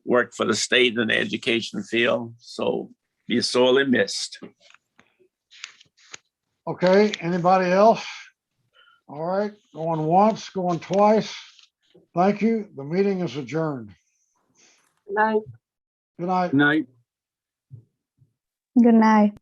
Speaker 6: worked for the state in the education field, so be sorely missed.
Speaker 3: Okay, anybody else? All right, going once, going twice. Thank you. The meeting is adjourned.
Speaker 2: Good night.
Speaker 3: Good night.
Speaker 8: Night.
Speaker 1: Good night.